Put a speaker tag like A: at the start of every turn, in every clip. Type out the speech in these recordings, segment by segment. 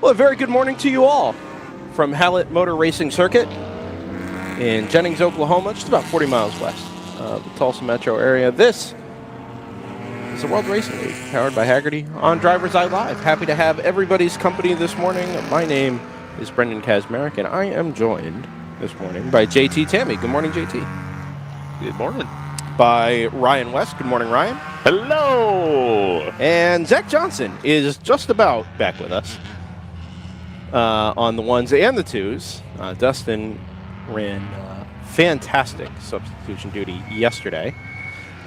A: Well, a very good morning to you all from Hallett Motor Racing Circuit in Jennings, Oklahoma, just about 40 miles west of the Tulsa metro area. This is the World Racing League, powered by Hagerty on DriversEye Live. Happy to have everybody's company this morning. My name is Brendan Kazmarek, and I am joined this morning by JT Tammy. Good morning, JT.
B: Good morning.
A: By Ryan West. Good morning, Ryan.
B: Hello.
A: And Zach Johnson is just about back with us on the ones and the twos. Dustin ran fantastic substitution duty yesterday.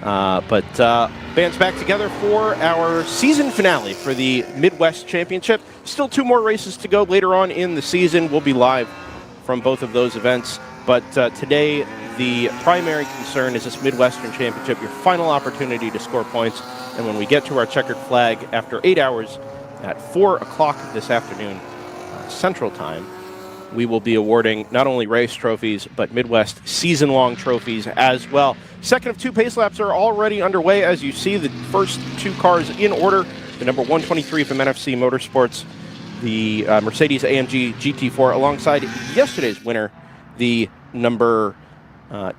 A: But band's back together for our season finale for the Midwest Championship. Still two more races to go later on in the season. We'll be live from both of those events. But today, the primary concern is this Midwestern Championship, your final opportunity to score points. And when we get to our checkered flag after 8 hours at 4 o'clock this afternoon, Central Time, we will be awarding not only race trophies, but Midwest season-long trophies as well. Second of two pace laps are already underway. As you see, the first two cars in order. The number 123 from NFC Motorsports, the Mercedes-AMG GT4, alongside yesterday's winner, the number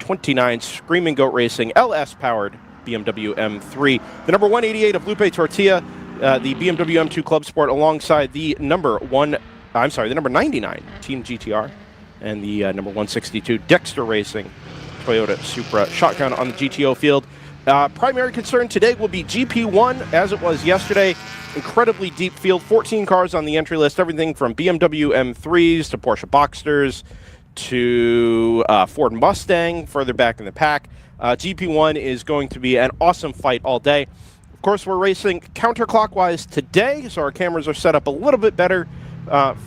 A: 29 Screaming Goat Racing LS-powered BMW M3. The number 188 of Lupe Tortilla, the BMW M2 Club Sport, alongside the number 99 Team GTR, and the number 162 Dexter Racing Toyota Supra shotgun on the GTO field. Primary concern today will be GP1, as it was yesterday. Incredibly deep field, 14 cars on the entry list, everything from BMW M3s to Porsche Boxsters to Ford Mustang further back in the pack. GP1 is going to be an awesome fight all day. Of course, we're racing counterclockwise today, so our cameras are set up a little bit better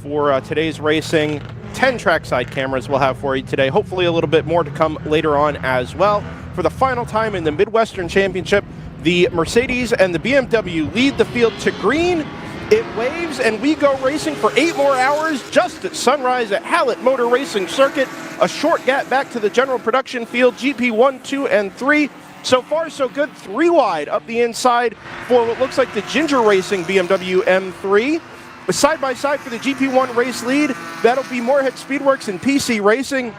A: for today's racing. 10 trackside cameras we'll have for you today. Hopefully a little bit more to come later on as well. For the final time in the Midwestern Championship, the Mercedes and the BMW lead the field to green. It waves, and we go racing for 8 more hours just at sunrise at Hallett Motor Racing Circuit. A short gap back to the general production field, GP 1, 2, and 3. So far, so good. 3 wide up the inside for what looks like the Ginger Racing BMW M3. Side by side for the GP1 race lead, that'll be Moorhead Speedworks and PC Racing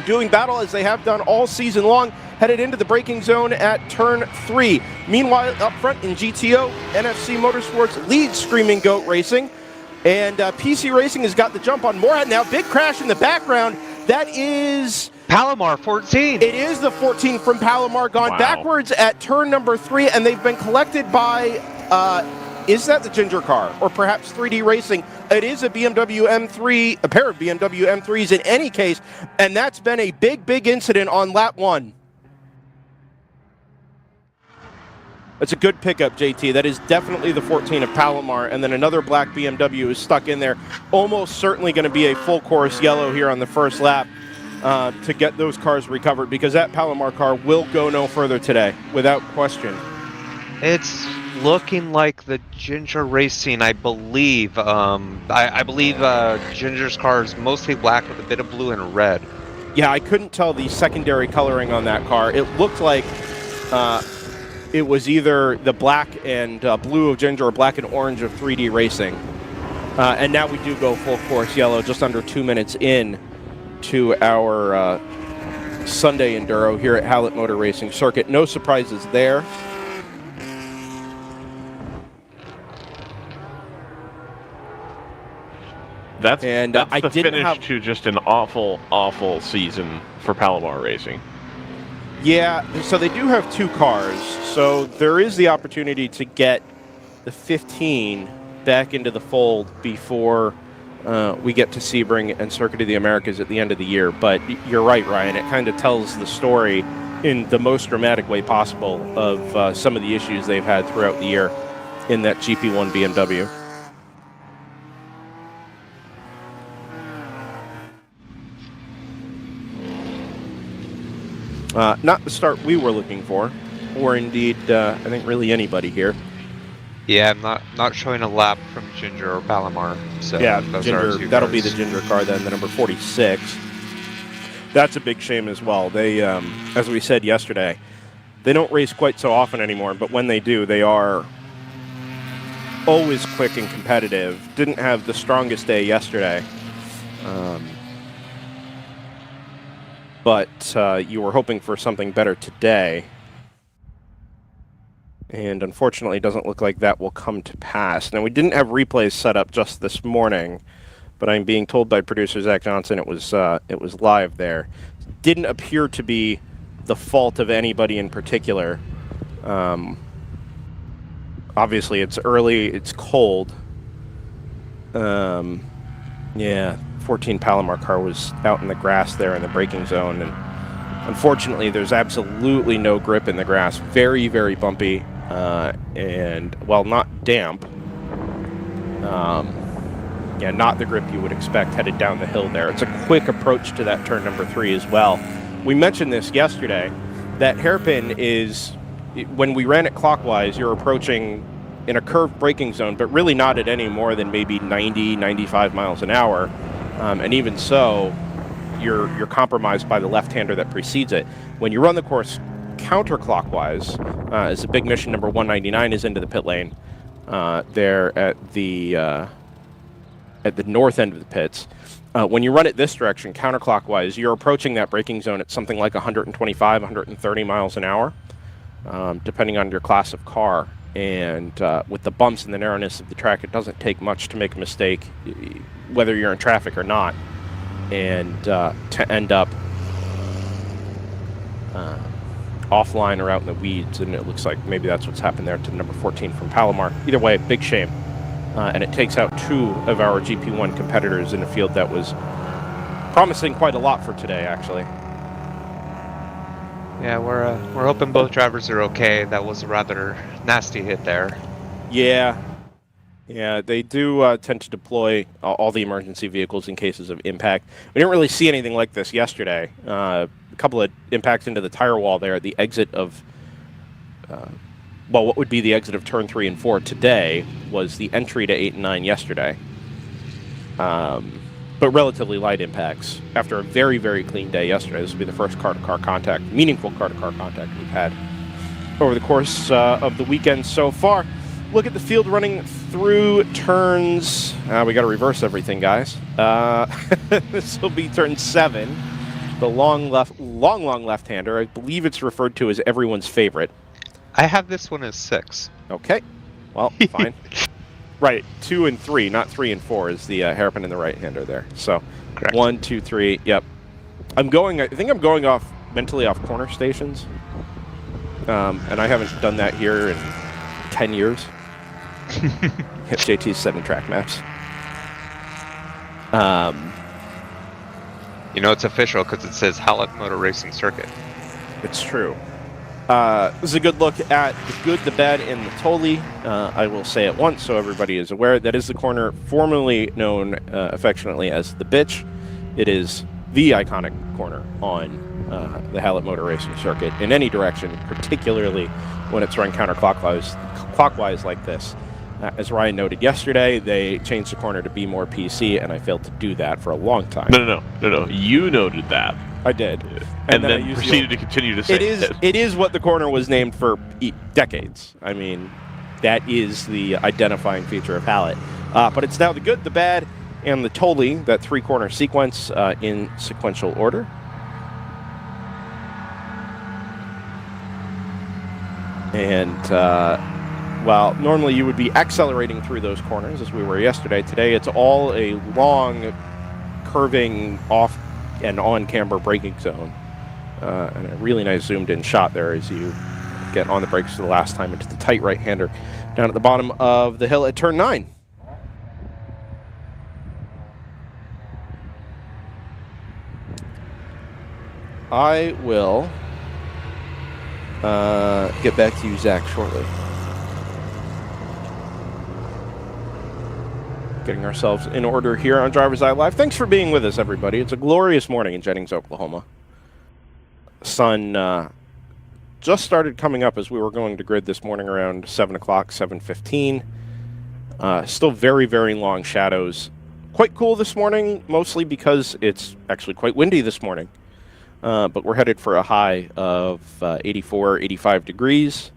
A: doing battle as they have done all season long, headed into the braking zone at turn 3. Meanwhile, up front in GTO, NFC Motorsports leads Screaming Goat Racing, and PC Racing has got the jump on Moorhead now. Big crash in the background. That is
C: Palomar 14.
A: It is the 14 from Palomar gone backwards at turn number 3, and they've been collected by is that the Ginger car, or perhaps 3D Racing? It is a BMW M3, a pair of BMW M3s in any case, and that's been a big, big incident on lap 1. That's a good pickup, JT. That is definitely the 14 of Palomar, and then another black BMW is stuck in there. Almost certainly going to be a full course yellow here on the first lap to get those cars recovered, because that Palomar car will go no further today, without question.
C: It's looking like the Ginger Racing, I believe. I believe Ginger's car is mostly black with a bit of blue and red.
A: Yeah, I couldn't tell the secondary coloring on that car. It looked like it was either the black and blue of Ginger or black and orange of 3D Racing. And now we do go full course yellow just under 2 minutes in to our Sunday Enduro here at Hallett Motor Racing Circuit. No surprises there.
B: That's the finish to just an awful, awful season for Palomar Racing.
A: Yeah, so they do have 2 cars, so there is the opportunity to get the 15 back into the fold before we get to Sebring and Circuit of the Americas at the end of the year. But you're right, Ryan, it kind of tells the story in the most dramatic way possible of some of the issues they've had throughout the year in that GP1 BMW. Not the start we were looking for, or indeed, I think really anybody here.
C: Yeah, I'm not showing a lap from Ginger or Palomar. So
A: yeah, Ginger, that'll be the Ginger car then, the number 46. That's a big shame as well. They, as we said yesterday, they don't race quite so often anymore, but when they do, they are always quick and competitive. Didn't have the strongest day yesterday. But you were hoping for something better today. And unfortunately, it doesn't look like that will come to pass. Now, we didn't have replays set up just this morning, but I'm being told by producer Zach Johnson it was live there. Didn't appear to be the fault of anybody in particular. Obviously, it's early, it's cold. Yeah, 14 Palomar car was out in the grass there in the braking zone, and unfortunately, there's absolutely no grip in the grass. Very, very bumpy, and, well, not damp. Yeah, not the grip you would expect headed down the hill there. It's a quick approach to that turn number 3 as well. We mentioned this yesterday. That hairpin is, when we ran it clockwise, you're approaching in a curved braking zone, but really not at any more than maybe 90, 95 miles an hour. And even so, you're compromised by the left-hander that precedes it. When you run the course counterclockwise, as the big mission number 199 is into the pit lane, there at the north end of the pits, when you run it this direction, counterclockwise, you're approaching that braking zone at something like 125, 130 miles an hour, depending on your class of car. And with the bumps and the narrowness of the track, it doesn't take much to make a mistake, whether you're in traffic or not, and to end up offline or out in the weeds. And it looks like maybe that's what's happened there to number 14 from Palomar. Either way, big shame. And it takes out 2 of our GP1 competitors in a field that was promising quite a lot for today, actually.
C: Yeah, we're hoping both drivers are okay. That was a rather nasty hit there.
A: Yeah, they do tend to deploy all the emergency vehicles in cases of impact. We didn't really see anything like this yesterday. A couple of impacts into the tire wall there at the exit of, well, what would be the exit of turn 3 and 4 today was the entry to 8 and 9 yesterday. But relatively light impacts. After a very, very clean day yesterday, this will be the first car-to-car contact, meaningful car-to-car contact we've had over the course of the weekend so far. Look at the field running through turns. We got to reverse everything, guys. This will be turn 7. The long left-hander. I believe it's referred to as everyone's favorite.
C: I have this one as 6.
A: Okay. Well, fine. Right, 2 and 3, not 3 and 4 is the hairpin and the right-hander there. So, correct. 1, 2, 3, yep. I think I'm going mentally off corner stations. And I haven't done that here in 10 years. JT's setting track maps.
C: You know, it's official because it says Hallett Motor Racing Circuit.
A: It's true. This is a good look at the good, the bad, and the totally. I will say it once so everybody is aware. That is the corner formerly known affectionately as the bitch. It is the iconic corner on the Hallett Motor Racing Circuit in any direction, particularly when it's run counterclockwise like this. As Ryan noted yesterday, they changed the corner to be more PC, and I failed to do that for a long time.
B: No. You noted that.
A: I did.
B: And then proceeded to continue to say it.
A: It is what the corner was named for decades. I mean, that is the identifying feature of Hallett. But it's now the good, the bad, and the totally, that 3-corner sequence in sequential order. And, well, normally you would be accelerating through those corners as we were yesterday. Today it's all a long, curving off and on camber braking zone. And a really nice zoomed in shot there as you get on the brakes for the last time into the tight right-hander down at the bottom of the hill at turn 9. I will get back to you, Zach, shortly. Getting ourselves in order here on DriversEye Live. Thanks for being with us, everybody. It's a glorious morning in Jennings, Oklahoma. Sun just started coming up as we were going to grid this morning around 7 o'clock, 7:15. Still very, very long shadows. Quite cool this morning, mostly because it's actually quite windy this morning. But we're headed for a high of 84, 85 degrees.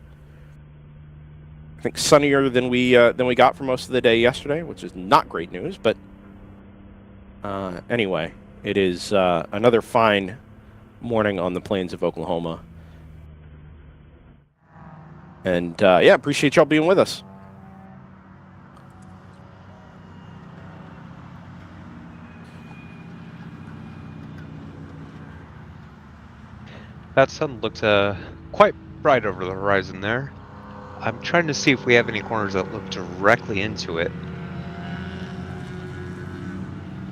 A: think sunnier than we got for most of the day yesterday, which is not great news. But anyway, it is another fine morning on the plains of Oklahoma. And yeah, appreciate y'all being with us.
C: That sun looks quite bright over the horizon there. I'm trying to see if we have any corners that look directly into it.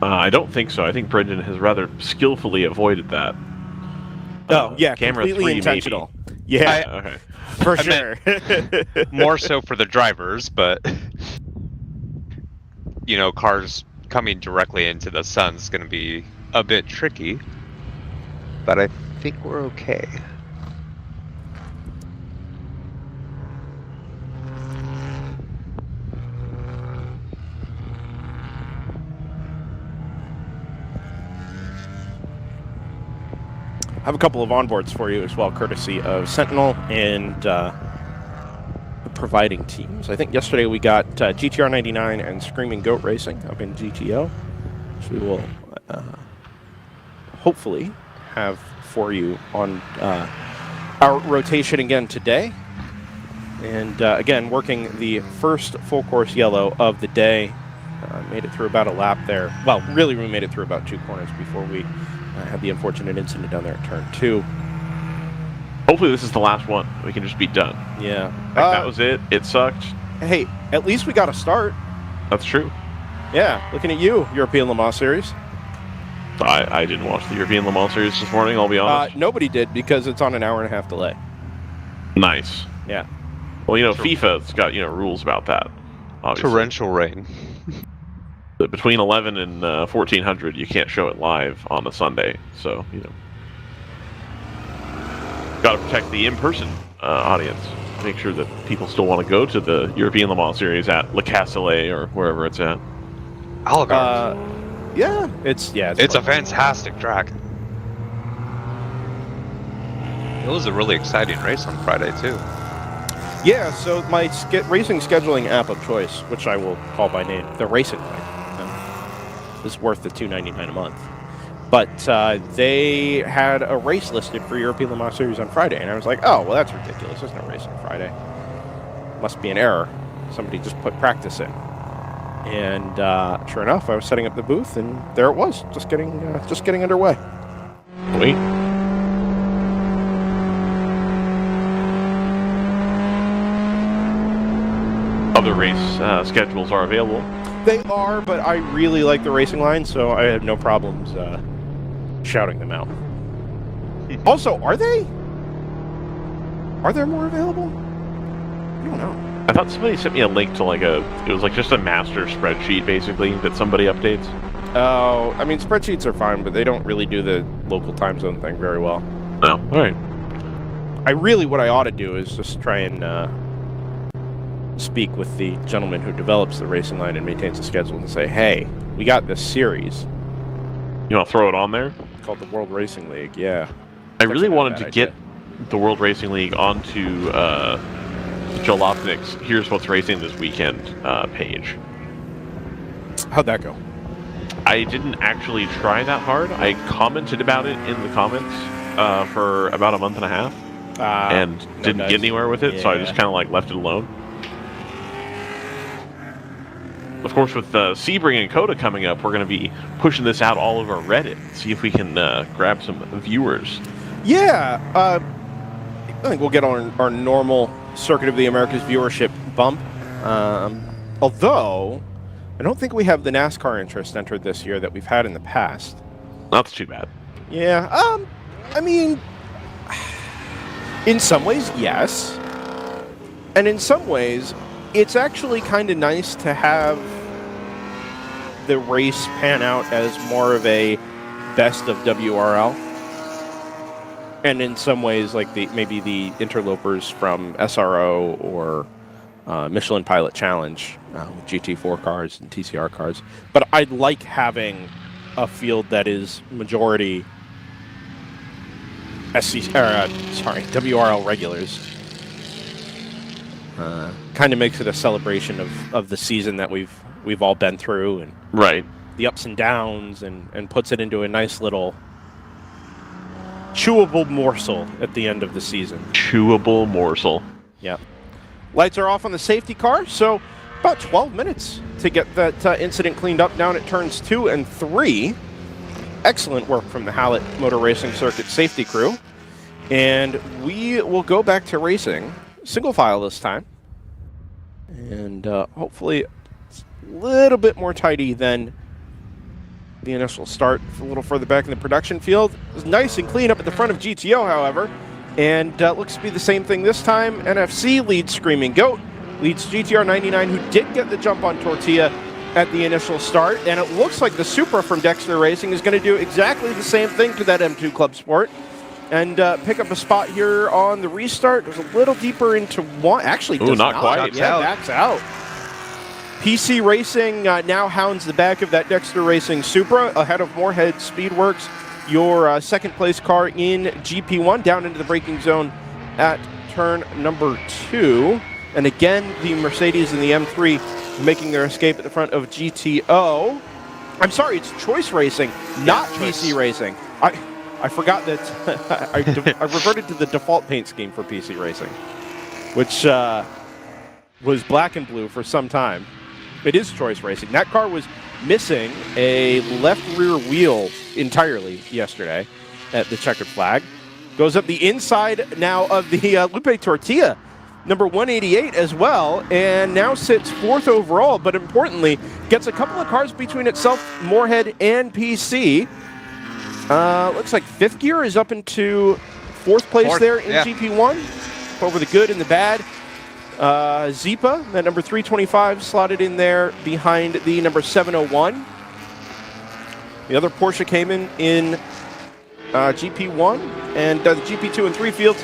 B: I don't think so. I think Brendan has rather skillfully avoided that.
A: Oh, yeah,
B: camera
A: completely
B: 3
A: intentional.
B: Maybe.
A: Yeah,
B: Okay.
A: for sure.
C: More so for the drivers, but you know, cars coming directly into the sun's going to be a bit tricky. But I think we're okay.
A: I have a couple of onboards for you as well, courtesy of Sentinel and the providing teams. I think yesterday we got GTR 99 and Screaming Goat Racing up in GTO, which we will hopefully have for you on our rotation again today. And again, working the first full course yellow of the day. Made it through about a lap there. Well, really, we made it through about 2 corners before we had the unfortunate incident down there at turn 2.
B: Hopefully this is the last one. We can just be done.
A: Yeah.
B: That was it. It sucked.
A: Hey, at least we got a start.
B: That's true.
A: Yeah, looking at you, European Le Mans Series.
B: I didn't watch the European Le Mans Series this morning, I'll be honest.
A: Nobody did because it's on an hour-and-a-half delay.
B: Nice.
A: Yeah.
B: Well, you know, FIFA's got, you know, rules about that. Obviously.
C: Torrential rain.
B: Between 11 and 1400, you can't show it live on a Sunday. So, you know, got to protect the in-person audience. Make sure that people still want to go to the European Le Mans Series at Le Castellet or wherever it's at.
C: Algarve.
A: Yeah, it's
C: a fantastic track. It was a really exciting race on Friday too.
A: Yeah, so my racing scheduling app of choice, which I will call by name, the Racing Line, is worth the $2.99 a month. But they had a race listed for European Le Mans Series on Friday, and I was like, oh, well, that's ridiculous. There's no race on Friday. Must be an error. Somebody just put practice in. And sure enough, I was setting up the booth, and there it was, just getting underway.
B: Wait. Other race schedules are available.
A: They are, but I really like the Racing Line, so I have no problems shouting them out. Also, are they? Are there more available? I don't know.
B: I thought somebody sent me a link to it was like just a master spreadsheet basically that somebody updates.
A: Oh, I mean, spreadsheets are fine, but they don't really do the local time zone thing very well.
B: Oh, all right.
A: What I ought to do is just try and speak with the gentleman who develops the Racing Line and maintains the schedule and say, hey, we got this series.
B: You want to throw it on there?
A: Called the World Racing League, yeah.
B: I really wanted to get the World Racing League onto Jalopnik's Here's What's Racing This Weekend page.
A: How'd that go?
B: I didn't actually try that hard. I commented about it in the comments for about a month and a half and didn't get anywhere with it, so I just kind of left it alone. Of course, with Sebring and Coda coming up, we're going to be pushing this out all over Reddit. See if we can grab some viewers.
A: Yeah, I think we'll get on our normal Circuit of the Americas viewership bump. Although, I don't think we have the NASCAR interest entered this year that we've had in the past.
B: That's too bad.
A: Yeah, I mean, in some ways, yes. And in some ways, it's actually kind of nice to have the race pan out as more of a best of WRL. And in some ways, like maybe the interlopers from SRO or Michelin Pilot Challenge with GT4 cars and TCR cars. But I'd like having a field that is majority WRL regulars. kind of makes it a celebration of the season that we've all been through, and
B: Right.
A: the ups and downs, and puts it into a nice little chewable morsel at the end of the season.
B: Chewable morsel.
A: Yeah. Lights are off on the safety car, so about 12 minutes to get that incident cleaned up down at turns 2 and 3. Excellent work from the Hallett Motor Racing Circuit safety crew. And we will go back to racing, single file this time. And hopefully it's a little bit more tidy than the initial start. A little further back in the production field. It was nice and clean up at the front of GTO, however. And looks to be the same thing this time. NFC leads Screaming Goat, leads GTR 99, who did get the jump on Tortilla at the initial start. And it looks like the Supra from Dexter Racing is going to do exactly the same thing to that M2 Club Sport. And pick up a spot here on the restart. It was a little deeper into one. Actually, does
B: not quite.
A: Yeah, backs out. PC Racing now hounds the back of that Dexter Racing Supra ahead of Moorhead Speedworks, your second place car in GP1, down into the braking zone at turn number 2. And again, the Mercedes and the M3 making their escape at the front of GTO. I'm sorry, it's Choice Racing, not PC Racing. I forgot that I reverted to the default paint scheme for PC Racing, which was black and blue for some time. It is Choice Racing. That car was missing a left rear wheel entirely yesterday at the checkered flag. Goes up the inside now of the Lupe Tortilla, number 188 as well, and now sits 4th overall, but importantly, gets a couple of cars between itself, Moorhead and PC. Looks like 5th gear is up into 4th place there in GP1, over the good and the bad. Zipa, that number 325, slotted in there behind the number 701. The other Porsche came in GP1, and the GP2 and 3 fields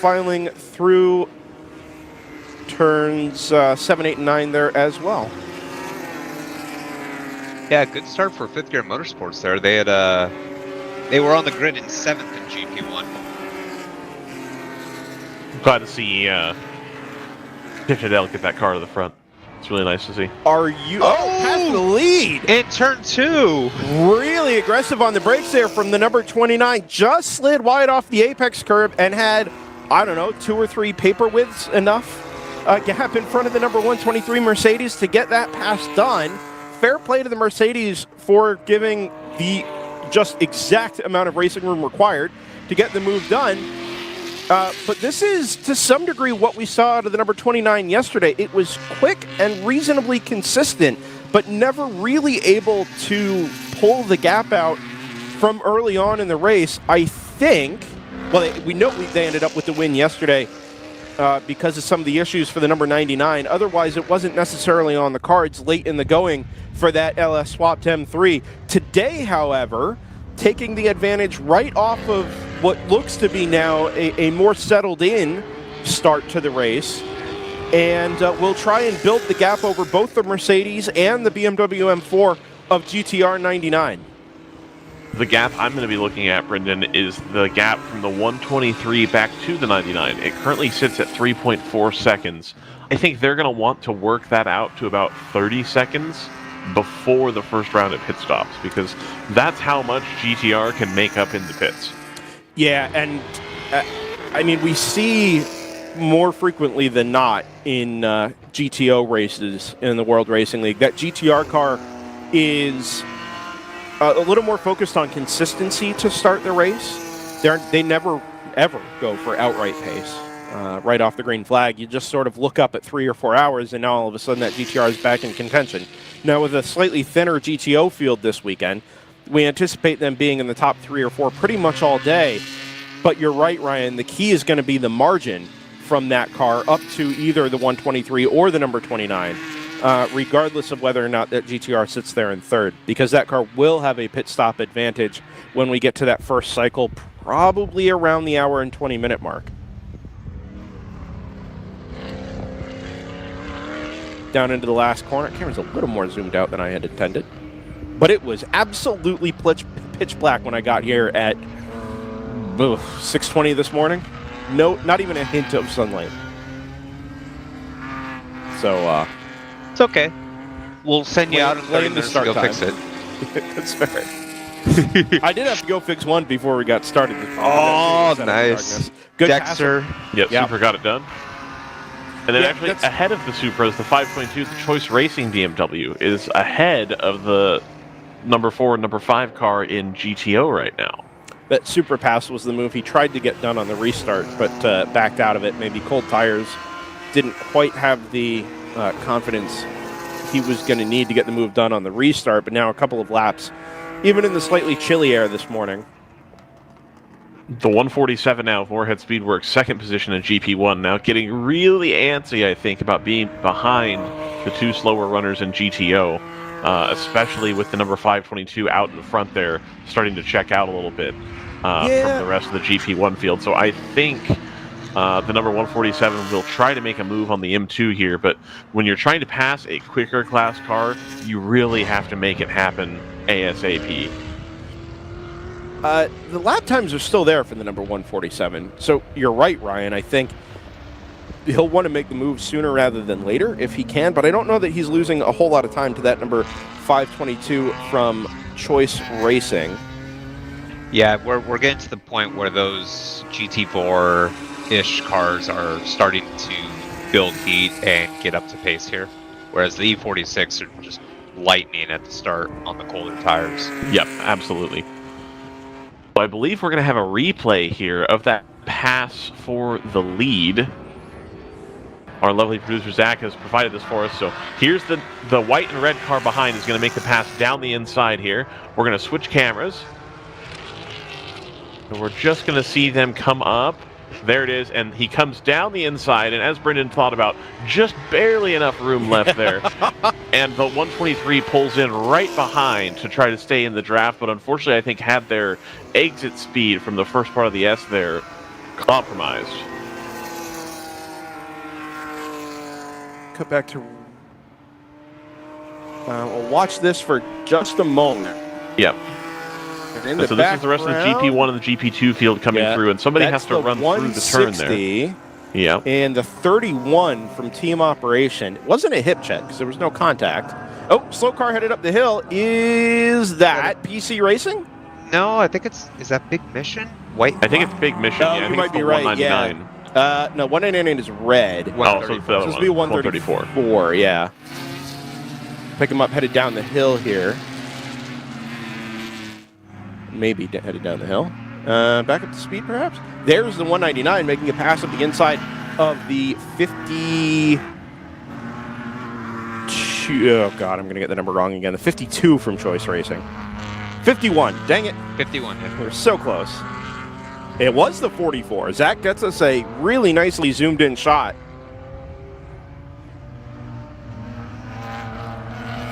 A: filing through turns 7, 8, and 9 there as well.
C: Yeah, good start for 5th Gear Motorsports there. They had they were on the grid in 7th in GP1.
B: Glad to see Pichadel get that car to the front. It's really nice to see.
A: Are you... past the lead!
C: In turn 2!
A: Really aggressive on the brakes there from the number 29. Just slid wide off the apex curb and had, I don't know, 2 or 3 paper widths enough gap in front of the number 123 Mercedes to get that pass done. Fair play to the Mercedes for giving the just exact amount of racing room required to get the move done. But this is, to some degree, what we saw out of the number 29 yesterday. It was quick and reasonably consistent, but never really able to pull the gap out from early on in the race. I think, well, we know they ended up with the win yesterday because of some of the issues for the number 99. Otherwise, it wasn't necessarily on the cards late in the going for that LS swapped M3. Today, however, taking the advantage right off of what looks to be now a more settled in start to the race. And we'll try and build the gap over both the Mercedes and the BMW M4 of GTR 99.
B: The gap I'm going to be looking at, Brendan, is the gap from the 123 back to the 99. It currently sits at 3.4 seconds. I think they're going to want to work that out to about 30 seconds before the first round of pit stops, because that's how much GTR can make up in the pits.
A: Yeah, and I mean, we see more frequently than not in GTO races in the World Racing League that GTR car is a little more focused on consistency to start the race. They never, ever go for outright pace right off the green flag. You just sort of look up at 3 or 4 hours, and now all of a sudden that GTR is back in contention. Now, with a slightly thinner GTO field this weekend, we anticipate them being in the top 3 or 4 pretty much all day. But you're right, Ryan. The key is going to be the margin from that car up to either the 123 or the number 29, regardless of whether or not that GTR sits there in third, because that car will have a pit stop advantage when we get to that first cycle, probably around the hour and 20-minute mark. Down into the last corner. Camera's a little more zoomed out than I had intended. But it was absolutely pitch black when I got here at 6:20 this morning. No, not even a hint of sunlight. So
C: It's okay. We'll send you
A: Blame-
C: out in 30
A: blame the
C: minutes to
A: start
C: go
A: time.
C: fix it.
A: that's fair. I did have to go fix one before we got started. This morning.
C: Oh,
A: Set up
C: nice.
A: darkness. Good
C: Dexter.
B: Yep,
A: Yeah.
B: Supra got it done. And then
A: Yeah,
B: actually
A: that's-
B: ahead of the Supras, the 522, the Choice Racing BMW is ahead of the number 4 and number 5 car in GTO right now.
A: That super pass was the move he tried to get done on the restart, but backed out of it. Maybe cold tires didn't quite have the confidence he was going to need to get the move done on the restart, but now a couple of laps, even in the slightly chilly air this morning.
B: The 147 now, Moorhead Speedworks, second position in GP1, now getting really antsy, I think, about being behind the 2 slower runners in GTO, especially with the number 522 out in front there, starting to check out a little bit from the rest of the GP1 field. So I think the number 147 will try to make a move on the M2 here, but when you're trying to pass a quicker class car, you really have to make it happen ASAP.
A: The lap times are still there for the number 147. So you're right, Ryan. I think he'll want to make the move sooner rather than later if he can, but I don't know that he's losing a whole lot of time to that number 522 from Choice Racing.
C: Yeah, we're getting to the point where those GT4-ish cars are starting to build heat and get up to pace here, whereas the E46 are just lightning at the start on the colder tires.
B: Yep, absolutely. So I believe we're going to have a replay here of that pass for the lead. Our lovely producer Zach has provided this for us. So here's the white and red car behind is going to make the pass down the inside here. We're going to switch cameras. And we're just going to see them come up. There it is, and he comes down the inside, and as Brendan thought about, just barely enough room left there. And the 123 pulls in right behind to try to stay in the draft, but unfortunately I think had their exit speed from the first part of the S there compromised.
A: Cut back to... we'll watch this for just a moment.
B: Yep.
A: In the
B: So this is the rest of the GP1 and the GP2 field coming through, and somebody has to run through the turn there. Yeah.
A: And the 31 from Team Operation. It wasn't a hip check because there was no contact. Oh, slow car headed up the hill. Is that PC Racing?
C: No, I think is that Big Mission? White?
B: I think it's Big Mission.
A: No,
B: yeah, I
A: you
B: think
A: might
B: it's the
A: be right.
B: 199.
A: Yeah. No, 199 is red.
B: Oh, so it's the
A: Supposed to be 134. Yeah. Pick him up, headed down the hill here. Maybe headed down the hill. Back up to speed, perhaps? There's the 199 making a pass up the inside of the 52. Oh, God, I'm going to get the number wrong again. The 52 from Choice Racing. 51. Dang it.
C: 51. Yeah.
A: We're so close. It was the 44. Zach gets us a really nicely zoomed in shot.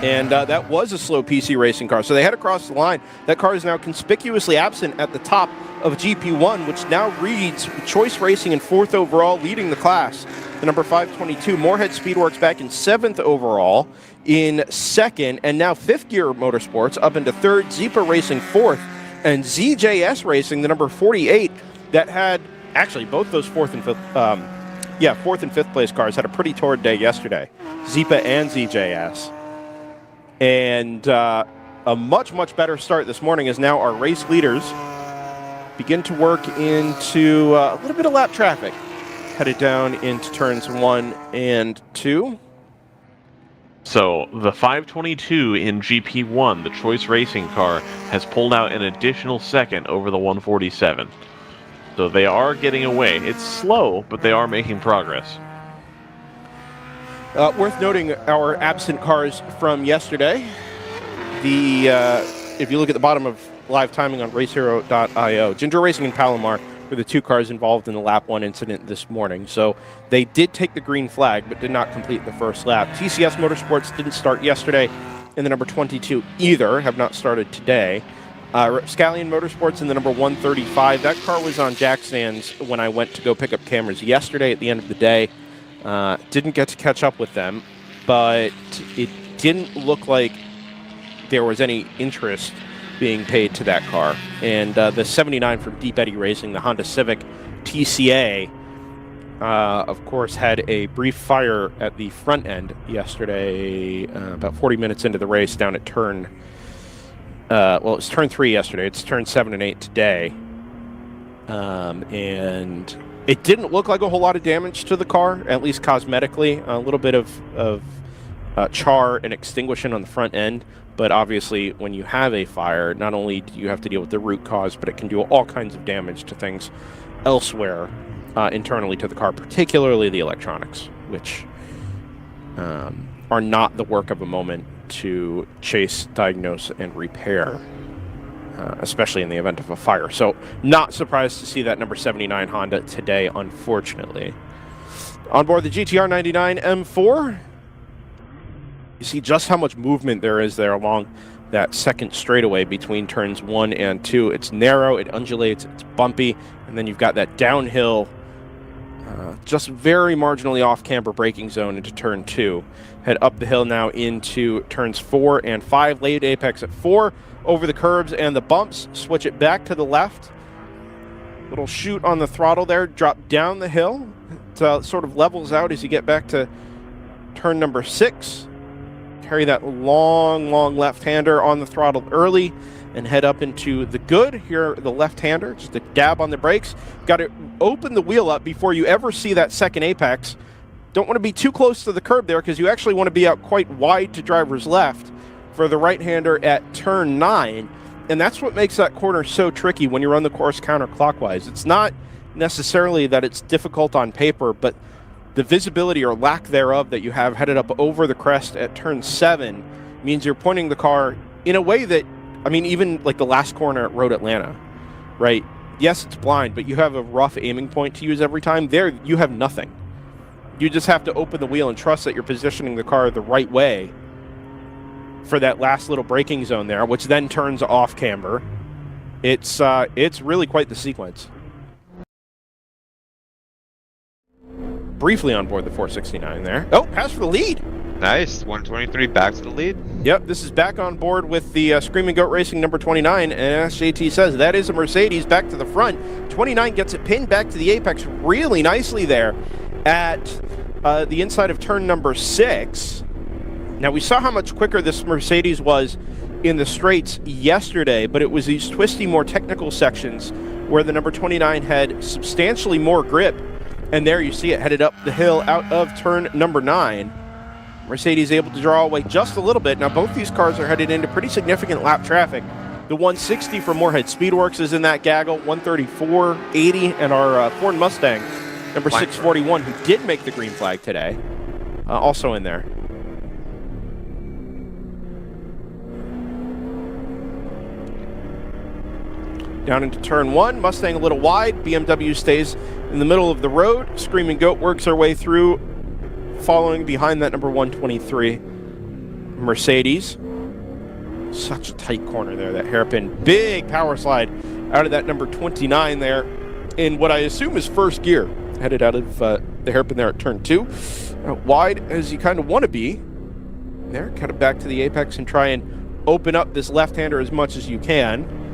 A: And that was a slow PC Racing car. So they head across the line. That car is now conspicuously absent at the top of GP1, which now reads Choice Racing in 4th overall, leading the class. The number 522, Moorhead Speedworks back in 7th overall, in 2nd, and now 5th Gear Motorsports up into 3rd, Zeepa Racing 4th, and ZJS Racing, the number 48, that had, actually, both those 4th and 5th, 4th and 5th place cars had a pretty torrid day yesterday. Zeepa and ZJS. And a much, much better start this morning as now our race leaders begin to work into a little bit of lap traffic. Headed down into turns 1 and 2.
B: So the 522 in GP1, the Choice Racing car, has pulled out an additional second over the 147. So they are getting away. It's slow, but they are making progress.
A: Worth noting our absent cars from yesterday. If you look at the bottom of live timing on racehero.io, Ginger Racing and Palomar were the 2 cars involved in the lap 1 incident this morning. So they did take the green flag, but did not complete the first lap. TCS Motorsports didn't start yesterday, and the number 22 either have not started today. Scallion Motorsports in the number 135. That car was on jack stands when I went to go pick up cameras yesterday at the end of the day. Didn't get to catch up with them, but it didn't look like there was any interest being paid to that car. And the 79 from Deep Eddy Racing, the Honda Civic TCA, of course, had a brief fire at the front end yesterday, about 40 minutes into the race down at turn. Well, it was turn 3 yesterday. It's turn 7 and 8 today. And it didn't look like a whole lot of damage to the car, at least cosmetically. A little bit of char and extinguishing on the front end. But obviously, when you have a fire, not only do you have to deal with the root cause, but it can do all kinds of damage to things elsewhere internally to the car, particularly the electronics, which are not the work of a moment to chase, diagnose, and repair, especially in the event of a fire. So not surprised to see that number 79 Honda today, unfortunately. On board the GTR 99 M4, you see just how much movement there is there along that second straightaway between turns 1 and 2. It's narrow, it undulates, it's bumpy, and then you've got that downhill, just very marginally off-camber braking zone into turn 2. Head up the hill now into turns 4 and 5. Laid apex at 4, over the curbs and the bumps. Switch it back to the left. Little shoot on the throttle there. Drop down the hill. It sort of levels out as you get back to turn number 6. Carry that long left-hander on the throttle early and head up into the good. Here, the left-hander, just a dab on the brakes. Got to open the wheel up before you ever see that second apex. Don't want to be too close to the curb there because you actually want to be out quite wide to driver's left for the right-hander at turn 9. And that's what makes that corner so tricky when you run the course counterclockwise. It's not necessarily that it's difficult on paper, but the visibility or lack thereof that you have headed up over the crest at turn 7 means you're pointing the car in a way that, I mean, even like the last corner at Road Atlanta, right? Yes, it's blind, but you have a rough aiming point to use every time. There, you have nothing. You just have to open the wheel and trust that you're positioning the car the right way for that last little braking zone there, which then turns off camber. It's really quite the sequence. Briefly on board the 469 there. Oh, pass for the lead.
C: Nice. 123 back to the lead.
A: Yep, this is back on board with the Screaming Goat Racing number 29. And as JT says, that is a Mercedes back to the front. 29 gets it pinned back to the apex really nicely there at the inside of turn number 6. Now, we saw how much quicker this Mercedes was in the straights yesterday, but it was these twisty, more technical sections where the number 29 had substantially more grip. And there you see it headed up the hill out of turn number 9. Mercedes able to draw away just a little bit. Now, both these cars are headed into pretty significant lap traffic. The 160 from Moorhead Speedworks is in that gaggle, 134, 80, and our Ford Mustang, number 641, who did make the green flag today, also in there. Down into turn 1, Mustang a little wide, BMW stays in the middle of the road. Screaming Goat works her way through, following behind that number 123 Mercedes. Such a tight corner there, that hairpin. Big power slide out of that number 29 there in what I assume is first gear. Headed out of the hairpin there at turn 2. Wide as you kind of want to be. There, cut it back to the apex and try and open up this left-hander as much as you can.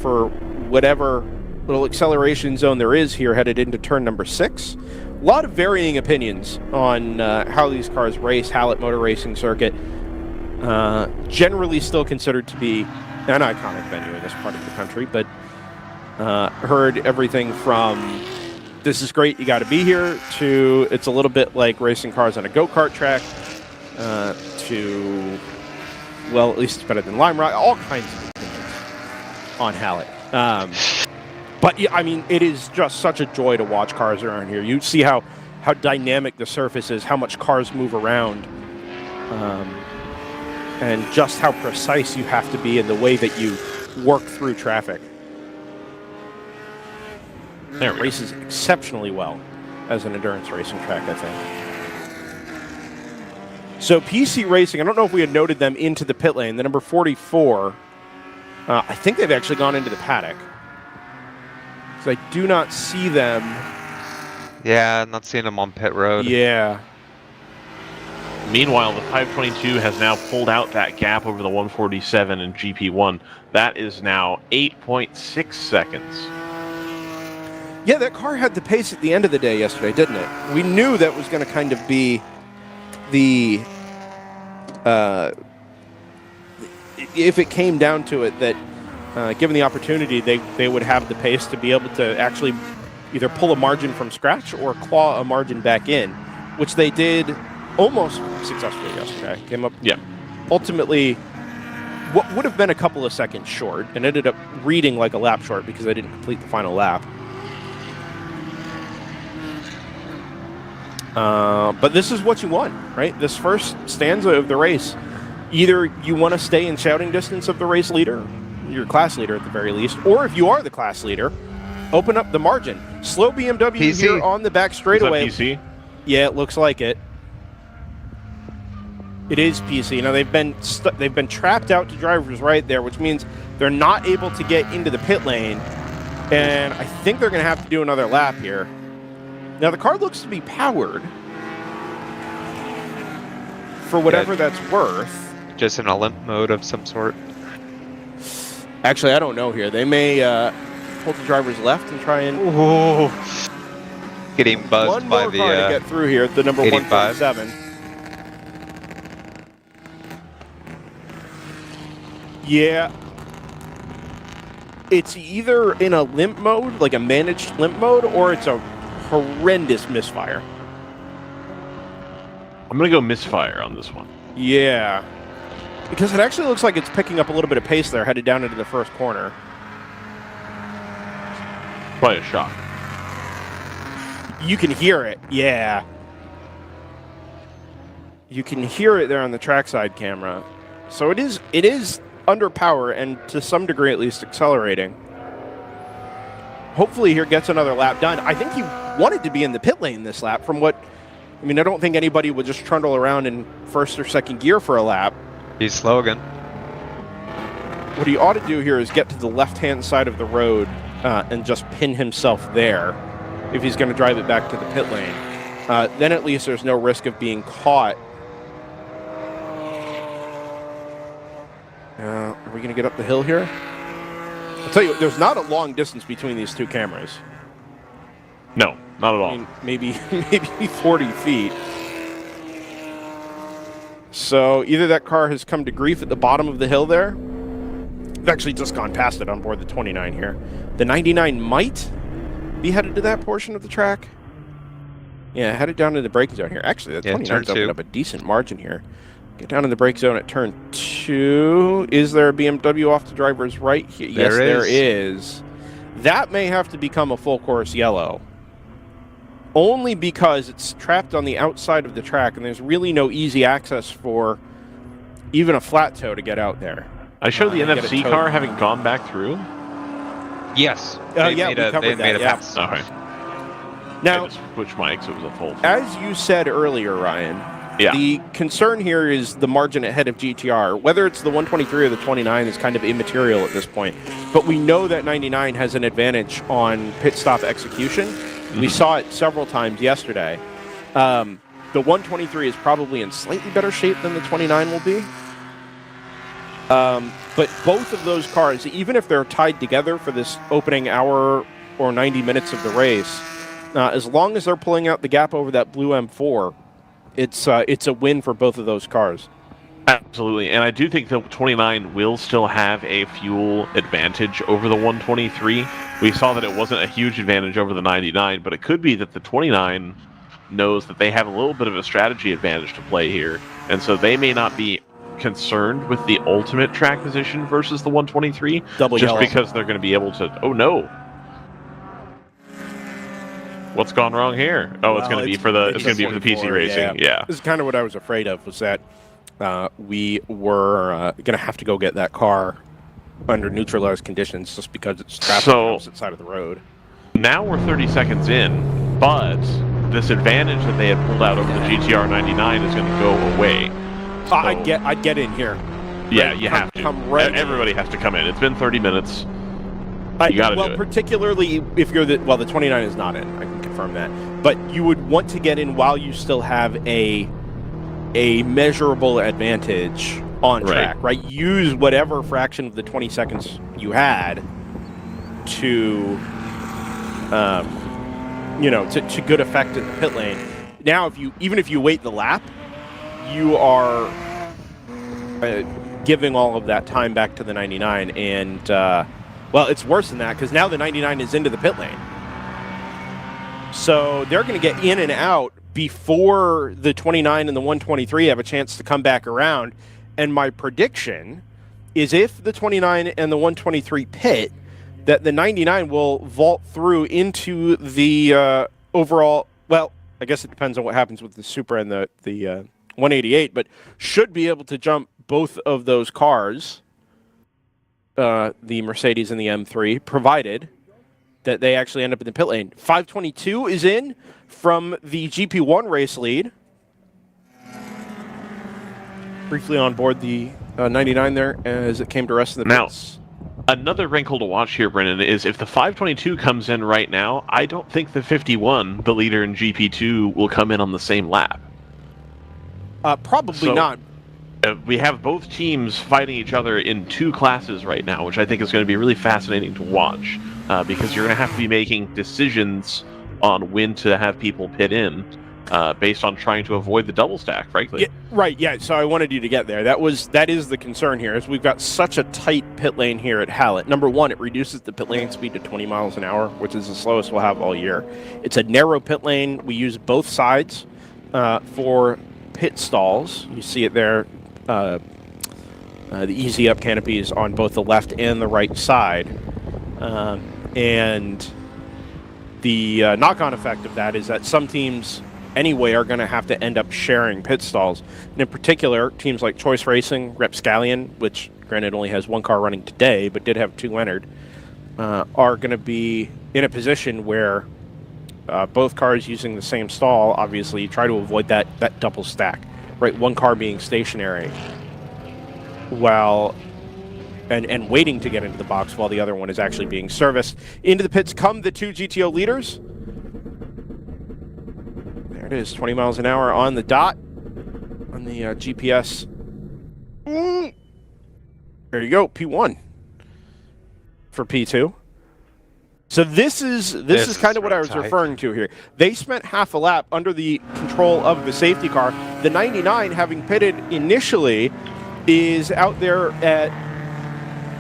A: For whatever little acceleration zone there is here headed into turn number 6. A lot of varying opinions on how these cars race. Hallett Motor Racing Circuit, generally still considered to be an iconic venue in this part of the country, but heard everything from this is great, you got to be here, to it's a little bit like racing cars on a go-kart track, to, well, at least it's better than Lime Rock, all kinds of on Hallett. But yeah, I mean, it is just such a joy to watch cars around here. You see how dynamic the surface is, how much cars move around, and just how precise you have to be in the way that you work through traffic. It races exceptionally well as an endurance racing track, I think. So PC Racing, I don't know if we had noted them into the pit lane. The number 44, I think they've actually gone into the paddock. So I do not see them.
C: Yeah, I'm not seeing them on pit road.
A: Yeah.
B: Meanwhile, the 522 has now pulled out that gap over the 147 in GP1. That is now 8.6 seconds.
A: Yeah, that car had the pace at the end of the day yesterday, didn't it? We knew that was going to kind of be the, if it came down to it, that given the opportunity, they would have the pace to be able to actually either pull a margin from scratch or claw a margin back in, which they did almost successfully yesterday. Came up, ultimately, what would have been a couple of seconds short, and ended up reading like a lap short because I didn't complete the final lap. But this is what you want, right? This first stanza of the race. Either you want to stay in shouting distance of the race leader, your class leader at the very least, or if you are the class leader, open up the margin. Slow BMW
C: PC.
A: here on the back straightaway.
B: Is that PC?
A: Yeah, it looks like it. It is PC. Now they've been trapped out to drivers right there, which means they're not able to get into the pit lane, and I think they're going to have to do another lap here. Now the car looks to be powered, for whatever that's worth.
C: Just in a limp mode of some sort.
A: Actually, I don't know here. They may hold the drivers left and try and
C: Getting buzzed
A: one
C: by
A: more
C: the
A: car to get through here at the number
C: 85.
A: 147. Yeah. It's either in a limp mode, like a managed limp mode, or it's a horrendous misfire.
B: I'm going to go misfire on this one.
A: Yeah. Because it actually looks like it's picking up a little bit of pace there, headed down into the first corner.
B: Probably a shock.
A: You can hear it, yeah. You can hear it there on the trackside camera. So it is under power and to some degree at least accelerating. Hopefully here gets another lap done. I think he wanted to be in the pit lane this lap from what, I mean, I don't think anybody would just trundle around in first or second gear for a lap.
C: He's slow again.
A: What he ought to do here is get to the left-hand side of the road and just pin himself there if he's going to drive it back to the pit lane. Then at least there's no risk of being caught. Are we going to get up the hill here? I'll tell you, there's not a long distance between these two cameras.
B: No, not at all.
A: I mean, maybe 40 feet. So either that car has come to grief at the bottom of the hill there. I've actually just gone past it on board the 29 here. The 99 might be headed to that portion of the track. Yeah, headed down to the braking zone here. Actually, the 29's opened up a decent margin here. Get down in the brake zone at turn 2. Is there a BMW off the driver's right here? Yes, there is. That may have to become a full course yellow. Only because it's trapped on the outside of the track and there's really no easy access for even a flat toe to get out there.
B: I showed the NFC car having gone back through.
C: Yes.
A: Yeah, we covered that, yeah.
C: pass.
B: Okay.
A: Now,
B: I just switched mics, so it was a full.
A: as you said earlier, Ryan, the concern here is the margin ahead of GTR. Whether it's the 123 or the 29 is kind of immaterial at this point. But we know that 99 has an advantage on pit stop execution. We saw it several times yesterday. The 123 is probably in slightly better shape than the 29 will be. But both of those cars, even if they're tied together for this opening hour or 90 minutes of the race, as long as they're pulling out the gap over that blue M4, it's a win for both of those cars.
B: Absolutely, and I do think the 29 will still have a fuel advantage over the 123. We saw that it wasn't a huge advantage over the 99, but it could be that the 29 knows that they have a little bit of a strategy advantage to play here, and so they may not be concerned with the ultimate track position versus the 123, because they're going to be able to. Oh no! What's gone wrong here? Oh, it's going to be for the PC racing. Yeah.
A: This is kind of what I was afraid of, was that we were going to have to go get that car under neutralized conditions just because it's trapped on the opposite side of the road.
B: Now we're 30 seconds in, but this advantage that they had pulled out over the GTR 99 is going to go away. So,
A: I'd get in here.
B: Yeah, you have to. Everybody has to come in. It's been 30 minutes. You got to do it.
A: Particularly if you're the 29 is not in. I can confirm that. But you would want to get in while you still have a measurable advantage on track, right? Use whatever fraction of the 20 seconds you had to to good effect in the pit lane. Now, even if you wait the lap, you are giving all of that time back to the 99, and well, it's worse than that because now the 99 is into the pit lane. So they're going to get in and out before the 29 and the 123 have a chance to come back around. And my prediction is if the 29 and the 123 pit, that the 99 will vault through into the overall, well, I guess it depends on what happens with the Supra and the 188, but should be able to jump both of those cars, the Mercedes and the M3, provided that they actually end up in the pit lane. 522 is in from the GP1 race lead. Briefly on board the 99 there as it came to rest in the pits.
B: Another wrinkle to watch here, Brennan, is if the 522 comes in right now, I don't think the 51, the leader in GP2, will come in on the same lap.
A: Probably not.
B: We have both teams fighting each other in two classes right now, which I think is going to be really fascinating to watch, because you're going to have to be making decisions on when to have people pit in, based on trying to avoid the double stack, frankly.
A: Yeah, right, yeah, so I wanted you to get there. That is the concern here, is we've got such a tight pit lane here at Hallett. Number one, it reduces the pit lane speed to 20 miles an hour, which is the slowest we'll have all year. It's a narrow pit lane. We use both sides for pit stalls. You see it there. The easy up canopies on both the left and the right side. And the knock-on effect of that is that some teams anyway are going to have to end up sharing pit stalls. And in particular, teams like Choice Racing, Repscallion, which granted only has one car running today, but did have two entered, are going to be in a position where both cars using the same stall, obviously, you try to avoid that double stack. Right, one car being stationary while and waiting to get into the box while the other one is actually being serviced. Into the pits come the two GTO leaders. There it is, 20 miles an hour on the dot on the GPS. There you go, P1 for P2. So this is kind of what I was referring to here. They spent half a lap under the control of the safety car. The 99, having pitted initially, is out there at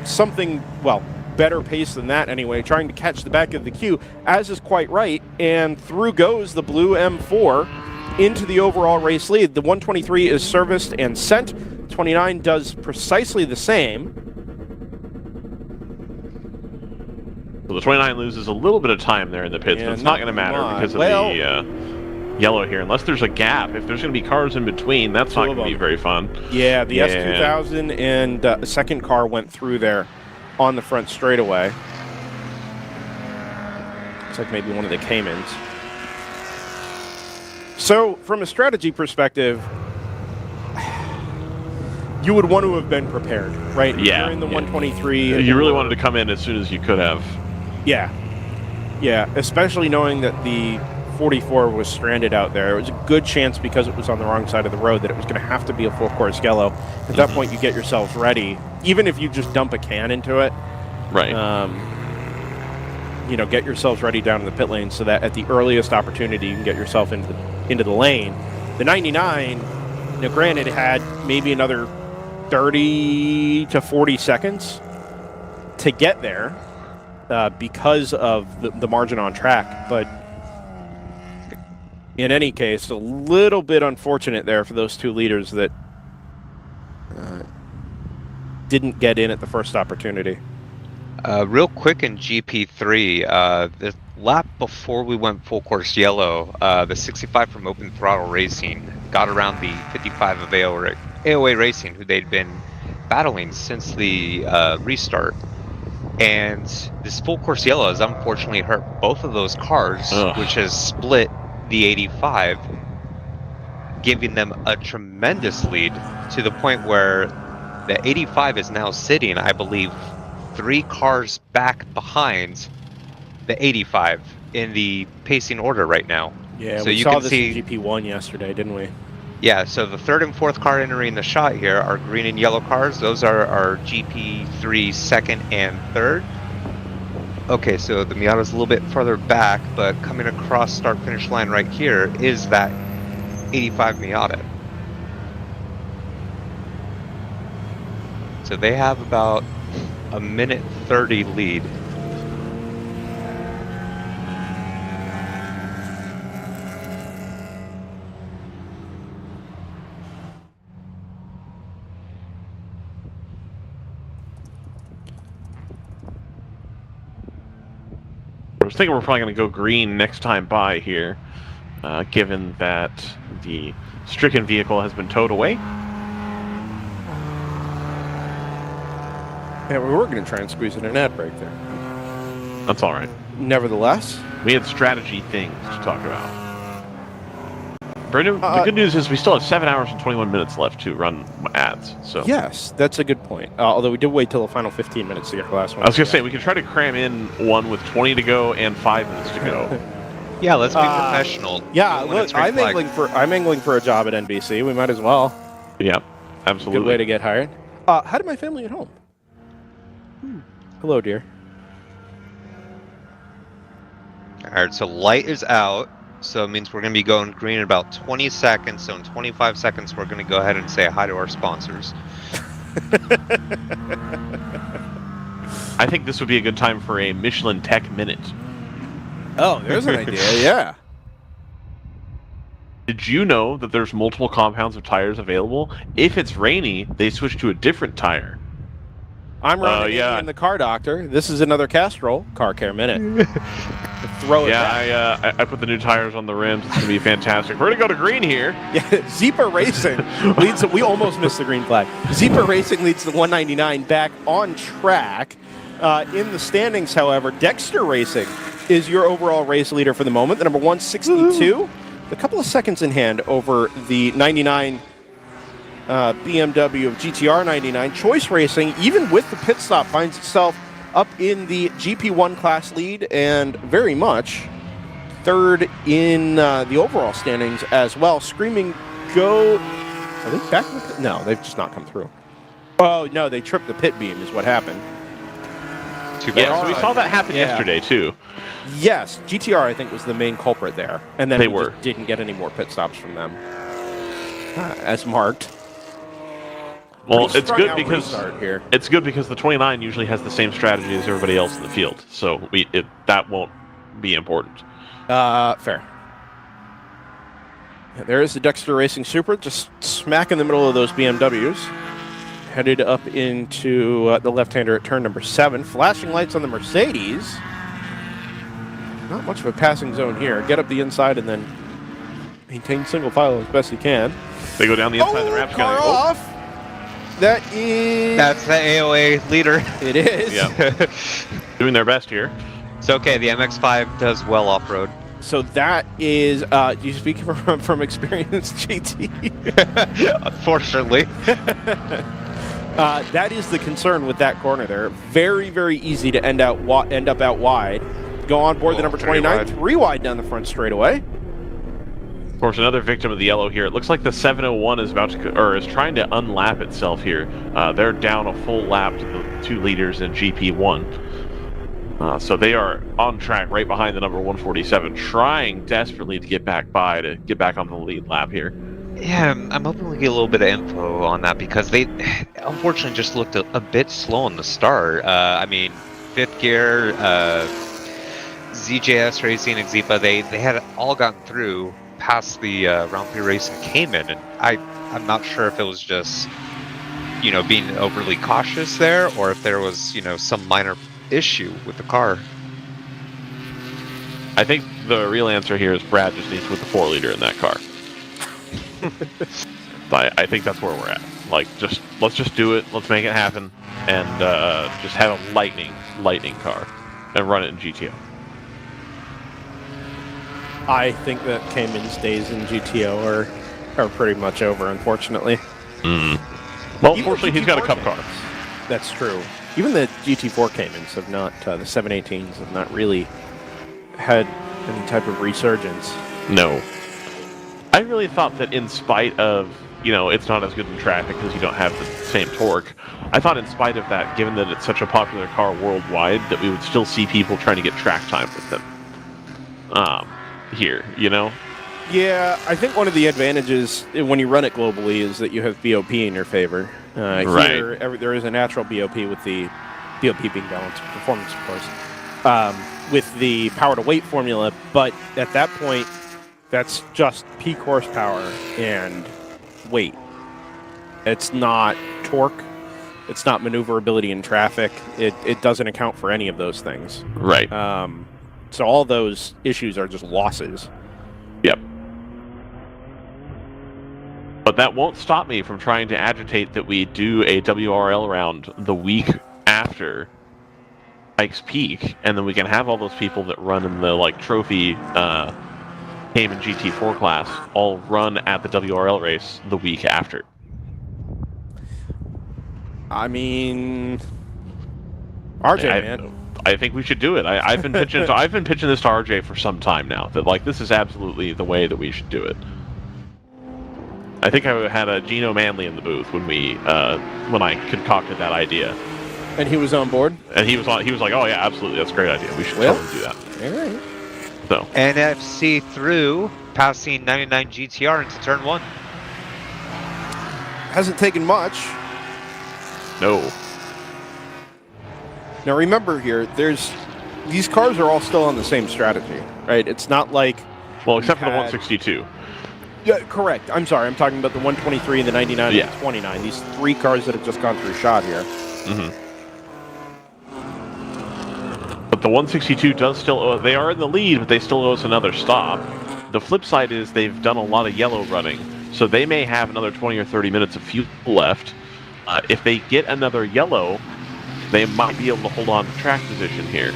A: something, well, better pace than that anyway, trying to catch the back of the queue, as is quite right, and through goes the blue M4 into the overall race lead. The 123 is serviced and sent. 29 does precisely the same.
B: So the 29 loses a little bit of time there in the pits, but it's not going to matter because of the yellow here. Unless there's a gap. If there's going to be cars in between, that's not going to be very fun.
A: Yeah, the S2000 and a second car went through there on the front straightaway. Looks like maybe one of the Caymans. So, from a strategy perspective, you would want to have been prepared, right?
B: Yeah.
A: You're in the 123.
B: You really wanted to come in as soon as you could have.
A: Yeah. Yeah, especially knowing that the 44 was stranded out there. It was a good chance because it was on the wrong side of the road that it was going to have to be a full course yellow. At that point, you get yourselves ready. Even if you just dump a can into it.
B: Right.
A: Get yourselves ready down in the pit lane so that at the earliest opportunity you can get yourself into the lane. The 99, granted, had maybe another 30 to 40 seconds to get there because of the margin on track. But in any case, a little bit unfortunate there for those two leaders that didn't get in at the first opportunity.
C: Real quick in GP3, the lap before we went full course yellow, the 65 from Open Throttle Racing got around the 55 of AOA Racing, who they'd been battling since the restart. And this full course yellow has unfortunately hurt both of those cars, which has split the 85, giving them a tremendous lead to the point where the 85 is now sitting, I believe, 3 cars back behind the 85 in the pacing order right now.
A: Yeah,
C: so
A: we
C: you
A: saw
C: can
A: this
C: see
A: in GP1 yesterday, didn't we?
C: Yeah, so the 3rd and 4th car entering the shot here are green and yellow cars. Those are our GP3 2nd and 3rd. Okay, so the Miata's a little bit further back, but coming across start-finish line right here is that 85 Miata. So they have about a minute 30 lead.
B: I was thinking we're probably going to go green next time by here, given that the stricken vehicle has been towed away.
A: Yeah, we were going to try and squeeze in an ad break there.
B: That's all right.
A: Nevertheless,
B: We had strategy things to talk about. Brendan, the good news is we still have 7 hours and 21 minutes left to run ads. So
A: yes, that's a good point. Although we did wait till the final 15 minutes to get the last one.
B: I was going to say, we could try to cram in one with 20 to go and 5 minutes to go.
C: Yeah, let's be professional.
A: Yeah,
C: When it's
A: look,
C: green flag.
A: I'm angling for a job at NBC. We might as well.
B: Yeah, absolutely.
A: Good way to get hired. How did my family at home? Hello, dear.
C: Alright, so light is out, so it means we're going to be going green in about 20 seconds. So in 25 seconds, we're going to go ahead and say hi to our sponsors.
B: I think this would be a good time for a Michelin Tech Minute.
A: Oh, there's an idea, yeah.
B: Did you know that there's multiple compounds of tires available? If it's rainy, they switch to a different tire.
A: I'm running
B: yeah.
A: in the car doctor. This is another Castrol Car Care Minute. Throw it back.
B: Yeah, I put the new tires on the rims. It's going to be fantastic. We're going to go to green here.
A: Yeah, Zeepa Racing leads. We almost missed the green flag. Zeepa Racing leads the 199 back on track. In the standings, however, Dexter Racing is your overall race leader for the moment. The number 162, a couple of seconds in hand over the 99 BMW of GTR 99. Choice Racing, even with the pit stop, finds itself up in the GP1 class lead and very much third in the overall standings as well. Screaming Go. Are they back? No, they've just not come through. Oh, no, they tripped the pit beam is what happened.
C: Too bad.
B: Yeah, so we saw that happen yesterday, too.
A: Yes, GTR, I think, was the main culprit there. And then
B: They
A: we
B: were.
A: just didn't get any more pit stops from them. As marked.
B: Well,
A: Pretty
B: it's
A: strung
B: good
A: out
B: because
A: restart here.
B: it's good because the 29 usually has the same strategy as everybody else in the field, so that won't be important.
A: Fair. Yeah, there is the Dexter Racing Supra, just smack in the middle of those BMWs. Headed up into the left-hander at turn number 7. Flashing lights on the Mercedes. Not much of a passing zone here. Get up the inside and then maintain single file as best you can.
B: They go down the inside of the ramp.
A: Car off. That is...
C: That's the AOA leader.
A: It is.
B: Yeah. Doing their best here.
C: It's okay, the MX-5 does well off-road.
A: So that is... do you speak from experience, JT?
C: Unfortunately.
A: That is the concern with that corner there. Very, very easy to end up out wide. Go on board the number 29, 3 wide down the front straightaway.
B: Of course, another victim of the yellow here. It looks like the 701 is about to, or is trying to unlap itself here. They're down a full lap to the 2 leaders in GP1. So they are on track right behind the number 147, trying desperately to get back on the lead lap here.
C: Yeah, I'm hoping we get a little bit of info on that because they unfortunately just looked a bit slow in the start. I mean, 5th gear, ZJS Racing and Zeepa, they had all gotten through past the round 3 race and came in, and I'm not sure if it was just being overly cautious there or if there was some minor issue with the car.
B: I think the real answer here is Brad just needs to put the 4-liter in that car. I think that's where we're at. Like, let's just do it. Let's make it happen, and just have a lightning car and run it in GTO.
A: I think that Cayman's days in GTO are pretty much over, unfortunately.
B: Well, fortunately, he's got a cup car.
A: That's true. Even the GT4 Caymans have not, the 718s have not really had any type of resurgence.
B: No. I really thought that in spite of you know, it's not as good in traffic because you don't have the same torque. I thought in spite of that, given that it's such a popular car worldwide, that we would still see people trying to get track time with them. Here, you know?
A: Yeah, I think one of the advantages when you run it globally is that you have BOP in your favor.
B: Right.
A: Here, there is a natural BOP with the BOP being balanced performance, of course, with the power to weight formula. But at that point, that's just peak horsepower and weight. It's not torque. It's not maneuverability in traffic. It doesn't account for any of those things.
B: Right.
A: So all those issues are just losses.
B: Yep. But that won't stop me from trying to agitate that we do a WRL round the week after Pikes Peak, and then we can have all those people that run in the like trophy Cayman GT4 class all run at the WRL race the week after.
A: I mean, RJ, man.
B: I think we should do it. I've been pitching. I've been pitching this to RJ for some time now. That like this is absolutely the way that we should do it. I think I had a Gino Manley in the booth when I concocted that idea.
A: And he was on board.
B: And he was like, "Oh yeah, absolutely, that's a great idea. We should totally do that."
A: All right.
B: So
C: NFC through, passing 99 GTR into turn 1.
A: Hasn't taken much.
B: no.
A: Now remember here, these cars are all still on the same strategy, right? It's not like
B: Well, except for the 162.
A: Yeah, correct. I'm sorry. I'm talking about the 123, the 99,
B: Yeah.
A: and the 29. These 3 cars that have just gone through shot here.
B: Mm-hmm. But the 162 does still they are in the lead, but they still owe us another stop. The flip side is they've done a lot of yellow running, so they may have another 20 or 30 minutes of fuel left. If they get another yellow, they might be able to hold on to track position here.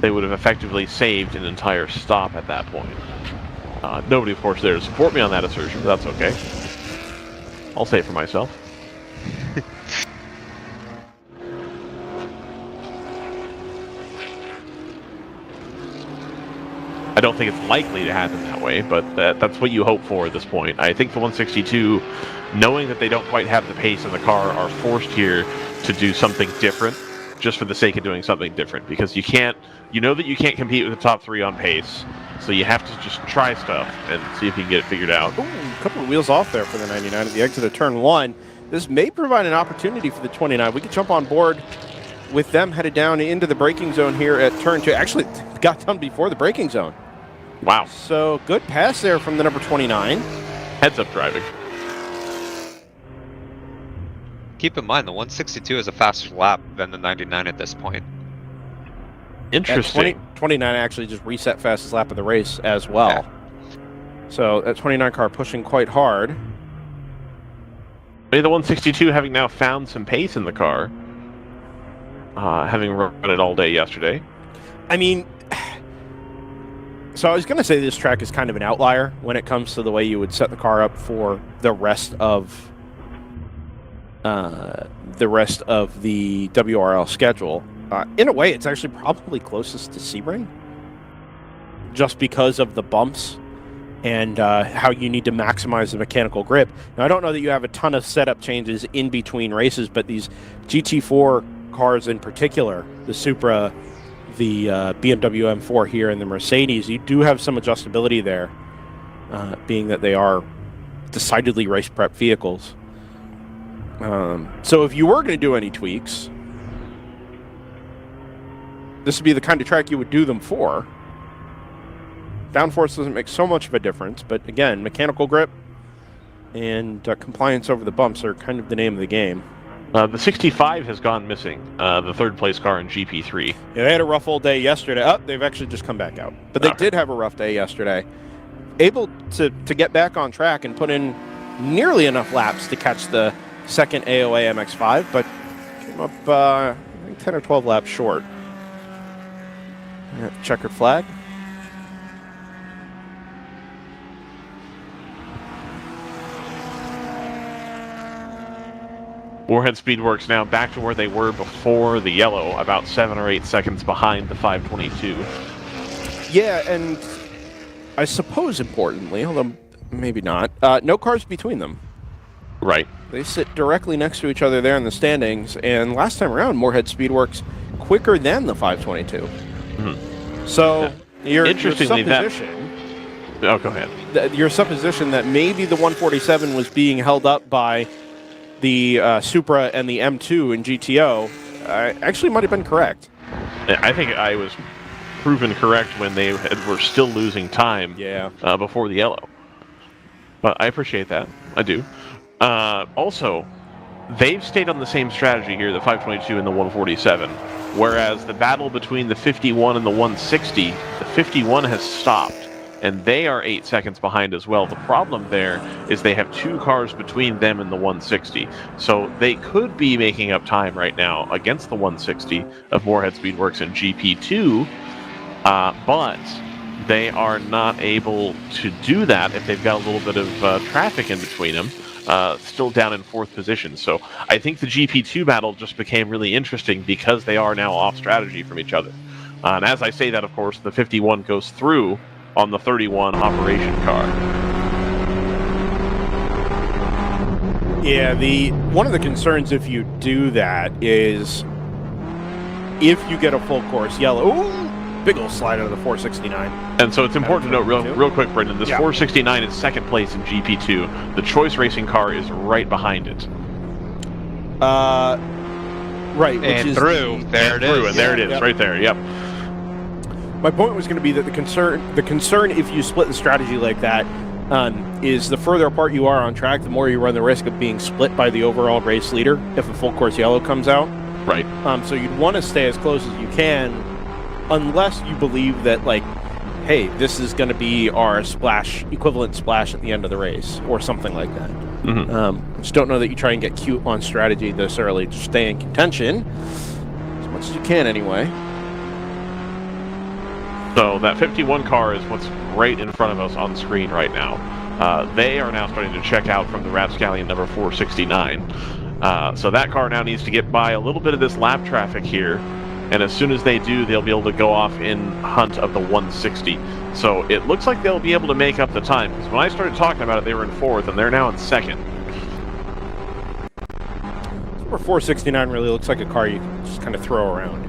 B: They would have effectively saved an entire stop at that point. Nobody, of course, there to support me on that assertion, but that's okay. I'll say it for myself. I don't think it's likely to happen that way, but that's what you hope for at this point. I think the 162, knowing that they don't quite have the pace in the car, are forced here to do something different, just for the sake of doing something different, because you know that you can't compete with the top 3 on pace, so you have to just try stuff and see if you can get it figured out.
A: Ooh, a couple of wheels off there for the 99 at the exit of turn 1. This may provide an opportunity for the 29. We could jump on board with them headed down into the braking zone here at turn 2. Actually, got done before the braking zone.
B: Wow.
A: So good pass there from the number 29.
B: Heads-up driving.
C: Keep in mind, the 162 is a faster lap than the 99 at this point.
B: Interesting.
A: 29 actually just reset fastest lap of the race as well.
C: Yeah.
A: So that 29 car pushing quite hard.
B: Maybe the 162 having now found some pace in the car, having run it all day yesterday.
A: I mean, so I was going to say this track is kind of an outlier when it comes to the way you would set the car up for the rest of the WRL schedule. In a way, it's actually probably closest to Sebring, just because of the bumps and how you need to maximize the mechanical grip. Now, I don't know that you have a ton of setup changes in between races, but these GT4 cars in particular, the Supra, the BMW M4 here, and the Mercedes, you do have some adjustability there, being that they are decidedly race prep vehicles. So if you were going to do any tweaks, this would be the kind of track you would do them for. Downforce doesn't make so much of a difference, but again, mechanical grip and compliance over the bumps are kind of the name of the game.
B: The 65 has gone missing, the third place car in GP3.
A: Yeah, they had a rough old day yesterday. Oh, they've actually just come back out. But they did have a rough day yesterday. Able to get back on track and put in nearly enough laps to catch the second AOA MX-5, but came up, I think, 10 or 12 laps short. Yeah, checkered flag.
B: Warhead Speedworks now back to where they were before the yellow, about 7 or 8 seconds behind the 522.
A: Yeah, and I suppose importantly, although maybe not, no cars between them.
B: Right.
A: They sit directly next to each other there in the standings, and last time around, Moorhead Speedworks quicker than the 522.
B: Mm-hmm.
A: So your
B: Interestingly,
A: supposition,
B: oh, go ahead.
A: Your supposition that maybe the 147 was being held up by the Supra and the M2 in GTO actually might have been correct.
B: I think I was proven correct when they were still losing time before the yellow. But I appreciate that. I do. Also, they've stayed on the same strategy here, the 522 and the 147, whereas the battle between the 51 and the 160, the 51 has stopped, and they are 8 seconds behind as well. The problem there is they have 2 cars between them and the 160, so they could be making up time right now against the 160 of Moorhead Speedworks and GP2, but they are not able to do that if they've got a little bit of traffic in between them. Still down in 4th position. So I think the GP2 battle just became really interesting because they are now off strategy from each other. And as I say that, of course, the 51 goes through on the 31 operation car.
A: Yeah, one of the concerns if you do that is if you get a full course yellow. Ooh, big old slide out of the 469.
B: And so it's important to note real quick, Brendan, this 469 is 2nd place in GP2. The Choice Racing car is right behind it.
A: Right, which
C: and
A: is
C: through. There it is.
B: And there it is, right there, yep.
A: My point was going to be that the concern if you split the strategy like that is the further apart you are on track, the more you run the risk of being split by the overall race leader if a full course yellow comes out.
B: Right.
A: So you'd want to stay as close as you can, unless you believe that, like, hey, this is going to be our equivalent splash at the end of the race, or something like that.
B: Mm-hmm.
A: Just don't know that you try and get cute on strategy this early. Just stay in contention as much as you can, anyway.
B: So that 51 car is what's right in front of us on screen right now. They are now starting to check out from the Rapscallion number 469. So that car now needs to get by a little bit of this lap traffic here. And as soon as they do, they'll be able to go off in hunt of the 160. So it looks like they'll be able to make up the time. Because when I started talking about it, they were in 4th, and they're now in 2nd.
A: Number 469 really looks like a car you can just kind of throw around.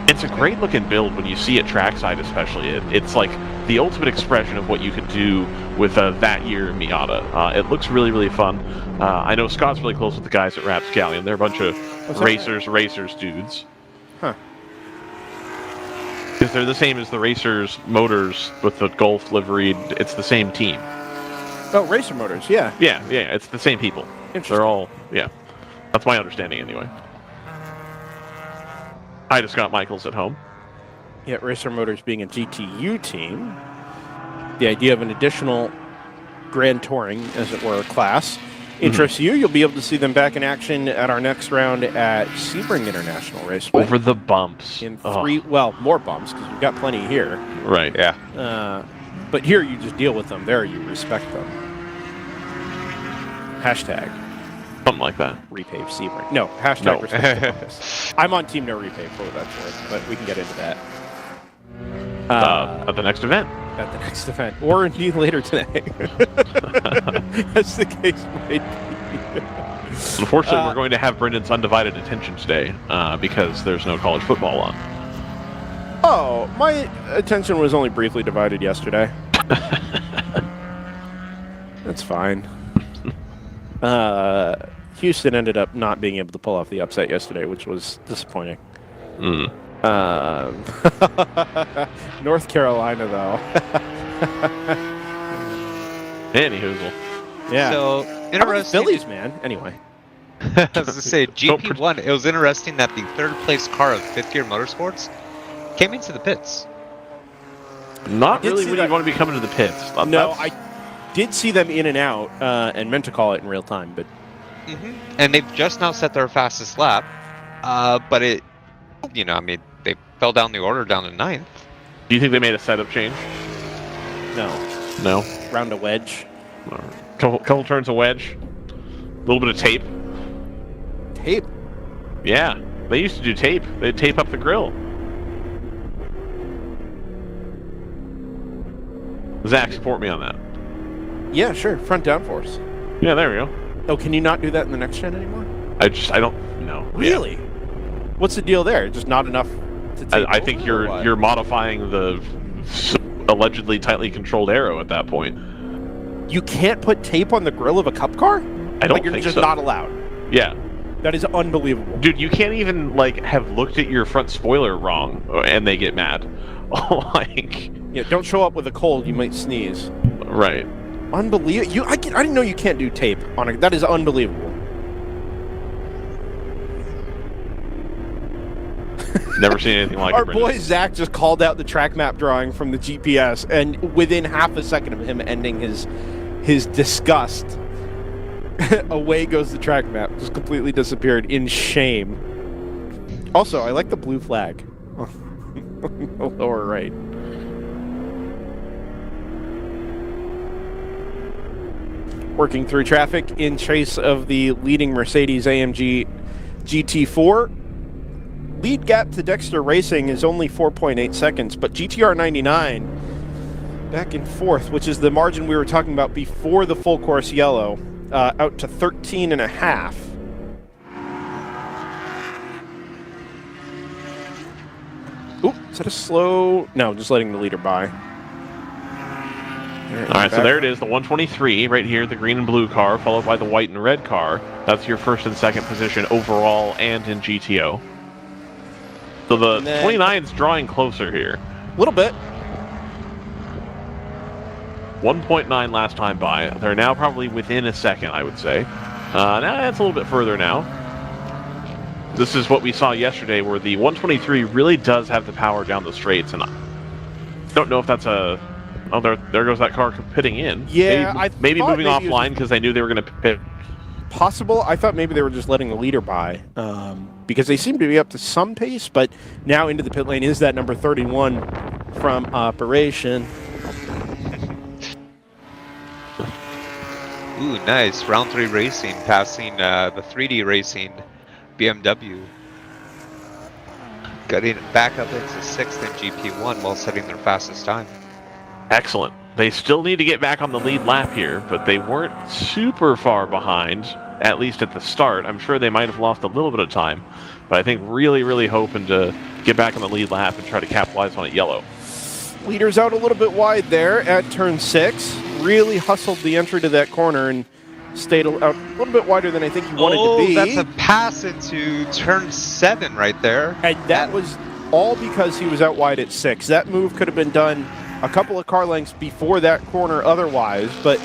B: It's a great looking build when you see it trackside, especially. It's like the ultimate expression of what you could do with that year Miata. It looks really, really fun. I know Scott's really close with the guys at Rapscallion. They're a bunch of racers dudes.
A: Huh.
B: Because they're the same as the Racers Motors with the Golf liveried. It's the same team.
A: Oh, Racer Motors, yeah.
B: Yeah, it's the same people. They're all, that's my understanding anyway. Hi to Scott Michaels at home.
A: Yeah, Racer Motors being a GTU team, the idea of an additional Grand Touring, as it were, class interests you. You'll be able to see them back in action at our next round at Sebring International Raceway.
B: Over the bumps.
A: In more bumps, because we've got plenty here.
B: Right.
C: Yeah.
A: But here you just deal with them. There you respect them. Hashtag.
B: Something like that.
A: Repave Sebring. No, hashtag respect the bumps. I'm on Team No Repave for what that's worth, but we can get into that.
B: At the next event.
A: At the next event. Or indeed later today. As the case might be.
B: Unfortunately, we're going to have Brendan's undivided attention today because there's no college football on.
A: Oh, my attention was only briefly divided yesterday. That's fine. Houston ended up not being able to pull off the upset yesterday, which was disappointing. North Carolina, though.
B: Any hoozle.
A: Yeah.
C: So, interesting.
A: Phillies, man. Anyway.
C: I was going to say, GP1, it was interesting that the 3rd place car of 5th Gear Motorsports came into the pits.
B: Not really when you want to be coming to the pits.
A: No, I did see them in and out and meant to call it in real time, but...
C: And they've just now set their fastest lap, but it, they fell down the order down to 9th.
B: Do you think they made a setup change?
A: No. Round a wedge.
B: Couple turns of wedge. A little bit of tape.
A: Tape.
B: Yeah, they used to do tape. They'd tape up the grill. Zach, support me on that.
A: Yeah, sure. Front downforce.
B: Yeah, there we go.
A: Oh, can you not do that in the next gen anymore?
B: I don't know.
A: Really?
B: Yeah.
A: What's the deal there? Just not enough to tape
B: I think
A: over, or what?
B: you're modifying the allegedly tightly controlled arrow at that point.
A: You can't put tape on the grill of a cup car?
B: I don't
A: You're
B: think
A: just
B: so.
A: not allowed.
B: Yeah.
A: That is unbelievable.
B: Dude, you can't even have looked at your front spoiler wrong and they get mad.
A: Yeah, don't show up with a cold, you might sneeze.
B: Right.
A: Unbelievable. I didn't know you can't do tape on it. That is unbelievable.
B: Never seen anything like
A: Our
B: it. Brendan.
A: boy Zach just called out the track map drawing from the GPS, and within half a second of him ending his disgust, away goes the track map. Just completely disappeared in shame. Also, I like the blue flag. Lower right. Working through traffic in chase of the leading Mercedes-AMG GT4. Lead gap to Dexter Racing is only 4.8 seconds, but GTR 99 back in fourth, which is the margin we were talking about before the full course yellow, out to 13 and a half. Oop, is that a slow? No, just letting the leader by.
B: All right, so there it is, the 123 right here, the green and blue car, followed by the white and red car. That's your first and second position overall and in GTO. So the 29's drawing closer here.
A: A little bit.
B: 1.9 last time by. They're now probably within a second, I would say. Now that's a little bit further now. This is what we saw yesterday, where the 123 really does have the power down the straights, and I don't know if that's a... Oh, there goes that car pitting in.
A: Yeah,
B: maybe moving offline because they knew they were going to pit.
A: Possible. I thought maybe they were just letting the leader by because they seem to be up to some pace, but now into the pit lane is that number 31 from Operation.
C: Ooh, nice. Round 3 racing, passing the 3D racing BMW. Getting it back up into 6th in GP1 while setting their fastest time.
B: Excellent. They still need to get back on the lead lap here, but they weren't super far behind, at least at the start. I'm sure they might have lost a little bit of time, but I think really, really hoping to get back on the lead lap and try to capitalize on it yellow.
A: Leader's out a little bit wide there at turn 6. Really hustled the entry to that corner and stayed out a little bit wider than I think he wanted to be.
C: That's a pass into turn 7 right there.
A: And that was all because he was out wide at 6. That move could have been done a couple of car lengths before that corner otherwise, but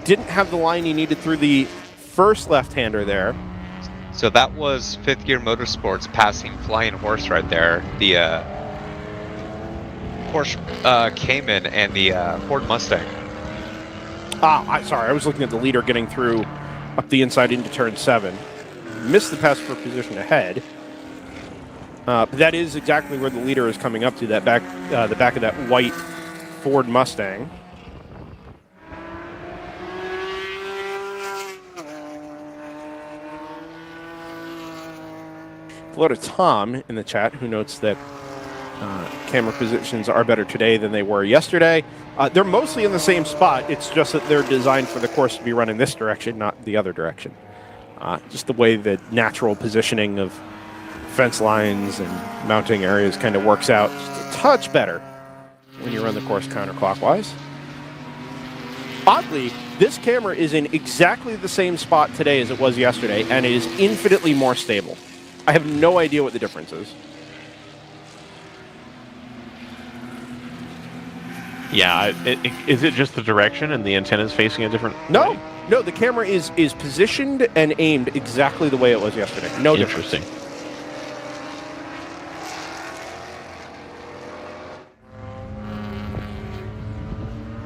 A: didn't have the line he needed through the first left-hander there.
C: So that was Fifth Gear Motorsports passing Flying Horse right there. The Porsche Cayman and the Ford Mustang.
A: Sorry, I was looking at the leader getting through up the inside into turn 7. Missed the pass for position ahead. But that is exactly where the leader is coming up to, that back, the back of that white Ford Mustang. Hello to Tom in the chat, who notes that camera positions are better today than they were yesterday. They're mostly in the same spot. It's just that they're designed for the course to be run in this direction, not the other direction. Just the way the natural positioning of fence lines and mounting areas kind of works out just a touch better when you run the course counterclockwise. Oddly, this camera is in exactly the same spot today as it was yesterday, and it is infinitely more stable. I have no idea what the difference is.
B: Yeah, is it just the direction and the antenna is facing a different way?
A: No, the camera is positioned and aimed exactly the way it was yesterday. No difference.
B: Interesting.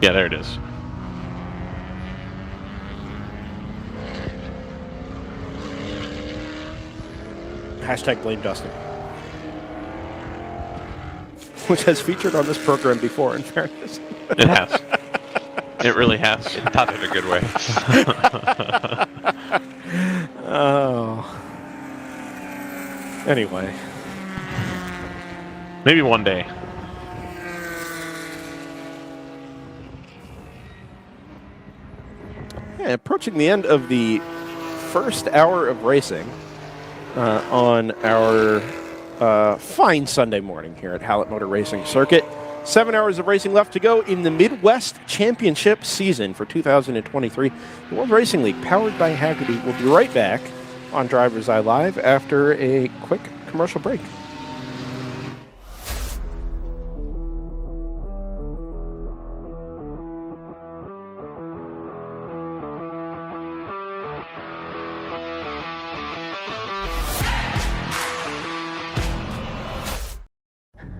B: Yeah, there it is.
A: Hashtag blame Dustin. Which has featured on this program before, in fairness.
B: It has. It really has.
C: Not in a good way.
A: Oh. Anyway.
B: Maybe one day.
A: Yeah, approaching the end of the first hour of racing on our fine Sunday morning here at Hallett Motor Racing Circuit. 7 hours of racing left to go in the Midwest Championship season for 2023. The World Racing League, powered by Hagerty, will be right back on DriversEye Live after a quick commercial break.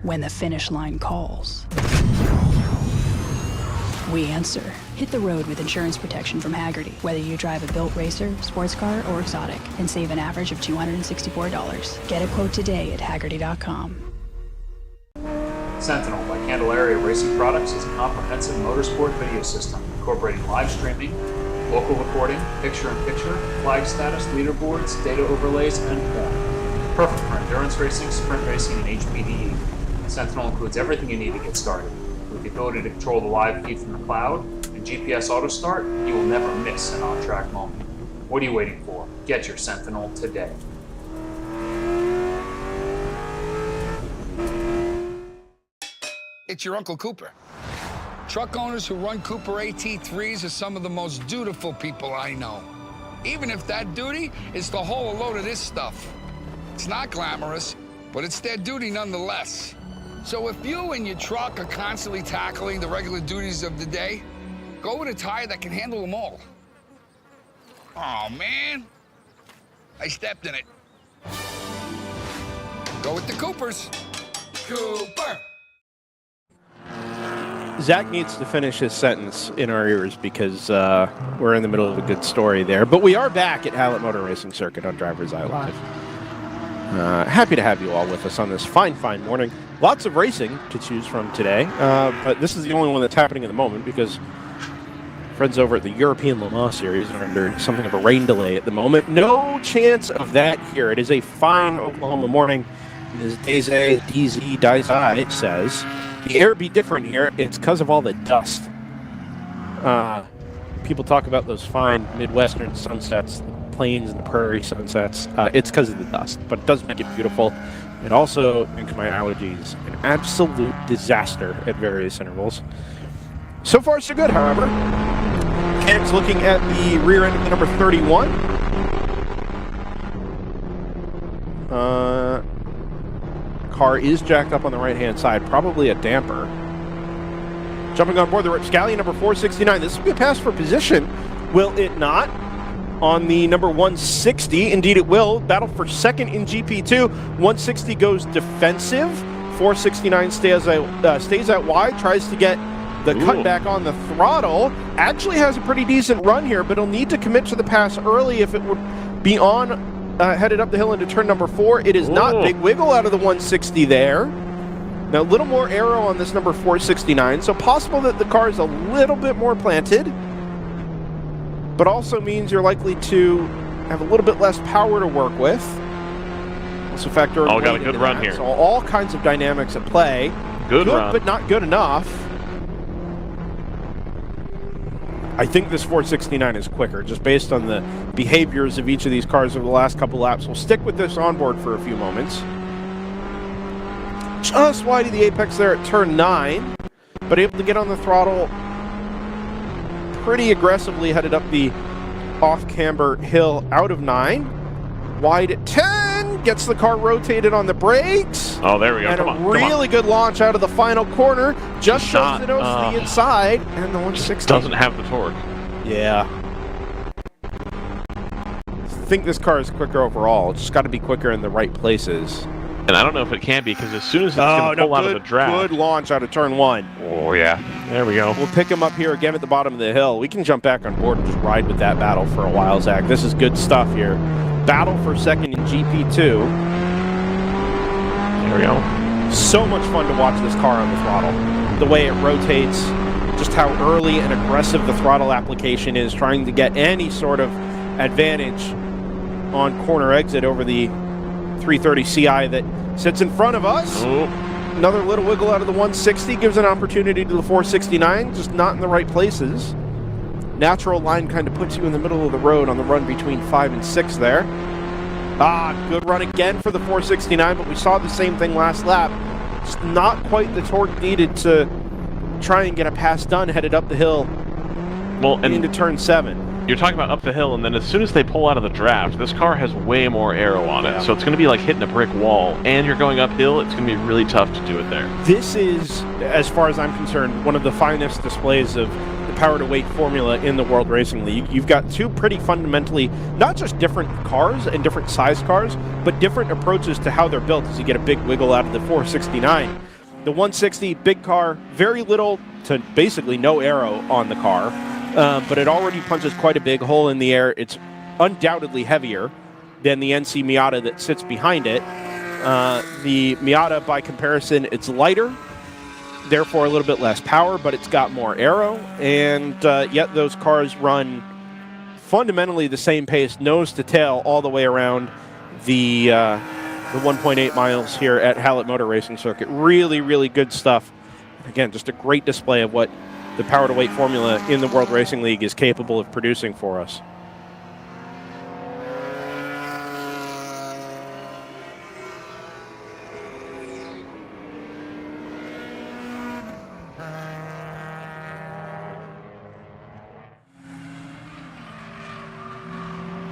D: When the finish line calls, we answer. Hit the road with insurance protection from Hagerty. Whether you drive a built racer, sports car, or exotic, and save an average of $264. Get a quote today at Hagerty.com.
E: Sentinel by Candelaria Racing Products is a comprehensive motorsport video system incorporating live streaming, local recording, picture-in-picture, flag status, leaderboards, data overlays, and more. Perfect for endurance racing, sprint racing, and HPDE. Sentinel includes everything you need to get started. With the ability to control the live feed from the cloud and GPS auto start, you will never miss an on-track moment. What are you waiting for? Get your Sentinel today.
F: It's your Uncle Cooper. Truck owners who run Cooper AT3s are some of the most dutiful people I know. Even if that duty is to haul a load of this stuff. It's not glamorous, but it's their duty nonetheless. So if you and your truck are constantly tackling the regular duties of the day, go with a tire that can handle them all. Oh, man. I stepped in it. Go with the Coopers. Cooper.
A: Zach needs to finish his sentence in our ears because we're in the middle of a good story there. But we are back at Hallett Motor Racing Circuit on DriversEye Live. Happy to have you all with us on this fine morning. Lots of racing to choose from today, but this is the only one that's happening at the moment because friends over at the European Le Mans Series are under something of a rain delay at the moment. No chance of that here. It is a fine Oklahoma morning. As DriversEye says, the air be different here. It's because of all the dust. People talk about those fine Midwestern sunsets, the plains and the prairie sunsets. It's because of the dust, but it does make it beautiful. It also makes my allergies an absolute disaster at various intervals. So far, so good, however. Cam's looking at the rear end of the number 31. Car is jacked up on the right-hand side, probably a damper. Jumping on board the Rapscallion number 469. This will be a pass for position, will it not? On the number 160, indeed it will. Battle for second in GP2. 160 goes defensive. 469 stays out wide, tries to get the cutback on the throttle. Actually has a pretty decent run here, but he'll need to commit to the pass early if it would be on, headed up the hill into turn number 4. It is not. Big wiggle out of the 160 there. Now a little more aero on this number 469, so possible that the car is a little bit more planted, but also means you're likely to have a little bit less power to work with. Also factor in
B: got a good run here.
A: So all kinds of dynamics at play.
B: Good run.
A: But not good enough. I think this 469 is quicker, just based on the behaviors of each of these cars over the last couple laps. We'll stick with this onboard for a few moments. Just wide of the apex there at turn 9, but able to get on the throttle pretty aggressively, headed up the off-camber hill out of 9. Wide at 10, gets the car rotated on the brakes.
B: Oh, there we go.
A: And
B: Come
A: a
B: on,
A: really good launch out of the final corner. Just shows the nose to the inside, and the 160
B: doesn't have the torque.
A: Yeah. I think this car is quicker overall. It's just got to be quicker in the right places.
B: And I don't know if it can be, because as soon as it's going to pull out of the draft.
A: Good launch out of turn 1.
B: Oh, yeah. There we go.
A: We'll pick him up here again at the bottom of the hill. We can jump back on board and just ride with that battle for a while, Zach. This is good stuff here. Battle for second in GP2.
B: There we go.
A: So much fun to watch this car on the throttle. The way it rotates, just how early and aggressive the throttle application is, trying to get any sort of advantage on corner exit over the 330 Ci that sits in front of us.
B: Oh.
A: Another little wiggle out of the 160 gives an opportunity to the 469, just not in the right places. Natural line kind of puts you in the middle of the road on the run between 5 and 6 there. Good run again for the 469, but we saw the same thing last lap. Just not quite the torque needed to try and get a pass done headed up the hill into turn 7.
B: You're talking about up the hill, and then as soon as they pull out of the draft, this car has way more aero on it, so it's going to be like hitting a brick wall, and you're going uphill, it's going to be really tough to do it there.
A: This is, as far as I'm concerned, one of the finest displays of the power-to-weight formula in the World Racing League. You've got two pretty fundamentally, not just different cars and different size cars, but different approaches to how they're built as you get a big wiggle out of the 469. The 160, big car, very little to basically no aero on the car. But it already punches quite a big hole in the air. It's undoubtedly heavier than the NC Miata that sits behind it. The Miata, by comparison, it's lighter, therefore a little bit less power, but it's got more aero, and yet those cars run fundamentally the same pace, nose to tail, all the way around the 1.8 miles here at Hallett Motor Racing Circuit. Really, really good stuff. Again, just a great display of what the power-to-weight formula in the World Racing League is capable of producing for us.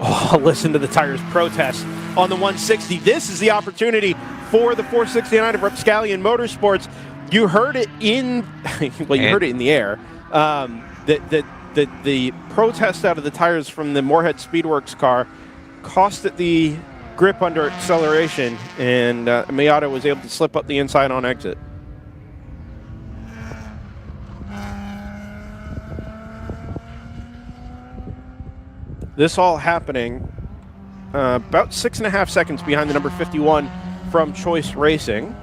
A: Oh, listen to the tires protest on the 160. This is the opportunity for the 469 of Rapscallion Motorsports. You heard it in, well, you heard it in the air. The protest out of the tires from the Moorhead Speedworks car cost it the grip under acceleration, and Miata was able to slip up the inside on exit. This all happening about 6.5 seconds behind the number 51 from Choice Racing.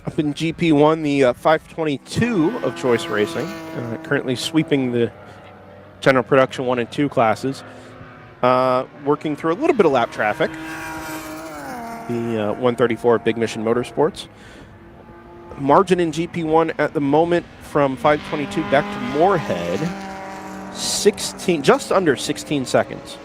A: Up in GP1, the 522 of Choice Racing, currently sweeping the general production 1 and 2 classes, working through a little bit of lap traffic. The 134 of Big Mission Motorsports. Margin in GP1 at the moment from 522 back to Moorhead, just under 16 seconds.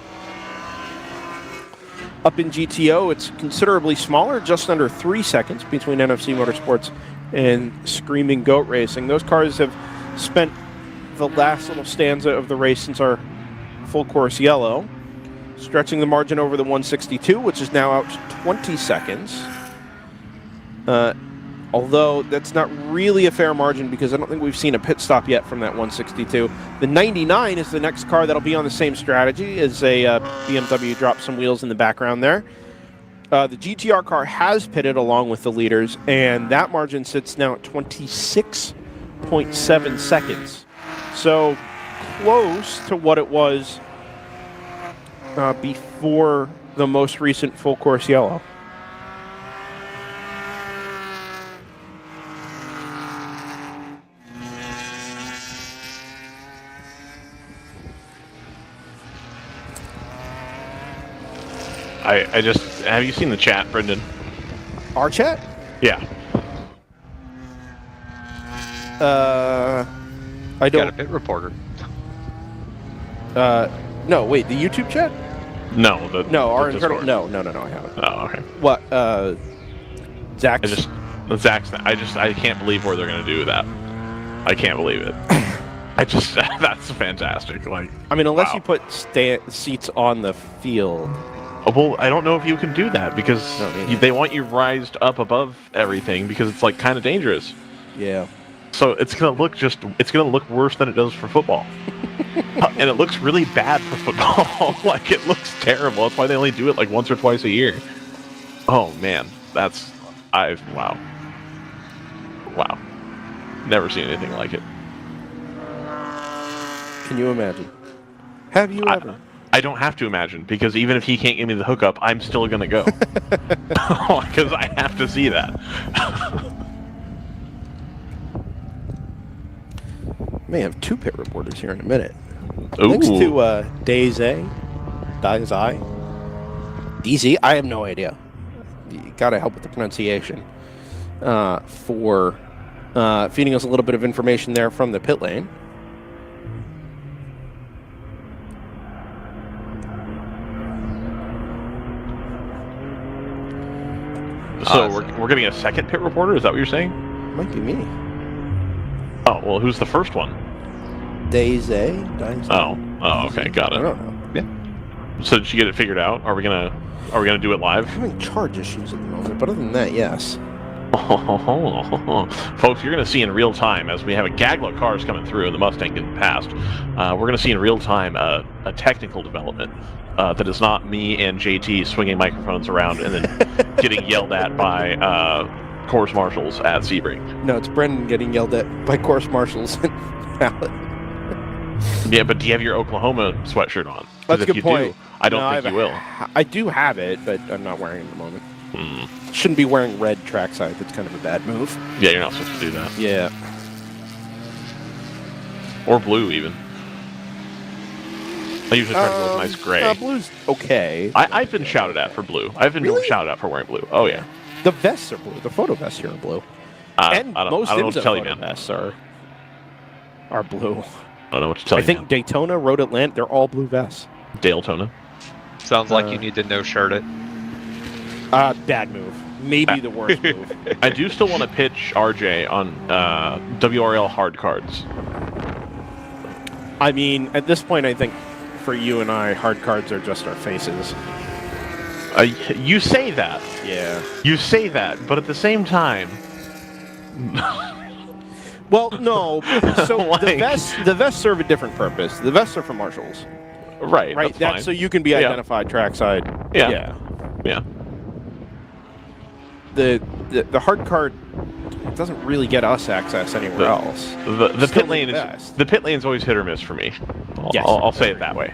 A: Up in GTO, it's considerably smaller, just under 3 seconds between NFC Motorsports and Screaming Goat Racing. Those cars have spent the last little stanza of the race since our full course yellow, stretching the margin over the 162, which is now out to 20 seconds. Although that's not really a fair margin because I don't think we've seen a pit stop yet from that 162. The 99 is the next car that'll be on the same strategy as a BMW drops some wheels in the background there. The GTR car has pitted along with the leaders, and that margin sits now at 26.7 seconds. So close to what it was before the most recent full course yellow.
B: I just, have you seen the chat, Brendan?
A: Our chat?
B: Yeah.
A: I don't.
C: Got a pit reporter.
A: No, wait, the YouTube chat?
B: No,
A: Our
B: the
A: internal.
B: Discord.
A: No, I haven't.
B: Oh, okay.
A: What? Zach's?
B: I can't believe where they're gonna do that. I can't believe it. That's fantastic. Like,
A: I mean, unless
B: wow.
A: you put seats on the field.
B: Well, I don't know if you can do that because
A: No,
B: they want you rised up above everything because it's like kind of dangerous.
A: Yeah.
B: So it's gonna look worse than it does for football. And it looks really bad for football. Like, it looks terrible. That's why they only do it like once or twice a year. Oh man, wow. Never seen anything like it.
A: Can you imagine? Have you ever?
B: I don't have to imagine, because even if he can't give me the hookup, I'm still going to go. Because I have to see that.
A: May have 2 pit reporters here in a minute.
B: Ooh.
A: Thanks to DriversEye. DZ? I have no idea. You gotta help with the pronunciation. For feeding us a little bit of information there from the pit lane.
B: So we're getting a second pit reporter? Is that what you're saying?
A: Might be me.
B: Oh, well, who's the first one?
A: DriversEye?
B: Oh, okay, got it.
A: I don't know.
B: Yeah. So did you get it figured out? Are we gonna do it live?
A: I'm having charge issues at the moment, but other than that, yes.
B: Folks, you're going to see in real time, as we have a gaggle of cars coming through and the Mustang getting passed, we're going to see in real time a technical development that is not me and JT swinging microphones around and then getting yelled at by course marshals at Sebring.
A: No, it's Brendan getting yelled at by course marshals in Hallett.
B: Yeah, but do you have your Oklahoma sweatshirt on?
A: That's a good point.
B: Do, I don't think you will.
A: I do have it, but I'm not wearing it at the moment. Shouldn't be wearing red trackside. That's kind of a bad move.
B: Yeah, you're not supposed to do that.
A: Yeah.
B: Or blue, even. I usually try to go with nice gray.
A: Blue's okay.
B: I've been shouted at for blue. I've been shouted at for wearing blue. Oh, yeah.
A: The vests are blue. The photo vests here are blue. And most
B: I don't know what to tell you,
A: photo
B: man.
A: vests are blue.
B: I don't know what to tell you.
A: I think Daytona, Road Atlanta, they're all blue vests.
B: Daytona.
C: Sounds like you need to no-shirt it.
A: Bad move. Maybe the worst move.
B: I do still want to pitch RJ on WRL hard cards.
A: I mean, at this point, I think for you and I, hard cards are just our faces.
B: You say that.
A: Yeah.
B: You say that, but at the same time...
A: Well, no. So
B: Like-
A: the vests serve a different purpose. The vests are for marshals.
B: Right,
A: Right?
B: that's fine.
A: So you can be identified trackside.
B: Yeah.
A: The hard card doesn't really get us access anywhere else.
B: The
A: Still
B: pit lane
A: best.
B: is the pit lane's always hit or miss for me.
A: Yes.
B: I'll say it that way.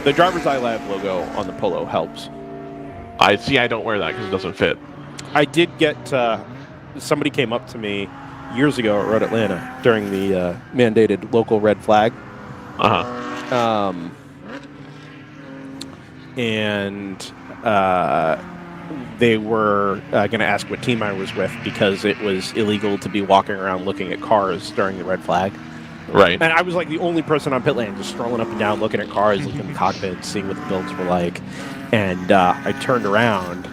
A: The DriversEye Lab logo on the polo helps.
B: I don't wear that because it doesn't fit.
A: I did get somebody came up to me years ago at Road Atlanta during the mandated local red flag. And they were going to ask what team I was with because it was illegal to be walking around looking at cars during the red flag.
B: Right.
A: And I was like the only person on pit lane just strolling up and down looking at cars, looking at the cockpit, seeing what the builds were like. And I turned around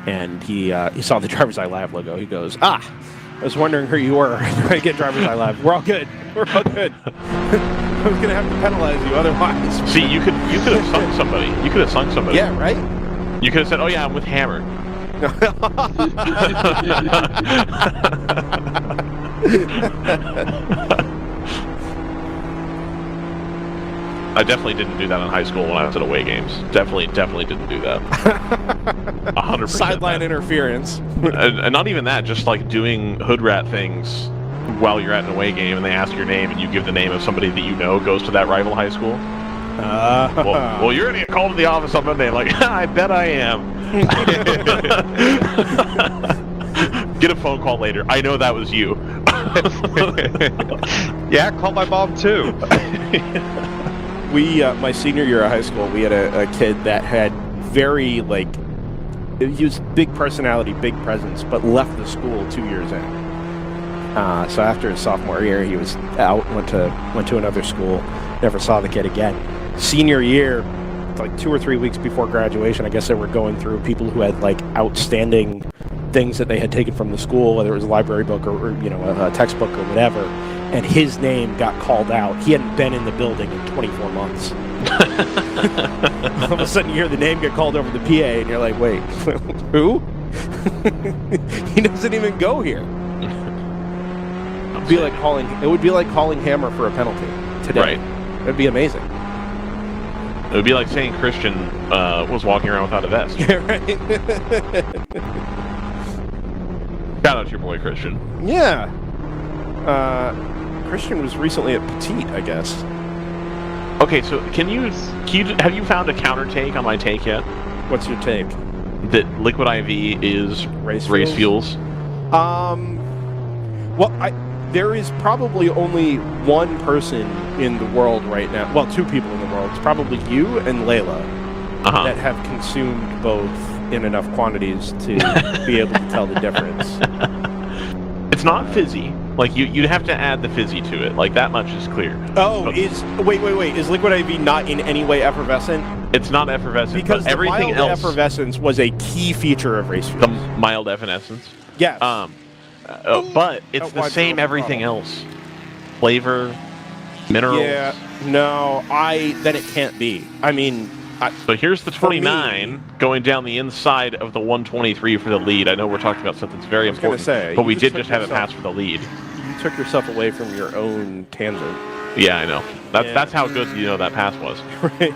A: and he saw the DriversEye Live logo. He goes, I was wondering who you were. I get DriversEye Live. We're all good. We're all good. I was going to have to penalize you otherwise.
B: See, you could have sung somebody. You could have sung somebody.
A: Yeah, right?
B: You could have said, "Oh yeah, I'm with Hammer." I definitely didn't do that in high school when I was at away games. Definitely didn't do that. 100%.
A: Sideline interference.
B: And not even that, just like doing hood rat things while you're at an away game and they ask your name and you give the name of somebody that you know goes to that rival high school. Well, you're going to get called to the office on Monday. Like, I bet I am. Get a phone call later. I know that was you.
C: Yeah, call my mom too.
A: My senior year of high school, we had a kid that had very, he was big personality, big presence, but left the school 2 years in. So after his sophomore year, he was out, went to another school, never saw the kid again. Senior year, like 2 or 3 weeks before graduation, I guess they were going through people who had outstanding things that they had taken from the school, whether it was a library book or a textbook or whatever, and his name got called out. He hadn't been in the building in 24 months. All of a sudden you hear the name get called over the PA and you're like, wait, who? He doesn't even go here. It would be like calling Hammer for a penalty today.
B: Right.
A: It'd be amazing.
B: It would be like saying Christian was walking around without a vest.
A: Yeah, right.
B: Shout out to your boy Christian.
A: Yeah. Christian was recently at Petite, I guess.
B: Okay, so have you found a counter take on my take yet?
A: What's your take?
B: That Liquid IV is
A: Race
B: fuels?
A: Well, there is probably only one person in the world right now. Well, two people in the world. It's probably you and Layla that have consumed both in enough quantities to be able to tell the difference.
B: It's not fizzy. Like, you'd have to add the fizzy to it. Like, that much is clear.
A: Oh, wait. Is Liquid IV not in any way effervescent?
B: It's not effervescent,
A: because
B: but everything
A: the mild
B: else...
A: effervescence was a key feature of race fuels.
B: The mild effervescence?
A: Yes.
B: But it's the same everything else. Flavor, minerals.
A: Yeah, no, then it can't be. I mean...
B: So here's the 29 going down the inside of the 123 for the lead. I know we're talking about something that's very important, but we did just have it pass for the lead.
A: You took yourself away from your own tangent.
B: Yeah, I know. That's how good that pass was.
A: Right.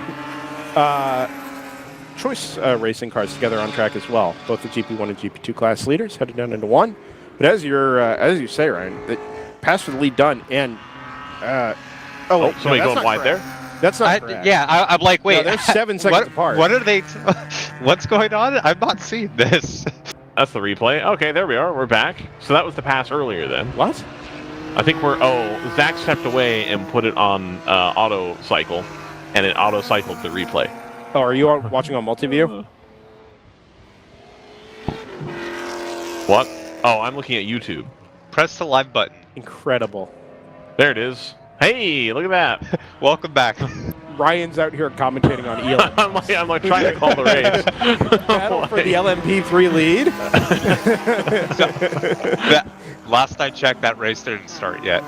A: Choice racing cars together on track as well. Both the GP1 and GP2 class leaders headed down into one. But as you say, Ryan, the pass for the lead done, and
B: somebody going wide there.
A: That's not correct.
C: Yeah, I'm like, wait.
A: No, they're 7 seconds apart.
C: What are they? What's going on? I'm not seeing this.
B: That's the replay. Okay, there we are. We're back. So that was the pass earlier then.
A: What?
B: I think Zach stepped away and put it on auto cycle, and it auto cycled the replay.
A: Oh, are you watching on multi-view?
B: What? Oh, I'm looking at YouTube.
C: Press the live button.
A: Incredible.
B: There it is. Hey, look at that.
C: Welcome back.
A: Ryan's out here commentating on ELM.
B: I'm like trying to call the race.
A: Battle for the LMP3 lead.
C: Last I checked, that race didn't start yet.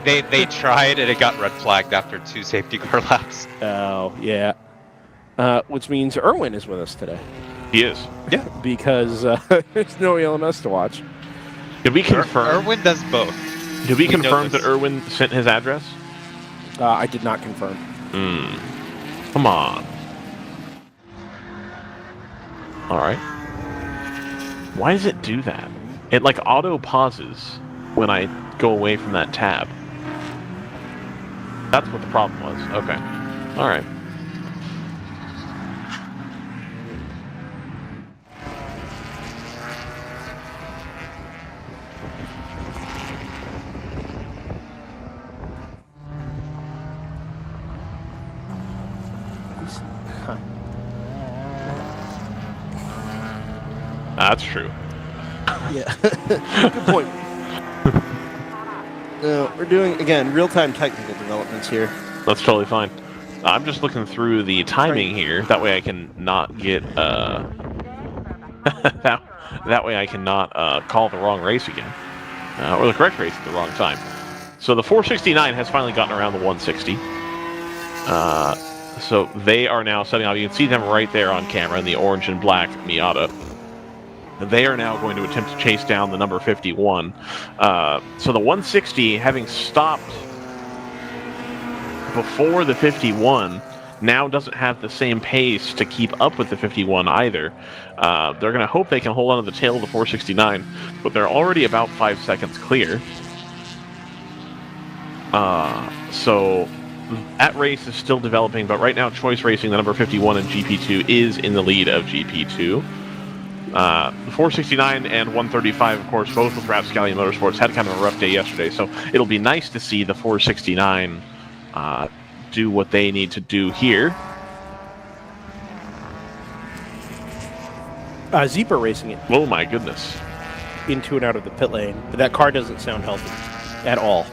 C: They tried and it got red flagged after 2 safety car laps.
A: Oh, yeah. Which means Erwin is with us today.
B: He is.
A: Yeah, because there's no ELMS to watch.
B: Did we confirm?
C: Erwin does both.
B: Did we confirm that Erwin sent his address?
A: I did not confirm.
B: Come on. All right. Why does it do that? It like auto pauses when I go away from that tab. That's what the problem was. Okay. All right. That's true.
A: Yeah. Good point. We're doing, again, real-time technical developments here.
B: That's totally fine. I'm just looking through the timing here. That way I can not get... that way I cannot call the wrong race again. Or the correct race at the wrong time. So the 469 has finally gotten around the 160. So they are now setting off. You can see them right there on camera in the orange and black Miata. They are now going to attempt to chase down the number 51. So the 160, having stopped before the 51, now doesn't have the same pace to keep up with the 51 either. They're going to hope they can hold on to the tail of the 469, but they're already about 5 seconds clear. So that race is still developing, but right now Choice Racing, the number 51 in GP2, is in the lead of GP2. The 469 and 135, of course, both with Rapscallion Motorsports, had kind of a rough day yesterday, so it'll be nice to see the 469 do what they need to do here.
A: Zebra racing it.
B: Oh my goodness.
A: Into and out of the pit lane, but that car doesn't sound healthy at all.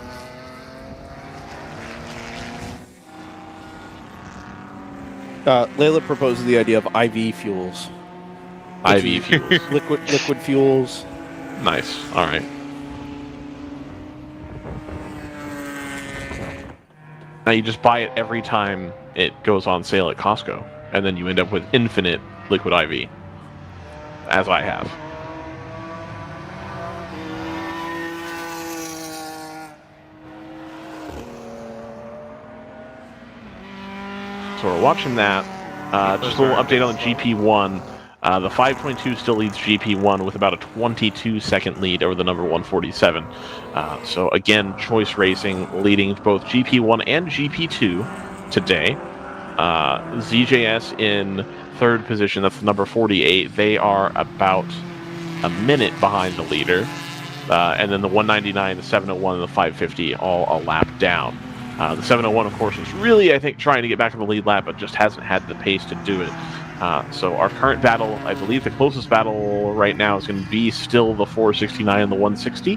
A: Layla proposes the idea of IV fuels.
B: IV fuels.
A: Liquid fuels.
B: Nice. All right. Now you just buy it every time it goes on sale at Costco, and then you end up with infinite liquid IV, as I have. So we're watching that. Just a little update on the GP1. The 522 still leads GP1 with about a 22-second lead over the number 147. So again, Choice Racing leading both GP1 and GP2 today. ZJS in third position, that's number 48. They are about a minute behind the leader. And then the 199, the 701, and the 550 all a lap down. The 701, of course, is really, I think, trying to get back in the lead lap, but just hasn't had the pace to do it. So our current battle, I believe the closest battle right now is going to be still the 469 and the 160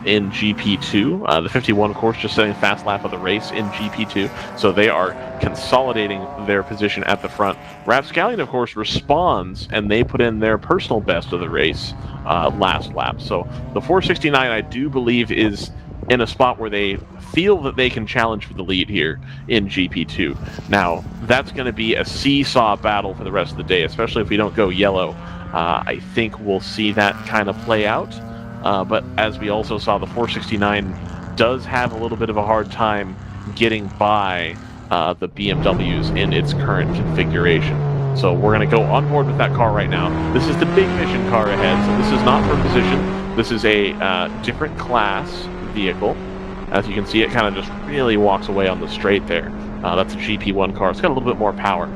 B: in GP2. The 51, of course, just setting fast lap of the race in GP2. So they are consolidating their position at the front. Rapscallion, of course, responds, and they put in their personal best of the race last lap. So the 469, I do believe, is in a spot where they feel that they can challenge for the lead here in GP2. Now, that's going to be a seesaw battle for the rest of the day, especially if we don't go yellow. I think we'll see that kind of play out. But as we also saw, the 469 does have a little bit of a hard time getting by the BMWs in its current configuration. So we're going to go on board with that car right now. This is the big mission car ahead, so this is not for position. This is a different class vehicle. As you can see, it kind of just really walks away on the straight there. That's a GP1 car. It's got a little bit more power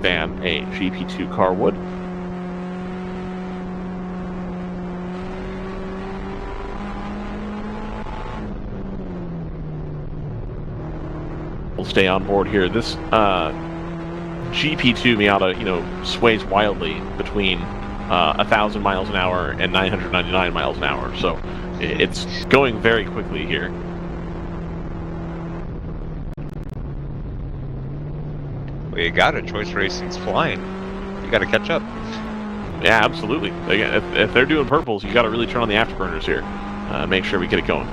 B: than a GP2 car would. We'll stay on board here. This GP2 Miata, sways wildly between 1,000 miles an hour and 999 miles an hour. So it's going very quickly here.
C: Well, you got it. Choice Racing's flying. You got to catch up.
B: Yeah, absolutely. Again, if they're doing purples, you got to really turn on the afterburners here. Make sure we get it going.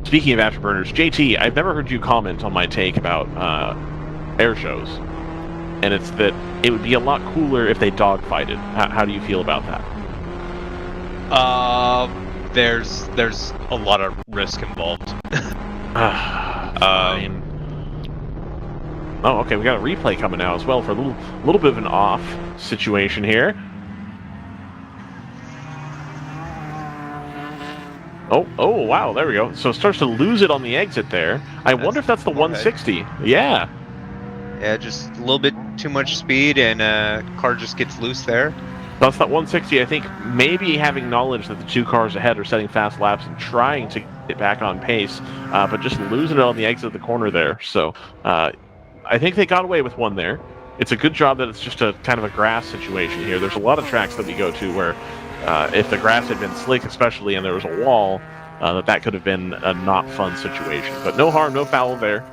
B: Speaking of afterburners, JT, I've never heard you comment on my take about air shows, and it's that it would be a lot cooler if they dogfighted. How do you feel about that?
C: There's a lot of risk involved.
B: Oh, okay, we got a replay coming now as well for a little bit of an off situation here. Oh, wow, there we go. So it starts to lose it on the exit there. I wonder if that's the 160. Yeah.
C: Yeah, just a little bit too much speed, and car just gets loose there.
B: That's that 160, I think, maybe having knowledge that the two cars ahead are setting fast laps and trying to get back on pace, but just losing it on the exit of the corner there. So I think they got away with one there. It's a good job that it's just a kind of a grass situation here. There's a lot of tracks that we go to where if the grass had been slick, especially, and there was a wall, that could have been a not fun situation. But no harm, no foul there.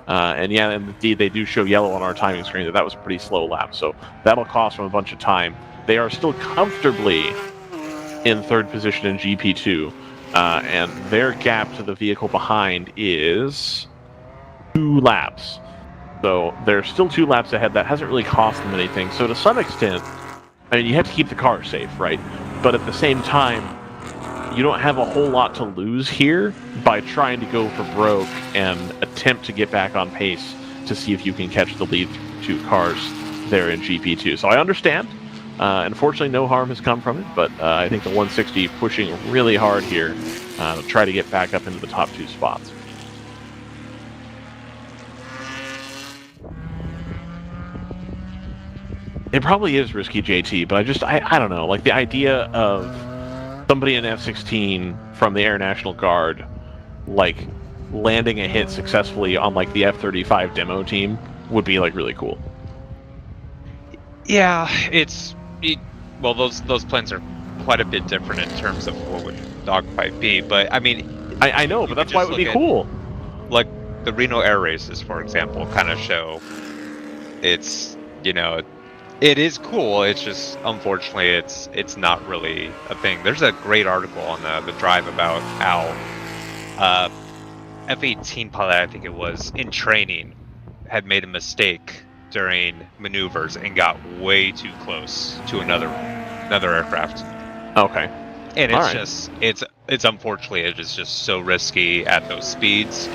B: And yeah, indeed, they do show yellow on our timing screen that was a pretty slow lap. So that'll cost them a bunch of time. They are still comfortably in third position in GP2. And their gap to the vehicle behind is 2 laps. So they're still 2 laps ahead. That hasn't really cost them anything. So to some extent, I mean, you have to keep the car safe, right? But at the same time, you don't have a whole lot to lose here by trying to go for broke and attempt to get back on pace to see if you can catch the lead 2 cars there in GP2. So I understand. Unfortunately, no harm has come from it, but I think the 160 pushing really hard here to try to get back up into the top 2 spots. It probably is risky, JT, but I don't know. Like, the idea of somebody in F-16 from the Air National Guard, like, landing a hit successfully on, like, the F-35 demo team would be, like, really cool.
C: Yeah, well, those planes are quite a bit different in terms of what would dogfight be, but, I mean...
B: I know, but that's why it would be cool.
C: Like, the Reno Air Races, for example, kind of show it's, it is cool. It's just, unfortunately, it's not really a thing. There's a great article on the Drive about how F-18 pilot, I think it was, in training, had made a mistake during maneuvers and got way too close to another aircraft.
B: Okay.
C: And it's it's unfortunately, it is just so risky at those speeds,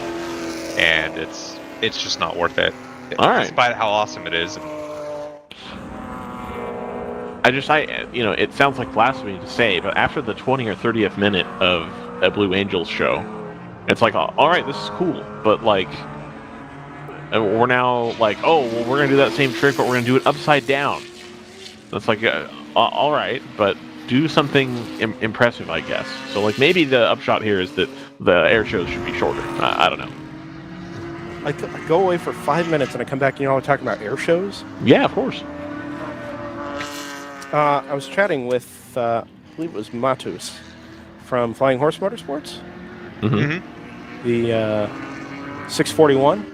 C: and it's just not worth it.
B: All right.
C: Despite how awesome it is.
B: It sounds like blasphemy to say, but after the 20 or 30th minute of a Blue Angels show, it's like, all right, this is cool, but like, we're now like, oh, well, we're gonna do that same trick, but we're gonna do it upside down. That's like, all right, but do something impressive, I guess. So like, maybe the upshot here is that the air shows should be shorter. I don't know.
A: I go away for 5 minutes and I come back and we're talking about air shows.
B: Yeah, of course.
A: I was chatting with, I believe it was Matus from Flying Horse Motorsports.
B: Mm-hmm.
A: The 641.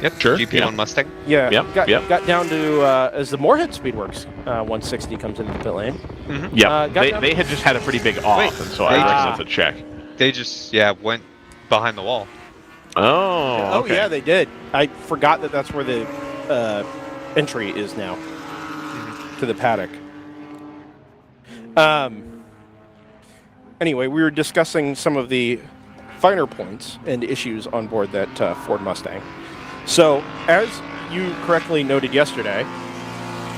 C: Yep,
B: Sure.
C: GP1
B: Yeah.
C: Mustang.
A: Yeah,
B: Yep.
A: got down to, as the Moorhead Speedworks 160 comes into the pit lane.
C: Mm-hmm.
B: Yeah,
A: got
B: they had just had a pretty big off,
C: Wait,
B: and so I reckon that's a check.
C: They just, went behind the wall.
B: Oh, okay.
A: Yeah, they did. I forgot that that's where the entry is now to the paddock. Anyway, we were discussing some of the finer points and issues on board that Ford Mustang. So, as you correctly noted yesterday,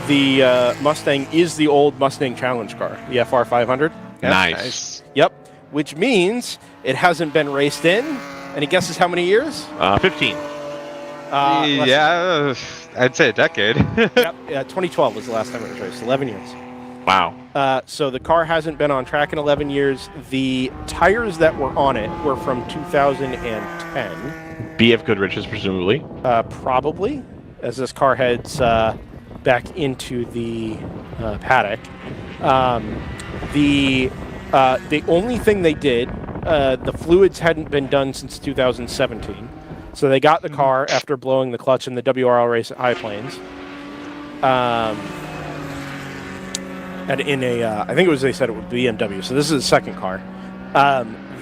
A: the Mustang is the old Mustang Challenge car, the FR 500.
B: Nice.
A: Yep. Which means it hasn't been raced in. Any guesses how many years?
B: 15.
C: Yeah, I'd say a decade.
A: Yep. Yeah, 2012 was the last time it was raced. 11 years.
B: Wow.
A: So the car hasn't been on track in 11 years. The tires that were on it were from 2010.
B: BF Goodrich's, presumably.
A: Probably, as this car heads back into the paddock. The only thing they did, the fluids hadn't been done since 2017. So they got the car after blowing the clutch in the WRL race at High Plains. And in a, I think they said it would be BMW. So this is the second car.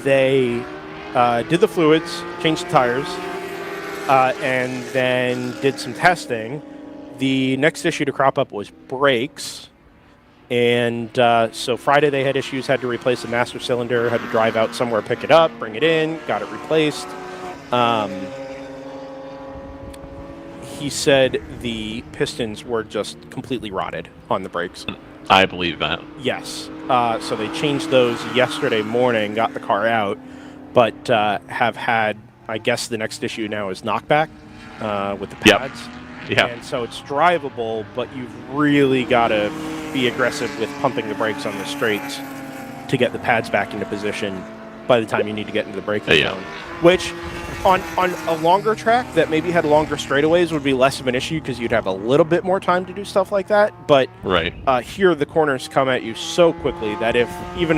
A: They did the fluids, changed the tires, and then did some testing. The next issue to crop up was brakes. And so Friday they had issues, had to replace the master cylinder, had to drive out somewhere, pick it up, bring it in, got it replaced. He said the pistons were just completely rotted on the brakes.
B: I believe that.
A: Yes. So they changed those yesterday morning, got the car out, but have had, I guess the next issue now is knockback with the pads.
B: Yeah.
A: And so it's drivable, but you've really got to be aggressive with pumping the brakes on the straights to get the pads back into position by the time you need to get into the braking zone. Which, on a longer track that maybe had longer straightaways would be less of an issue because you'd have a little bit more time to do stuff like that. But here the corners come at you so quickly that if even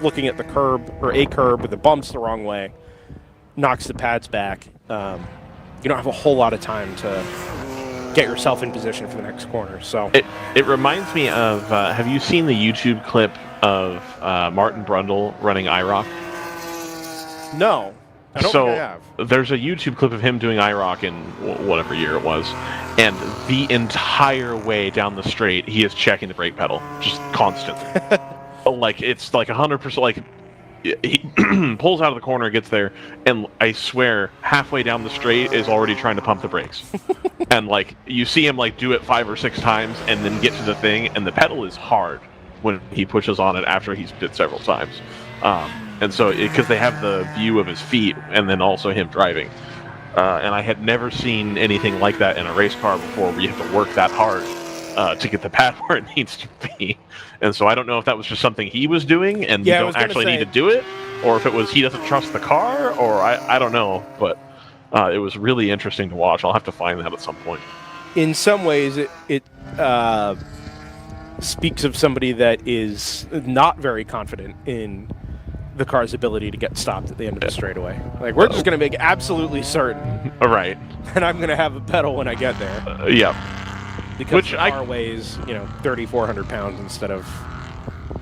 A: looking at the curb or a curb with the bumps the wrong way knocks the pads back, you don't have a whole lot of time to get yourself in position for the next corner. So
B: it reminds me of, have you seen the YouTube clip of Martin Brundle running IROC?
A: No, I don't think I have.
B: There's a YouTube clip of him doing IROC in whatever year it was, and the entire way down the straight, he is checking the brake pedal, just constantly. Like, it's like 100%, like, he pulls out of the corner, gets there, and I swear, halfway down the straight is already trying to pump the brakes. And, like, you see him, like, do it 5 or 6 times, and then get to the thing, and the pedal is hard when he pushes on it after he's did several times. And so, because they have the view of his feet, and then also him driving. And I had never seen anything like that in a race car before, where you have to work that hard to get the pad where it needs to be. And so I don't know if that was just something he was doing, and you don't actually need to do it, or if it was he doesn't trust the car, or I don't know. But it was really interesting to watch. I'll have to find that at some point.
A: In some ways, it speaks of somebody that is not very confident in the car's ability to get stopped at the end of the straightaway. Like, we're just going to make absolutely certain.
B: Right.
A: And I'm going to have a pedal when I get there. Because the car weighs, 3,400 pounds instead of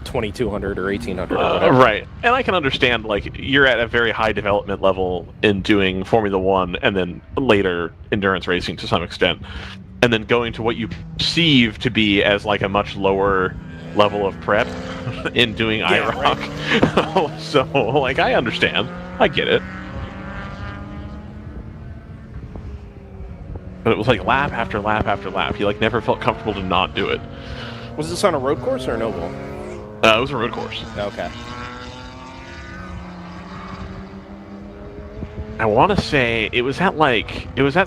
A: 2,200 or 1,800 or whatever.
B: Right. And I can understand, like, you're at a very high development level in doing Formula One and then later endurance racing to some extent. And then going to what you perceive to be as, like, a much lower level of prep in doing IROC. Right. So, like, I understand. I get it. But it was like lap after lap after lap. He like never felt comfortable to not do it.
A: Was this on a road course or an oval?
B: It was a road course.
A: Okay.
B: I want to say it was at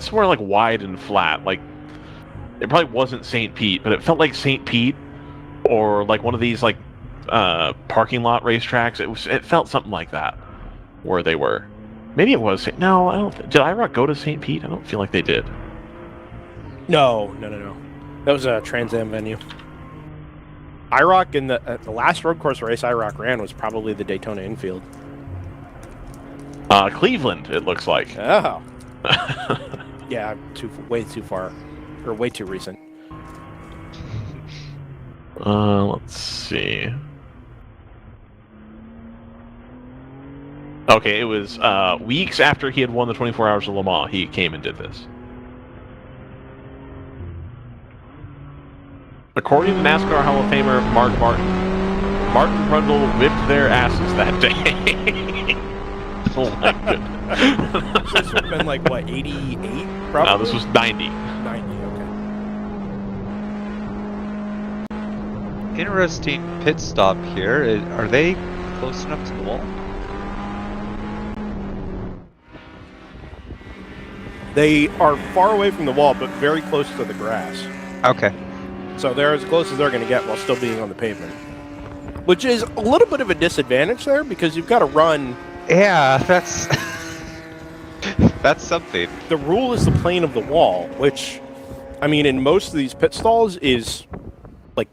B: somewhere like wide and flat. Like it probably wasn't St. Pete, but it felt like St. Pete or like one of these like parking lot racetracks. It felt something like that where they were. Maybe it was. No, I don't. Did IROC go to St. Pete? I don't feel like they did.
A: No. That was a Trans Am venue. IROC in the last road course race IROC ran was probably the Daytona infield.
B: Cleveland, it looks like.
A: Oh. Yeah, way too far, or way too recent.
B: Let's see. Okay, it was weeks after he had won the 24 Hours of Le Mans, he came and did this. According to NASCAR Hall of Famer Mark Martin Brundle whipped their asses that day. Oh my goodness.
A: This would have been like, what, 88? Probably?
B: No, this was 90.
A: 90, okay.
C: Interesting pit stop here. Are they close enough to the wall?
A: They are far away from the wall, but very close to the grass.
C: Okay.
A: So they're as close as they're going to get while still being on the pavement. Which is a little bit of a disadvantage there, because you've got to run...
C: Yeah, that's something.
A: The rule is the plane of the wall, which, I mean, in most of these pit stalls is like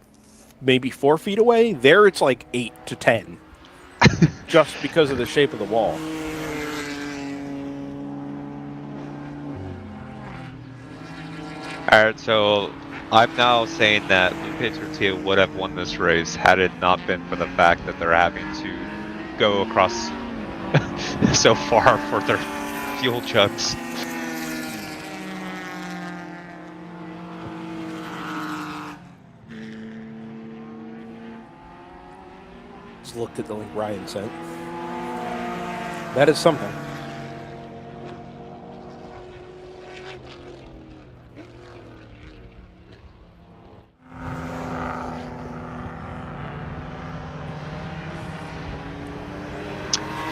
A: maybe 4 feet away. There it's like 8 to 10, just because of the shape of the wall.
C: Alright, so I'm now saying that Lupe Tortilla would have won this race had it not been for the fact that they're having to go across so far for their fuel chucks.
A: Just looked at the link Ryan sent. That is something.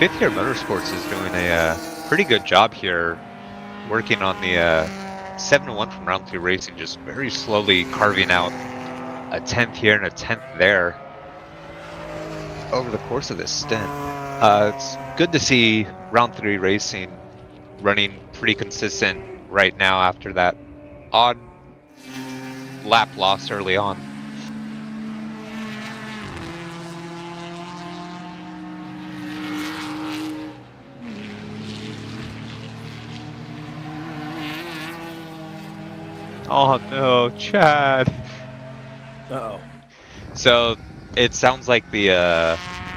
C: Fifth Gear Motorsports is doing a pretty good job here, working on the 7-1 from round 2 racing, just very slowly carving out a 10th here and a 10th there over the course of this stint. It's good to see round 3 racing running pretty consistent right now after that odd lap loss early on. Oh no, Chad.
A: Uh-oh.
C: So it sounds like the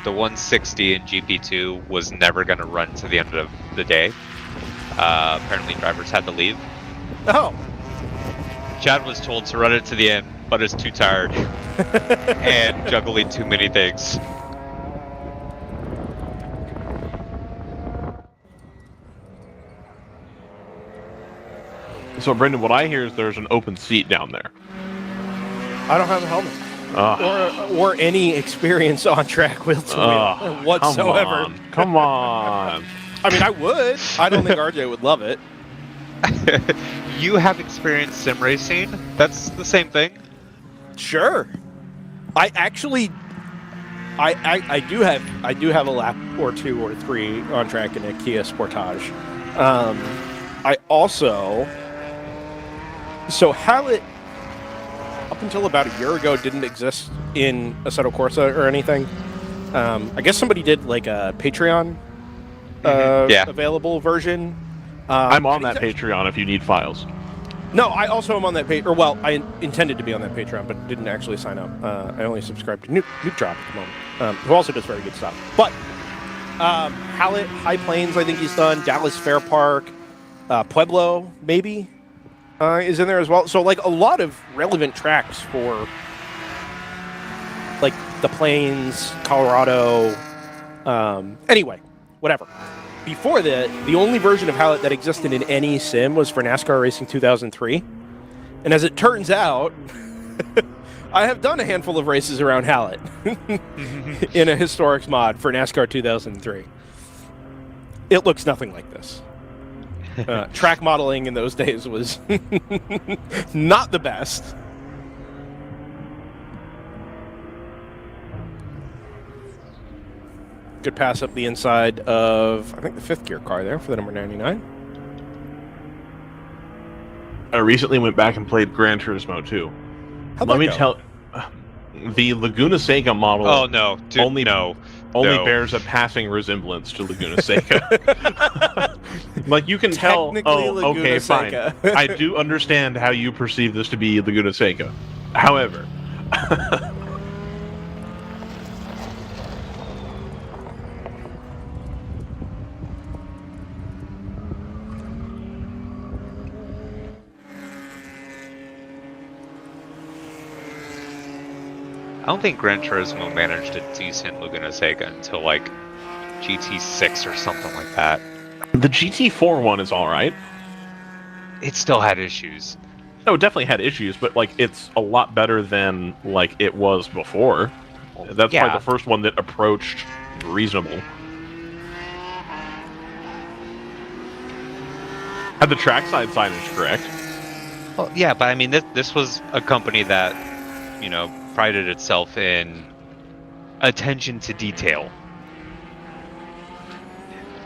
C: 160 in GP2 was never going to run to the end of the day. Apparently drivers had to leave.
A: Oh.
C: Chad was told to run it to the end, but is too tired and juggling too many things.
B: So, Brendan, what I hear is there's an open seat down there.
A: I don't have a helmet. Or any experience on track wheel to wheel whatsoever.
B: Come on.
A: I mean, I would. I don't think RJ would love it.
C: You have experienced sim racing. That's the same thing.
A: Sure. I actually, I do have a lap or 2 or 3 on track in a Kia Sportage. I also, so Hallett, up until about a year ago, didn't exist in Assetto Corsa or anything. I guess somebody did like a Patreon available version.
B: I'm on that Patreon if you need files.
A: No, I also am on that Patreon. Well, I intended to be on that Patreon, but didn't actually sign up. I only subscribed to Nuke Drop at the moment, who also does very good stuff. But Hallett, High Plains, I think he's done. Dallas Fair Park, Pueblo, maybe, is in there as well. So, like, a lot of relevant tracks for, like, the Plains, Colorado. Anyway, whatever. before that, the only version of Hallett that existed in any sim was for NASCAR Racing 2003. And as it turns out, I have done a handful of races around Hallett in a Historics mod for NASCAR 2003. It looks nothing like this. Track modeling in those days was not the best. Good pass up the inside of, I think, the 5th gear car there for the number 99.
B: I recently went back and played Gran Turismo 2. Let me tell the Laguna Seca model.
C: Oh no, dude,
B: only
C: no.
B: bears a passing resemblance to Laguna Seca. Like you can tell. Oh,
A: Laguna
B: okay,
A: Seca.
B: fine. I do understand how you perceive this to be Laguna Seca. However.
C: I don't think Gran Turismo managed a decent Laguna Seca until like GT6 or something like that.
B: The GT4 one is all right.
C: It still had issues.
B: No, it definitely had issues, but like it's a lot better than like it was before. That's
C: Yeah.
B: probably the first one that approached reasonable. Had the trackside signage correct.
C: Well, yeah, but I mean, this was a company that, you know, prided itself in attention to detail.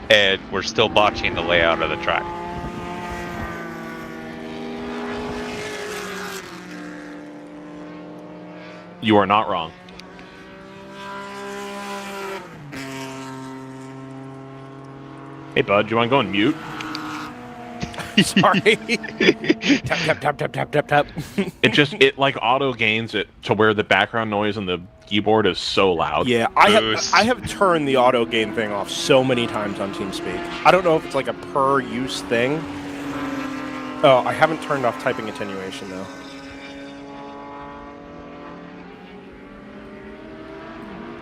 C: And we're still botching the layout of the track.
B: You are not wrong. Hey, bud, do you want to go on mute?
A: Sorry. Tap, tap, tap, tap, tap, tap, tap.
B: It like auto gains it to where the background noise on the keyboard is so loud.
A: Yeah, I have turned the auto gain thing off so many times on TeamSpeak. I don't know if it's like a per use thing. Oh, I haven't turned off typing attenuation though.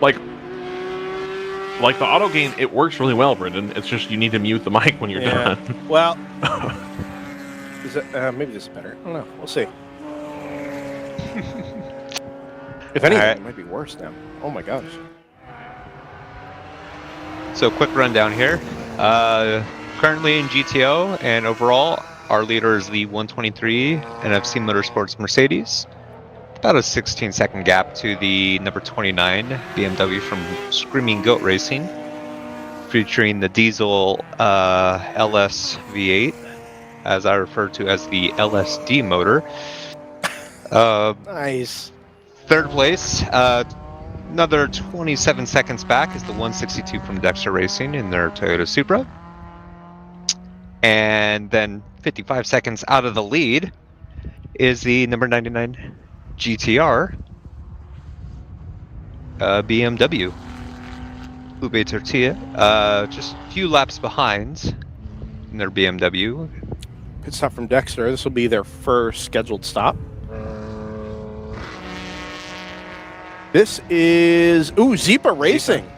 B: Like the auto gain, it works really well, Brendan. It's just you need to mute the mic when you're done.
A: Well, is it, maybe this is better. I don't know. We'll see. If anything,
C: right.
A: It might be worse now. Oh my gosh.
C: So quick rundown here. Currently in GTO and overall, our leader is the 123 NFC Motorsports Mercedes. About a 16-second gap to the number 29 BMW from Screaming Goat Racing, featuring the diesel LS V8, as I refer to as the LSD motor.
A: Nice.
C: Third place, another 27 seconds back is the 162 from Dexter Racing in their Toyota Supra. And then 55 seconds out of the lead is the number 99 GTR BMW Ube Tortilla, just a few laps behind in their BMW.
A: Pit stop from Dexter. This will be their first scheduled stop. This is Zeepa Racing.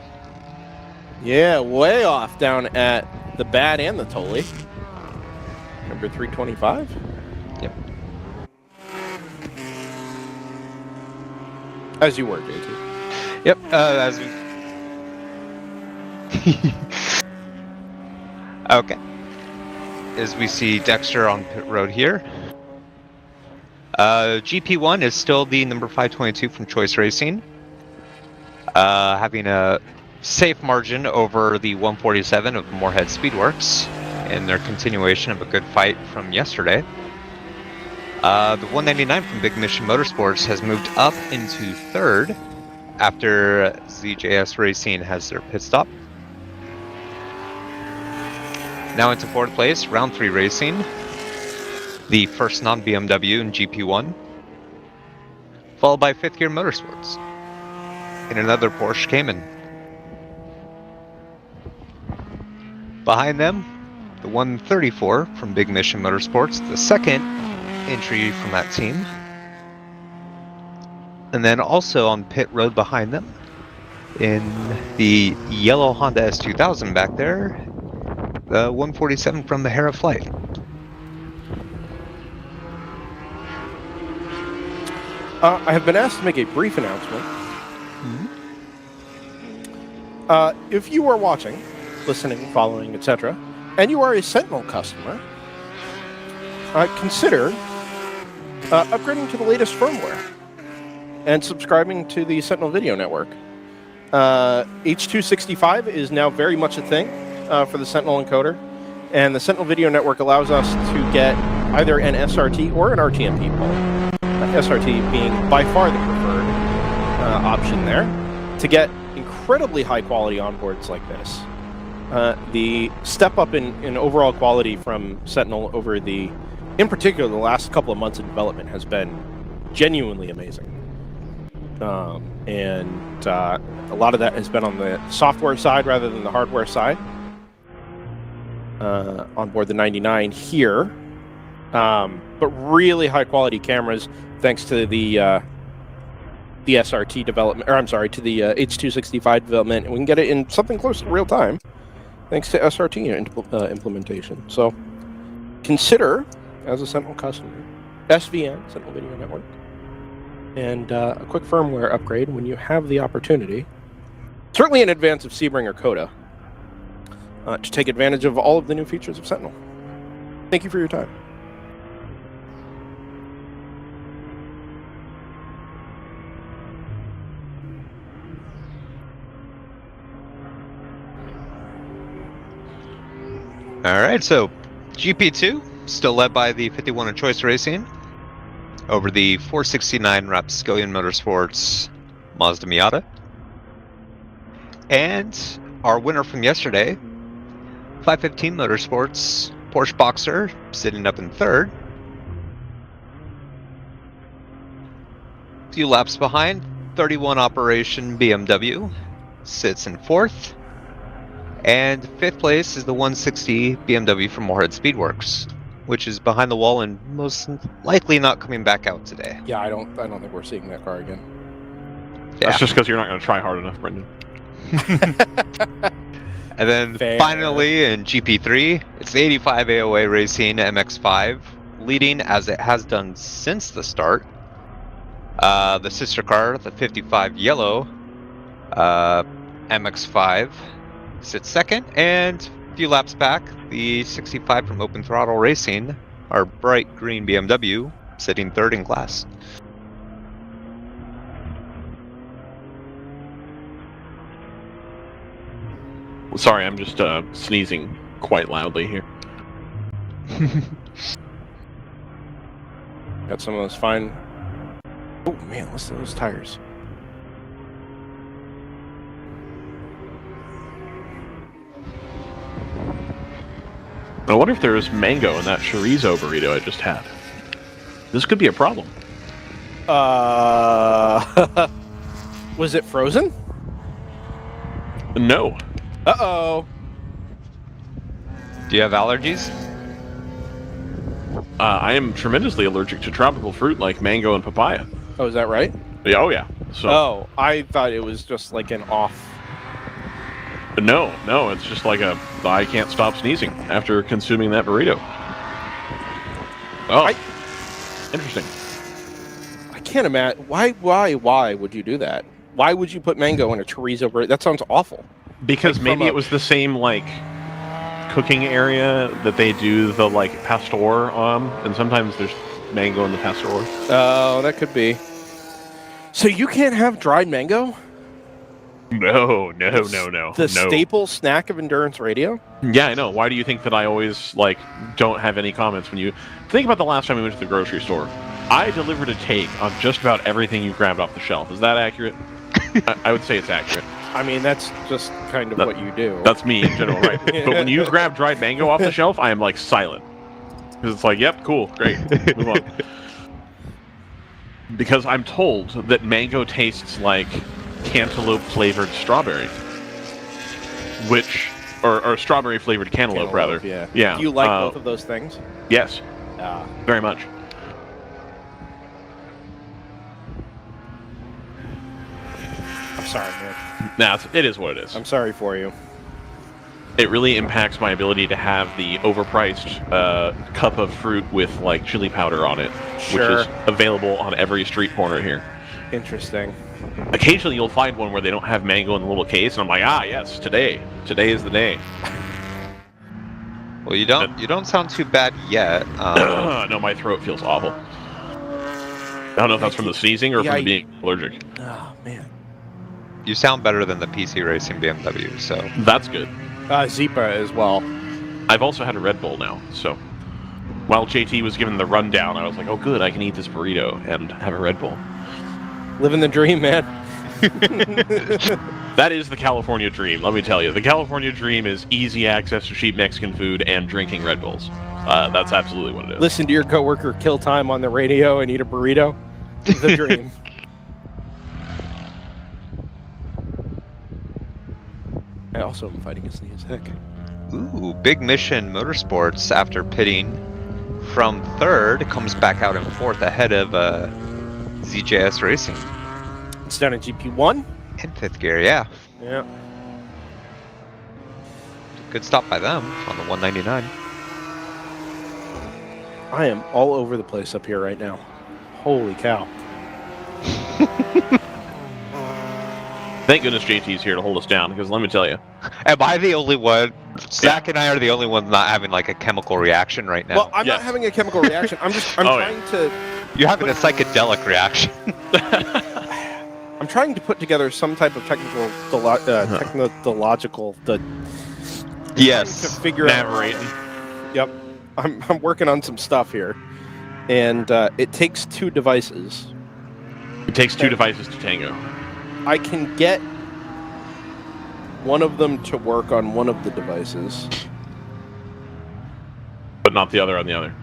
A: Yeah, way off down at the Bad and the Tully. Number 325.
C: Yep.
A: As you were, JT.
C: Yep. As we. Okay. As we see Dexter on pit road here. GP1 is still the number 522 from Choice Racing, having a safe margin over the 147 of Moorhead Speedworks in their continuation of a good fight from yesterday. The 199 from Big Mission Motorsports has moved up into third after ZJS Racing has their pit stop. Now into fourth place, Round 3 Racing, the first non-BMW in GP1, followed by Fifth Gear Motorsports in another Porsche Cayman. Behind them, the 134 from Big Mission Motorsports, the second entry from that team. And then also on pit road behind them, in the yellow Honda S2000 back there, the 147 from the Hera flight.
A: I have been asked to make a brief announcement. If you are watching, listening, following, etc., and you are a Sentinel customer, consider upgrading to the latest firmware and subscribing to the Sentinel Video Network. H.265 is now very much a thing for the Sentinel encoder, and the Sentinel Video Network allows us to get either an SRT or an RTMP pole. SRT being by far the preferred option there, to get incredibly high quality onboards like this. The step up in overall quality from Sentinel over in particular, the last couple of months of development has been genuinely amazing. And a lot of that has been on the software side rather than the hardware side. On board the 99 here. But really high quality cameras thanks to the SRT development, or I'm sorry, to the H.265 development, and we can get it in something close to real time thanks to SRT implementation. So consider, as a Sentinel customer, SVN, Sentinel Video Network, and a quick firmware upgrade when you have the opportunity, certainly in advance of Sebring or Coda, to take advantage of all of the new features of Sentinel. Thank you for your time.
C: All right, so GP2 still led by the 51 in Choice Racing over the 469 Rapscallion Motorsports Mazda Miata. And our winner from yesterday, 515 Motorsports Porsche Boxer, sitting up in third. A few laps behind, 31 Operation BMW sits in fourth. And fifth place is the 160 BMW from Moorhead Speedworks, which is behind the wall and most likely not coming back out today.
A: Yeah, I don't think we're seeing that car again.
C: Yeah.
B: That's just because you're not going to try hard enough, Brendan.
C: And then finally in GP3, it's the 85 AOA Racing MX-5, leading as it has done since the start. The sister car, the 55 yellow MX-5, sits second, and a few laps back, the 65 from Open Throttle Racing, our bright green BMW, sitting third in class.
B: Sorry, I'm just sneezing quite loudly here.
A: Got some of those fine... Oh man, listen to those tires.
B: I wonder if there was mango in that chorizo burrito I just had. This could be a problem.
A: Was it frozen?
B: No.
A: Uh-oh.
C: Do you have allergies?
B: I am tremendously allergic to tropical fruit like mango and papaya.
A: Oh, is that right?
B: Yeah, oh yeah. So
A: Oh, I thought it was just like an off...
B: no, it's just like I can't stop sneezing after consuming that burrito. Oh, interesting.
A: I can't imagine... Why would you do that? Why would you put mango in a chorizo burrito? That sounds awful.
B: Because
A: Like
B: maybe it was the same like cooking area that they do the like pastor and sometimes there's mango in the pastor.
A: Oh, that could be. So you can't have dried mango?
B: No.
A: The staple snack of endurance radio?
B: Yeah, I know. Why do you think that I always like don't have any comments when you think about the last time we went to the grocery store? I delivered a take on just about everything you grabbed off the shelf. Is that accurate? I would say it's accurate.
A: I mean, that's just kind of what you do.
B: That's me in general, right? But when you grab dried mango off the shelf, I am like silent. Because it's like, yep, cool, great, move on. Because I'm told that mango tastes like cantaloupe flavored strawberry. Or strawberry flavored cantaloupe, rather.
A: Yeah. Do you like both of those things?
B: Yes. Very much.
A: I'm sorry, man.
B: Nah, it is what it is.
A: I'm sorry for you.
B: it really impacts my ability to have the overpriced cup of fruit with like chili powder on it,
A: Sure.
B: which is available on every street corner here.
A: Interesting.
B: Occasionally, you'll find one where they don't have mango in the little case, and I'm like, ah, yes, today is the day.
C: Well, you don't sound too bad yet.
B: No, my throat feels awful. I don't know if that's from the sneezing or from being allergic.
A: Oh man.
C: You sound better than the PC Racing BMW, so
B: That's good.
A: Zipa as well.
B: I've also had a Red Bull now, so while JT was giving the rundown, I was like, oh good, I can eat this burrito and have a Red Bull.
A: Living the dream, man.
B: That is the California dream, let me tell you. The California dream is easy access to cheap Mexican food and drinking Red Bulls. That's absolutely what it is.
A: Listen to your coworker kill time on the radio and eat a burrito. The dream. I also am fighting a sneeze. Heck.
C: ooh, Big Mission Motorsports after pitting from third comes back out in fourth ahead of ZJS Racing
A: It's down in GP1.
C: in fifth gear. Yeah,
A: Yeah.
C: good stop by them on the 199.
A: I am all over the place up here right now. Holy cow.
B: Thank goodness JT's here to hold us down, because let me tell you.
C: Am I the only one? Zach and I are the only ones not having like a chemical reaction right now.
A: Well, I'm
B: Yes.
A: not having a chemical reaction. I'm
B: Oh, yeah.
A: trying to.
C: You're having a psychedelic reaction.
A: I'm trying to put together some type of technological to
C: Yes.
A: figure out.
B: Narrating.
A: Yep. I'm working on some stuff here, and it takes two devices.
B: It takes two devices to tango.
A: I can get one of them to work on one of the devices.
B: But not the other on the other.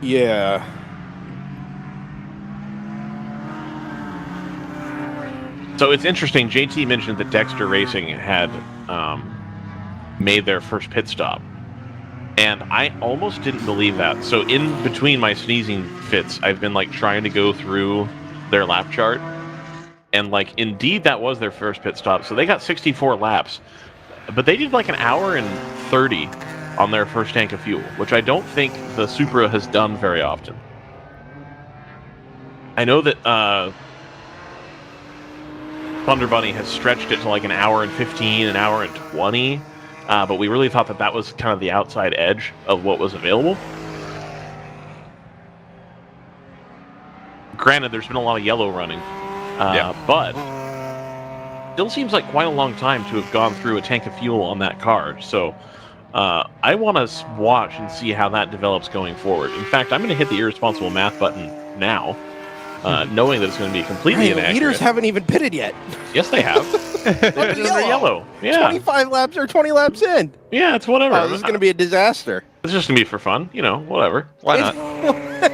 A: Yeah.
B: So it's interesting, JT mentioned that Dexter Racing had made their first pit stop. And I almost didn't believe that. So in between my sneezing fits, I've been like trying to go through their lap chart. And like indeed that was their first pit stop. So they got 64 laps. But they did like an hour and 30 on their first tank of fuel, which I don't think the Supra has done very often. I know that Thunder Bunny has stretched it to like an hour and 15, an hour and 20. But we really thought that that was kind of the outside edge of what was available. Granted, there's been a lot of yellow running. But still seems like quite a long time to have gone through a tank of fuel on that car. So I want to watch and see how that develops going forward. In fact, I'm going to hit the irresponsible math button now, knowing that it's going to be completely
A: The
B: inaccurate.
A: leaders haven't even pitted yet.
B: Yes, they have. They're yellow. Yeah.
A: 25 laps or 20 laps in.
B: Yeah, it's whatever.
A: Oh, this is going to be a disaster.
B: It's just going to be for fun. You know, whatever.
C: Why not?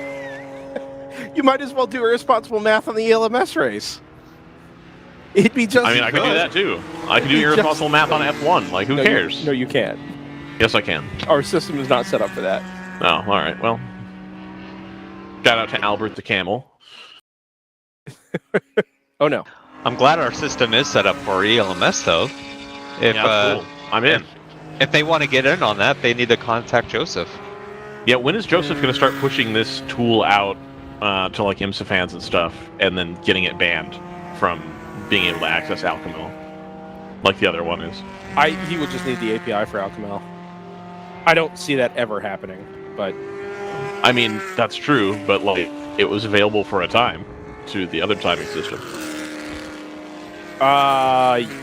A: You might as well do irresponsible math on the ELMS race. It'd be just.
B: I mean, I could do that too. I could do irresponsible math on F1. Like, who cares?
A: No, you can't.
B: Yes, I can.
A: Our system is not set up for that.
B: Oh, all right. Well, shout out to Albert the Camel.
A: Oh, no.
C: I'm glad our system is set up for ELMS though. If
B: Yeah, that's cool. I'm in.
C: if they want to get in on that, they need to contact Joseph.
B: Yeah, when is Joseph going to start pushing this tool out to like IMSA fans and stuff, and then getting it banned from being able to access Alchemil, like the other one is?
A: He would just need the API for Alchemil. I don't see that ever happening, but
B: I mean, that's true, but like it was available for a time to the other timing system.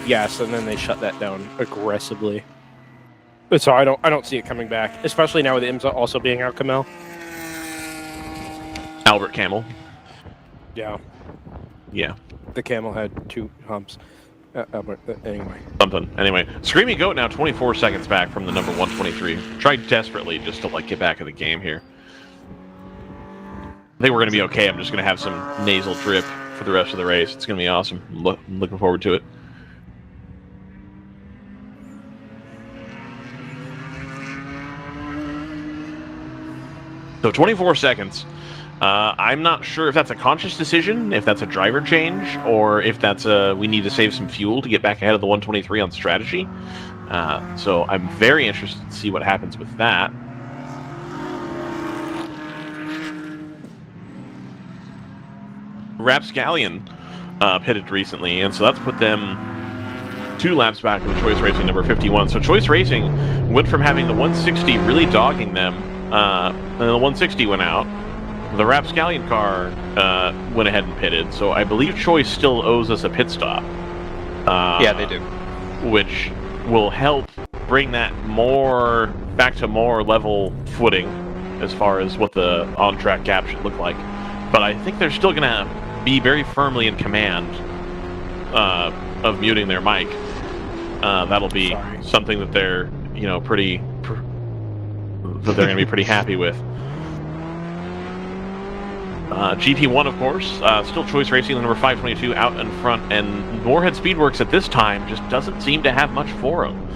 A: yes, and then they shut that down aggressively. But so I don't see it coming back, especially now with IMSA also being Alchemil.
B: Albert Camel.
A: Yeah,
B: Yeah.
A: the camel had two humps. Anyway.
B: Something. Anyway, Screaming Goat now 24 seconds back from the number 123. Tried desperately just to like get back in the game here. I think we're going to be okay. I'm just going to have some nasal drip for the rest of the race. It's going to be awesome. I'm looking forward to it. So 24 seconds. I'm not sure if that's a conscious decision, if that's a driver change, or if that's we need to save some fuel to get back ahead of the 123 on strategy. So I'm very interested to see what happens with that. Rapscallion pitted recently, and so that's put them 2 laps back with Choice Racing number 51. So Choice Racing went from having the 160 really dogging them, and the 160 went out. The Rapscallion car went ahead and pitted, so I believe Choice still owes us a pit stop.
C: Yeah, they do.
B: Which will help bring that more back to more level footing as far as what the on-track gap should look like. But I think they're still going to be very firmly in command of muting their mic. That'll be something that they're, that they're going to be pretty happy with. GP1, of course, still Choice Racing, the number 522 out in front, and Moorhead Speedworks at this time just doesn't seem to have much for them.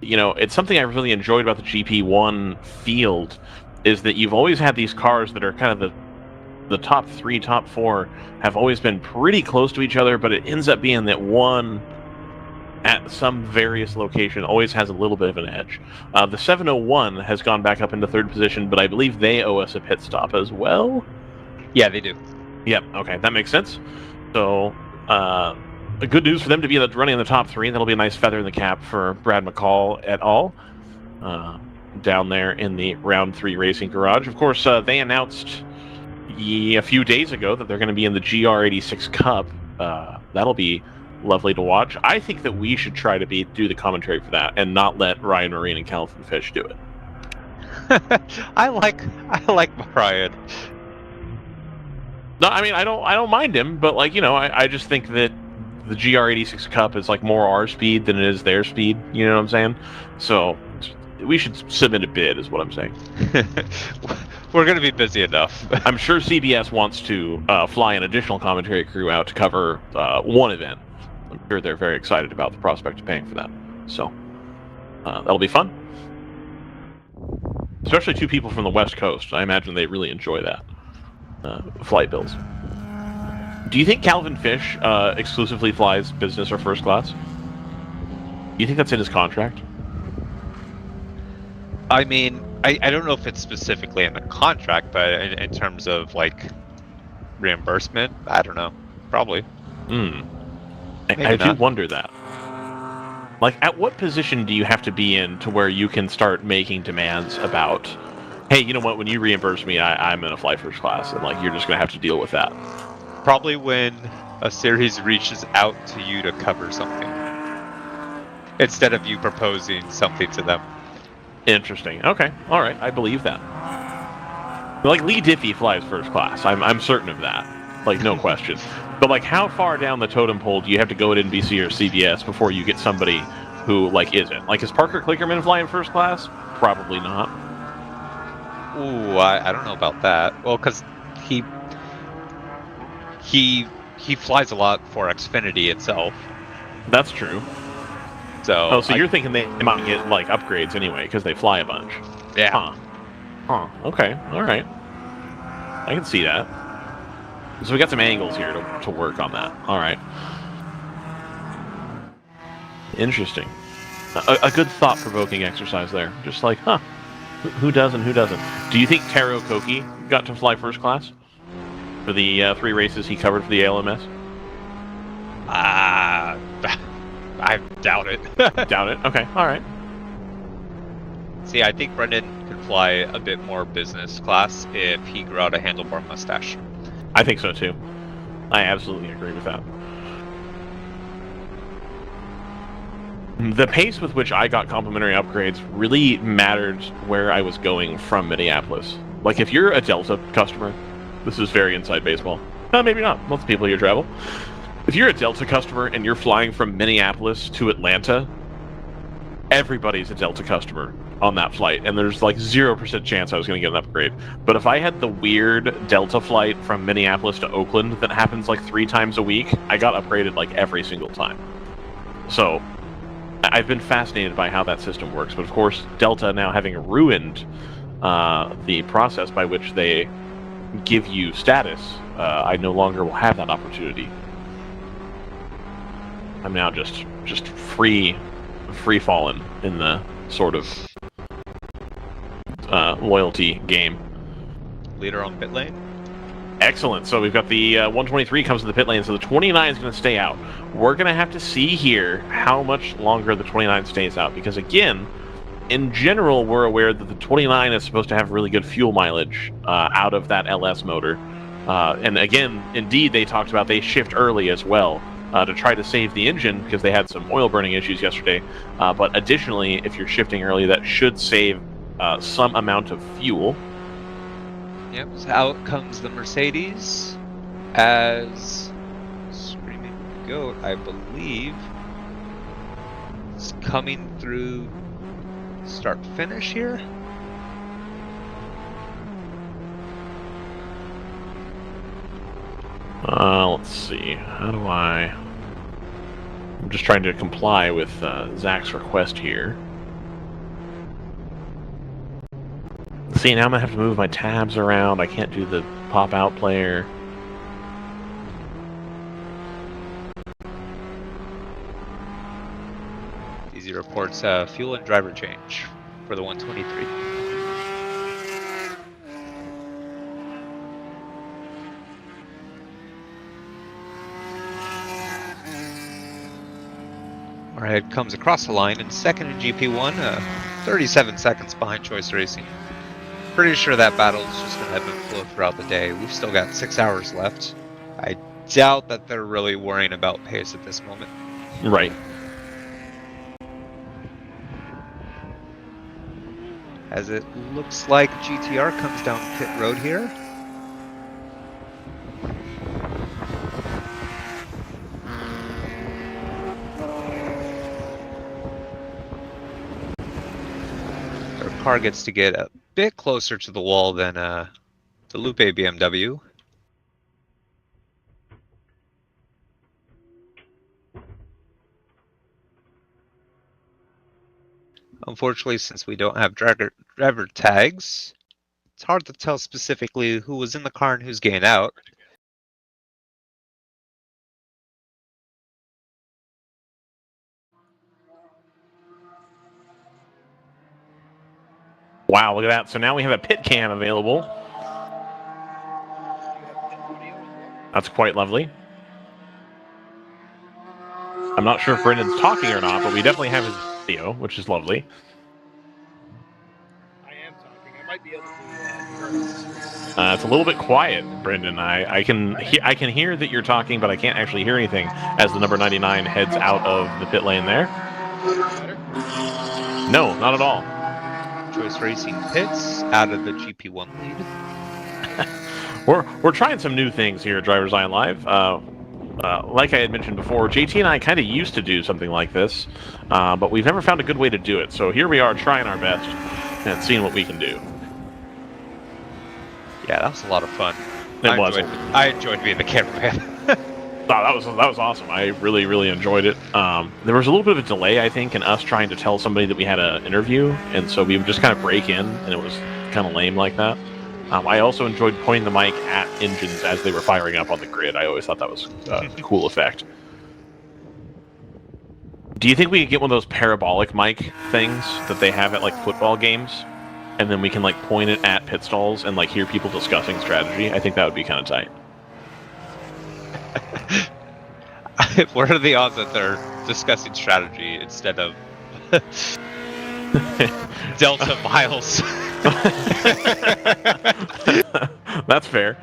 B: It's something I really enjoyed about the GP1 field, is that you've always had these cars that are kind of the top 3, top 4 have always been pretty close to each other, but it ends up being that one at some various location always has a little bit of an edge. The 701 has gone back up into 3rd position, but I believe they owe us a pit stop as well.
C: Yeah, they do.
B: Yep, okay, that makes sense. So, good news for them to be running in the top 3. That'll be a nice feather in the cap for Brad McCall et al. Down there in the Round 3 Racing Garage. Of course, they announced a few days ago that they're going to be in the GR86 Cup. That'll be lovely to watch. I think that we should try to do the commentary for that and not let Ryan Marine and Calvin Fish do it.
C: I like Brian.
B: No, I mean I don't mind him, but I just think that the GR86 Cup is more our speed than it is their speed. You know what I'm saying? So we should submit a bid, is what I'm saying.
C: We're going to be busy enough.
B: I'm sure CBS wants to fly an additional commentary crew out to cover one event. I'm sure they're very excited about the prospect of paying for that. So that'll be fun. Especially 2 people from the West Coast. I imagine they really enjoy that. Flight bills. Do you think Calvin Fish exclusively flies business or first class? Do you think that's in his contract?
C: I mean, I don't know if it's specifically in the contract, but in terms of reimbursement, I don't know. Probably.
B: I do wonder that. At what position do you have to be in to where you can start making demands about, hey, you know what, when you reimburse me, I'm going to fly first class, and you're just going to have to deal with that?
C: Probably when a series reaches out to you to cover something, instead of you proposing something to them.
B: Interesting. Okay. All right. I believe that. Lee Diffie flies first class. I'm certain of that. No question. But how far down the totem pole do you have to go at NBC or CBS before you get somebody who isn't? Is Parker Klickerman flying first class? Probably not.
C: Ooh, I don't know about that. Well, because he flies a lot for Xfinity itself.
B: That's true.
C: So
B: you're thinking they might get upgrades anyway because they fly a bunch?
C: Yeah.
B: Huh. Okay. All right. I can see that. So we got some angles here to work on that. All right. Interesting. A good thought-provoking exercise there. Just who does and who doesn't? Do you think Taro Koki got to fly first class for the 3 races he covered for the ALMS?
C: I doubt it.
B: Doubt it? Okay, all right.
C: See, I think Brendan could fly a bit more business class if he grew out a handlebar mustache.
B: I think so, too. I absolutely agree with that. The pace with which I got complimentary upgrades really mattered where I was going from Minneapolis. If you're a Delta customer, this is very inside baseball. Maybe not. Most people here travel. If you're a Delta customer and you're flying from Minneapolis to Atlanta, everybody's a Delta customer on that flight, and there's 0% chance I was going to get an upgrade. But if I had the weird Delta flight from Minneapolis to Oakland that happens 3 times a week, I got upgraded every single time. So I've been fascinated by how that system works, but of course Delta now having ruined the process by which they give you status, I no longer will have that opportunity. I'm now just free falling in the sort of loyalty game.
C: Leader on pit lane.
B: Excellent. So we've got the 123 comes to the pit lane, so the 29 is going to stay out. We're going to have to see here how much longer the 29 stays out, because again, in general, we're aware that the 29 is supposed to have really good fuel mileage out of that LS motor. And again, indeed, they talked about they shift early as well to try to save the engine because they had some oil burning issues yesterday. But additionally, if you're shifting early, that should save some amount of fuel.
C: Yep, so out comes the Mercedes as Screaming Goat, I believe, is coming through start finish here.
B: Let's see. How do I'm just trying to comply with Zach's request here. See, now I'm going to have to move my tabs around. I can't do the pop-out player.
C: Easy reports fuel and driver change for the 123. Warhead comes across the line in second in GP1, 37 seconds behind Choice Racing. Pretty sure that battle is just going to ebb and flow throughout the day. We've still got 6 hours left. I doubt that they're really worrying about pace at this moment.
B: Right.
C: As it looks like GTR comes down pit road here. Their car gets to get a bit closer to the wall than the Lupe BMW. Unfortunately, since we don't have driver tags, it's hard to tell specifically who was in the car and who's getting out.
B: Wow, look at that. So now we have a pit cam available. That's quite lovely. I'm not sure if Brendan's talking or not, but we definitely have his video, which is lovely.
A: I am talking. I might be able to
B: It's a little bit quiet, Brendan. I can hear that you're talking, but I can't actually hear anything as the number 99 heads out of the pit lane there.
A: better.
B: No, not at all.
C: Choice Racing pits out of the GP1 lead.
B: We're trying some new things here at DriversEye Live. Like I had mentioned before, JT and I kind of used to do something like this, but we've never found a good way to do it. So here we are trying our best and seeing what we can do.
C: Yeah, that was a lot of fun.
B: I
C: enjoyed being the cameraman.
B: That was awesome. I really enjoyed it. There was a little bit of a delay, I think, in us trying to tell somebody that we had an interview, and so we would just kind of break in, and it was kind of lame like that. I also enjoyed pointing the mic at engines as they were firing up on the grid. I always thought that was a cool effect. Do you think we could get one of those parabolic mic things that they have at like football games, and then we can like point it at pit stalls and like hear people discussing strategy? I think that would be kind of tight.
C: What are the odds that they're discussing strategy instead of Delta miles?
B: That's fair.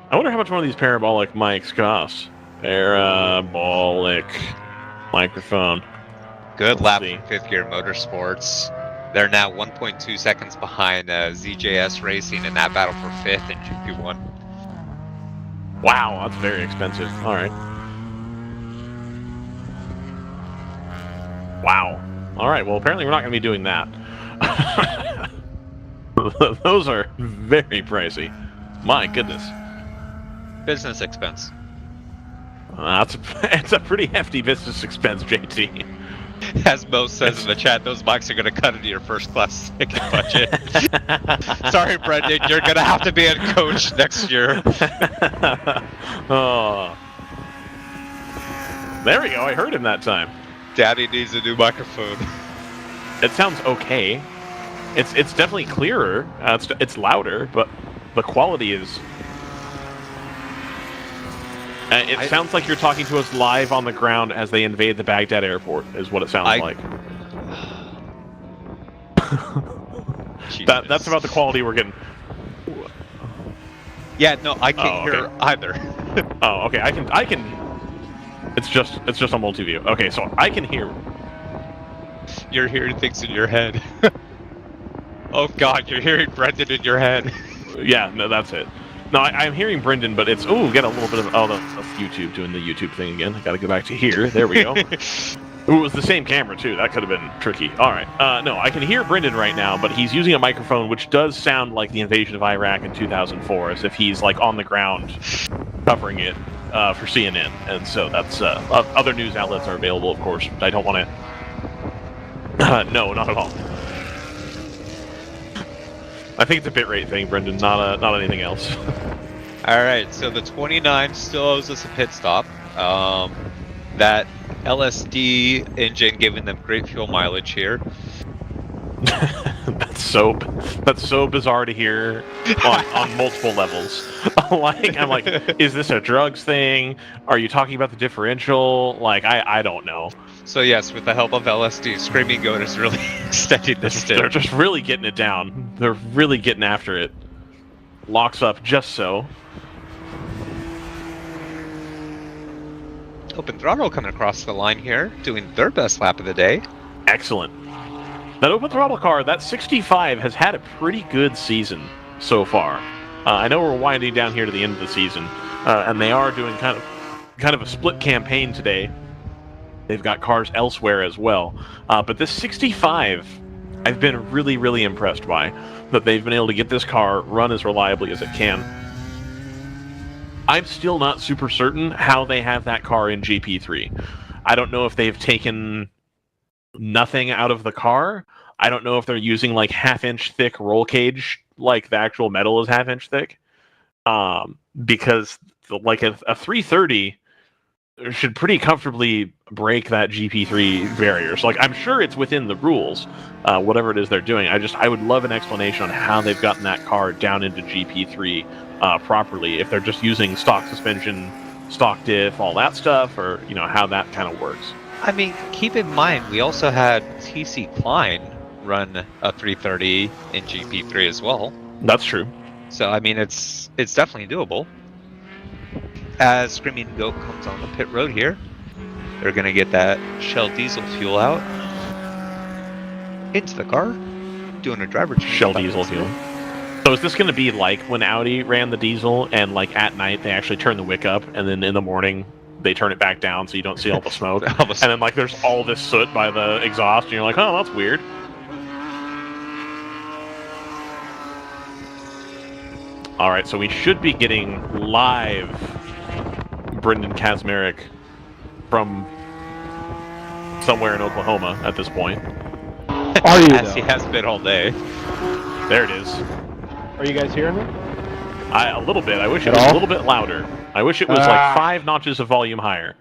B: I wonder how much one of these parabolic mics costs. Parabolic microphone.
C: Good lap
B: see.
C: from Fifth Gear Motorsports. They're now 1.2 seconds behind ZJS Racing in that battle for 5th in GP1.
B: Wow, that's very expensive. All right. Wow. All right, well, apparently we're not going to be doing that. Those are very pricey. My goodness.
C: Business expense.
B: It's a pretty hefty business expense, JT.
C: As Mo says in the chat, those mics are going to cut into your first class ticket budget. Sorry, Brendan, you're going to have to be a coach next year.
B: Oh. There we go. I heard him that time.
C: Daddy needs a new microphone.
B: It sounds okay. It's definitely clearer. It's louder, but the quality is. It sounds like you're talking to us live on the ground as they invade the Baghdad airport. Is what it sounds like. That's about the quality we're getting.
C: Yeah, no, I can't hear either.
B: Oh, okay. I can. It's just on multi-view. Okay, so I can hear.
C: You're hearing things in your head. Oh God, you're hearing Brendan in your head.
B: Yeah, no, that's it. No, I'm hearing Brendan, but it's get a little bit of that's YouTube doing the YouTube thing again. I got to go back to here. There we go. Ooh, it was the same camera too. That could have been tricky. All right. No, I can hear Brendan right now, but he's using a microphone which does sound like the invasion of Iraq in 2004, as if he's like on the ground covering it for CNN. And so that's other news outlets are available, of course. I don't want to. No, not at all. I think it's a bitrate thing, Brendan, not anything else.
C: All right, so the 29 still owes us a pit stop. That LSD engine giving them great fuel mileage here. That's
B: so bizarre to hear on multiple levels. I'm like, is this a drugs thing? Are you talking about the differential? Like, I don't know.
C: So yes, with the help of LSD, Screaming Goat is really extending this stint.
B: They're just really getting it down. They're really getting after it. Locks up just so.
C: Open Throttle coming across the line here, doing their best lap of the day.
B: Excellent. That Open Throttle car, that 65, has had a pretty good season so far. I know we're winding down here to the end of the season, and they are doing kind of a split campaign today. They've got cars elsewhere as well. But this 65, I've been really, really impressed by. That they've been able to get this car run as reliably as it can. I'm still not super certain how they have that car in GP3. I don't know if they've taken nothing out of the car. I don't know if they're using like half-inch thick roll cage, like the actual metal is half-inch thick. Because like a 330 should pretty comfortably break that GP3 barrier. So like I'm sure it's within the rules, whatever it is they're doing. I would love an explanation on how they've gotten that car down into GP3 properly. If they're just using stock suspension, stock diff, all that stuff, or how that kind of works.
C: I mean, keep in mind we also had TC Klein run a 330 in GP3 as well.
B: That's true.
C: So I mean, it's definitely doable. As Screaming Goat comes on the pit road here, they're going to get that Shell diesel fuel out into the car, doing a driver change.
B: Shell diesel fuel. So is this going to be like when Audi ran the diesel and like at night they actually turn the wick up and then in the morning they turn it back down so you don't see all the smoke? And then like there's all this soot by the exhaust and you're like, oh, that's weird. All right, so we should be getting live Brendan Kazmarek from somewhere in Oklahoma at this point.
G: Are you?
C: As he has been all day.
B: There it is.
G: Are you guys hearing me?
B: A little bit. I wish it was a little bit louder. I wish it was like 5 notches of volume higher.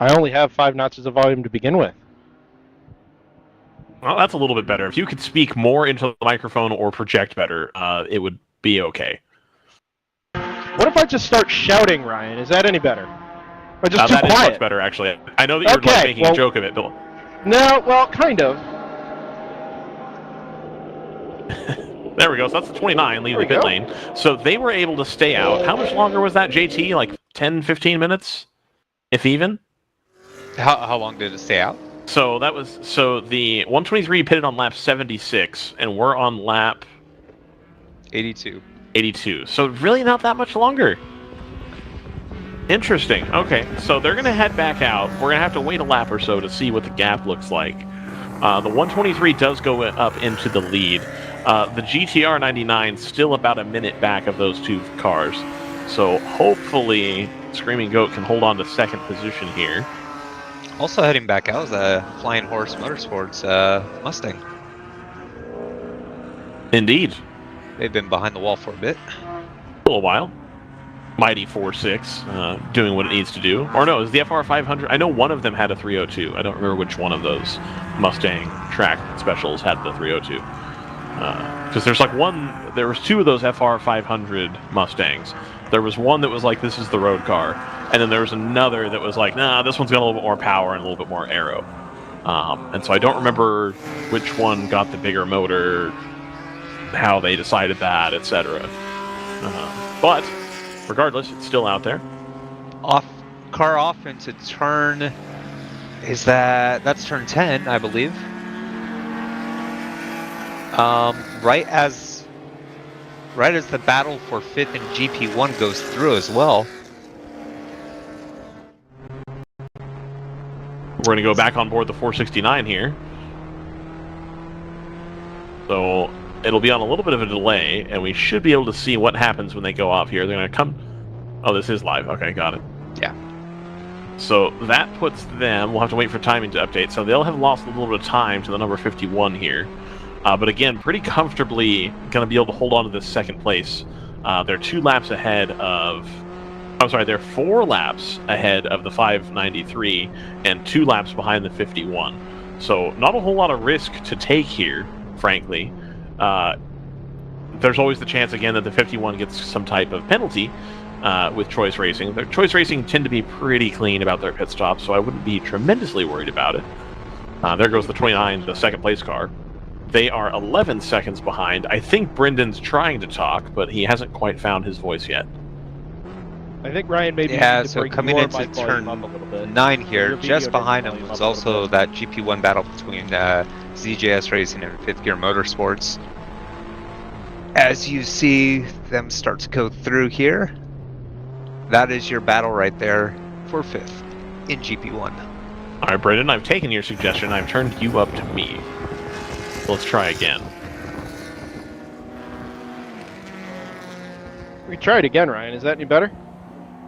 G: I only have 5 notches of volume to begin with.
B: Well, that's a little bit better. If you could speak more into the microphone or project better, it would be okay.
G: What if I just start shouting, Ryan? Is that any better? Or just too
B: that
G: quiet?
B: Is much better, actually. I know that you're like, making a joke of it, Bill.
G: No, well, kind of.
B: There we go. So that's the 29 leading the pit lane. So they were able to stay out. How much longer was that, JT? Like 10, 15 minutes, if even?
C: How long did it stay out?
B: So the 123 pitted on lap 76, and we're on lap
C: 82.
B: 82. So really not that much longer. Interesting. Okay, so they're going to head back out. We're going to have to wait a lap or so to see what the gap looks like. The 123 does go up into the lead. The GTR 99 still about a minute back of those two cars. So hopefully Screaming Goat can hold on to second position here.
C: Also heading back out is a Flying Horse Motorsports Mustang.
B: Indeed.
C: They've been behind the wall for a bit.
B: A little while. Mighty 4.6, doing what it needs to do. Or no, is the FR 500? I know one of them had a 302. I don't remember which one of those Mustang track specials had the 302. Because there's like there was two of those FR 500 Mustangs. There was one that was like, this is the road car. And then there was another that was like, nah, this one's got a little bit more power and a little bit more aero. And so I don't remember which one got the bigger motor, how they decided that, etc. But regardless, it's still out there.
C: Car off into turn. That's turn 10, I believe. Right as the battle for 5th and GP1 goes through as well.
B: We're going to go back on board the 469 here. So it'll be on a little bit of a delay, and we should be able to see what happens when they go off here. They're going to come... Oh, this is live. Okay, got it.
C: Yeah.
B: So that puts them... We'll have to wait for timing to update. So they'll have lost a little bit of time to the number 51 here. But again, pretty comfortably going to be able to hold on to this second place. They're 2 laps ahead of... I'm sorry, they're 4 laps ahead of the 593 and 2 laps behind the 51. So not a whole lot of risk to take here, frankly. There's always the chance, again, that the 51 gets some type of penalty with Choice Racing. Their Choice Racing tend to be pretty clean about their pit stops, so I wouldn't be tremendously worried about it. There goes the 29, the second place car. They are 11 seconds behind. I think Brendan's trying to talk, but he hasn't quite found his voice yet.
G: I think Ryan maybe
C: so coming into turn 9 here, just behind him was also that GP1 battle between ZJS Racing and 5th Gear Motorsports. As you see them start to go through here, that is your battle right there for 5th in GP1.
B: All right, Brendan, I've taken your suggestion. I've turned you up to me. Let's try again.
G: We try it again, Ryan. Is that any better?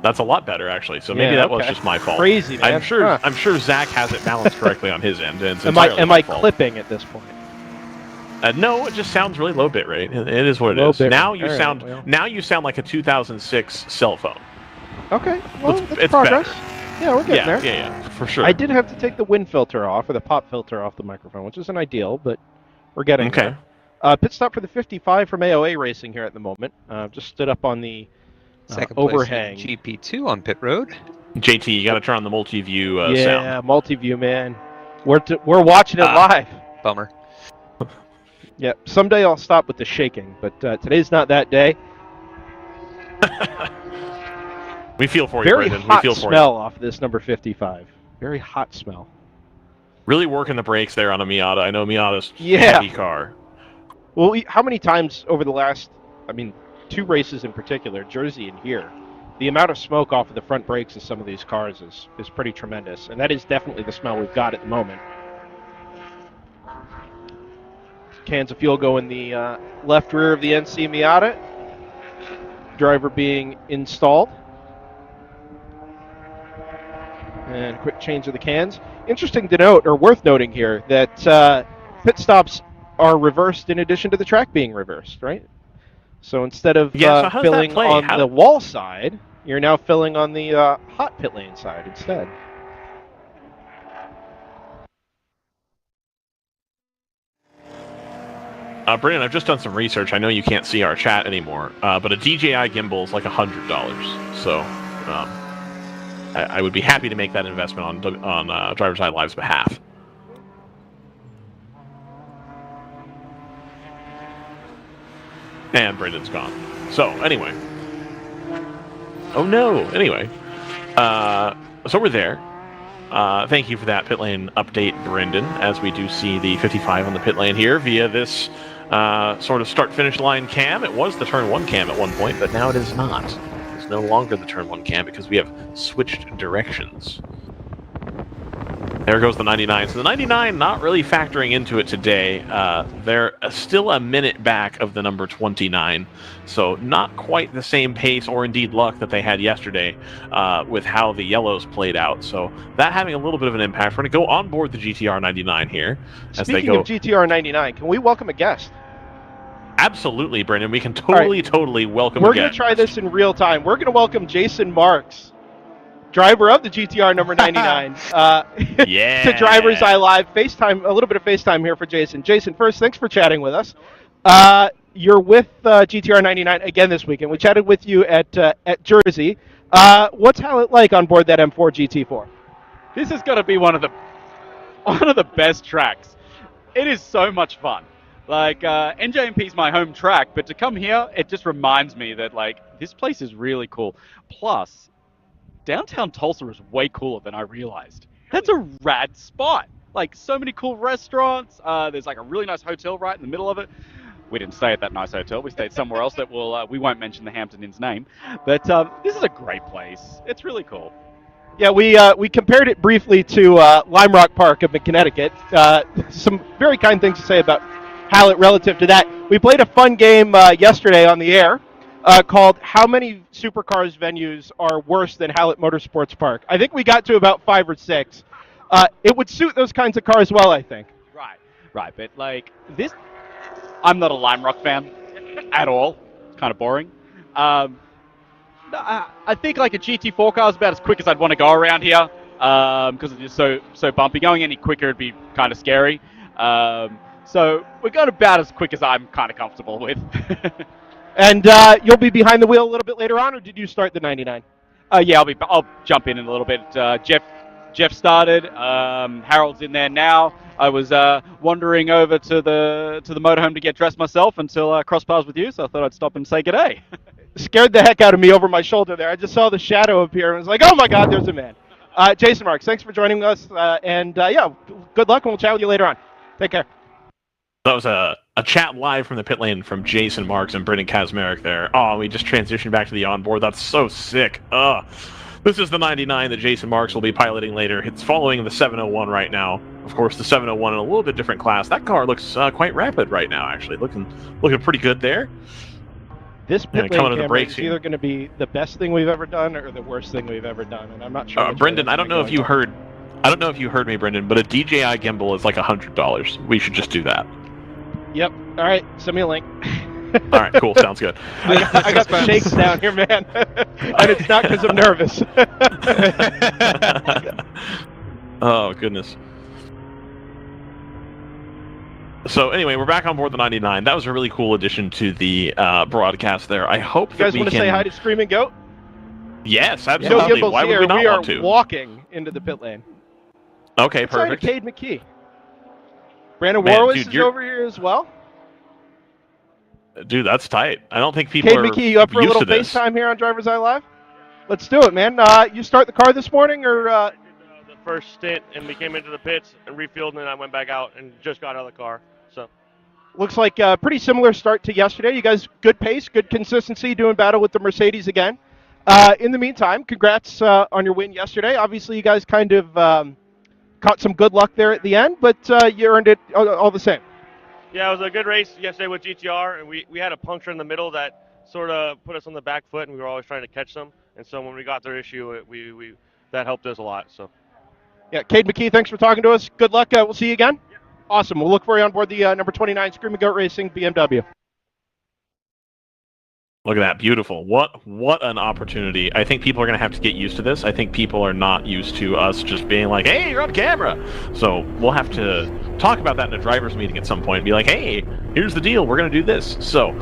B: That's a lot better, actually. So maybe that was just my fault.
G: Crazy, man.
B: I'm sure Zach has it balanced correctly on his end. And it's
G: am I clipping at this point?
B: No, it just sounds really low bit rate. It is what it is. Now you sound like a 2006 cell phone.
G: Okay, well,
B: it's
G: progress.
B: better.
G: Yeah, we're getting there.
B: Yeah, for sure.
G: I did have to take the wind filter off, or the pop filter off the microphone, which isn't ideal, but we're getting there. Pit stop for the 55 from AOA Racing here at the moment. Just stood up on the
C: second
G: overhang.
C: Place GP2 on pit road.
B: JT, you got to turn on the multi-view sound.
G: Yeah, multi-view, man. We're watching it live.
C: Bummer.
G: Yeah, someday I'll stop with the shaking, but today's not that day.
B: We feel for you, Brendan.
G: Very hot
B: we feel for
G: smell
B: you.
G: off this number 55. Very hot smell.
B: Really working the brakes there on a Miata. I know Miata's a heavy car.
G: Well, how many times over the last, 2 races in particular, Jersey and here, the amount of smoke off of the front brakes of some of these cars is pretty tremendous. And that is definitely the smell we've got at the moment. Cans of fuel go in the left rear of the NC Miata. Driver being installed. And quick change of the cans. Interesting to note, or worth noting here, that pit stops are reversed in addition to the track being reversed, right? So instead of filling on the wall side, you're now filling on the hot pit lane side instead.
B: Brandon, I've just done some research. I know you can't see our chat anymore, but a DJI gimbal is like $100. So I would be happy to make that investment on DriverSeye Live's behalf. And Brendan's gone. So anyway. Oh no. Anyway. So we're there. Thank you for that pit lane update, Brendan, as we do see the 55 on the pit lane here via this sort of start-finish line cam. It was the turn 1 cam at one point, but now it is not. It's no longer the turn 1 cam because we have switched directions. There goes the 99. So the 99 not really factoring into it today. They're still a minute back of the number 29. So not quite the same pace or indeed luck that they had yesterday with how the yellows played out. So that having a little bit of an impact. We're going to go on board the GTR 99 here.
G: Speaking of GTR 99, can we welcome a guest?
B: Absolutely, Brendan. We can totally welcome
G: We're going to try this in real time. We're going to welcome Jason Marks, driver of the GTR number 99,
B: yeah.
G: to DriversEye Live. FaceTime, a little bit of FaceTime here for Jason. Jason, first, thanks for chatting with us. You're with GTR 99 again this weekend. We chatted with you at Jersey. What's Hallett like on board that M4 GT4?
H: This is going to be one of the best tracks. It is so much fun. Like, NJMP is my home track, but to come here, it just reminds me that, like, this place is really cool. Plus, downtown Tulsa is way cooler than I realized. That's a rad spot. Like, so many cool restaurants. There's, like, a really nice hotel right in the middle of it. We didn't stay at that nice hotel. We stayed somewhere else that we won't mention the Hampton Inn's name. But this is a great place. It's really cool.
G: Yeah, we compared it briefly to Lime Rock Park up in Connecticut. Some very kind things to say about Hallett relative to that. We played a fun game yesterday on the air called How Many Supercars Venues Are Worse Than Hallett Motorsports Park? I think we got to about 5 or 6. It would suit those kinds of cars well, I think.
H: Right. But, like, this... I'm not a Lime Rock fan at all. It's kind of boring. I think, like, a GT4 car is about as quick as I'd want to go around here because it's just so bumpy. Going any quicker would be kind of scary. So we're going about as quick as I'm kind of comfortable with.
G: And you'll be behind the wheel a little bit later on, or did you start the 99?
H: Yeah, I'll jump in a little bit. Jeff started. Harold's in there now. I was wandering over to the motorhome to get dressed myself until I crossed paths with you, so I thought I'd stop and say g'day.
G: Scared the heck out of me over my shoulder there. I just saw the shadow appear and was like, oh my God, there's a man. Jason Marks, thanks for joining us, and yeah, good luck, and we'll chat with you later on. Take care.
B: That was a chat live from the pit lane from Jason Marks and Brendan Kazmarek there. Oh, we just transitioned back to the onboard. That's so sick. This is the 99 that Jason Marks will be piloting later. It's following the 701 right now. Of course, the 701 in a little bit different class. That car looks quite rapid right now, actually. Looking pretty good there.
G: This pit lane camera is either going to be the best thing we've ever done or the worst thing we've ever done, and I'm not sure.
B: Brendan, I don't know if you heard me, Brendan, but a DJI gimbal is like $100. We should just do that.
G: Yep. All right. Send me a link.
B: All right. Cool. Sounds good.
G: I got the shakes down here, man, and it's not because I'm nervous.
B: Oh goodness. So anyway, we're back on board the 99. That was a really cool addition to the broadcast there. I hope
G: you guys want to say hi to Screaming Goat?
B: Yes, absolutely.
G: No,
B: why would we not
G: we are
B: want to?
G: Walking into the pit lane.
B: Okay, perfect.
G: Cade McKee. Brandon Warwitz is over here as well.
B: Dude, that's tight. I don't think people
G: Cade
B: are
G: McKee, you up for a little FaceTime here on DriversEye Live? Let's do it, man. You start the car this morning, or?
I: The first stint, and we came into the pits and refueled, and then I went back out and just got out of the car. So.
G: Looks like a pretty similar start to yesterday. You guys, good pace, good consistency, doing battle with the Mercedes again. In the meantime, congrats on your win yesterday. Obviously, you guys kind of caught some good luck there at the end, but you earned it all the same.
I: Yeah, it was a good race yesterday with GTR, and we had a puncture in the middle that sort of put us on the back foot, and we were always trying to catch them. And so when we got their issue, that helped us a lot. So.
G: Yeah, Cade McKee, thanks for talking to us. Good luck. We'll see you again. Yeah. Awesome. We'll look for you on board the number 29 Screaming Goat Racing BMW.
B: Look at that. Beautiful. What an opportunity. I think people are going to have to get used to this. I think people are not used to us just being like, hey, you're on camera. So we'll have to talk about that in a driver's meeting at some point and be like, hey, here's the deal. We're going to do this. So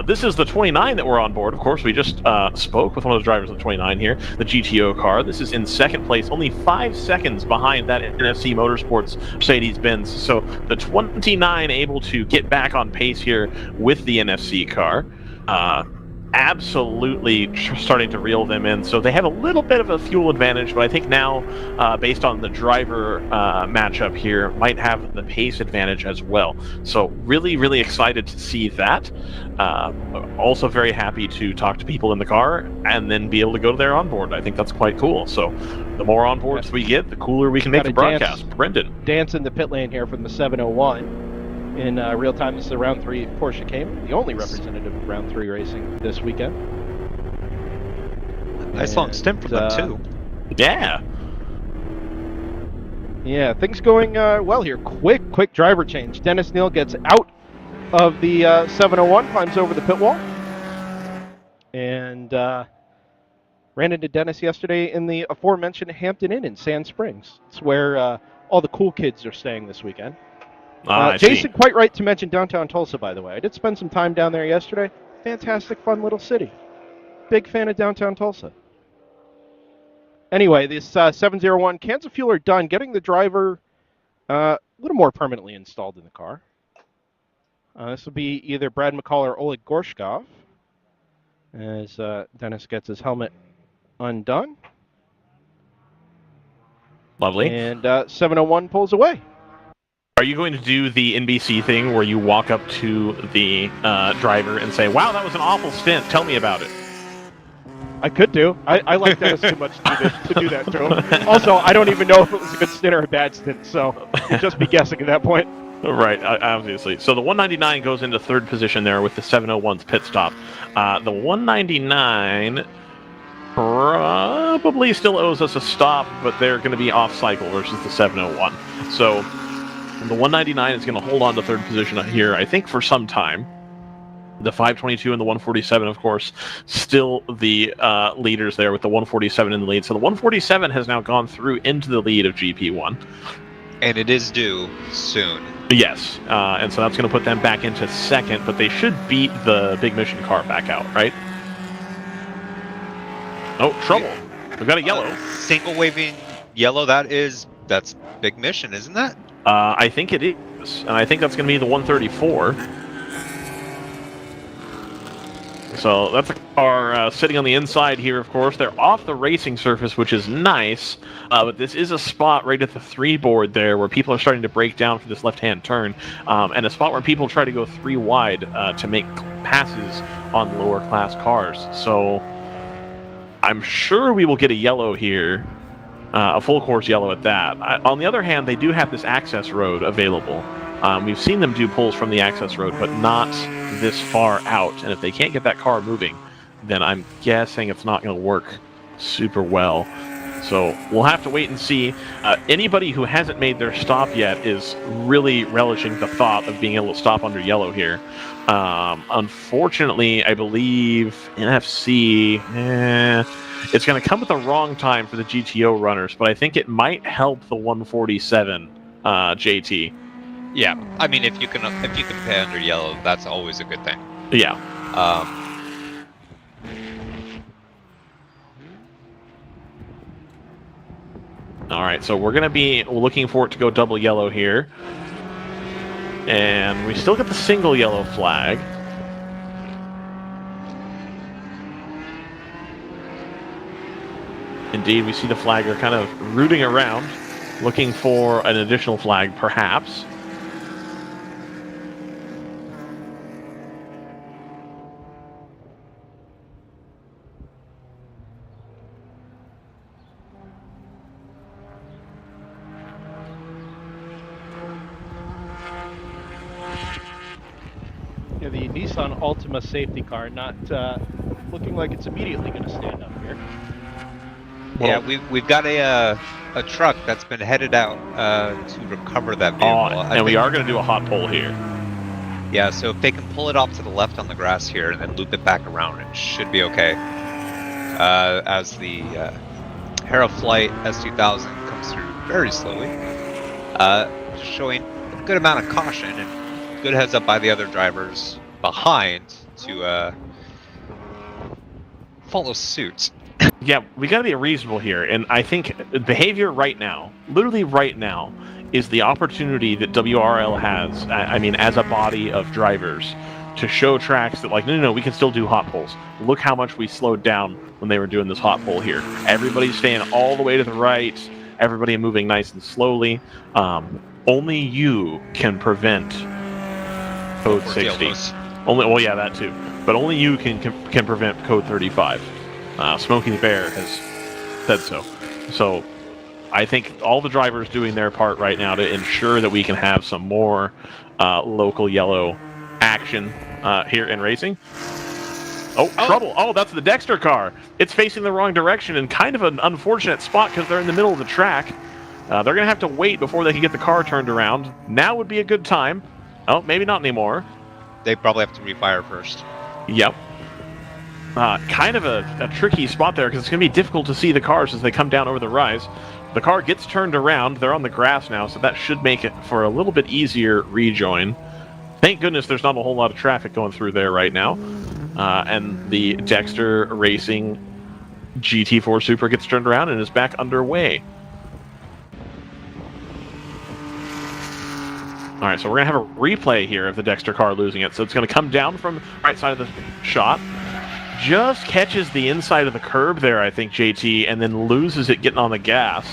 B: this is the 29 that we're on board. Of course, we just spoke with one of the drivers of the 29 here, the GTO car. This is in second place, only 5 seconds behind that NFC Motorsports Mercedes-Benz. So the 29 able to get back on pace here with the NFC car. absolutely starting to reel them in. So they have a little bit of a fuel advantage, but I think now, based on the driver matchup here, might have the pace advantage as well. So really, really excited to see that. Also very happy to talk to people in the car and then be able to go to their onboard. I think that's quite cool. So the more onboards we get, the cooler we can make the broadcast. Brendan.
G: Dance in the pit lane here from the 701. In real time, this is the round 3 Porsche Cayman, the only representative of round 3 racing this weekend.
C: Nice long stint for them too.
B: Yeah.
G: Yeah, things going well here. Quick driver change. Dennis Neal gets out of the 701, climbs over the pit wall, and ran into Dennis yesterday in the aforementioned Hampton Inn in Sand Springs. It's where all the cool kids are staying this weekend. Jason, quite right to mention downtown Tulsa, by the way. I did spend some time down there yesterday. Fantastic, fun little city. Big fan of downtown Tulsa. Anyway, this 701 cans of fuel are done. Getting the driver a little more permanently installed in the car. This will be either Brad McCall or Oleg Gorshkov, as Dennis gets his helmet undone.
B: Lovely.
G: And 701 pulls away.
B: Are you going to do the NBC thing where you walk up to the driver and say, "Wow, that was an awful stint. Tell me about it"?
G: I could do. I like Dennis too much to do that to him. Also, I don't even know if it was a good stint or a bad stint, so we'll just be guessing at that point.
B: Right, obviously. So the 199 goes into third position there with the 701's pit stop. The 199 probably still owes us a stop, but they're going to be off cycle versus the 701. So the 199 is going to hold on to third position here, I think, for some time. The 522 and the 147, of course, still the leaders there with the 147 in the lead. So the 147 has now gone through into the lead of GP1.
C: And it is due soon.
B: Yes, and so that's going to put them back into second, but they should beat the Big Mission car back out, right? Oh, trouble. We've got a yellow.
C: Single waving yellow, that's Big Mission, isn't that?
B: I think it is, and I think that's going to be the 134. So that's a car sitting on the inside here, of course. They're off the racing surface, which is nice, but this is a spot right at the 3 board there where people are starting to break down for this left-hand turn, and a spot where people try to go 3 wide to make passes on lower-class cars. So I'm sure we will get a yellow here. A full course yellow at that. On the other hand, they do have this access road available. We've seen them do pulls from the access road, but not this far out. And if they can't get that car moving, then I'm guessing it's not going to work super well. So we'll have to wait and see. Anybody who hasn't made their stop yet is really relishing the thought of being able to stop under yellow here. Unfortunately, I believe NFC... it's going to come at the wrong time for the GTO runners, but I think it might help the 147 JT.
C: Yeah, I mean, if you can pay under yellow, that's always a good thing.
B: Yeah. All right, so we're going to be looking for it to go double yellow here, and we still get the single yellow flag. Indeed, we see the flagger kind of rooting around, looking for an additional flag, perhaps.
G: Yeah, the Nissan Altima safety car not looking like it's immediately going to stand up here.
C: Yeah, we've got a truck that's been headed out to recover that vehicle.
B: And we are going to do a hot pull here.
C: Yeah, so if they can pull it off to the left on the grass here and then loop it back around, it should be okay. As the Hera Flight S2000 comes through very slowly, showing a good amount of caution and good heads up by the other drivers behind to follow suit.
B: Yeah, we got to be reasonable here, and I think behavior right now, literally right now, is the opportunity that WRL has, I mean, as a body of drivers, to show tracks that, like, no, we can still do hot poles. Look how much we slowed down when they were doing this hot pole here. Everybody's staying all the way to the right. Everybody moving nice and slowly. Only you can prevent code 60. Well, yeah, that too. But only you can prevent code 35. Smokey the Bear has said so. So I think all the drivers doing their part right now to ensure that we can have some more local yellow action here in racing. Oh, trouble. Oh, that's the Dexter car. It's facing the wrong direction in kind of an unfortunate spot because they're in the middle of the track. They're going to have to wait before they can get the car turned around. Now would be a good time. Oh, maybe not anymore.
C: They probably have to refire first.
B: Yep. Kind of a tricky spot there because it's going to be difficult to see the cars as they come down over the rise. The car gets turned around. They're on the grass now, so that should make it for a little bit easier rejoin. Thank goodness there's not a whole lot of traffic going through there right now. And the Dexter Racing GT4 Super gets turned around and is back underway. All right, so we're going to have a replay here of the Dexter car losing it. So it's going to come down from the right side of the shot. Just catches the inside of the curb there, I think, JT, and then loses it getting on the gas.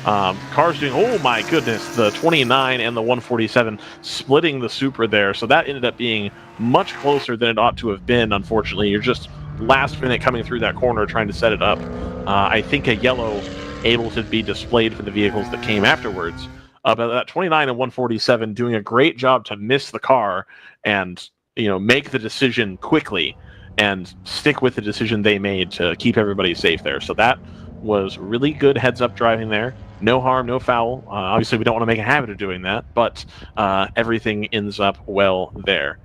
B: Cars doing, oh my goodness, the 29 and the 147 splitting the Supra there. So that ended up being much closer than it ought to have been, unfortunately. You're just last minute coming through that corner trying to set it up. I think a yellow able to be displayed for the vehicles that came afterwards. But that 29 and 147 doing a great job to miss the car and, make the decision quickly and stick with the decision they made to keep everybody safe there. So that was really good heads-up driving there. No harm, no foul. Obviously, we don't want to make a habit of doing that, but everything ends up well there.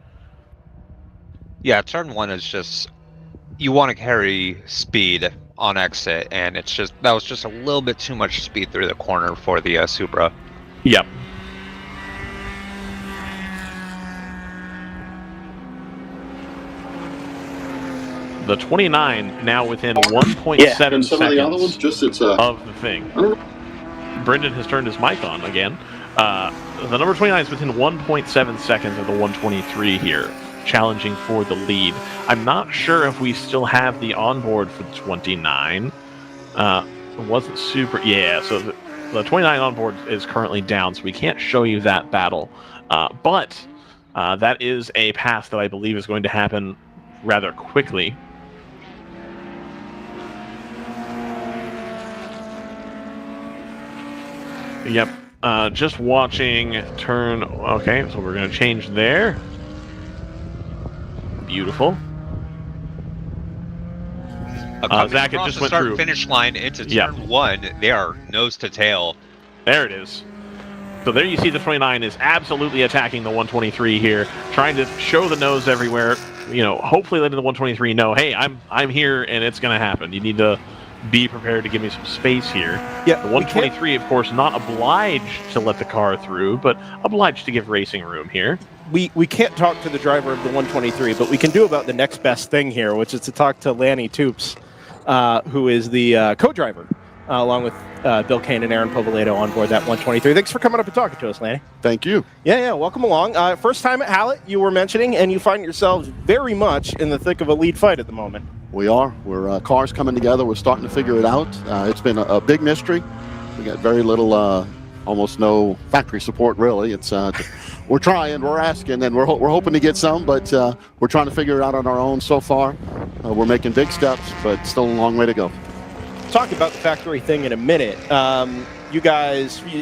C: Yeah, turn one is just, you want to carry speed on exit, and that was just a little bit too much speed through the corner for the Supra.
B: Yep. The 29 now within 1.7 seconds of the thing. Brendan has turned his mic on again. The number 29 is within 1.7 seconds of the 123 here, challenging for the lead. I'm not sure if we still have the onboard for the 29. It wasn't super... Yeah, so the 29 onboard is currently down, so we can't show you that battle. But that is a pass that I believe is going to happen rather quickly. Yep. Just watching turn... Okay, so we're going to change there. Beautiful.
C: Zach, it just went through. Finish line into turn one. They are nose to tail.
B: There it is. So there you see the 29 is absolutely attacking the 123 here, trying to show the nose everywhere. Hopefully letting the 123 know, hey, I'm here and it's going to happen. You need to be prepared to give me some space here. Yeah, the 123, of course, not obliged to let the car through, but obliged to give racing room here.
A: We can't talk to the driver of the 123, but we can do about the next best thing here, which is to talk to Lanny Toops, who is the co-driver, along with Bill Kane and Aaron Povoleto on board that 123. Thanks for coming up and talking to us, Lanny.
J: Thank you.
A: Yeah, welcome along. First time at Hallett, you were mentioning, and you find yourselves very much in the thick of a lead fight at the moment.
J: We are. We're cars coming together. We're starting to figure it out. It's been a big mystery. We got very little, almost no factory support, really. It's we're trying, we're asking, and we're hoping to get some, but we're trying to figure it out on our own so far. We're making big steps, but still a long way to go.
A: Talk about the factory thing in a minute. You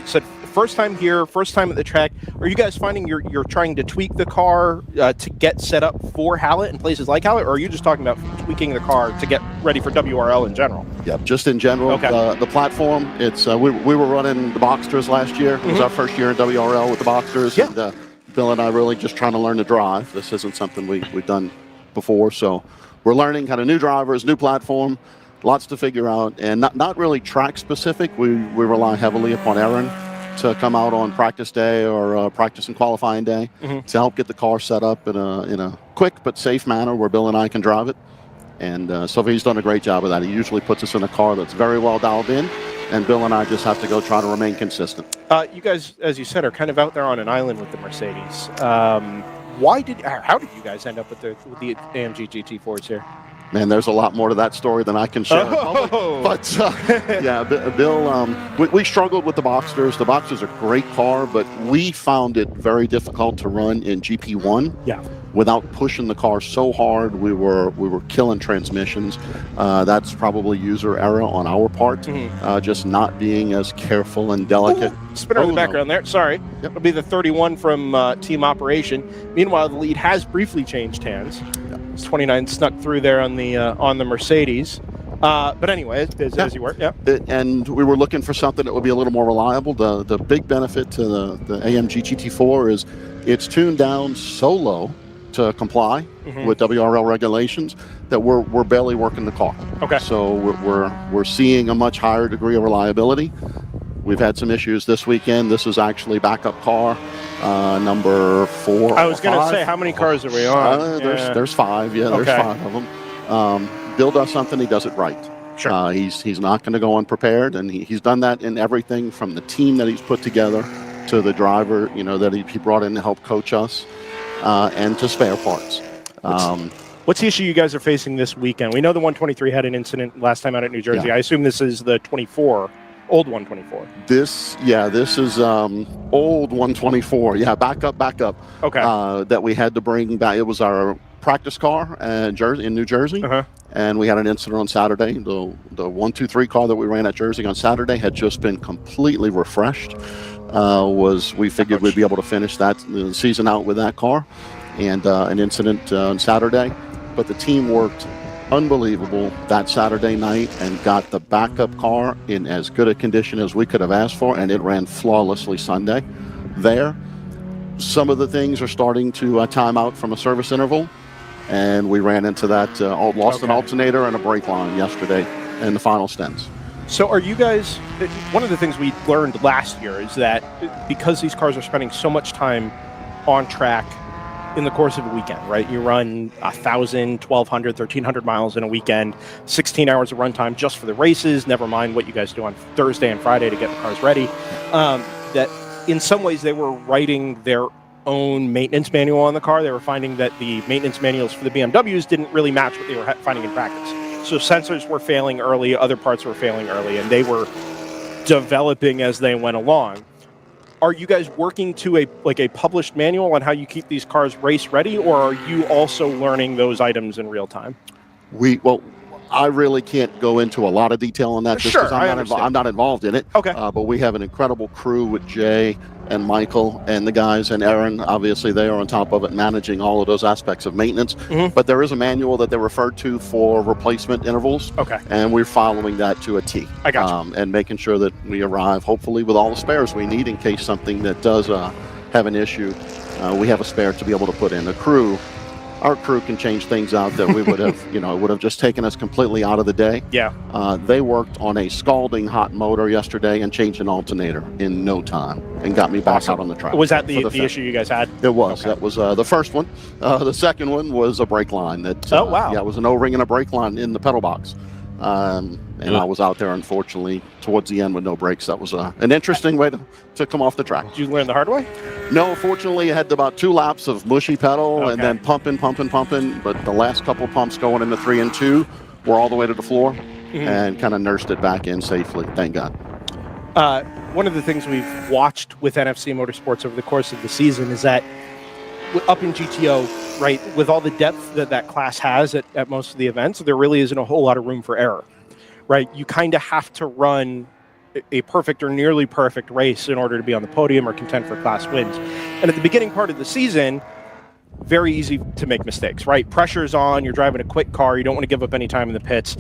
A: said first time here, first time at the track. Are you guys finding you're trying to tweak the car to get set up for Hallett and places like Hallett, or are you just talking about tweaking the car to get ready for WRL in general?
J: Yeah, just in general.
A: Okay.
J: The platform, it's we were running the Boxsters last year. It was our first year in WRL with the Boxsters.
A: Yeah.
J: And Bill and I really just trying to learn to drive. This isn't something we've done before, so we're learning kind of new drivers, new platform, lots to figure out, and not really track specific. We rely heavily upon Aaron to come out on practice day or practice and qualifying day to help get the car set up in a quick but safe manner where Bill and I can drive it. And so he's done a great job of that. He usually puts us in a car that's very well dialed in, and Bill and I just have to go try to remain consistent.
A: You guys, as you said, are kind of out there on an island with the Mercedes. How did you guys end up with the AMG GT4s here?
J: Man, there's a lot more to that story than I can share. But yeah, Bill, we struggled with the Boxsters. The Boxsters are a great car, but we found it very difficult to run in GP1.
A: Yeah.
J: Without pushing the car so hard, we were killing transmissions. That's probably user error on our part, just not being as careful and delicate.
A: Spinner in the background there. Sorry. Yep. It'll be the 31 from Team Operation. Meanwhile, the lead has briefly changed hands. Yep. 29 snuck through there on the Mercedes. But anyway, as you were, yeah.
J: And we were looking for something that would be a little more reliable. The big benefit to the AMG GT4 is it's tuned down so low to comply with WRL regulations that we're barely working the car.
A: Okay.
J: So we're seeing a much higher degree of reliability. We've had some issues this weekend. This is actually backup car number 4.
A: I was going to say, how many cars are we on?
J: There's 5. Yeah, there's 5 of them. Bill does something, he does it right.
A: Sure.
J: He's not going to go unprepared, and he's done that in everything from the team that he's put together to the driver, that he brought in to help coach us. And to spare parts.
A: What's the issue you guys are facing this weekend? We know the 123 had an incident last time out at New Jersey.
J: Yeah.
A: I assume this is the 24, old 124.
J: This is old 124. Yeah, back up.
A: Okay.
J: That we had to bring back. It was our practice car in New Jersey. And we had an incident on Saturday. The 123 car that we ran at Jersey on Saturday had just been completely refreshed. We figured we'd be able to finish the season out with that car, and an incident on Saturday. But the team worked unbelievable that Saturday night and got the backup car in as good a condition as we could have asked for, and it ran flawlessly Sunday. Some of the things are starting to time out from a service interval, and we ran into that, lost an alternator and a brake line yesterday in the final stints.
A: So are you guys, one of the things we learned last year is that because these cars are spending so much time on track in the course of a weekend, right? You run 1,000, 1,200, 1,300 miles in a weekend, 16 hours of runtime just for the races, never mind what you guys do on Thursday and Friday to get the cars ready, that in some ways they were writing their own maintenance manual on the car. They were finding that the maintenance manuals for the BMWs didn't really match what they were finding in practice. So sensors were failing early, other parts were failing early, and they were developing as they went along. Are you guys working to a published manual on how you keep these cars race ready, or are you also learning those items in real time?
J: I really can't go into a lot of detail on that just because I'm not involved in it.
A: Okay.
J: But we have an incredible crew with Jay and Michael and the guys, and Aaron. Obviously, they are on top of it, managing all of those aspects of maintenance. But there is a manual that they're referred to for replacement intervals.
A: Okay.
J: And we're following that to a T.
A: I got you.
J: And making sure that we arrive, hopefully, with all the spares we need in case something that does have an issue. We have a spare to be able to put in. Our crew can change things out that we would have, would have just taken us completely out of the day.
A: Yeah.
J: They worked on a scalding hot motor yesterday and changed an alternator in no time and got me back out on the track.
A: Was that the issue you guys had?
J: It was.
A: Okay.
J: That was the first one. The second one was a brake line.
A: Oh, wow.
J: Yeah, it was an O-ring and a brake line in the pedal box. And I was out there, unfortunately, towards the end with no brakes. That was an interesting way to come off the track.
A: Did you learn the hard way?
J: No, fortunately, I had about 2 laps of mushy pedal and then pumping. But the last couple of pumps going into 3 and 2 were all the way to the floor and kind of nursed it back in safely, thank God.
A: One of the things we've watched with NFC Motorsports over the course of the season is that up in GTO, right, with all the depth that class has at most of the events, there really isn't a whole lot of room for error, right? You kind of have to run a perfect or nearly perfect race in order to be on the podium or contend for class wins. And at the beginning part of the season, very easy to make mistakes, right? Pressure's on, you're driving a quick car, you don't want to give up any time in the pits.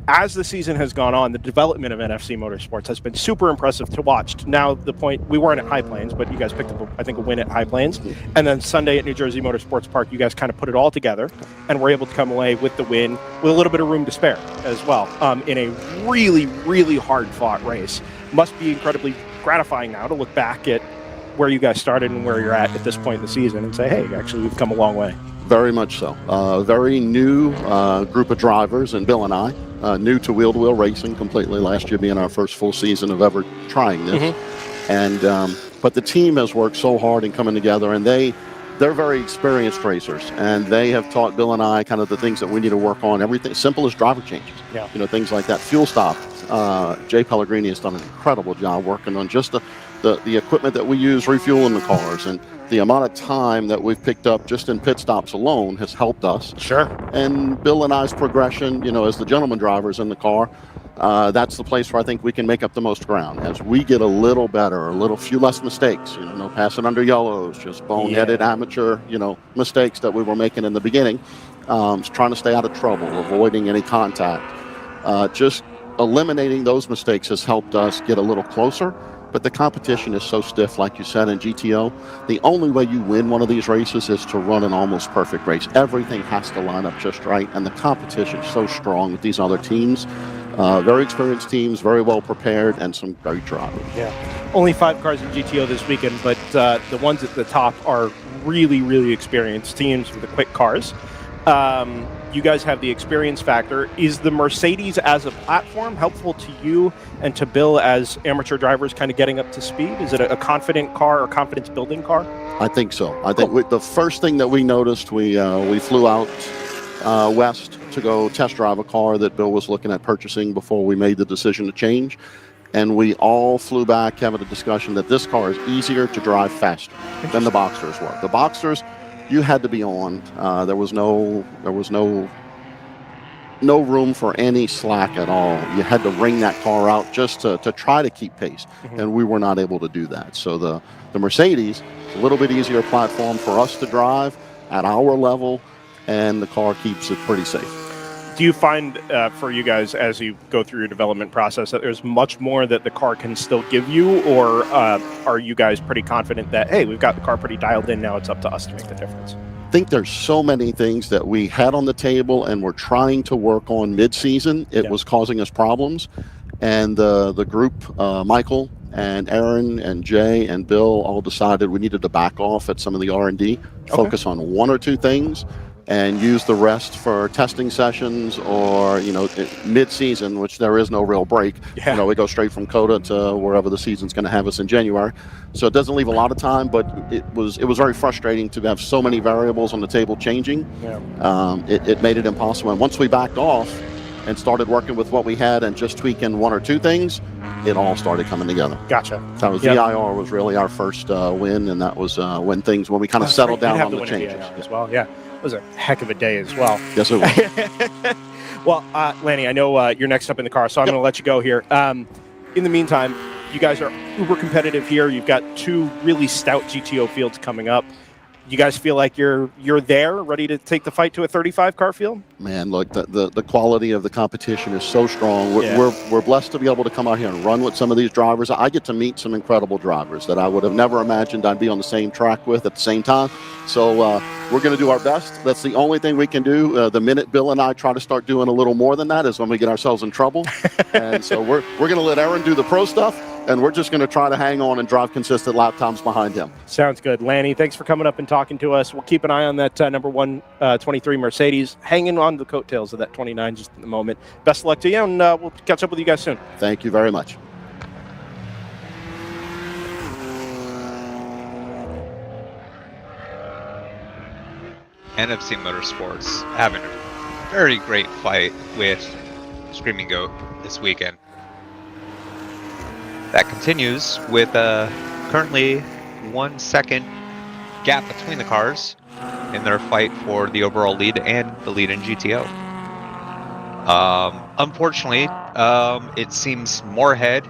A: As the season has gone on, the development of NFC Motorsports has been super impressive to watch. Now, the point, we weren't at High Plains, but you guys picked up, I think, a win at High Plains. And then Sunday at New Jersey Motorsports Park, you guys kind of put it all together and were able to come away with the win with a little bit of room to spare as well in a really, really hard-fought race. Must be incredibly gratifying now to look back at where you guys started and where you're at this point in the season and say, hey, actually, we've come a long way.
J: Very much so. Very new group of drivers, and Bill and I, new to wheel-to-wheel racing completely, last year being our first full season of ever trying this. And but the team has worked so hard in coming together, and they they're very experienced racers, and they have taught Bill and I kind of the things that we need to work on. Everything simple as driver changes, things like that. Fuel stop. Jay Pellegrini has done an incredible job working on just the equipment that we use refueling the cars, and the amount of time that we've picked up just in pit stops alone has helped us.
A: Sure.
J: And Bill and I's progression, as the gentleman drivers in the car, that's the place where I think we can make up the most ground. As we get a little better, few less mistakes, no passing under yellows, just boneheaded amateur, mistakes that we were making in the beginning, trying to stay out of trouble, avoiding any contact. Just eliminating those mistakes has helped us get a little closer. But the competition is so stiff, like you said, in GTO. The only way you win one of these races is to run an almost perfect race. Everything has to line up just right, and the competition is so strong with these other teams. Very experienced teams, very well prepared, and some great drivers.
A: Yeah. Only 5 cars in GTO this weekend, but the ones at the top are really, really experienced teams with the quick cars. You guys have the experience factor. Is the Mercedes as a platform helpful to you and to Bill as amateur drivers kind of getting up to speed? Is it a confident car or confidence-building car?
J: I think so. I think the first thing that we noticed, we flew out west to go test drive a car that Bill was looking at purchasing before we made the decision to change. And we all flew back having a discussion that this car is easier to drive faster than the Boxsters were. The Boxsters, you had to be on. There was no room for any slack at all. You had to wring that car out just to try to keep pace, and we were not able to do that. So the Mercedes is a little bit easier platform for us to drive at our level, and the car keeps it pretty safe.
A: Do you find for you guys as you go through your development process that there's much more that the car can still give you, or are you guys pretty confident that, hey, we've got the car pretty dialed in, now it's up to us to make the difference?
J: I think there's so many things that we had on the table and we're trying to work on mid-season. It was causing us problems, and the group, Michael and Aaron and Jay and Bill, all decided we needed to back off at some of the R&D, focus on 1 or 2 things, and use the rest for testing sessions or, mid-season, which there is no real break. We go straight from COTA to wherever the season's going to have us in January. So it doesn't leave a lot of time, but it was very frustrating to have so many variables on the table changing. It made it impossible. And once we backed off and started working with what we had and just tweaking 1 or 2 things, it all started coming together.
A: Gotcha.
J: That was VIR was really our first win, and that was when we kind of settled down on the changes.
A: As well, yeah. It was a heck of a day as well.
J: Yes, it was.
A: Well, Lanny, I know you're next up in the car, so I'm going to let you go here. In the meantime, you guys are uber competitive here. You've got 2 really stout GTO fields coming up. You guys feel like you're there, ready to take the fight to a 35 car field?
J: Man, look, the quality of the competition is so strong. We're blessed to be able to come out here and run with some of these drivers. I get to meet some incredible drivers that I would have never imagined I'd be on the same track with at the same time. So we're going to do our best. That's the only thing we can do. The minute Bill and I try to start doing a little more than that is when we get ourselves in trouble. And so we're going to let Aaron do the pro stuff, and we're just going to try to hang on and drive consistent lap times behind him.
A: Sounds good. Lanny, thanks for coming up and talking to us. We'll keep an eye on that number 123 Mercedes, hanging on the coattails of that 29 just at the moment. Best of luck to you, and we'll catch up with you guys soon.
J: Thank you very much.
C: NFC Motorsports having a very great fight with Screaming Goat this weekend. That continues with currently 1 second gap between the cars in their fight for the overall lead and the lead in GTO. Unfortunately, it seems Moorhead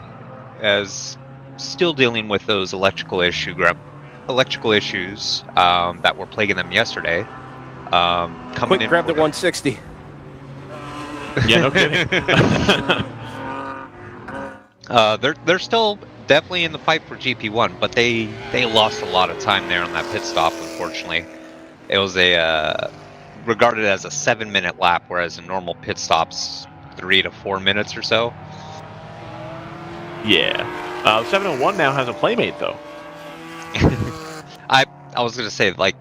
C: as still dealing with those electrical issues that were plaguing them yesterday.
A: Quick grab the 160.
B: Yeah, no kidding.
C: They're still definitely in the fight for GP1, but they lost a lot of time there on that pit stop, unfortunately. It was regarded as a 7-minute lap, whereas a normal pit stop's 3 to 4 minutes or so.
B: Yeah. 701 now has a playmate, though.
C: I was going to say, like,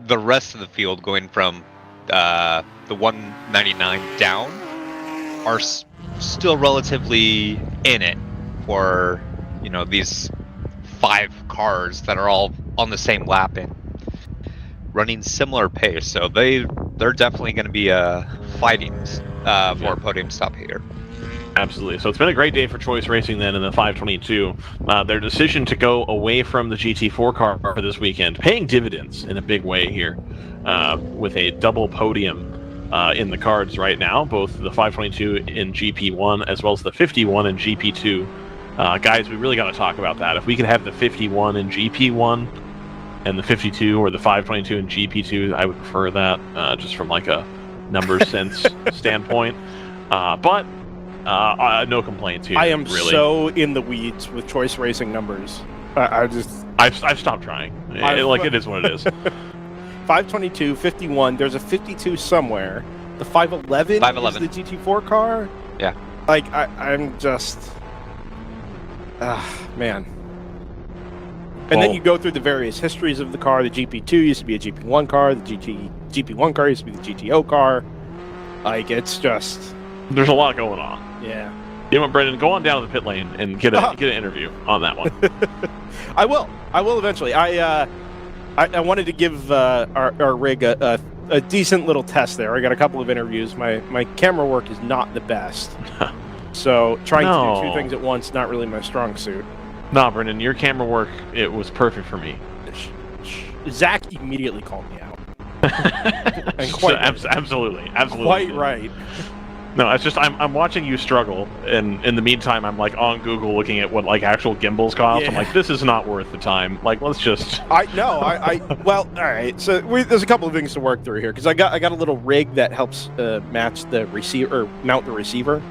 C: the rest of the field going from the 199 down are still relatively in it for, these 5 cars that are all on the same lap. And running similar pace, so they're definitely going to be fighting for a podium stop here.
B: Absolutely. So it's been a great day for Choice Racing then in the 522. Their decision to go away from the GT4 car for this weekend, paying dividends in a big way here with a double podium in the cards right now, both the 522 in GP1 as well as the 51 in GP2. Guys, we really got to talk about that. If we could have the 51 in GP1 and the 52 or the 522 in GP2, I would prefer that just from like a numbers sense standpoint. But no complaints here.
A: I am
B: really.
A: so in the weeds with Choice Racing numbers.
B: I've stopped trying. It is what it is.
A: 522, 51. There's a 52 somewhere. The 511 is the GT4 car.
C: Yeah.
A: Like I'm just, man. And then you go through the various histories of the car. The GP2 used to be a GP1 car. The GP1 car used to be the GTO car. Like it's just.
B: There's a lot going on.
A: Yeah.
B: You know what, Brendan? Go on down to the pit lane and get an interview on that one.
A: I will eventually. I wanted to give our rig a decent little test there. I got a couple of interviews. My camera work is not the best. So trying to do two things at once, not really my strong suit.
B: Nah, Brendan, your camera work, it was perfect for me.
A: Zach immediately called me out. And
B: Absolutely.
A: Quite right.
B: No, it's just I'm watching you struggle, and in the meantime, I'm like on Google looking at what like actual gimbals cost. Yeah. I'm like, this is not worth the time. Like, let's just. Well, all right. So there's a couple of things to work through here because I got a little rig that helps match the receiver or mount the receiver.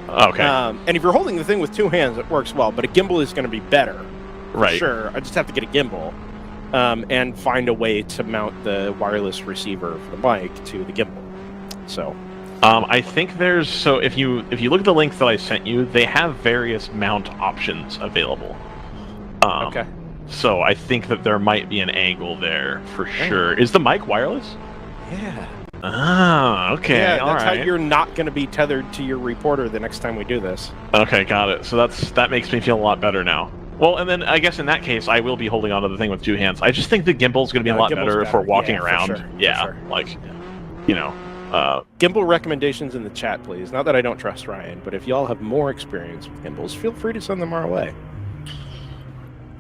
B: Okay.
A: And if you're holding the thing with two hands, it works well. But a gimbal is going to be better.
B: Right.
A: Sure. I just have to get a gimbal, and find a way to mount the wireless receiver for the mic to the gimbal. So.
B: I think there's if you look at the link that I sent you, they have various mount options available.
A: Okay.
B: So I think that there might be an angle there for sure. Is the mic wireless?
A: Yeah.
B: Ah, okay.
A: Yeah,
B: all
A: that's
B: right.
A: how you're not going to be tethered to your reporter the next time we do this.
B: Okay, got it. So that makes me feel a lot better now. Well, and then I guess in that case, I will be holding onto the thing with two hands. I just think the gimbal's going to be a lot better if we're walking around.
A: For sure.
B: Yeah,
A: for sure.
B: like, you know.
A: Gimbal recommendations in the chat, please. Not that I don't trust Ryan, but if y'all have more experience with gimbals, feel free to send them our way.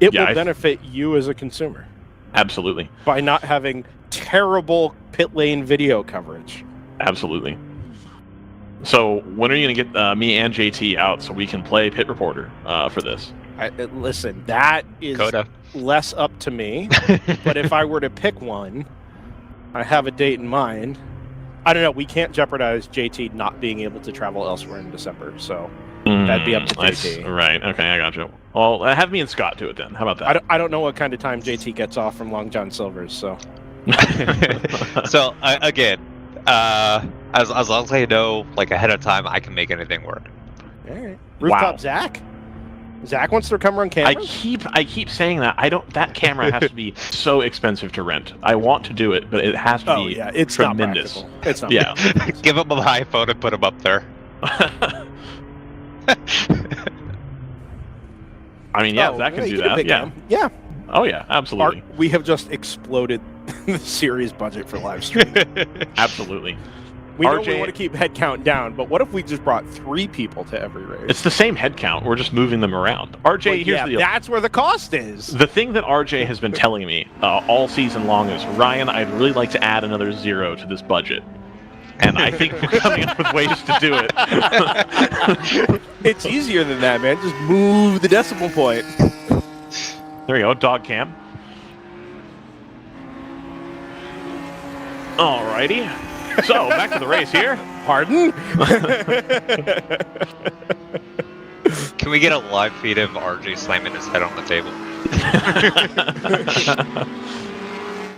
A: It will benefit you as a consumer.
B: Absolutely.
A: By not having terrible pit lane video coverage.
B: Absolutely. So when are you going to get me and JT out so we can play Pit Reporter for this?
A: Listen, that is less up to me. But if I were to pick one, I have a date in mind. I don't know. We can't jeopardize JT not being able to travel elsewhere in December, so that'd be up to JT.
B: Right. Okay, I got you. Well, have me and Scott do it then. How about that?
A: I don't know what kind of time JT gets off from Long John Silver's, so.
C: So again, as long as I know like ahead of time, I can make anything work.
A: All right. Rooftop Zach. Zach wants to come run cameras?
B: I keep saying that. That camera has to be so expensive to rent. I want to do it, but it has to be
A: it's
B: tremendous.
A: Not practical. It's not
C: practical. Give him an iPhone and put him up there.
B: I mean, Zach can do that. Yeah.
A: Yeah.
B: Oh yeah, absolutely.
A: We have just exploded the series budget for live stream.
B: Absolutely.
A: We know we want to keep head count down, but what if we just brought 3 people to every race?
B: It's the same head count. We're just moving them around. RJ, here's the deal.
A: That's where the cost is.
B: The thing that RJ has been telling me all season long is, Ryan, I'd really like to add another 0 to this budget. And I think we're coming up with ways to do it.
A: It's easier than that, man. Just move the decimal point.
B: There you go, dog cam. Alrighty. So, back to the race here.
A: Pardon?
C: Can we get a live feed of RJ slamming his head on the table?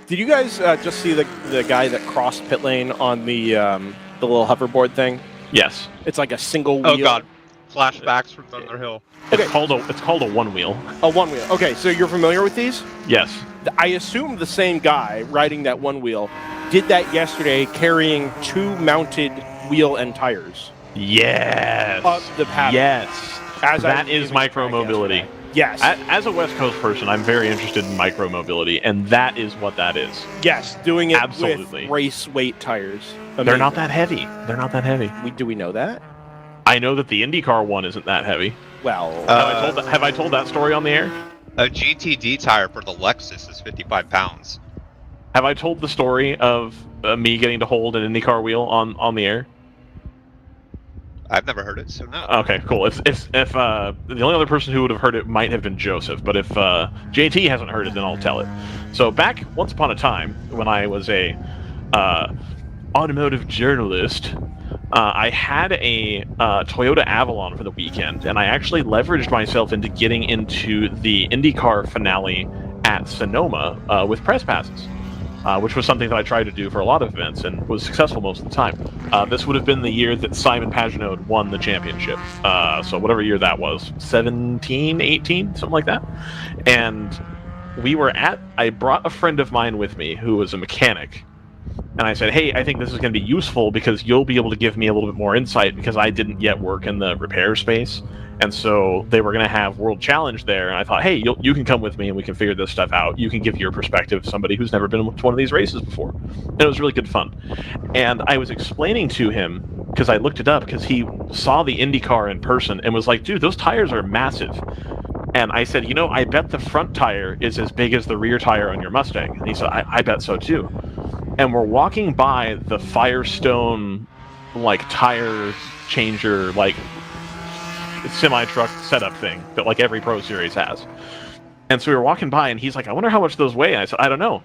A: Did you guys just see the guy that crossed pit lane on the little hoverboard thing?
B: Yes.
A: It's like a single wheel.
C: Oh god. Flashbacks from Thunder Hill.
B: Okay. It's called a one wheel.
A: A one wheel. Okay, so you're familiar with these?
B: Yes.
A: I assume the same guy riding that one wheel did that yesterday, carrying 2 mounted wheel and tires.
B: Yes.
A: Up the paddle.
B: Yes. That is micro-mobility.
A: Yes.
B: As a West Coast person, I'm very interested in micromobility, and that is what that is.
A: Yes, doing it
B: Absolutely.
A: with race weight tires.
B: They're
A: Amazing.
B: not that heavy. They're not that heavy.
A: Do we know that?
B: I know that the IndyCar one isn't that heavy.
A: Well,
B: have I told that story on the air?
C: A GTD tire for the Lexus is 55 pounds.
B: Have I told the story of me getting to hold an IndyCar wheel on the air?
C: I've never heard it, so no.
B: Okay, cool. If the only other person who would have heard it might have been Joseph, but if JT hasn't heard it, then I'll tell it. So back once upon a time, when I was a automotive journalist, I had a Toyota Avalon for the weekend, and I actually leveraged myself into getting into the IndyCar finale at Sonoma with press passes. Which was something that I tried to do for a lot of events and was successful most of the time. This would have been the year that Simon Pagenaud won the championship. So whatever year that was, 17, 18, something like that. And I brought a friend of mine with me who was a mechanic. And I said, hey, I think this is going to be useful because you'll be able to give me a little bit more insight because I didn't yet work in the repair space. And so they were going to have World Challenge there. And I thought, hey, you can come with me and we can figure this stuff out. You can give your perspective to somebody who's never been to one of these races before. And it was really good fun. And I was explaining to him, because I looked it up, because he saw the IndyCar in person and was like, dude, those tires are massive. And I said, I bet the front tire is as big as the rear tire on your Mustang. And he said, I bet so too. And we're walking by the Firestone, tire changer, semi-truck setup thing that every Pro Series has. And so we were walking by and he's like, I wonder how much those weigh. And I said, I don't know.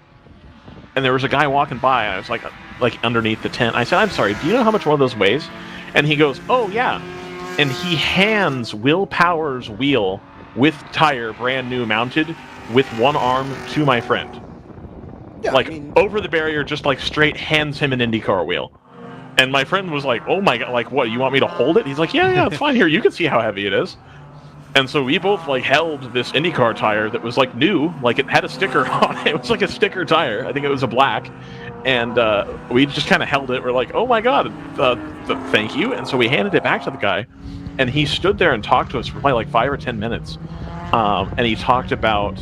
B: And there was a guy walking by. I was like underneath the tent. I said, I'm sorry, do you know how much one of those weighs? And he goes, oh yeah. And he hands Will Power's wheel with tire brand new mounted with one arm to my friend. Yeah, over the barrier, just straight hands him an IndyCar wheel. And my friend was like, oh my god, what, you want me to hold it? He's like, yeah, it's fine here. You can see how heavy it is. And so we both held this IndyCar tire that was new, it had a sticker on it. It was a sticker tire. I think it was a black. And we just kind of held it. We're like, oh my god, thank you. And so we handed it back to the guy. And he stood there and talked to us for probably 5 or 10 minutes. And he talked about...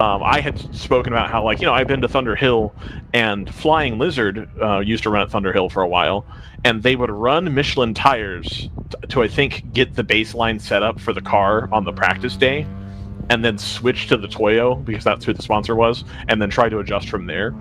B: I had spoken about how, I've been to Thunder Hill, and Flying Lizard used to run at Thunder Hill for a while, and they would run Michelin tires to, I think, get the baseline set up for the car on the practice day, and then switch to the Toyo, because that's who the sponsor was, and then try to adjust from there.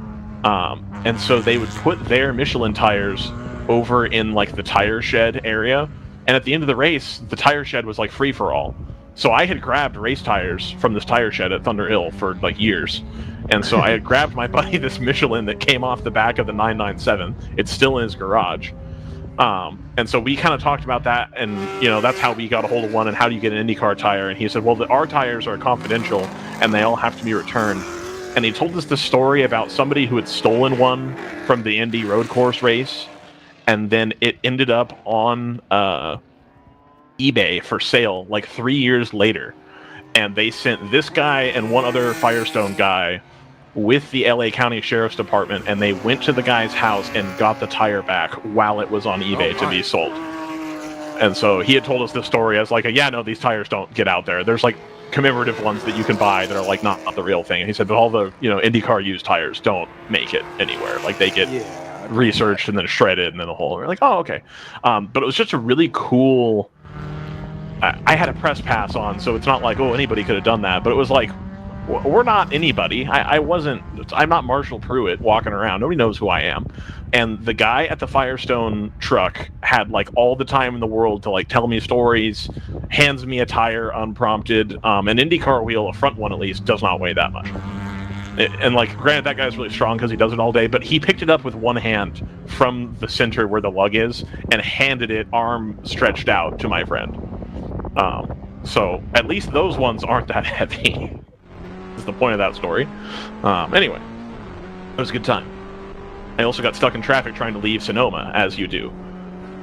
B: And so they would put their Michelin tires over in, the tire shed area, and at the end of the race, the tire shed was, free-for-all. So I had grabbed race tires from this tire shed at Thunder Hill for years. And so I had grabbed my buddy this Michelin that came off the back of the 997. It's still in his garage. And so we kind of talked about that, and that's how we got a hold of one, and how do you get an IndyCar tire? And he said, well, our tires are confidential and they all have to be returned. And he told us this story about somebody who had stolen one from the Indy road course race, and then it ended up on eBay for sale 3 years later, and they sent this guy and one other Firestone guy with the LA County Sheriff's Department, and they went to the guy's house and got the tire back while it was on eBay to be sold. And so he had told us this story as these tires don't get out there. There's commemorative ones that you can buy that are not the real thing. And he said, but all the IndyCar used tires don't make it anywhere. They get researched and then shredded and then the whole. We're like, oh, okay. But it was just a really cool. I had a press pass on, so it's not anybody could have done that, but it was we're not anybody. I'm not Marshall Pruitt walking around. Nobody knows who I am. And the guy at the Firestone truck had all the time in the world to tell me stories, hands me a tire unprompted. An IndyCar wheel, a front one at least, does not weigh that much. And granted, that guy's really strong because he does it all day, but he picked it up with one hand from the center where the lug is and handed it arm stretched out to my friend. So at least those ones aren't that heavy. Is the point of that story. Anyway, it was a good time. I also got stuck in traffic trying to leave Sonoma, as you do.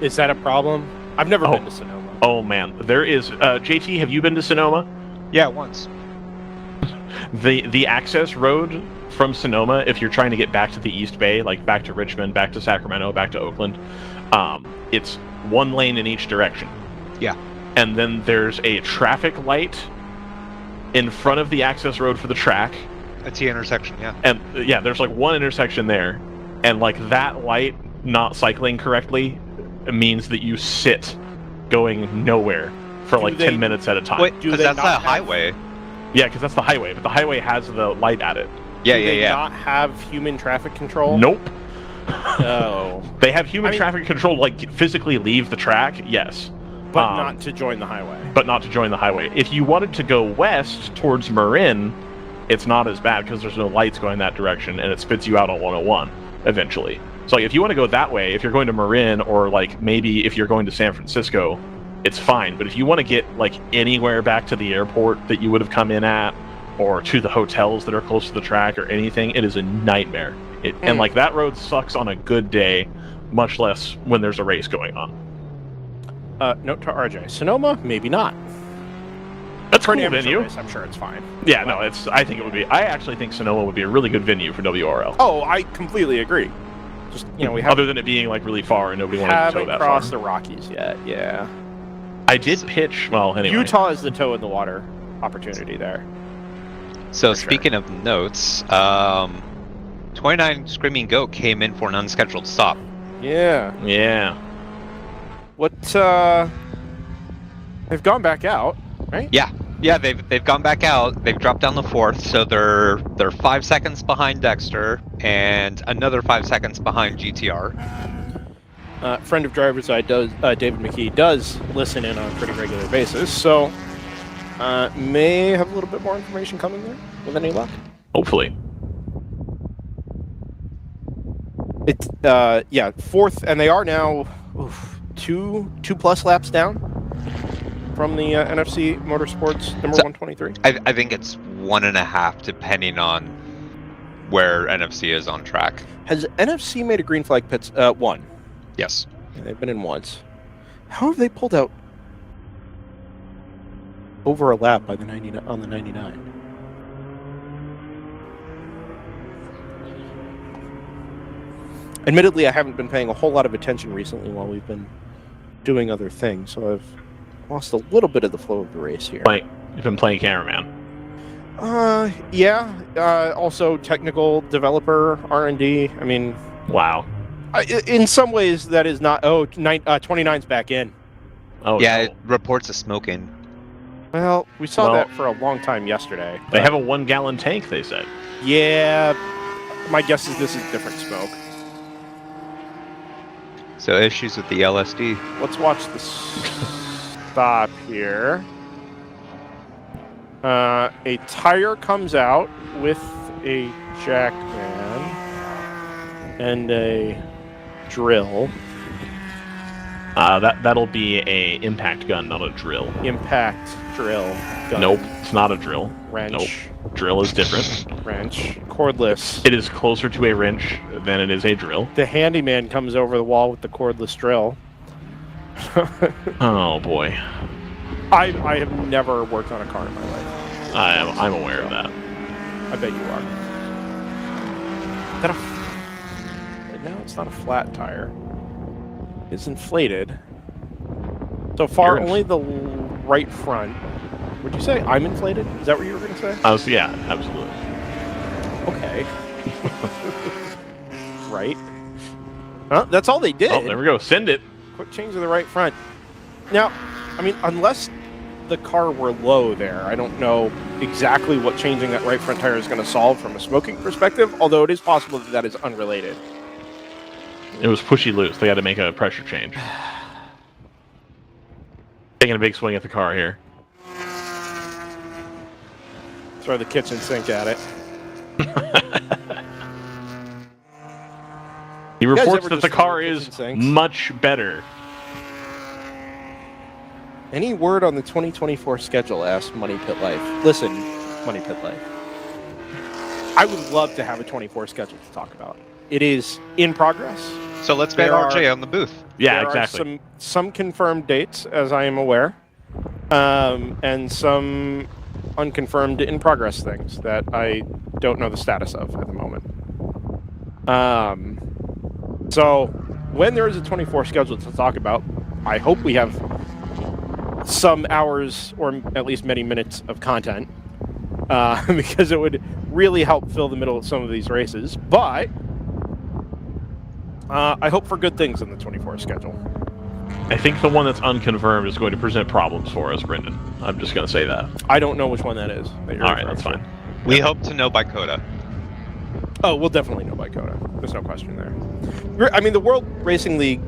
A: Is that a problem? I've never been to Sonoma.
B: Oh man, there is. JT, have you been to Sonoma?
C: Yeah, once.
B: The access road from Sonoma, if you're trying to get back to the East Bay, back to Richmond, back to Sacramento, back to Oakland, it's one lane in each direction.
C: Yeah.
B: And then there's a traffic light in front of the access road for the track.
C: A T intersection, yeah.
B: And yeah, there's like one intersection there, and like that light not cycling correctly means that you sit going nowhere for like 10 minutes at a time.
C: Wait, because that's not a highway.
B: Yeah, because that's the highway, but the highway has the light at it.
C: Yeah,
A: Do they not have human traffic control?
B: Nope.
A: No.
B: They have human traffic control, like physically leave the track, yes.
A: But not to join the highway.
B: But not to join the highway. If you wanted to go west towards Marin, it's not as bad because there's no lights going that direction, and it spits you out on 101 eventually. So like, if you want to go that way, if you're going to Marin, or like maybe if you're going to San Francisco, it's fine. But if you want to get like anywhere back to the airport that you would have come in at, or to the hotels that are close to the track or anything, it is a nightmare. And like that road sucks on a good day, much less when there's a race going on.
A: Note to RJ: Sonoma, maybe not.
B: That's
A: For
B: a cool
A: an amateur
B: venue.
A: race, I'm sure it's fine.
B: Yeah, no, it's. I think it would be. I actually think Sonoma would be a really good venue for WRL.
A: Oh, I completely agree. Just we
B: other than it being like really far and nobody wanted to tow
A: haven't
B: that
A: crossed
B: far.
A: the Rockies yet. Yeah.
B: I did pitch. Well, anyway.
A: Utah is the toe in the water opportunity there.
C: So speaking of notes, 29 Screaming Goat came in for an unscheduled stop.
A: Yeah.
B: Yeah.
A: What? They've gone back out, right?
C: Yeah, they've gone back out. They've dropped down the fourth, so they're 5 seconds behind Dexter and another 5 seconds behind GTR.
A: Friend of DriverSeye David McKee does listen in on a pretty regular basis, so may have a little bit more information coming there with any luck.
B: Hopefully.
A: It's fourth, and they are now two plus laps down from the NFC Motorsports number 123.
C: I think it's 1.5 depending on where NFC is on track.
A: Has NFC made a green flag pits? One.
C: Yes.
A: Yeah, they've been in once. How have they pulled out over a lap by the 99 on the 99? Admittedly, I haven't been paying a whole lot of attention recently while we've been doing other things, so I've lost a little bit of the flow of the race here.
B: You've been playing cameraman.
A: Yeah. Also, technical developer R&D. I mean,
B: wow.
A: In some ways, that is not. 29's back in.
B: Oh
C: yeah,
B: no.
C: it reports a smoking.
A: Well, we saw that for a long time yesterday.
B: They have a 1-gallon tank, they said.
A: Yeah, my guess is this is different smoke.
C: So issues with the LSD.
A: Let's watch the stop here. A tire comes out with a jackman and a drill.
B: That'll be a impact gun, not a drill.
A: Impact drill gun.
B: Nope, it's not a drill.
A: Wrench.
B: Nope. Drill is different.
A: Wrench. Cordless.
B: It is closer to a wrench than it is a drill.
A: The handyman comes over the wall with the cordless drill.
B: Oh boy.
A: I have never worked on a car in my life.
B: I'm aware of that.
A: I bet you are. No, it's not a flat tire. It's inflated. So far, only the right front. Would you say I'm inflated? Is that what you were going to say?
B: Yeah, absolutely.
A: Okay. Right. That's all they did.
B: Oh, there we go. Send it.
A: Quick change of the right front. Now, I mean, unless the car were low there, I don't know exactly what changing that right front tire is going to solve from a smoking perspective, although it is possible that that is unrelated.
B: It was pushy loose. They had to make a pressure change. Taking a big swing at the car here.
A: Throw the kitchen sink at it.
B: He reports that the car is much better.
A: Any word on the 2024 schedule? Asked Money Pit Life. Listen, Money Pit Life. I would love to have a 24 schedule to talk about. It is in progress.
C: So let's get RJ on the booth.
B: Yeah,
A: there
B: exactly.
A: Are some confirmed dates, as I am aware, and some unconfirmed in progress things that I don't know the status of at the moment. So when there is a 24 schedule to talk about, I hope we have some hours or at least many minutes of content. because it would really help fill the middle of some of these races. But I hope for good things in the 24 schedule.
B: I think the one that's unconfirmed is going to present problems for us, Brendan. I'm just going to say that.
A: I don't know which one that is.
B: All right, that's fine.
C: We hope to know by Coda.
A: Oh, we'll definitely know by Coda. There's no question there. I mean, the World Racing League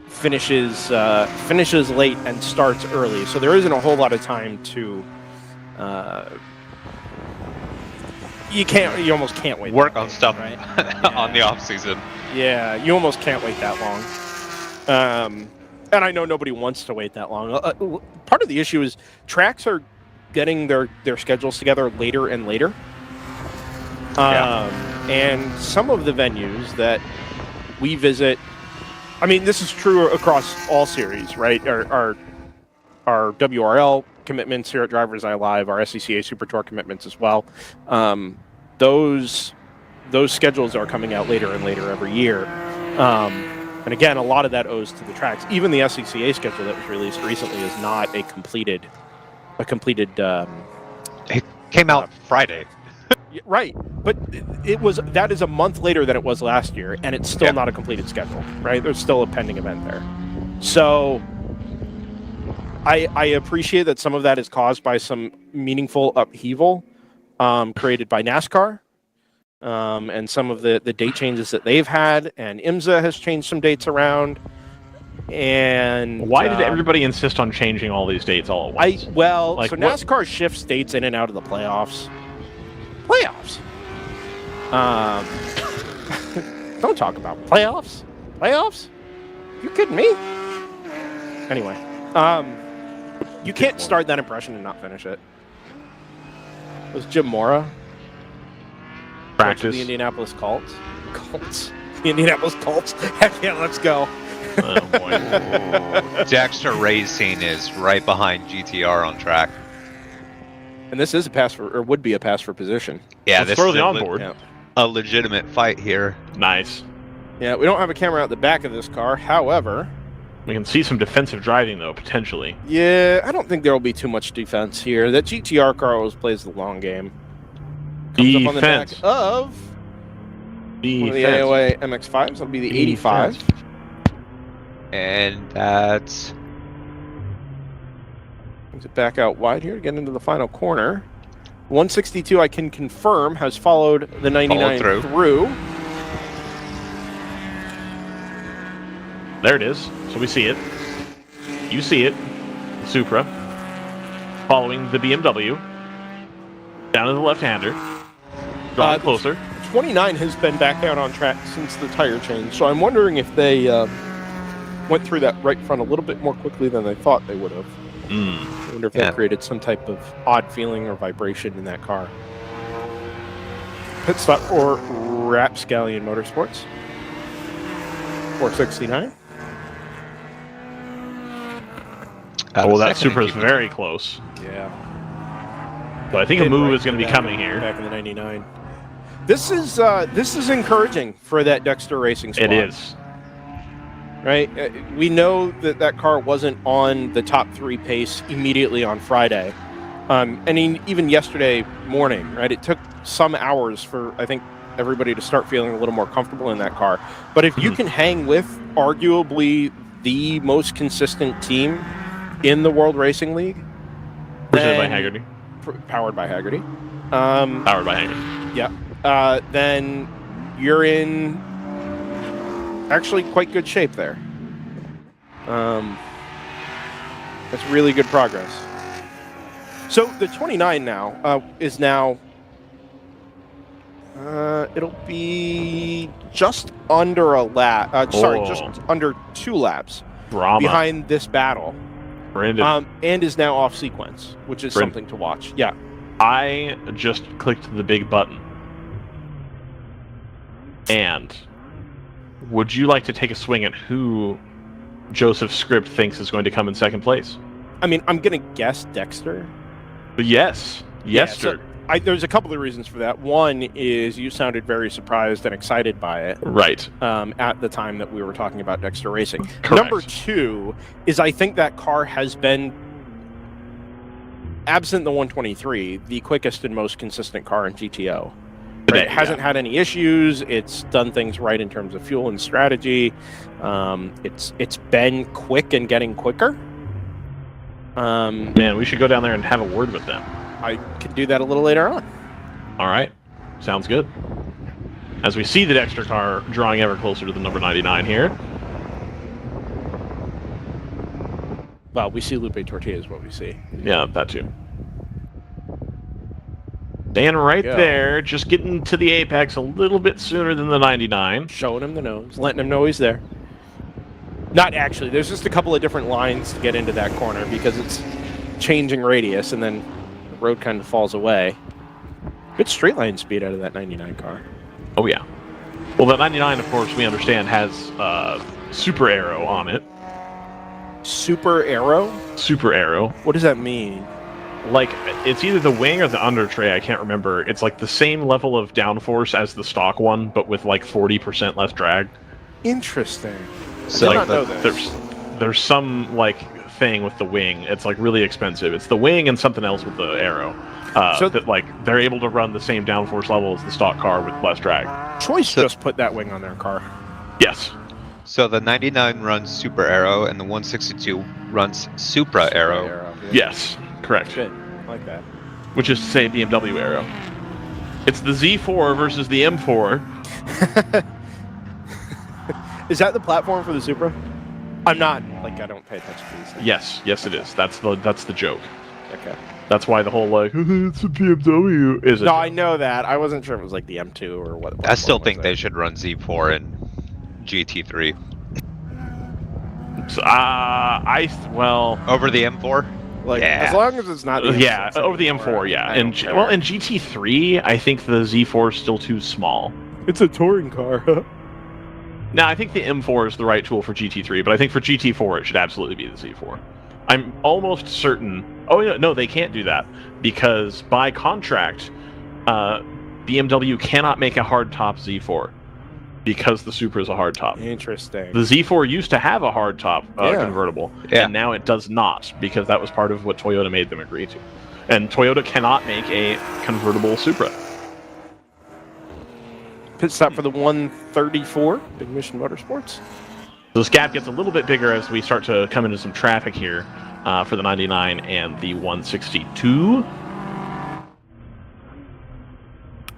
A: finishes late and starts early, so there isn't a whole lot of time to. You almost can't wait.
C: Work on stuff
A: right?
C: on the off season.
A: Yeah, you almost can't wait that long. And I know nobody wants to wait that long. Part of the issue is tracks are getting their schedules together later and later. And some of the venues that we visit, I mean, this is true across all series, right? Our WRL commitments here at DriversEye Live, our SCCA Super Tour commitments as well. Those schedules are coming out later and later every year. And again, a lot of that owes to the tracks. Even the SCCA schedule that was released recently is not a completed.
C: It came out Friday.
A: Right, but that is a month later than it was last year, and it's still not a completed schedule. Right, there's still a pending event there. So I appreciate that some of that is caused by some meaningful upheaval created by NASCAR. And some of the date changes that they've had, and IMSA has changed some dates around. And
B: why did everybody insist on changing all these dates all at once?
A: So NASCAR shifts dates in and out of the playoffs. Don't talk about playoffs. Playoffs? You kidding me? Anyway, you can't start that impression and not finish it. It was Jim Mora.
B: Practice.
A: The Indianapolis Colts. The Indianapolis Colts. Heck yeah, let's go.
B: Oh, boy.
C: Dexter Racing is right behind GTR on track.
A: And this is a pass for, or would be a pass for position.
C: Yeah,
B: Let's
C: this
B: throw
C: is
B: the onboard.
C: a legitimate fight here.
B: Nice.
A: Yeah, we don't have a camera out the back of this car. However,
B: we can see some defensive driving, though, potentially.
A: Yeah, I don't think there will be too much defense here. That GTR car always plays the long game. Comes up on the back of one of the AOA MX-5s. That'll be the 85.
C: And that's...
A: Brings it back out wide here to get into the final corner. 162, I can confirm, has followed the 99 through.
B: There it is. So we see it. You see it. The Supra. Following the BMW. Down to the left-hander. Drawing closer.
A: 29 has been back out on track since the tire change, so I'm wondering if they went through that right front a little bit more quickly than they thought they would have. I wonder if that created some type of odd feeling or vibration in that car. Pit stop for Rapscallion Motorsports. 469.
B: Oh, that Supra is very close.
A: Yeah.
B: But I think a move is going to be coming here.
A: Back in the 99. This is encouraging for that Dexter Racing squad.
B: It is.
A: Right? We know that that car wasn't on the top 3 pace immediately on Friday. And even yesterday morning, right? It took some hours for, I think, everybody to start feeling a little more comfortable in that car. But if you can hang with arguably the most consistent team in the World Racing League,
B: presented by Hagerty.
A: Powered by Hagerty.
B: Powered by Hagerty.
A: Yeah. Then you're in actually quite good shape there. That's really good progress. So the 29 now is now. It'll be just under a lap. Just under 2 laps behind this battle.
B: Brandon.
A: And is now off sequence, which is something to watch. Yeah.
B: I just clicked the big button. And would you like to take a swing at who Joseph Script thinks is going to come in second place?
A: I mean, I'm going to guess Dexter.
B: Yes. Yes, sir.
A: There's a couple of reasons for that. One is you sounded very surprised and excited by it.
B: Right.
A: At the time that we were talking about Dexter Racing.
B: Correct.
A: Number 2 is I think that car has been absent the 123, the quickest and most consistent car in GTO.
B: Today,
A: It hasn't had any issues. It's done things right in terms of fuel and strategy. It's been quick and getting quicker.
B: Man, we should go down there and have a word with them.
A: I could do that a little later on.
B: All right. Sounds good. As we see the Dexter car drawing ever closer to the number 99 here.
A: Well, we see Lupe Tortilla is what we see.
B: Yeah, that too. Staying right there, just getting to the apex a little bit sooner than the 99.
A: Showing him the nose, letting him know he's there. Not actually. There's just a couple of different lines to get into that corner because it's changing radius, and then the road kind of falls away. Good straight line speed out of that 99 car.
B: Oh, yeah. Well, that 99, of course, we understand, has Super Aero on it.
A: Super Aero?
B: Super Aero.
A: What does that mean?
B: Like, it's either the wing or the under tray, I can't remember. It's like the same level of downforce as the stock one, but with like 40% less drag.
A: Interesting.
C: So
A: I did not know this.
B: There's some like thing with the wing. It's like really expensive. It's the wing and something else with the Aero. That like they're able to run the same downforce level as the stock car with less drag.
A: Choice just put that wing on their car.
B: Yes.
C: So the 99 runs Super Aero and the 162 runs Supra Aero.
B: Yes, correct.
A: Good. I like that.
B: Which is to say BMW Aero. It's the Z4 versus the M4.
A: Is that the platform for the Supra? I'm not, like, I don't pay attention to these things.
B: Yes, it is. That's the joke.
A: Okay.
B: That's why the whole, like, it's a BMW is.
A: No, I know that. I wasn't sure if it was, like, the M2 or what.
C: I still think they should run Z4 and GT3.
B: Well...
C: Over the M4?
A: Like,
C: yeah.
A: As long as it's not the M2.
B: Yeah, over the M4, yeah. And in GT3, I think the Z4 is still too small.
A: It's a touring car.
B: Now, I think the M4 is the right tool for GT3, but I think for GT4 it should absolutely be the Z4. I'm almost certain... Oh, no, they can't do that, because by contract, BMW cannot make a hardtop Z4, because the Supra is a hardtop.
A: Interesting.
B: The Z4 used to have a hardtop convertible, and now it does not, because that was part of what Toyota made them agree to. And Toyota cannot make a convertible Supra.
A: Pit stop for the 134, Big Mission Motorsports.
B: So this gap gets a little bit bigger as we start to come into some traffic here for the 99 and the 162.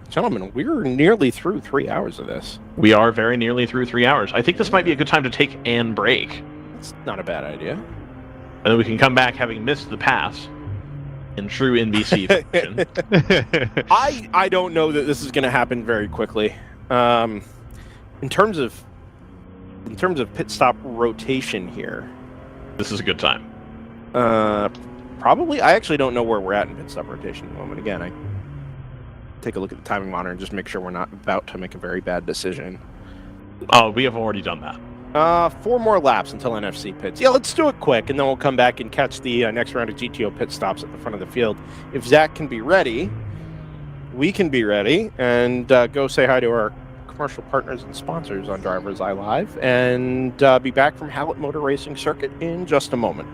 A: Gentlemen, we're nearly through 3 hours of this.
B: We are very nearly through 3 hours. I think this might be a good time to take and break.
A: It's not a bad idea.
B: And then we can come back having missed the pass in true NBC fashion.
A: I don't know that this is going to happen very quickly. In terms of pit stop rotation here,
B: this is a good time.
A: Probably. I actually don't know where we're at in pit stop rotation at the moment. Again, I take a look at the timing monitor and just make sure we're not about to make a very bad decision.
B: Oh, we have already done that.
A: 4 more laps until NFC pits. Yeah, let's do it quick, and then we'll come back and catch the next round of GTO pit stops at the front of the field. If Zach can be ready, we can be ready, and go say hi to our commercial partners and sponsors on DriversEye Live, and be back from Hallett Motor Racing Circuit in just a moment.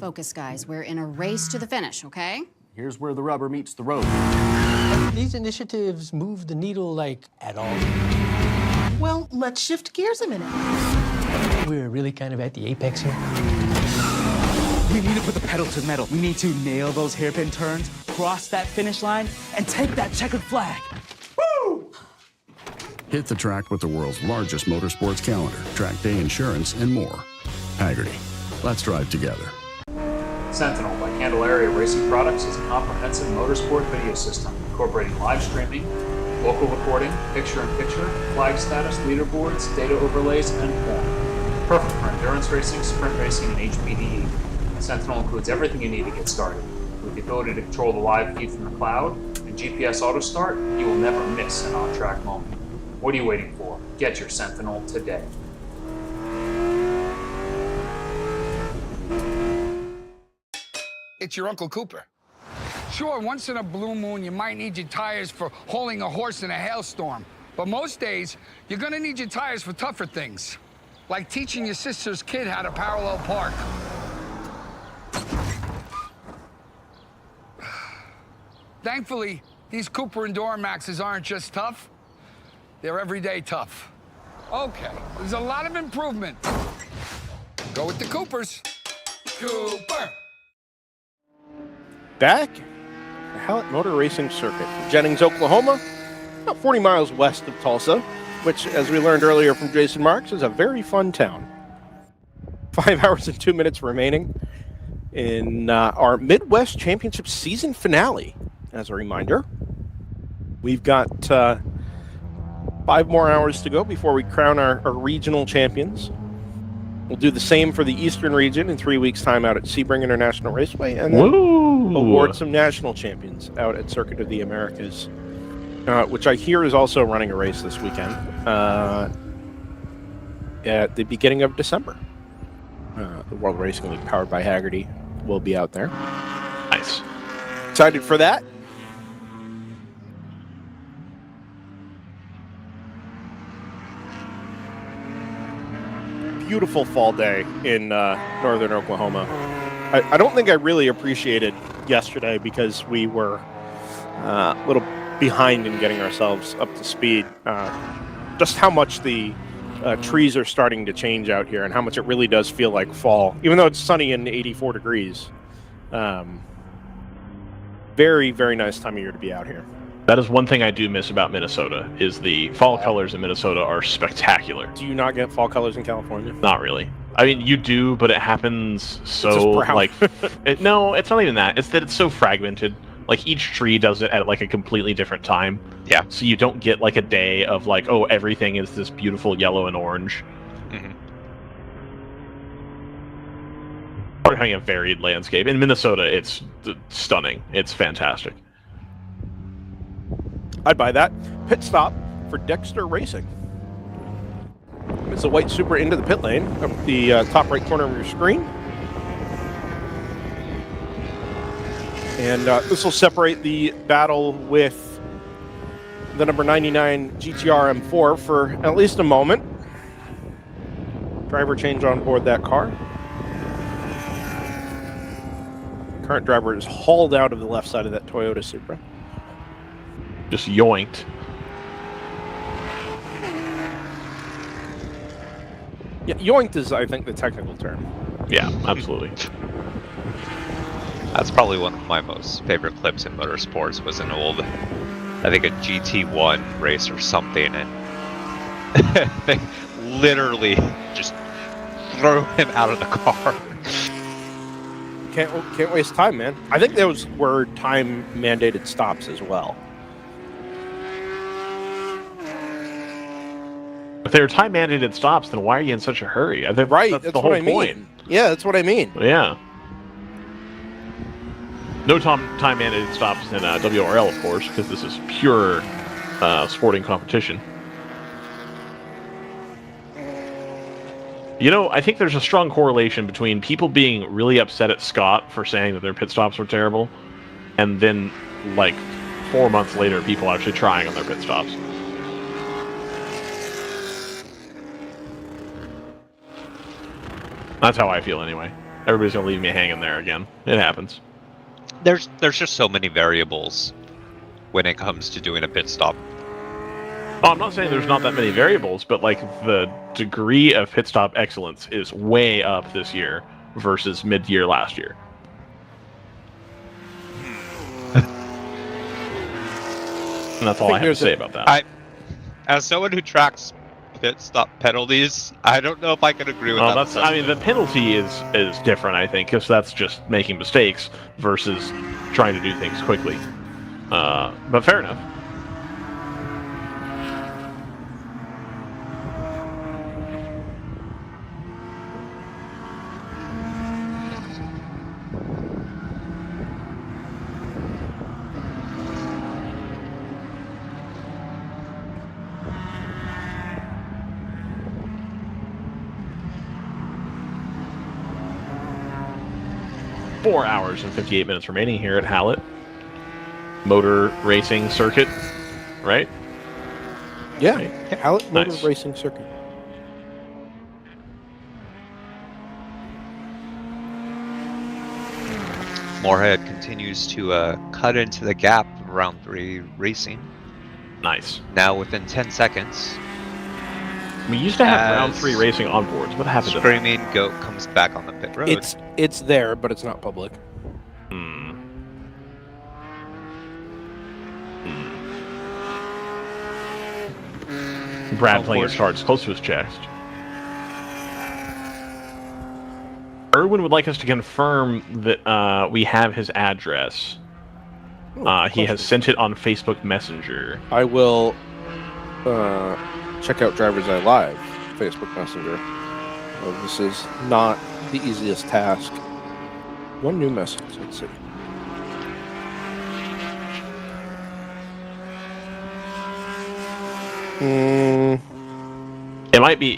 K: Focus, guys. We're in a race to the finish, okay?
L: Here's where the rubber meets the road.
M: These initiatives move the needle, like, at all?
L: Well, let's shift gears a minute.
M: We're really kind of at the apex here.
L: We need to put the pedal to the metal. We need to nail those hairpin turns, cross that finish line, and take that checkered flag. Woo!
N: Hit the track with the world's largest motorsports calendar, track day insurance, and more. Hagerty. Let's drive together.
E: Sentinel by Candelaria Racing Products is a comprehensive motorsport video system incorporating live streaming, local recording, picture-in-picture, flag status, leaderboards, data overlays, and more. Perfect for endurance racing, sprint racing, and HPDE. Sentinel includes everything you need to get started. With the ability to control the live feed from the cloud and GPS auto start, you will never miss an on-track moment. What are you waiting for? Get your Sentinel today.
F: It's your Uncle Cooper. Sure, once in a blue moon, you might need your tires for hauling a horse in a hailstorm. But most days, you're gonna need your tires for tougher things. Like teaching your sister's kid how to parallel park. Thankfully, these Cooper and Duramaxes aren't just tough, they're everyday tough. Okay, there's a lot of improvement. Go with the Coopers. Cooper!
A: Back at the Hallett Motor Racing Circuit in Jennings, Oklahoma, about 40 miles west of Tulsa, which, as we learned earlier from Jason Marks, is a very fun town. 5 hours and 2 minutes remaining in our Midwest Championship season finale. As a reminder, we've got 5 more hours to go before we crown our regional champions. We'll do the same for the Eastern region in 3 weeks' time out at Sebring International Raceway, and then award some national champions out at Circuit of the Americas, which I hear is also running a race this weekend at the beginning of December. The World Racing League, powered by Hagerty, will be out there.
B: Nice.
A: Excited for that. Beautiful fall day in northern Oklahoma. I don't think I really appreciated yesterday because we were a little behind in getting ourselves up to speed. Just how much the trees are starting to change out here and how much it really does feel like fall, even though it's sunny and 84 degrees. Very, very nice time of year to be out here.
B: That is one thing I do miss about Minnesota, is the fall colors in Minnesota are spectacular.
A: Do you not get fall colors in California?
B: Not really. I mean, you do, but it happens so, like... no, it's not even that. It's that it's so fragmented. Like, each tree does it at, like, a completely different time.
C: Yeah.
B: So you don't get, like, a day of, like, oh, everything is this beautiful yellow and orange.
C: Mm-hmm.
B: We're having a varied landscape. In Minnesota, it's stunning. It's fantastic.
A: I'd buy that. Pit stop for Dexter Racing. It's a white Supra into the pit lane, up the top right corner of your screen. And this will separate the battle with the number 99 GTR M4 for at least a moment. Driver change on board that car. Current driver is hauled out of the left side of that Toyota Supra.
B: Just yoinked.
A: Yeah, yoinked is, I think, the technical term.
B: Yeah, absolutely.
C: That's probably one of my most favorite clips in motorsports. Was an old, I think, a GT1 race or something, and they literally just throw him out of the car.
A: Can't waste time, man. I think those were time-mandated stops as well.
B: If they're time-mandated stops, then why are you in such a hurry? I think
A: right,
B: that's the whole point.
A: Yeah, that's what I mean.
B: Yeah. No time-mandated stops in WRL, of course, because this is pure sporting competition. You know, I think there's a strong correlation between people being really upset at Scott for saying that their pit stops were terrible, and then, like, 4 months later, people actually trying on their pit stops. That's how I feel anyway. Everybody's gonna leave me hanging there again. It happens.
C: There's just so many variables when it comes to doing a pit stop.
B: Oh, I'm not saying there's not that many variables, but like the degree of pit stop excellence is way up this year versus mid-year last year. And that's all I have to say about that.
C: As someone who tracks pit stop penalties, I don't know if I can agree with that.
B: I mean, the penalty is different, I think, because that's just making mistakes versus trying to do things quickly. But fair enough. 4 hours and 58 minutes remaining here at Hallett. Motor racing circuit, right?
A: Yeah,
B: Right.
A: Hallett Motor
B: Nice.
A: Racing Circuit.
C: Moorhead continues to cut into the gap of round 3 racing.
B: Nice.
C: Now within 10 seconds.
B: We used to have round
C: as
B: 3 racing on boards. What happened to that?
C: Screaming Goat comes back on the pit road.
A: It's there, but it's not public.
B: Brad playing his cards close to his chest. Erwin would like us to confirm that we have his address. He has sent it on Facebook Messenger.
A: I will check out DriversEye Live Facebook Messenger. Well, this is not the easiest task. One new message. Let's see.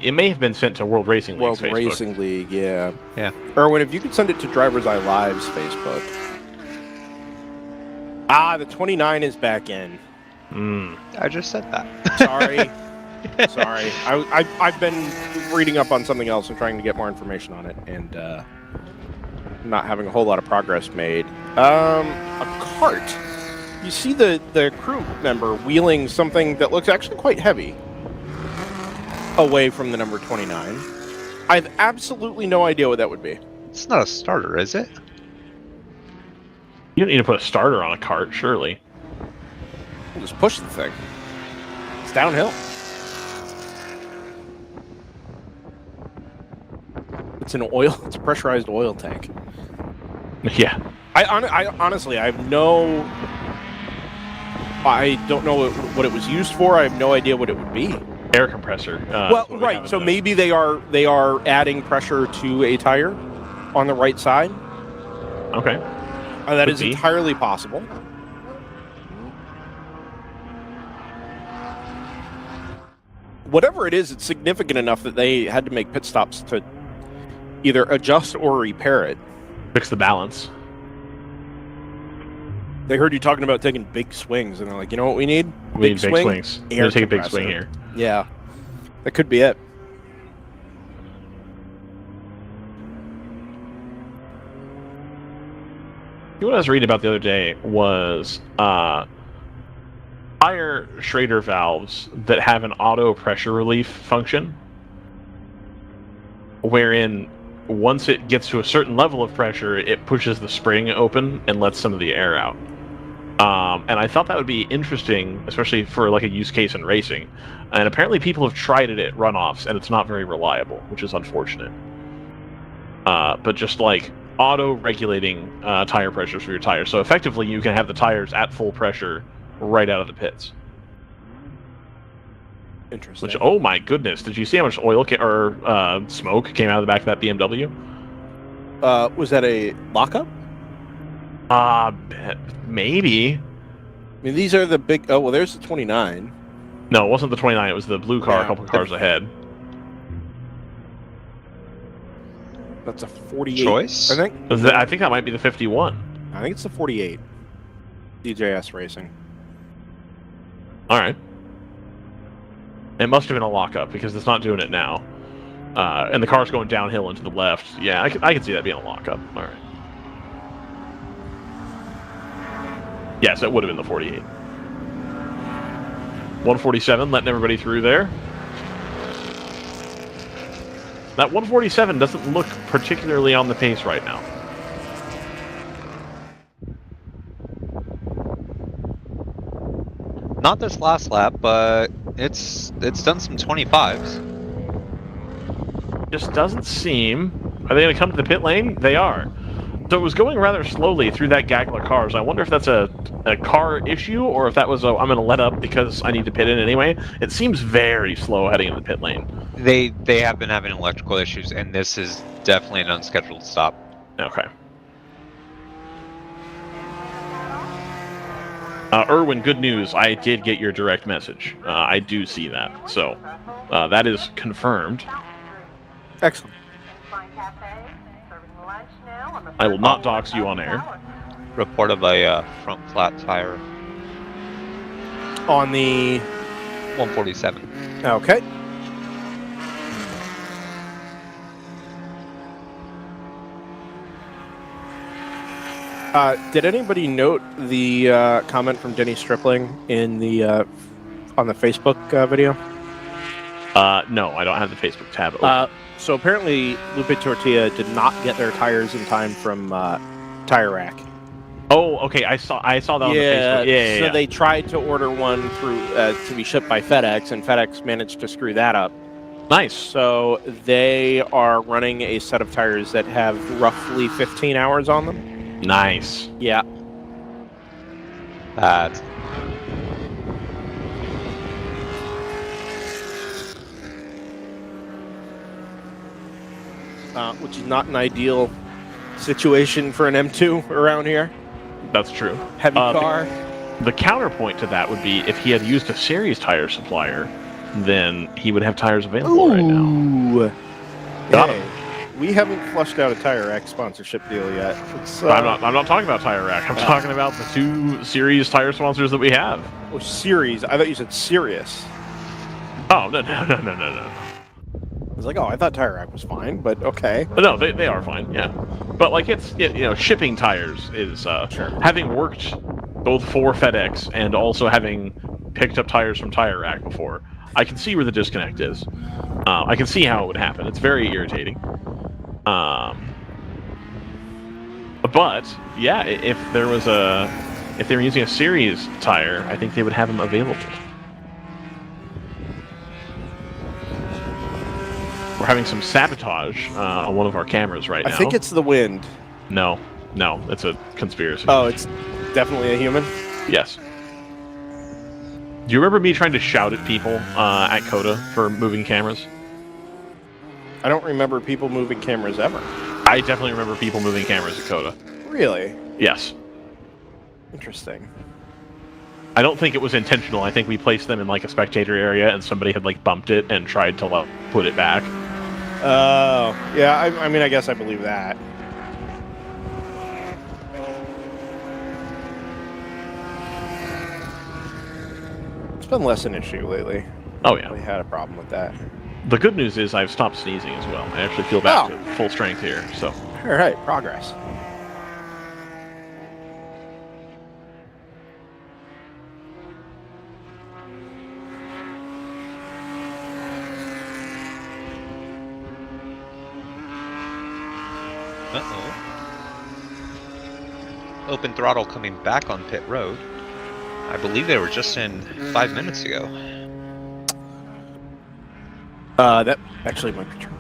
B: It may have been sent to World Racing League.
A: World Racing League, yeah.
C: Yeah.
A: Erwin, if you could send it to DriversEye Live's Facebook. The 29 is back in.
C: I just said that.
A: Sorry. Sorry. I've been reading up on something else and trying to get more information on it, and not having a whole lot of progress made. A cart. You see the crew member wheeling something that looks actually quite heavy away from the number 29. I have absolutely no idea what that would be.
C: It's not a starter, is it?
B: You don't need to put a starter on a cart, surely.
A: We'll just push the thing. It's downhill. It's an oil. It's a pressurized oil tank.
B: Yeah.
A: I honestly, I have no. I don't know what it was used for. I have no idea what it would be.
B: Air compressor.
A: Well, right. So maybe they are adding pressure to a tire on the right side.
B: Okay.
A: That is entirely possible. Whatever it is, it's significant enough that they had to make pit stops to either adjust or repair it.
B: Fix the balance.
A: They heard you talking about taking big swings, and they're like, you know what we need?
B: We need big swings. We're going to take a big swing here.
A: Yeah. That could be it.
B: What I was reading about the other day was tire Schrader valves that have an auto pressure relief function, wherein once it gets to a certain level of pressure, it pushes the spring open and lets some of the air out. And I thought that would be interesting, especially for like a use case in racing. And apparently people have tried it at runoffs, and it's not very reliable, which is unfortunate. But just like auto-regulating tire pressures for your tires. So effectively, you can have the tires at full pressure right out of the pits.
A: Interesting.
B: Which, oh my goodness, did you see how much oil or smoke came out of the back of that BMW?
A: Was that a lockup?
B: Maybe.
A: I mean, these are the big... Oh, well, there's the 29.
B: No, it wasn't the 29. It was the blue car a couple of cars ahead.
A: That's a 48.
C: Choice?
A: I think.
B: I think that might be the 51.
A: I think it's the 48. DJS Racing.
B: All right. It must have been a lockup because it's not doing it now. And the car's going downhill into the left. Yeah, I can see that being a lockup. All right. Yes, that would have been the 48. 147, letting everybody through there. That 147 doesn't look particularly on the pace right now.
C: Not this last lap, but it's done some 25s.
B: Just doesn't seem... Are they going to come to the pit lane? They are. So it was going rather slowly through that gaggle of cars. I wonder if that's a car issue, or if that was I'm going to let up because I need to pit in anyway. It seems very slow heading in the pit lane.
C: They have been having electrical issues, and this is definitely an unscheduled stop.
B: Okay. Erwin, good news. I did get your direct message. I do see that. So that is confirmed.
A: Excellent.
B: I will not dox you on air.
C: Report of a front flat tire.
A: On the
C: 147.
A: Okay. Did anybody note the comment from Denny Stripling in the on the Facebook video?
B: No, I don't have the Facebook tab open.
A: So apparently, Lupe Tortilla did not get their tires in time from Tire Rack.
B: Oh, okay. I saw that on the Facebook. Yeah.
A: So they tried to order one through to be shipped by FedEx, and FedEx managed to screw that up.
B: Nice.
A: So they are running a set of tires that have roughly 15 hours on them.
B: Nice.
A: Yeah. Which is not an ideal situation for an M2 around here.
B: That's true.
A: Heavy car.
B: The counterpoint to that would be if he had used a series tire supplier, then he would have tires available right now. Got him.
A: We haven't flushed out a Tire Rack sponsorship deal yet.
B: I'm not talking about Tire Rack. I'm talking about the 2 series tire sponsors that we have.
A: Oh, series? I thought you said serious.
B: Oh, no.
A: I was like, oh, I thought Tire Rack was fine, but okay.
B: No, they are fine, yeah. But like shipping tires is
A: sure.
B: Having worked both for FedEx and also having picked up tires from Tire Rack before, I can see where the disconnect is. I can see how it would happen. It's very irritating. But yeah, if they were using a series tire, I think they would have them available. We're having some sabotage on one of our cameras right now.
A: I think it's the wind.
B: No, it's a conspiracy.
A: Oh, it's definitely a human?
B: Yes. Do you remember me trying to shout at people at COTA for moving cameras?
A: I don't remember people moving cameras ever.
B: I definitely remember people moving cameras at COTA.
A: Really?
B: Yes.
A: Interesting.
B: I don't think it was intentional. I think we placed them in like a spectator area and somebody had like bumped it and tried to put it back.
A: Oh, yeah, I mean, I guess I believe that. It's been less an issue lately.
B: Oh, yeah.
A: We had a problem with that.
B: The good news is I've stopped sneezing as well. I actually feel back to full strength here, so.
A: All right, progress.
C: Open throttle coming back on pit road. I believe they were just in 5 minutes ago.
A: That actually might be true.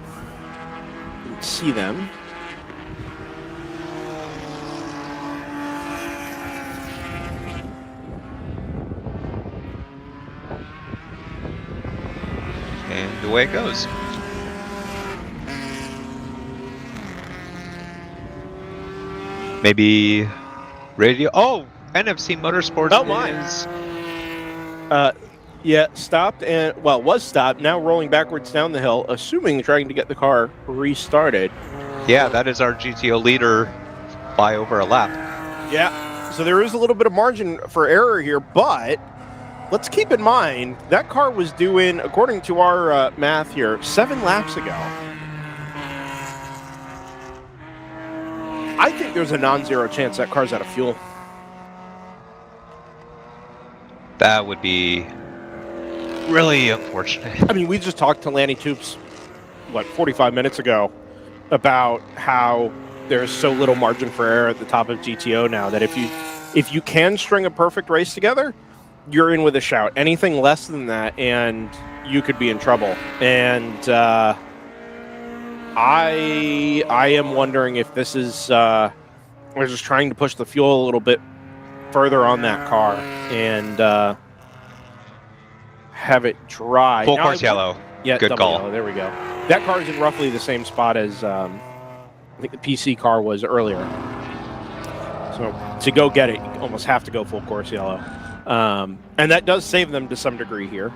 A: Didn't see them.
C: And away it goes. Maybe radio. Oh, NFC Motorsports is.
A: Yeah, stopped and was stopped. Now rolling backwards down the hill, assuming trying to get the car restarted.
C: Yeah, that is our GTO leader by over a lap.
A: Yeah, so there is a little bit of margin for error here, but let's keep in mind that car was doing, according to our math here, 7 laps ago. I think there's a non-zero chance that car's out of fuel.
C: That would be really unfortunate.
A: I mean, we just talked to Lanny Toops, 45 minutes ago, about how there's so little margin for error at the top of GTO now that if you can string a perfect race together, you're in with a shout. Anything less than that, and you could be in trouble. And I am wondering if this is we're just trying to push the fuel a little bit further on that car and have it dry.
C: Full course yellow.
A: Yeah,
C: good call.
A: Yellow. There we go. That car is in roughly the same spot as I think the PC car was earlier. So to go get it, you almost have to go full course yellow. And that does save them to some degree here.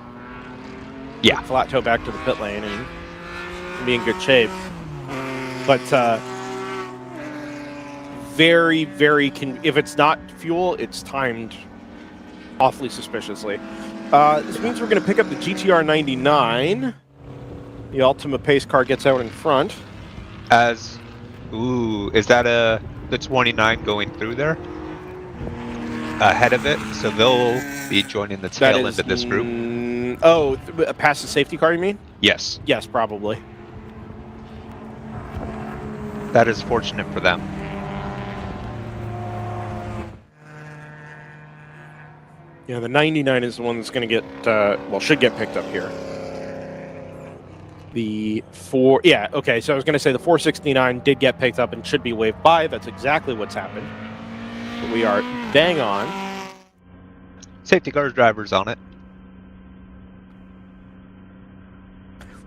C: Yeah.
A: Flat toe back to the pit lane and be in good shape. But very, very if it's not fuel, it's timed awfully suspiciously. This means we're going to pick up the GTR 99. The Ultima pace car gets out in front.
C: Is that the 29 going through there? Ahead of it, so they'll be joining the tail end of this group.
A: Past the safety car, you mean?
C: Yes.
A: Yes, probably.
C: That is fortunate for them.
A: Yeah, the 99 is the one that's going to get, should get picked up here. So I was going to say the 469 did get picked up and should be waved by. That's exactly what's happened. But we are bang on.
C: Safety car's driver's on it.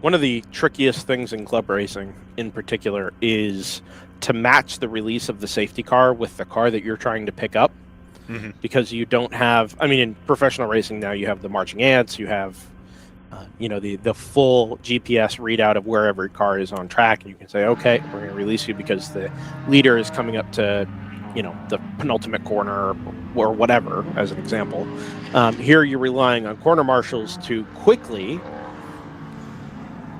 A: One of the trickiest things in club racing, in particular, is to match the release of the safety car with the car that you're trying to pick up. Mm-hmm. Because you don't have, in professional racing now, you have the marching ants, you have, the full GPS readout of where every car is on track, and you can say, okay, we're going to release you because the leader is coming up to, the penultimate corner or whatever, as an example. Here you're relying on corner marshals to quickly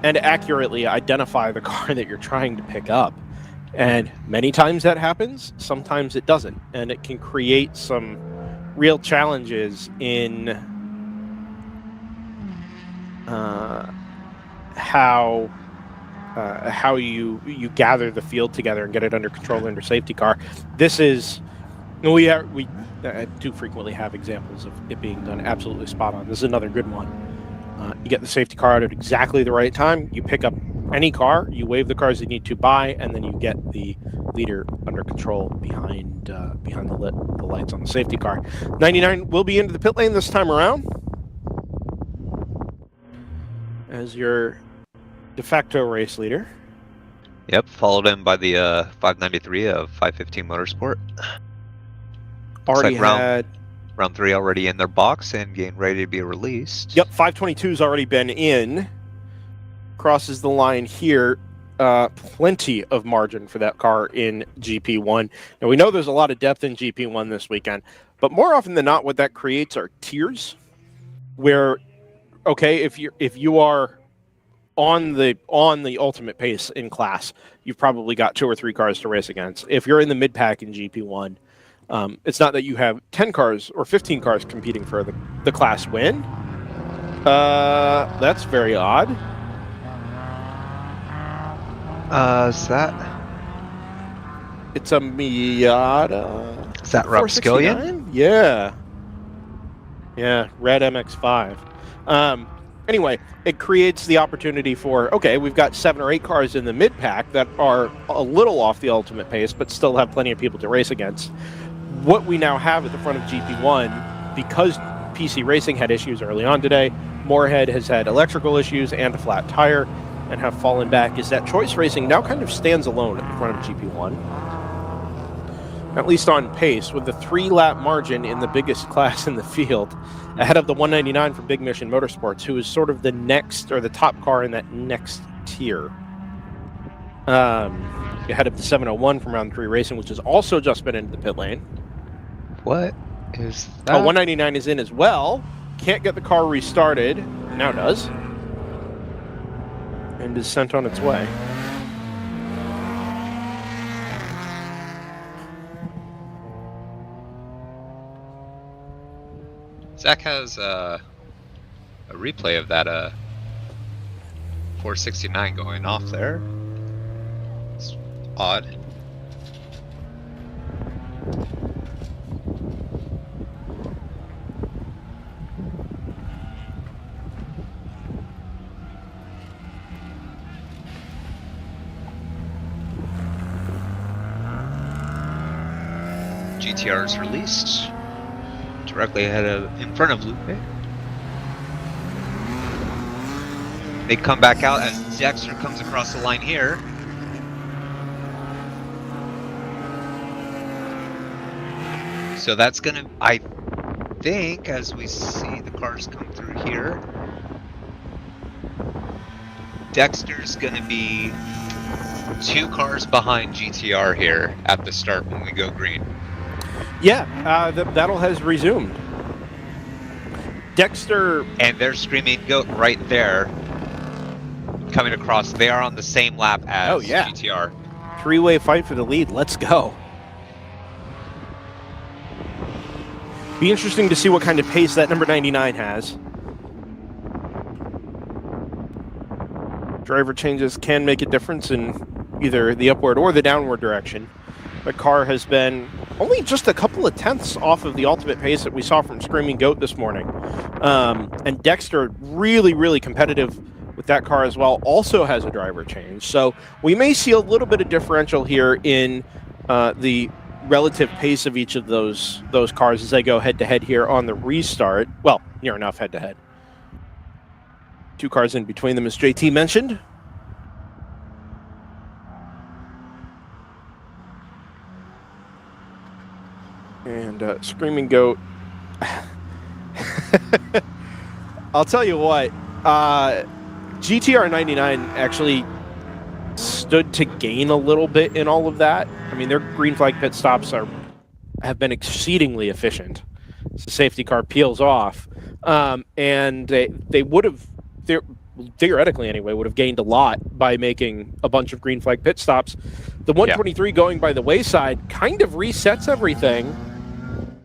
A: and accurately identify the car that you're trying to pick up. And many times that happens, sometimes it doesn't. And it can create some real challenges in how you gather the field together and get it under control under safety car. This is, we do frequently have examples of it being done absolutely spot on. This is another good one. You get the safety car out at exactly the right time. You pick up any car, you wave the cars you need to by, and then you get the leader under control behind the lights on the safety car. 99 will be into the pit lane this time around as your de facto race leader.
C: Yep, followed in by the 593 of 515 Motorsport.
A: Already had
C: round 3 already in their box and getting ready to be released.
A: Yep, 522's already been in. Crosses the line here. Plenty of margin for that car in GP1. Now, we know there's a lot of depth in GP1 this weekend, but more often than not, what that creates are tiers where, okay, if you are on the ultimate pace in class, you've probably got 2 or 3 cars to race against. If you're in the mid-pack in GP1, it's not that you have 10 cars or 15 cars competing for the class win. That's very odd.
C: Is that?
A: It's a Miata.
C: Is that Rob Skillion?
A: Yeah. Yeah, red MX-5. Anyway, it creates the opportunity for, okay, we've got 7 or 8 cars in the mid-pack that are a little off the ultimate pace, but still have plenty of people to race against. What we now have at the front of GP1, because PC Racing had issues early on today, Moorhead has had electrical issues and a flat tire, and have fallen back, is that Choice Racing now kind of stands alone at the front of GP1. At least on pace, with the 3-lap margin in the biggest class in the field, ahead of the 199 from Big Mission Motorsports, who is sort of the next, or the top car in that next tier. Ahead of the 701 from Round 3 Racing, which has also just been into the pit lane.
C: What is that?
A: 199 is in as well. Can't get the car restarted. Now does. And is sent on its way.
C: Zach has a replay of that 469 going off there. It's odd. GTR is released directly in front of Lupe. They come back out as Dexter comes across the line here. So that's gonna, I think, as we see the cars come through here, Dexter's gonna be 2 cars behind GTR here at the start when we go green.
A: Yeah, the battle has resumed. Dexter...
C: And there's Screaming Goat right there. Coming across. They are on the same lap as GTR.
A: 3-way fight for the lead. Let's go. Be interesting to see what kind of pace that number 99 has. Driver changes can make a difference in either the upward or the downward direction. The car has been only just a couple of tenths off of the ultimate pace that we saw from Screaming Goat this morning. And Dexter, really, really competitive with that car as well, also has a driver change. So we may see a little bit of differential here in the relative pace of each of those cars as they go head-to-head here on the restart. Well, near enough head-to-head. 2 cars in between them, as JT mentioned. And Screaming Goat. I'll tell you what, GTR 99 actually stood to gain a little bit in all of that. I mean, their green flag pit stops have been exceedingly efficient. So the safety car peels off, and they would have, theoretically anyway, would have gained a lot by making a bunch of green flag pit stops. The 123 going by the wayside kind of resets everything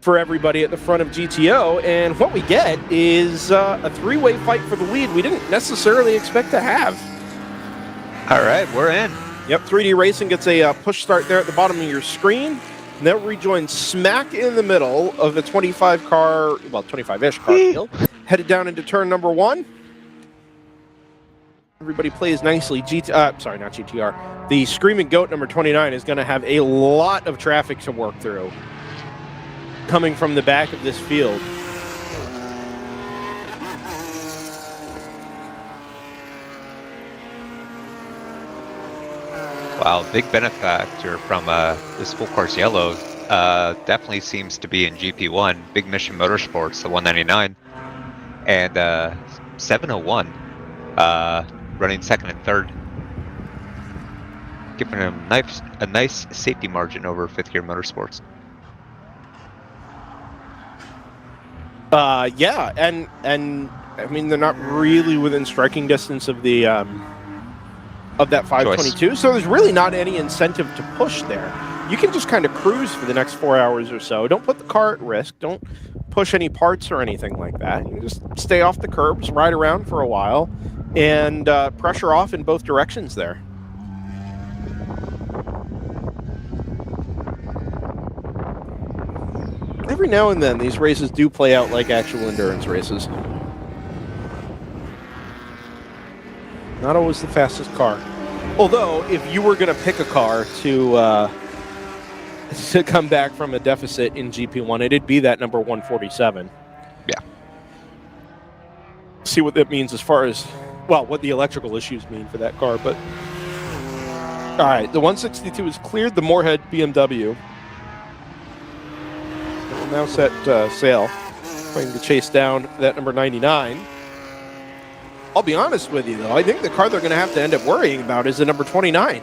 A: for everybody at the front of GTO, and what we get is a 3-way fight for the lead we didn't necessarily expect to have.
C: All right, we're in.
A: Yep, 3D Racing gets a push start there at the bottom of your screen, and they'll rejoin smack in the middle of the 25-ish car field, headed down into turn number 1. Everybody plays nicely. Sorry, not GTR. The Screaming Goat number 29 is going to have a lot of traffic to work through coming from the back of this field.
C: Wow, big benefactor from this full course yellow. Definitely seems to be in GP1, Big Mission Motorsports, the 199, and 701 running second and third, giving him a nice safety margin over Fifth Gear Motorsports.
A: Yeah, and I mean, they're not really within striking distance of the of that 522, so there's really not any incentive to push there. You can just kind of cruise for the next 4 hours or so. Don't put the car at risk. Don't push any parts or anything like that. You just stay off the curbs, ride around for a while, and pressure off in both directions there. Every now and then, these races do play out like actual endurance races. Not always the fastest car. Although, if you were going to pick a car to come back from a deficit in GP1, it'd be that number 147.
C: Yeah.
A: See what that means as far as, well, what the electrical issues mean for that car. But all right, the 162 is cleared. The Moorhead BMW will now set sail, trying to chase down that number 99. I'll be honest with you, though. I think the car they're going to have to end up worrying about is the number 29.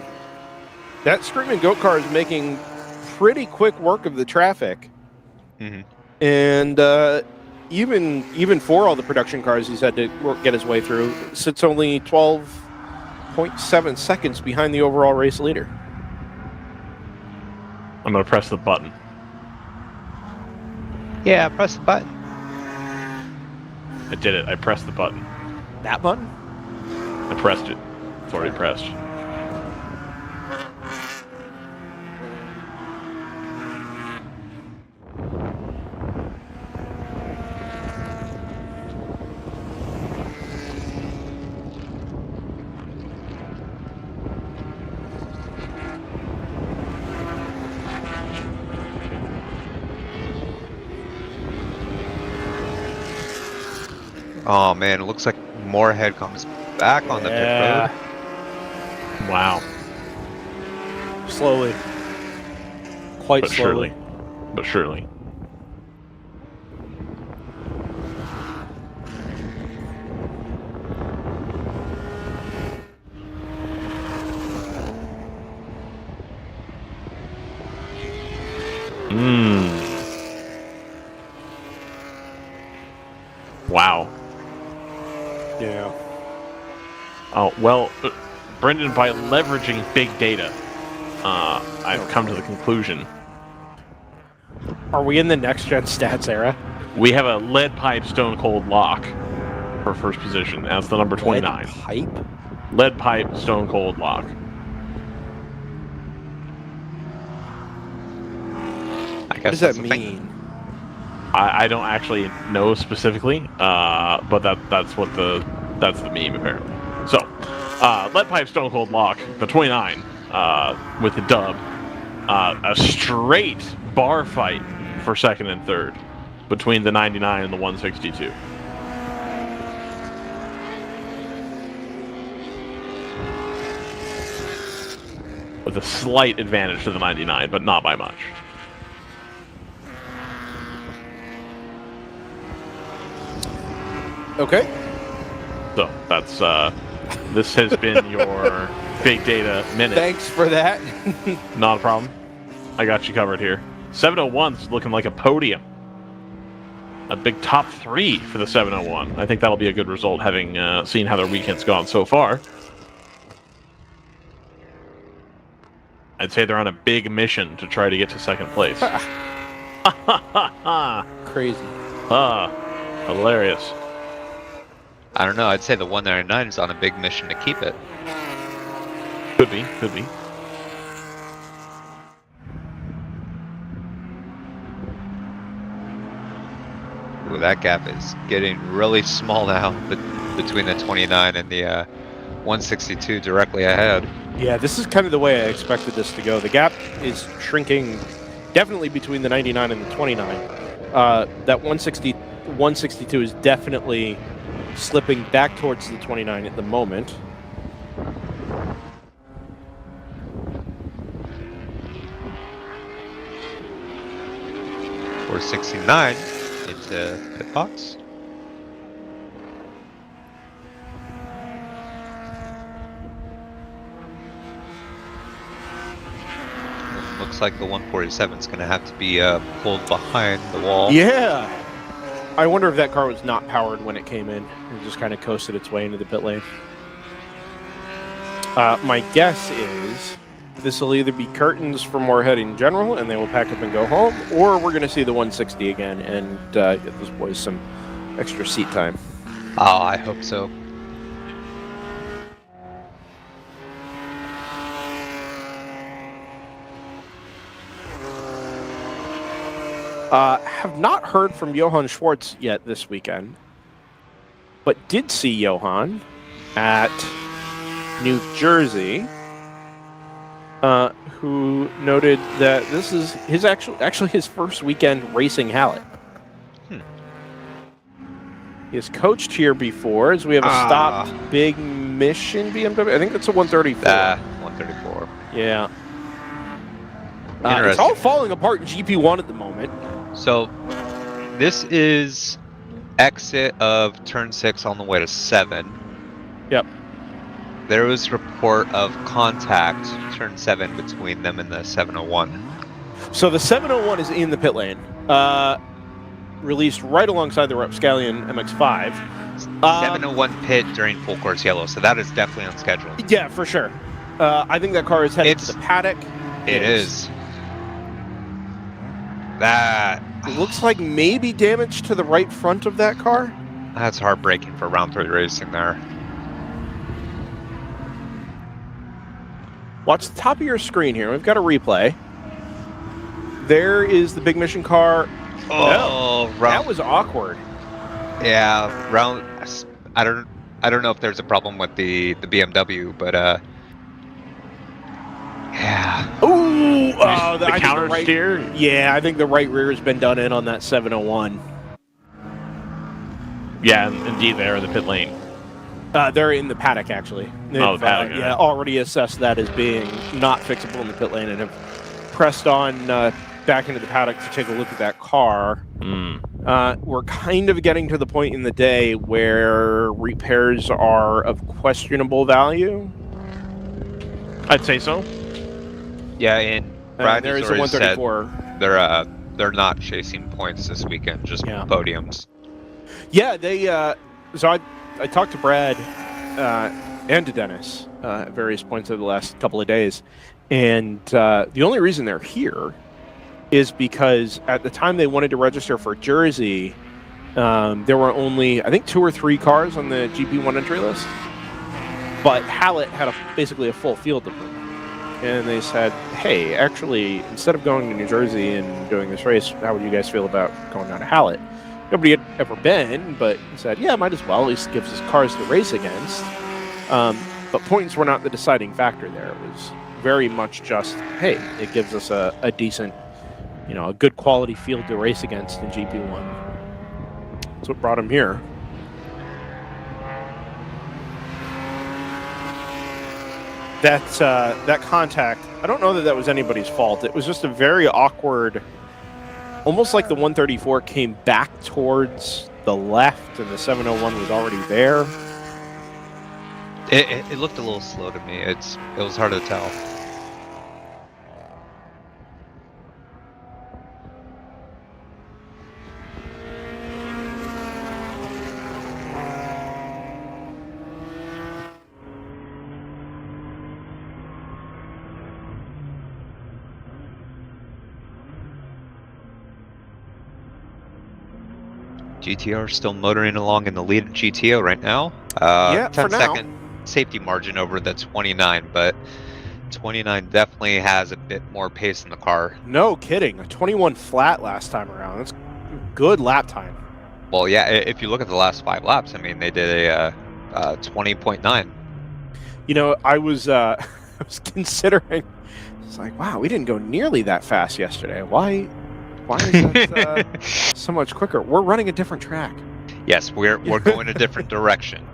A: That Screaming Goat car is making pretty quick work of the traffic.
C: Mm-hmm.
A: And even for all the production cars he's had to get his way through, sits only 12.7 seconds behind the overall race leader.
B: I'm going to press the button.
C: Yeah, press the button.
B: I did it. I pressed the button.
A: That button?
B: I pressed it. It's already pressed.
C: Oh man, it looks like Moorhead comes back on the pit road.
B: Wow.
A: Slowly. Quite
B: but
A: slowly.
B: Surely. But surely. Wow.
A: Yeah.
B: Oh, well, Brendan, by leveraging big data, I've come to the conclusion.
A: Are we in the next-gen stats era?
B: We have a lead pipe stone cold lock for first position. That's the number 29.
A: Lead pipe?
B: Lead pipe stone cold lock.
C: I guess
A: What does that mean?
B: I don't actually know specifically, but that's the meme apparently. So, lead pipe stone cold lock, the 29 with the dub, a straight bar fight for second and third between the 99 and the 162. With a slight advantage to the 99, but not by much.
A: Okay.
B: So that's this has been your big data minute.
A: Thanks for that.
B: Not a problem. I got you covered here. 701's looking like a podium. A big top 3 for the 701. I think that'll be a good result, having seen how their weekend's gone so far. I'd say they're on a big mission to try to get to second place.
A: Crazy.
B: Hilarious.
C: I don't know. I'd say the 199 is on a big mission to keep it.
B: Could be. Could be.
C: Ooh, that gap is getting really small now between the 29 and the 162 directly ahead.
A: Yeah, this is kind of the way I expected this to go. The gap is shrinking definitely between the 99 and the 29. That 162 is definitely slipping back towards the 29 at the moment.
C: Or 69 into pit box. Looks like the 147 is going to have to be pulled behind the wall.
A: Yeah. I wonder if that car was not powered when it came in. It just kind of coasted its way into the pit lane. My guess is this will either be curtains for Moorhead in general, and they will pack up and go home, or we're going to see the 160 again and get those boys some extra seat time.
C: Oh, I hope so.
A: Have not heard from Johann Schwartz yet this weekend, but did see Johann at New Jersey, who noted that this is his actually his first weekend racing Hallett. He has coached here before, as we have a stopped Big Mission BMW. I think that's a 134.
C: 134.
A: Yeah. It's all falling apart in GP1 at the moment.
C: So, this is exit of turn 6 on the way to 7.
A: Yep.
C: There was report of contact turn 7 between them and the 701.
A: So the 701 is in the pit lane. Released right alongside the Rapscallion MX-5.
C: 701 pit during full course yellow, so that is definitely on schedule.
A: Yeah, for sure. I think that car is headed to the paddock.
C: It is. That
A: looks like maybe damage to the right front of that car.
C: That's heartbreaking for round 3 racing there.
A: Watch the top of your screen here. We've got a replay. There is the Big Mission car.
C: Oh,
A: that was awkward.
C: Yeah, round. I don't know if there's a problem with the BMW, but yeah.
A: Ooh,
B: the counter steer.
A: Yeah, I think the right rear has been done in on that 701.
B: Yeah, indeed, they're in the pit lane.
A: They're in the paddock, actually. They've,
B: paddock.
A: Yeah, already assessed that as being not fixable in the pit lane and have pressed on back into the paddock to take a look at that car. We're kind of getting to the point in the day where repairs are of questionable value.
B: I'd say so.
C: Yeah, and
A: there is a 134
C: They're not chasing points this weekend, just podiums.
A: Yeah, they. So I talked to Brad and to Dennis at various points over the last couple of days, and the only reason they're here is because at the time they wanted to register for Jersey, there were only, I think, 2 or 3 cars on the GP1 entry list, but Hallett had basically a full field of them. And they said, hey, actually, instead of going to New Jersey and doing this race, how would you guys feel about going down to Hallett? Nobody had ever been, but said, yeah, might as well. At least gives us cars to race against. But points were not the deciding factor there. It was very much just, hey, it gives us a decent, a good quality field to race against in GP1. That's what brought him here. That contact, I don't know that was anybody's fault. It was just a very awkward, almost like the 134 came back towards the left and the 701 was already there.
C: It looked a little slow to me. It was hard to tell. GTR still motoring along in the lead of GTO right now. 10-second safety margin over the 29, but 29 definitely has a bit more pace in the car.
A: No kidding. A 21 flat last time around. That's good lap time.
C: Well, yeah, if you look at the last 5 laps, I mean, they did a 20.9.
A: I was considering, it's like, wow, we didn't go nearly that fast yesterday. Why is that so much quicker? We're running a different track.
C: Yes, we're going a different direction.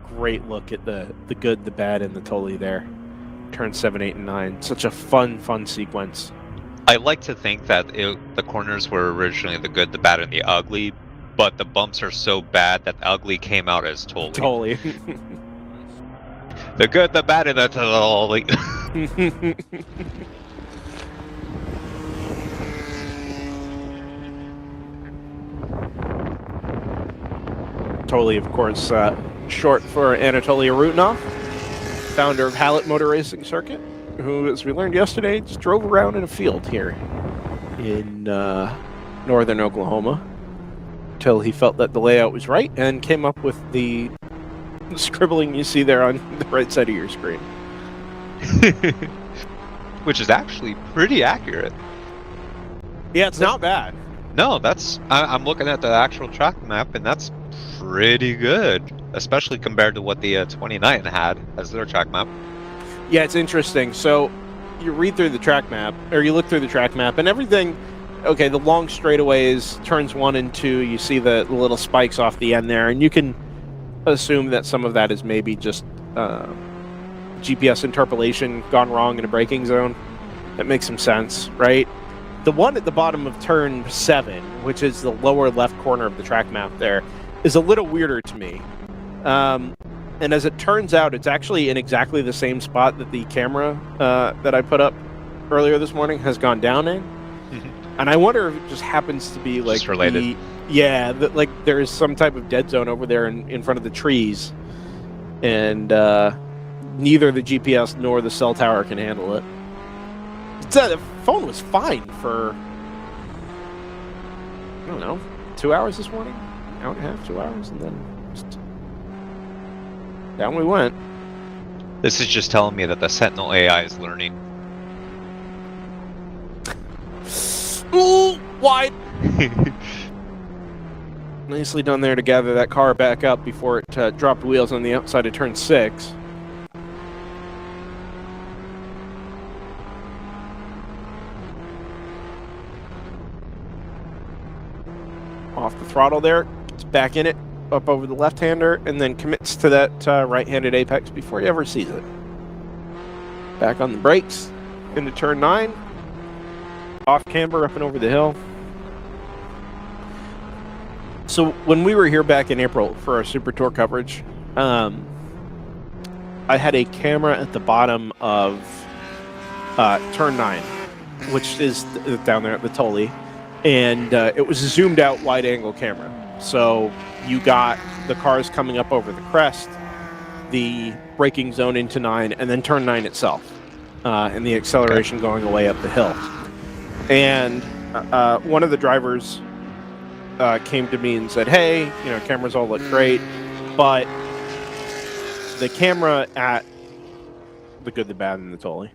A: Great look at the good, the bad, and the totally there. Turn 7, 8, and 9. Such a fun sequence.
C: I like to think that the corners were originally the good, the bad, and the ugly, but the bumps are so bad that the ugly came out as totally. The good, the bad, and the totally.
A: Totally, of course, short for Anatoly Arutinov, founder of Hallett Motor Racing Circuit, who, as we learned yesterday, just drove around in a field here in northern Oklahoma until he felt that the layout was right and came up with the scribbling you see there on the right side of your screen.
C: Which is actually pretty accurate.
A: Yeah, it's not bad.
C: No, I'm looking at the actual track map, and that's pretty good, especially compared to what the 29 had as their track map.
A: Yeah, it's interesting. So you read through the track map, or you look through the track map, and everything, okay, the long straightaways, turns 1 and 2, you see the little spikes off the end there, and you can assume that some of that is maybe just GPS interpolation gone wrong in a braking zone. That makes some sense, right? The one at the bottom of turn 7, which is the lower left corner of the track map there, is a little weirder to me. And as it turns out, it's actually in exactly the same spot that the camera that I put up earlier this morning has gone down in. And I wonder if it just happens to be like
C: just related.
A: Like there is some type of dead zone over there in front of the trees, and neither the GPS nor the cell tower can handle it. The phone was fine for, I don't know, 2 hours this morning? Hour and a half, 2 hours, and then just down we went.
C: This is just telling me that the Sentinel AI is learning.
A: Ooh, wide! Nicely done there to gather that car back up before it dropped wheels on the outside of turn 6. Off the throttle there, it's back in it, up over the left-hander, and then commits to that right-handed apex before he ever sees it. Back on the brakes, into turn 9, off camber, up and over the hill. So when we were here back in April for our Super Tour coverage, I had a camera at the bottom of turn 9, which is down there at the Tully, and it was a zoomed out wide angle camera. So you got the cars coming up over the crest, the braking zone into 9, and then turn 9 itself, and the acceleration going away up the hill. And one of the drivers came to me and said, hey, cameras all look great, but the camera at the Good, the Bad, and the Tully,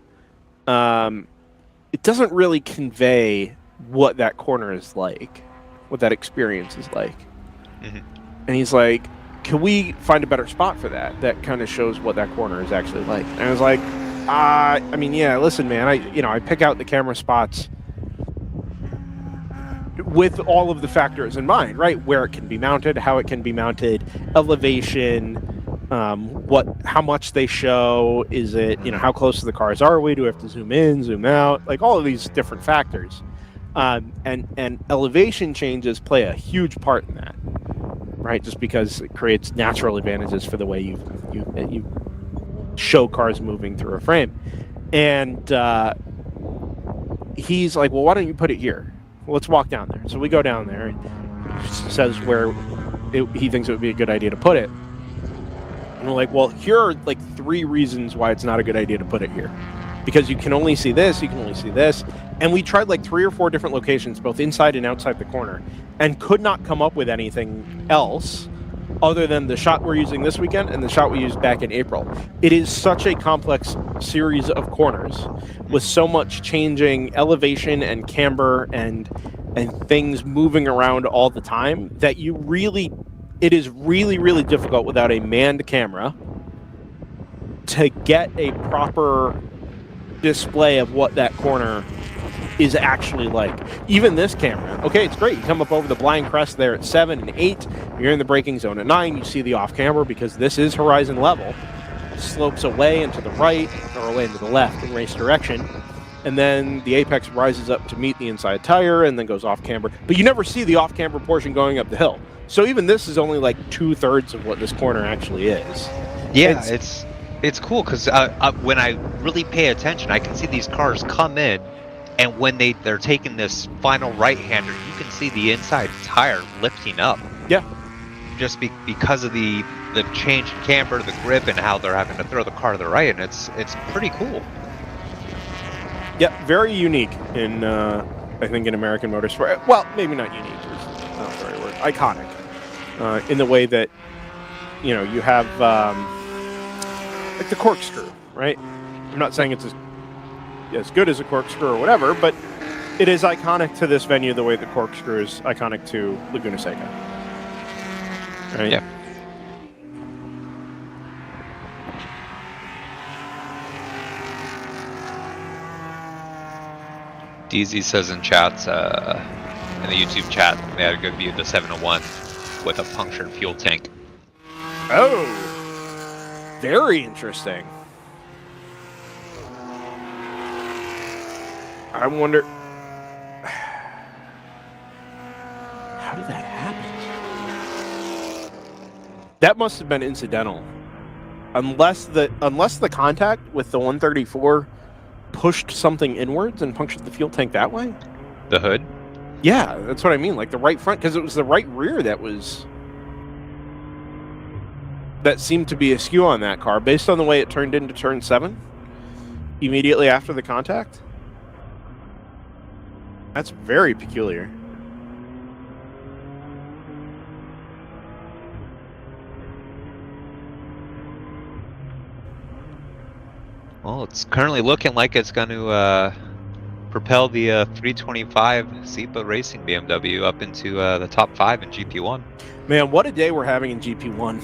A: it doesn't really convey what that corner is like, what that experience is like. Mm-hmm. And he's like, can we find a better spot for that kind of shows what that corner is actually like? And I was like, yeah, listen, man, I pick out the camera spots with all of the factors in mind, right? Where it can be mounted, how it can be mounted, elevation, how much they show, is it, how close to the cars are we? Do we have to zoom in, zoom out? Like all of these different factors. And elevation changes play a huge part in that, right? Just because it creates natural advantages for the way you show cars moving through a frame. And he's like, well, why don't you put it here? Well, let's walk down there. So we go down there, and he says where he thinks it would be a good idea to put it. And we're like, well, here are like 3 reasons why it's not a good idea to put it here. Because you can only see this, you can only see this. And we tried like 3 or 4 different locations, both inside and outside the corner, and could not come up with anything else other than the shot we're using this weekend and the shot we used back in April. It is such a complex series of corners with so much changing elevation and camber and things moving around all the time that it is really, really difficult without a manned camera to get a proper display of what that corner is actually like. Even this camera, okay, it's great. You come up over the blind crest there at 7 and 8. You're in the braking zone at 9. You see the off camber because this is horizon level. Slopes away and to the right or away and to the left in race direction. And then the apex rises up to meet the inside tire and then goes off camber. But you never see the off camber portion going up the hill. So even this is only like 2/3 of what this corner actually is.
C: Yeah, it's cool because when I really pay attention, I can see these cars come in, and when they're taking this final right-hander, you can see the inside tire lifting up.
A: Yeah.
C: Just because of the change in camber, the grip, and how they're having to throw the car to the right, and it's pretty cool.
A: Yeah, very unique in I think in American motorsport. Well, maybe not unique. It's not the right word. Iconic. In the way that you have like the corkscrew, right? I'm not saying it's as good as a corkscrew or whatever, but it is iconic to this venue the way the corkscrew is iconic to Laguna Seca. Right?
C: Yeah. DZ says in chats, in the YouTube chat, they had a good view of the 701 with a punctured fuel tank.
A: Oh, very interesting. I wonder, how did that happen? That must have been incidental, unless the contact with the 134 pushed something inwards and punctured the fuel tank that way.
C: The hood?
A: Yeah, that's what I mean. Like the right front, because it was the right rear that seemed to be askew on that car, based on the way it turned into turn 7 immediately after the contact. That's very peculiar.
C: Well, it's currently looking like it's going to propel the 325 SEPA Racing BMW up into the top 5 in GP1.
A: Man, what a day we're having in GP1.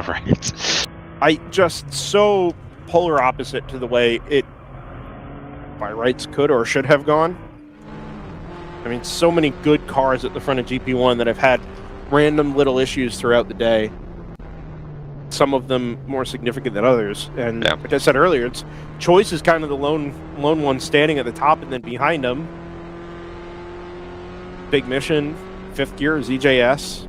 C: Right.
A: I just so polar opposite to the way it by rights could or should have gone. I mean, so many good cars at the front of GP1 that have had random little issues throughout the day. Some of them more significant than others. And like I said earlier, Choice is kind of the lone one standing at the top, and then behind him, Big Mission, Fifth Gear, ZJS.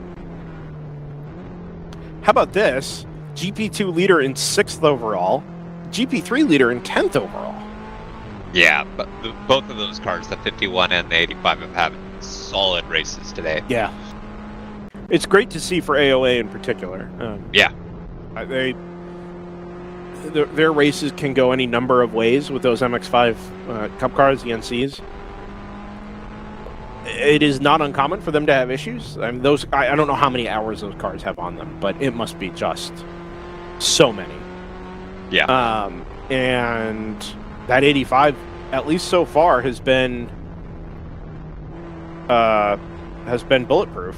A: How about this? GP2 leader in 6th overall, GP3 leader in 10th overall.
C: Yeah, but both of those cars, the 51 and the 85, have had solid races today.
A: Yeah. It's great to see for AOA in particular.
C: Yeah.
A: Their races can go any number of ways with those MX-5 Cup cars, the NCs. It is not uncommon for them to have issues. I mean, I don't know how many hours those cars have on them, but it must be just so many.
C: Yeah.
A: And that 85, at least so far, has been bulletproof.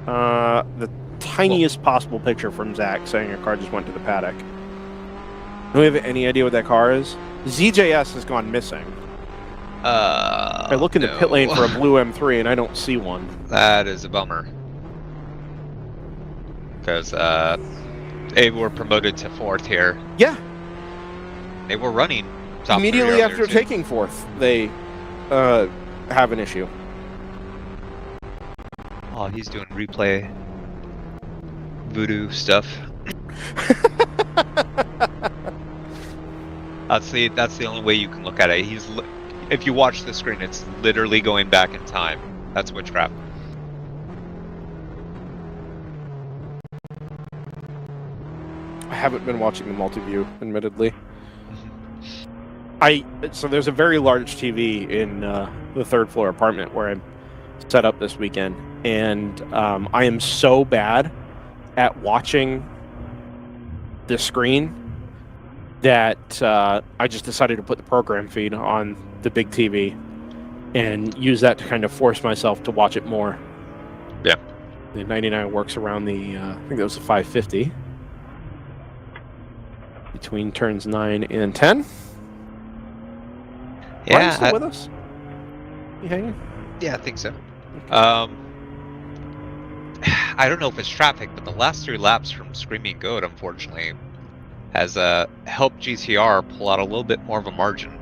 A: The tiniest possible picture from Zach saying a car just went to the paddock. Do we have any idea what that car is? ZJS has gone missing. I look in the pit lane for a blue M3 and I don't see one.
C: That is a bummer. Because they were promoted to 4th here.
A: Yeah.
C: They were running top
A: immediately after taking 4th. They have an issue.
C: Oh, he's doing replay voodoo stuff. That's the only way you can look at it. If you watch the screen, it's literally going back in time. That's witchcraft.
A: I haven't been watching the multi-view, admittedly. So there's a very large TV in the 3rd floor apartment where I'm set up this weekend, and I am so bad at watching the screen that I just decided to put the program feed on the big TV and use that to kind of force myself to watch it more.
C: Yeah.
A: The 99 works around the, I think that was the 550. Between turns 9 and 10.
C: Yeah.
A: Are you still with us? You hanging?
C: Yeah, I think so. I don't know if it's traffic, but the last 3 laps from Screaming Goat, unfortunately, has helped GTR pull out a little bit more of a margin.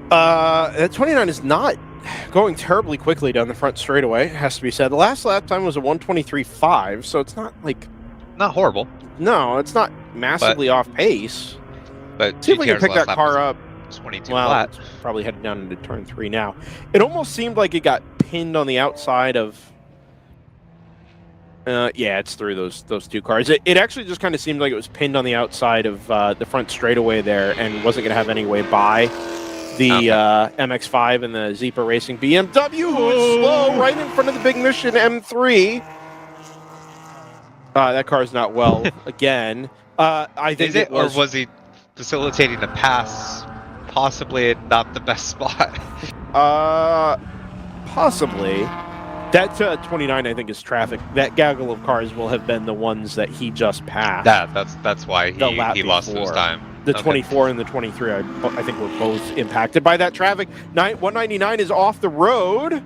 A: 29 is not going terribly quickly down the front straightaway, it has to be said. The last lap time was a 1:23.5, so it's not like...
C: Not horrible.
A: No, it's not massively off pace.
C: But
A: see if we can pick that car up.
C: 22
A: well,
C: flat.
A: It's probably headed down into turn 3 now. It almost seemed like it got pinned on the outside of... yeah, it's through those 2 cars. It actually just kind of seemed like it was pinned on the outside of the front straightaway there and wasn't going to have any way by the MX-5 and the Zeepa Racing BMW, who is slow right in front of the Big Mission M3. That car's not well again. I think
C: or was he facilitating a pass? Possibly not the best spot.
A: Possibly. That 29, I think, is traffic. That gaggle of cars will have been the ones that he just passed.
C: That's why he lost his time.
A: The 24 and the 23, I think, were both impacted by that traffic. 199 is off the road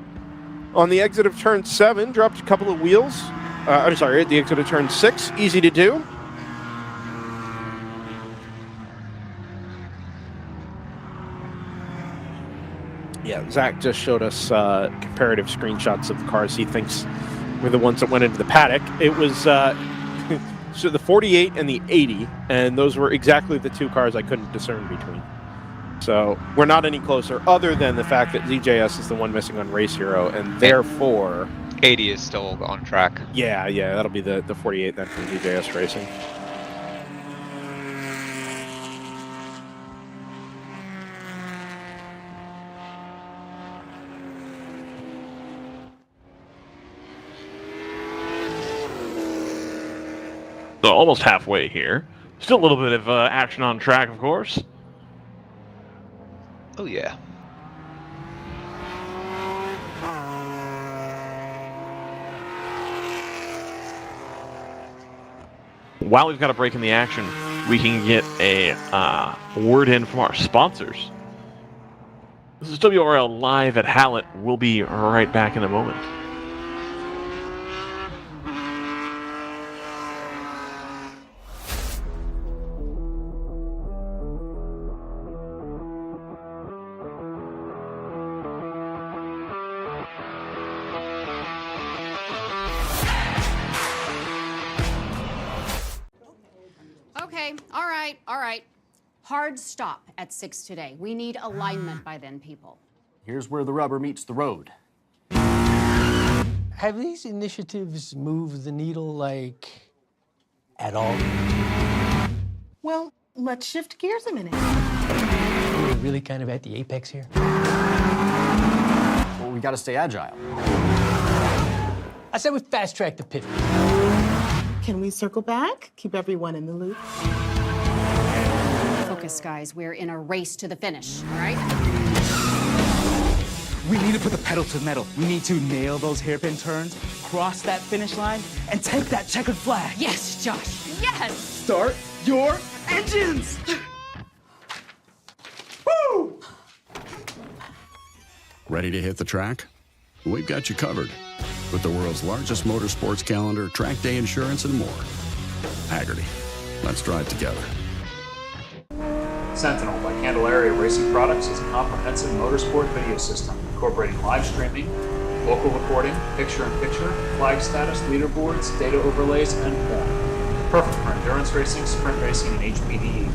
A: on the exit of turn 7. Dropped a couple of wheels. I'm sorry, at the exit of turn 6. Easy to do. Yeah, Zach just showed us comparative screenshots of the cars he thinks were the ones that went into the paddock. It was so the 48 and the 80, and those were exactly the 2 cars I couldn't discern between. So we're not any closer, other than the fact that ZJS is the one missing on Race Hero, and therefore
C: 80 is still on track.
A: Yeah, that'll be the 48 then from ZJS Racing.
B: So almost halfway here. Still a little bit of action on track, of course.
C: Oh, yeah.
B: While we've got a break in the action, we can get a word in from our sponsors. This is WRL live at Hallett. We'll be right back in a moment.
K: right, all right. Hard stop at 6 today. We need alignment by then, people.
O: Here's where the rubber meets the road.
M: Have these initiatives moved the needle, like, at all?
P: Well, let's shift gears a minute.
M: We're really kind of at the apex here.
O: Well, we gotta stay agile.
M: I said we fast-track the pivot.
P: Can we circle back? Keep everyone in the loop.
K: Focus, guys. We're in a race to the finish, all right?
L: We need to put the pedal to the metal. We need to nail those hairpin turns, cross that finish line, and take that checkered flag.
K: Yes, Josh, yes!
L: Start your engines! Woo!
N: Ready to hit the track? We've got you covered with the world's largest motorsports calendar, track day insurance, and more. Hagerty. Let's drive together.
E: Sentinel by Candelaria Racing Products is a comprehensive motorsport video system incorporating live streaming, local recording, picture-in-picture, flag status, leaderboards, data overlays, and more. Perfect for endurance racing, sprint racing, and HPDE.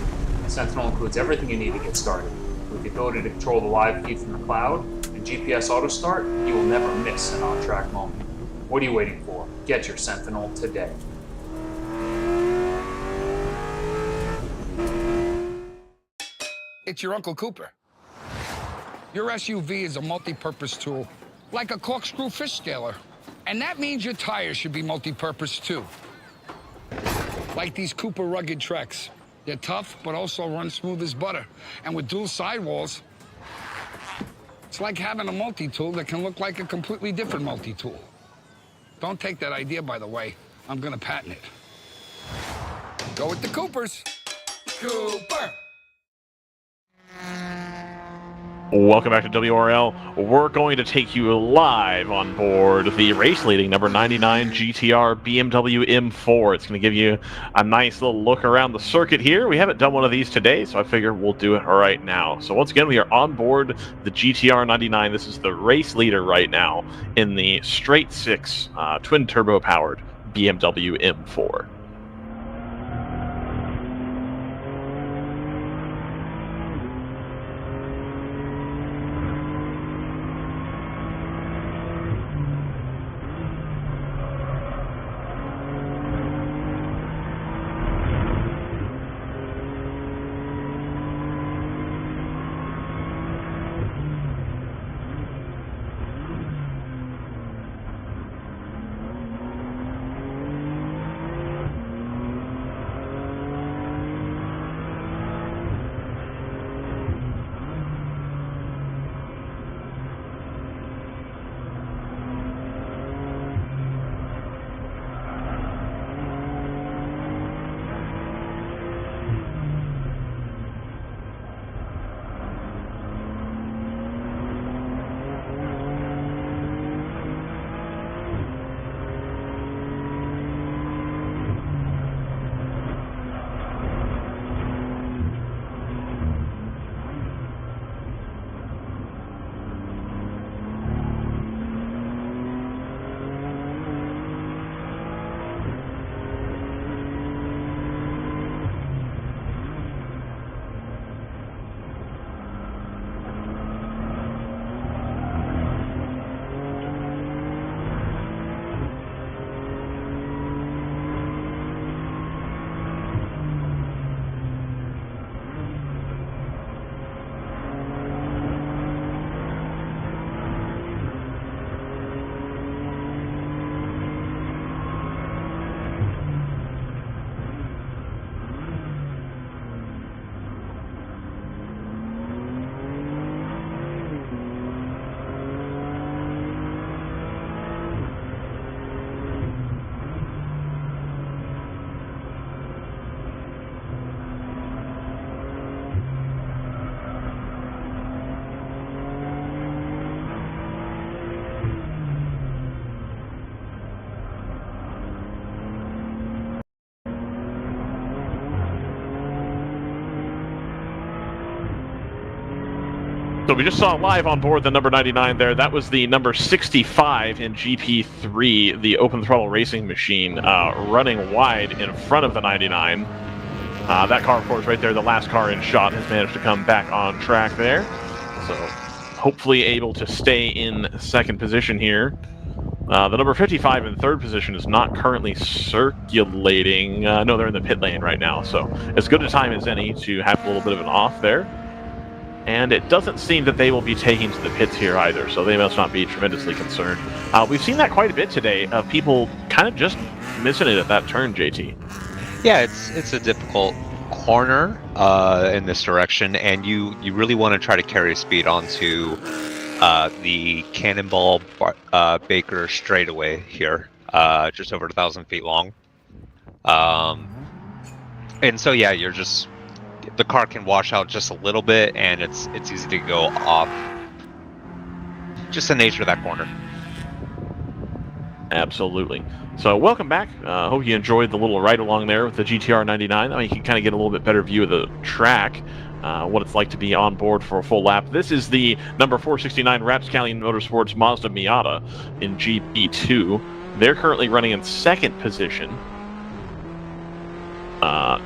E: Sentinel includes everything you need to get started. With the ability to control the live feed from the cloud and GPS auto start, you will never miss an on-track moment. What are you waiting for? Get your Sentinel today.
F: It's your Uncle Cooper. Your SUV is a multi-purpose tool, like a corkscrew fish scaler. And that means your tires should be multi-purpose too. Like these Cooper rugged Treks. They're tough, but also run smooth as butter. And with dual sidewalls, it's like having a multi-tool that can look like a completely different multi-tool. Don't take that idea, by the way. I'm gonna patent it. Go with the Coopers. Cooper!
B: Welcome back to WRL. We're going to take you live on board the race-leading number 99 GTR BMW M4. It's going to give you a nice little look around the circuit here. We haven't done one of these today, so I figure we'll do it right now. So once again, we are on board the GTR 99. This is the race leader right now in the straight six twin-turbo-powered BMW M4. So we just saw live on board the number 99 there. That was the number 65 in GP3, the open throttle racing machine, running wide in front of the 99. That car, of course, right there, the last car in shot, has managed to come back on track there. So hopefully able to stay in second position here. The number 55 in third position is not currently circulating. No, they're in the pit lane right now, so as good a time as any to have a little bit of an off there. And it doesn't seem that they will be taking to the pits here either, so they must not be tremendously concerned. We've seen that quite a bit today, of people kind of just missing it at that turn, JT.
C: Yeah, it's a difficult corner in this direction, and you really want to try to carry speed onto the Cannonball Baker straightaway here, just over 1,000 feet long. And so yeah, the car can wash out just a little bit, and it's easy to go off. Just the nature of that corner.
B: Absolutely. So welcome back. Hope you enjoyed the little ride along there with the GTR 99. You can kind of get a little bit better view of the track, what it's like to be on board for a full lap. This is the number 469 Rapscallion Motorsports Mazda Miata in GP2. They're currently running in second position.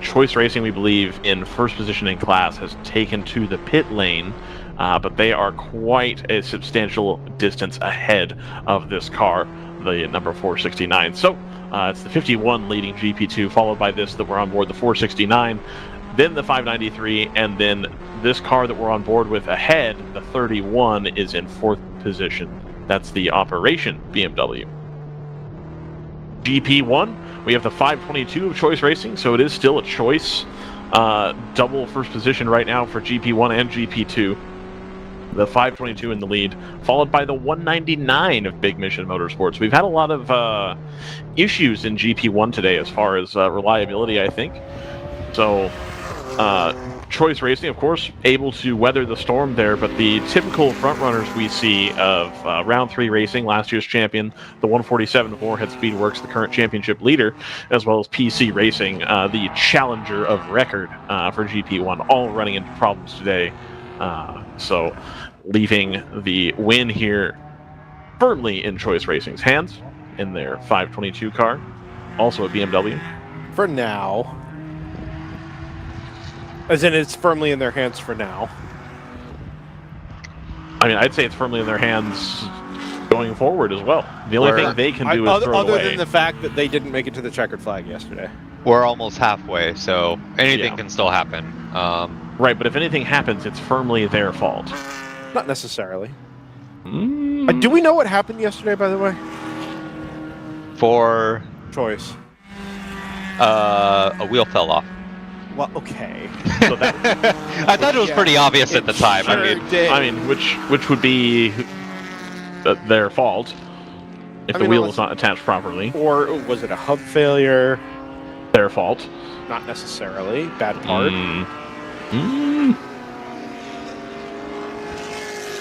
B: Choice Racing, we believe, in first position in class, has taken to the pit lane, but they are quite a substantial distance ahead of this car, the number 469. So it's the 51 leading GP2, followed by this that we're on board, the 469, then the 593, and then this car that we're on board with ahead, the 31, is in fourth position. That's the Operation BMW. GP1, we have the 522 of Choice Racing, so it is still a choice. Double first position right now for GP1 and GP2. The 522 in the lead, followed by the 199 of Big Mission Motorsports. We've had a lot of issues in GP1 today as far as reliability, I think. So Choice Racing, of course, able to weather the storm there, but the typical front runners we see of Round 3 Racing, last year's champion, the 147 of Moorhead Speedworks, the current championship leader, as well as PC Racing, the challenger of record for GP1, all running into problems today. So leaving the win here firmly in Choice Racing's hands in their 522 car, also a BMW.
A: For now. As in, it's firmly in their hands for now.
B: I mean, I'd say it's firmly in their hands going forward as well. The only thing they can do is throw it away.
A: Other than the fact that they didn't make it to the checkered flag yesterday.
C: We're almost halfway, so anything can still happen.
B: Right, but if anything happens, it's firmly their fault.
A: Not necessarily. Do we know what happened yesterday, by the way?
C: For
A: Choice.
C: A wheel fell off.
A: Well, okay.
B: So that,
C: I thought it was pretty obvious at the time.
A: Sure
B: I mean, which would be their fault if the wheel was not attached properly.
A: Or was it a hub failure?
B: Their fault.
A: Not necessarily. Bad part.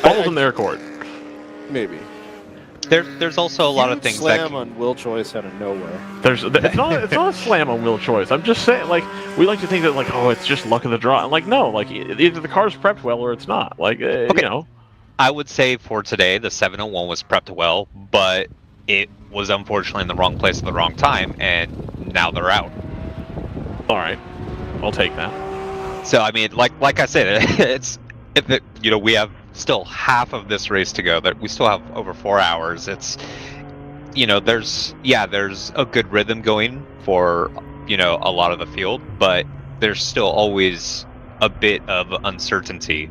B: Falls in their court.
A: Maybe.
C: There's also a lot of things
A: slam on Will Choice out of nowhere.
B: It's not a slam on Will Choice. I'm just saying, like, we like to think that, like, oh, it's just luck of the draw. I'm like, no, like, either the car's prepped well or it's not. Like, you know.
C: I would say for today, the 701 was prepped well, but it was unfortunately in the wrong place at the wrong time, and now they're out.
B: All right, I'll take that.
C: So I mean, like I said, we have still half of this race to go. That we still have over 4 hours. It's there's a good rhythm going for a lot of the field, but there's still always a bit of uncertainty.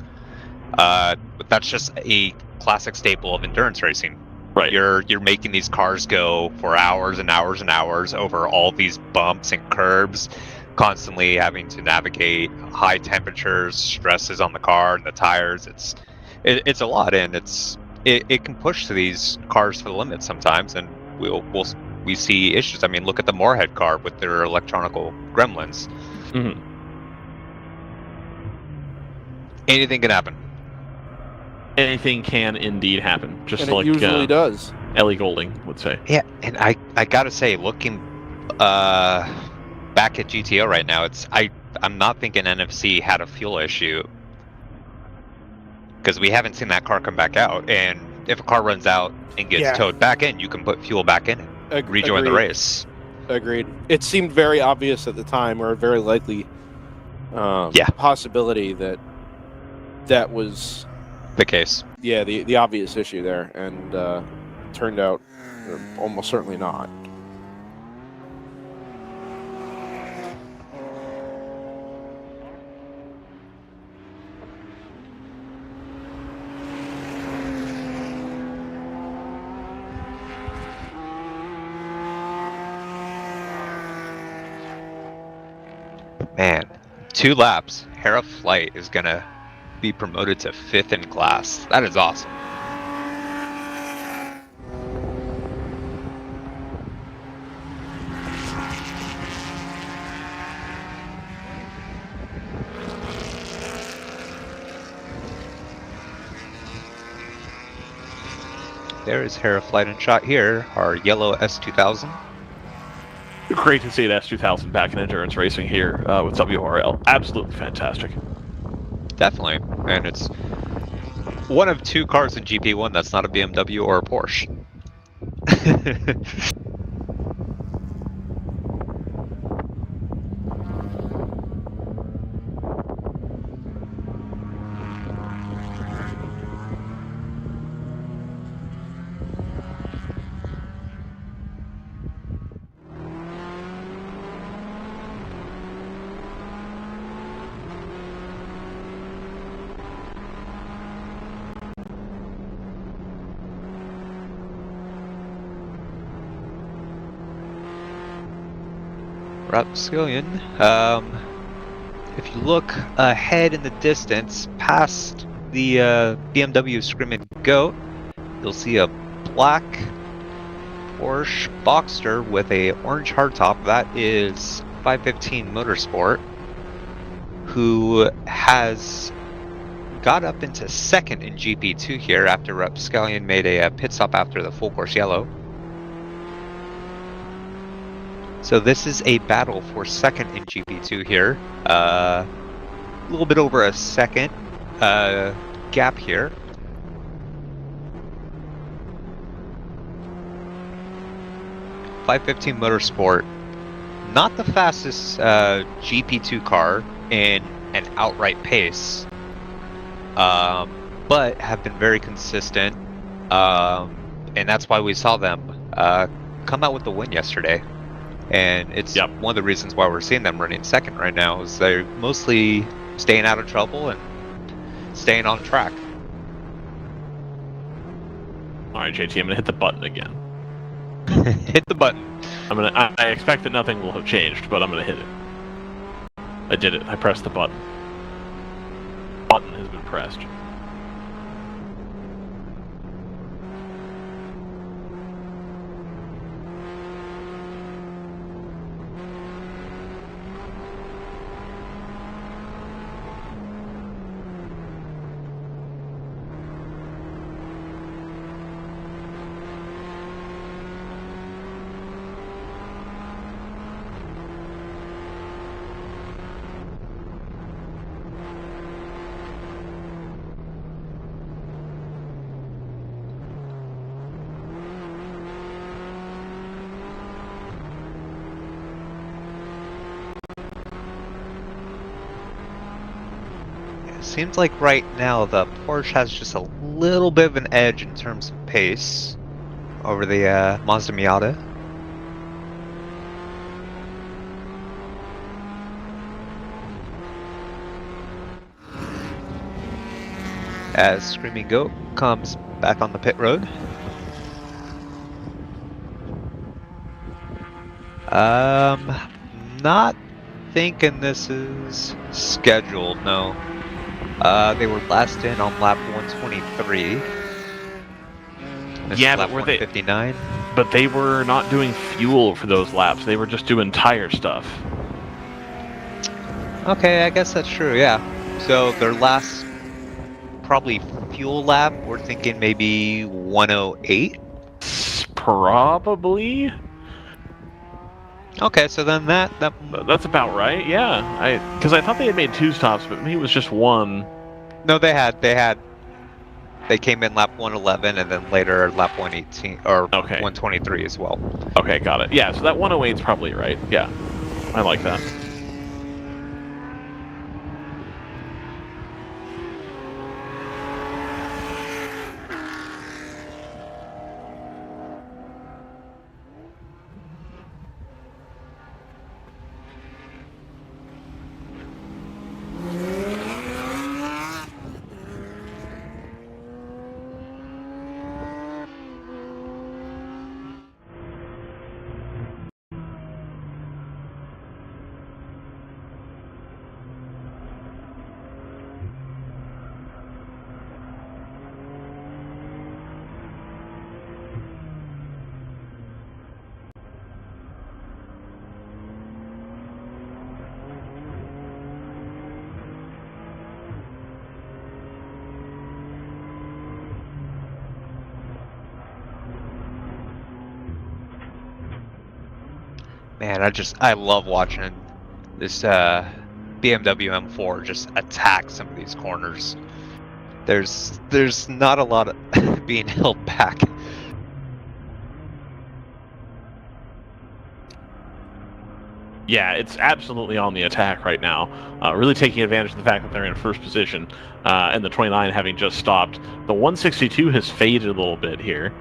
C: But that's just a classic staple of endurance racing.
B: Right.
C: You're making these cars go for hours and hours and hours over all these bumps and curbs, constantly having to navigate high temperatures, stresses on the car and the tires. It's a lot, and it can push these cars to the limit sometimes, and we see issues. I mean, look at the Moorhead car with their electronical gremlins.
B: Mm-hmm.
C: Anything can happen.
B: Anything can indeed happen, just
A: and
B: like
A: it usually does.
B: Ellie Goulding would say.
C: Yeah, and I gotta say, looking back at GTO right now, I'm not thinking NFC had a fuel issue, because we haven't seen that car come back out. And if a car runs out and gets towed back in, you can put fuel back in and rejoin the race.
A: Agreed. It seemed very obvious at the time, or very likely possibility that that was
C: the case.
A: Yeah, the obvious issue there, and turned out almost certainly not.
C: Man, 2 laps. Hera Flight is gonna be promoted to 5th in class. That is awesome. There is Hera Flight in shot here, our yellow S2000.
B: Great to see an S2000 back in endurance racing here with WRL. Absolutely fantastic.
C: Definitely, and it's one of 2 cars in GP1 that's not a BMW or a Porsche. Rapscallion, if you look ahead in the distance, past the BMW Screaming Goat, you'll see a black Porsche Boxster with a orange hardtop. That is 515 Motorsport, who has got up into 2nd in GP2 here after Rapscallion made a pit stop after the full course yellow. So this is a battle for 2nd in GP2 here. A little bit over a second gap here. .515 Motorsport, not the fastest GP2 car in an outright pace, but have been very consistent, and that's why we saw them come out with the win yesterday. And it's one of the reasons why we're seeing them running 2nd right now, is they're mostly staying out of trouble and staying on track.
B: Alright, JT, I'm gonna hit the button again.
C: Hit the button.
B: I expect that nothing will have changed, but I'm gonna hit it. I did it. I pressed the button. Button has been pressed.
C: Seems like right now the Porsche has just a little bit of an edge in terms of pace over the Mazda Miata. As Screaming Goat comes back on the pit road. Not thinking this is scheduled, no. They were last in on lap 123.
B: Yeah,
C: lap
B: but were
C: 159.
B: But they were not doing fuel for those laps. They were just doing tire stuff.
C: Okay, I guess that's true, yeah. So their last probably fuel lap, we're thinking maybe 108?
B: Probably.
C: Okay, so then
B: that's about right. Yeah, because I thought they had made 2 stops, but maybe it was just 1.
C: No, they came in lap 111 and then later lap 118 or 123 as well.
B: Okay, got it. Yeah, so that 108 is probably right. Yeah, I like that.
C: Man, I love watching this BMW M4 just attack some of these corners. There's not a lot of being held back.
B: Yeah, it's absolutely on the attack right now. Really taking advantage of the fact that they're in first position, and the 29 having just stopped. The 162 has faded a little bit here.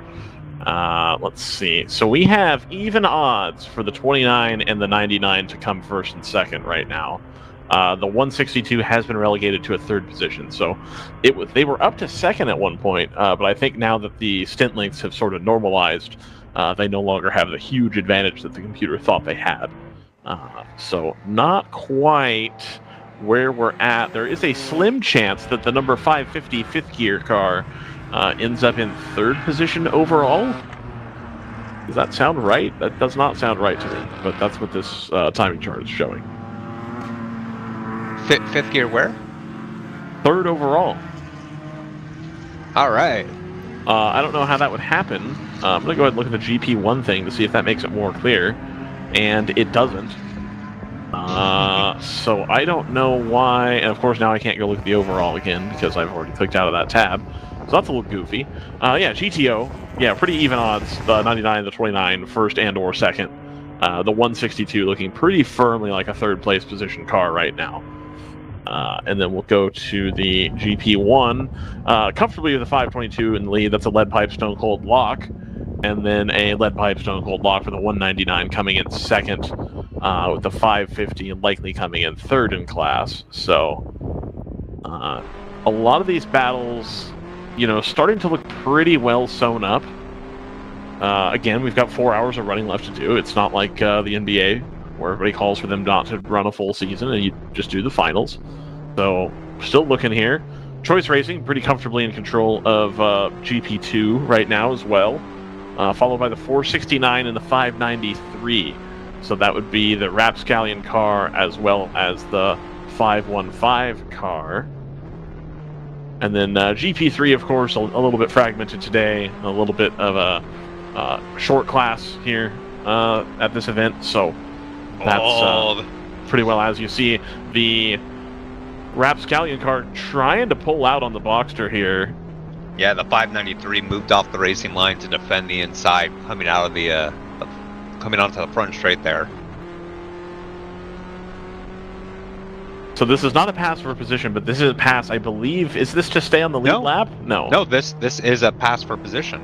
B: Let's see. So we have even odds for the 29 and the 99 to come first and second right now. The 162 has been relegated to a third position. So they were up to second at one point, but I think now that the stint lengths have sort of normalized, they no longer have the huge advantage that the computer thought they had. So not quite where we're at. There is a slim chance that the number 550 fifth gear car ends up in third position overall. Does that sound right? That does not sound right to me, but that's what this timing chart is showing.
C: Fifth gear where?
B: Third overall.
C: All right.
B: I don't know how that would happen. I'm going to go ahead and look at the GP1 thing to see if that makes it more clear. And it doesn't. So I don't know why. And of course now I can't go look at the overall again because I've already clicked out of that tab. So that's a little goofy. Yeah, GTO. Yeah, pretty even odds. The 99, the 29, first and or second. The 162 looking pretty firmly like a third place position car right now. And then we'll go to the GP1. Comfortably with the 522 in the lead. That's a lead pipe stone cold lock. And then a lead pipe stone cold lock for the 199 coming in second, with the 550 likely coming in third in class. So a lot of these battles, starting to look pretty well sewn up. Again, we've got 4 hours of running left to do. It's not like the NBA, where everybody calls for them not to run a full season and you just do the finals. So still looking here. Choice Racing pretty comfortably in control of GP2 right now as well. Followed by the 469 and the 593. So that would be the Rapscallion car as well as the 515 car. And then GP3, of course, a little bit fragmented today. A little bit of a short class here at this event. So that's pretty well as you see. The Rapscallion car trying to pull out on the Boxster here.
C: Yeah, the 593 moved off the racing line to defend the inside, coming out of the coming onto the front straight there.
B: So this is not a pass for position, but this is a pass, I believe. Is this to stay on the lead lap? No.
C: No, this is a pass for position.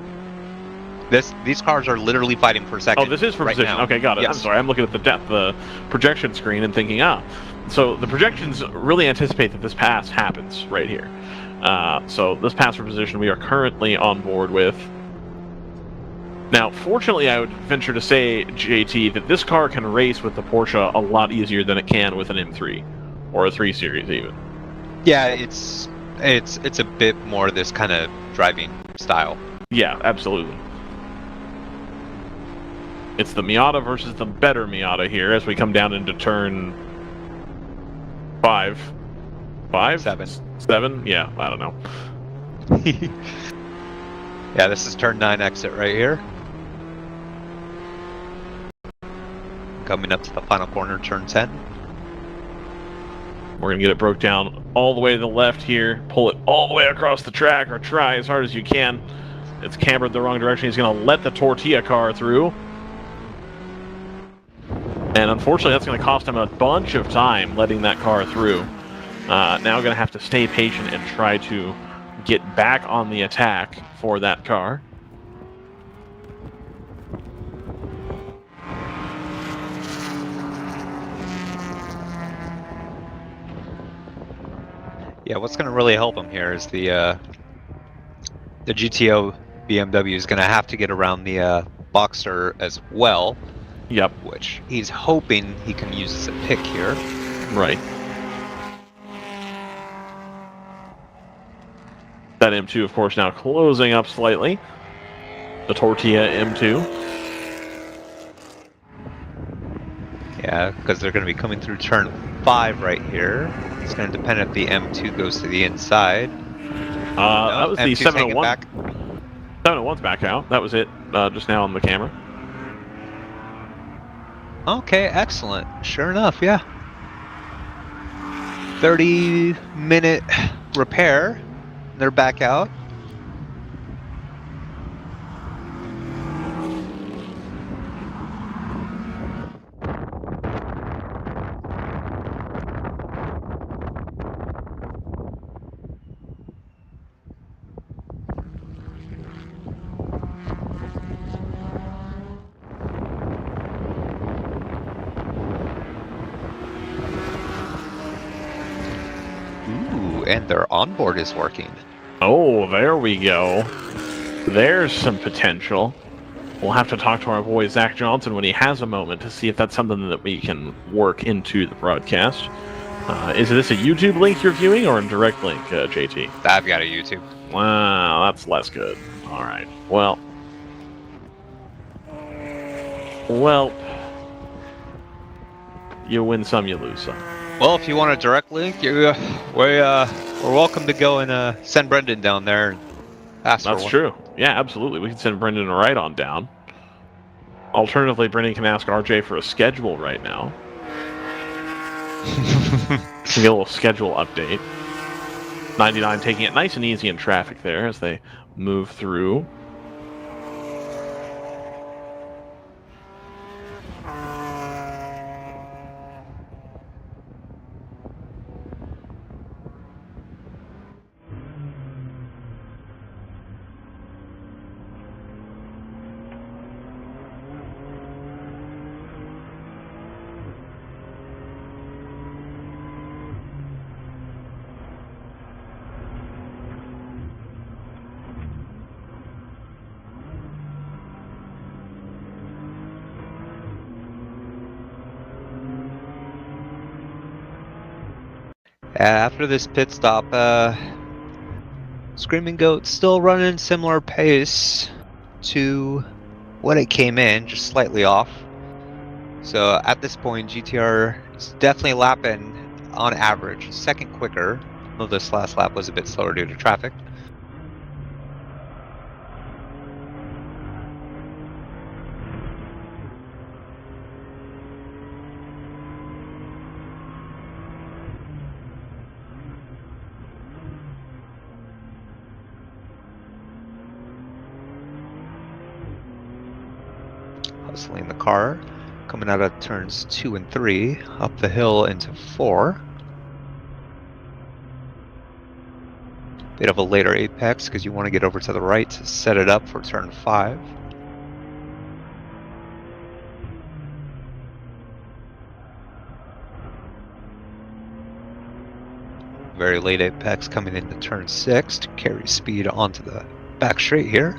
C: These cars are literally fighting for second.
B: Oh, this is for
C: right
B: position.
C: Now.
B: Okay, got it.
C: Yes.
B: I'm sorry. I'm looking at the projection screen and thinking, so the projections really anticipate that this pass happens right here. So this pass for position we are currently on board with. Now, fortunately, I would venture to say, JT, that this car can race with the Porsche a lot easier than it can with an M3 or a 3 Series even.
C: Yeah, it's a bit more this kind of driving style.
B: Yeah, absolutely. It's the Miata versus the better Miata here as we come down into turn 5. 7? Yeah, I don't know.
C: Yeah, this is turn 9 exit right here. Coming up to the final corner, turn 10.
B: We're going to get it broke down all the way to the left here. Pull it all the way across the track, or try as hard as you can. It's cambered the wrong direction. He's going to let the Tortilla car through. And unfortunately, that's going to cost him a bunch of time letting that car through. Now going to have to stay patient and try to get back on the attack for that car.
C: Yeah, what's going to really help him here is the GTO BMW is going to have to get around the Boxster as well.
B: Yep.
C: Which he's hoping he can use as a pick here.
B: Right. That M2, of course, now closing up slightly. The Tortilla M2.
C: Yeah, because they're going to be coming through turn 5 right here. It's going to depend if the M2 goes to the inside.
B: That was the
C: M2's
B: 701.
C: back.
B: 701's back out. That was it just now on the camera.
C: Okay, excellent. Sure enough, yeah. 30-minute repair. They're back out. Ooh, and their onboard is working.
B: Oh, there we go. There's some potential. We'll have to talk to our boy Zach Johnson when he has a moment to see if that's something that we can work into the broadcast. Is this a YouTube link you're viewing or a direct link, JT?
C: I've got a YouTube.
B: Wow, that's less good. All right. Well, you win some, you lose some.
C: Well, if you want a direct link, we're welcome to go and send Brendan down there and ask for one.
B: That's true. Yeah, absolutely. We can send Brendan right on down. Alternatively, Brendan can ask RJ for a schedule right now. Get a little schedule update. 99 taking it nice and easy in traffic there as they move through.
C: After this pit stop, Screaming Goat still running similar pace to what it came in, just slightly off. So at this point, GTR is definitely lapping on average, a second quicker, though this last lap was a bit slower due to traffic. Hustling the car, coming out of turns 2 and 3, up the hill into 4. Bit of a later apex because you want to get over to the right to set it up for turn 5. Very late apex coming into turn 6 to carry speed onto the back straight here.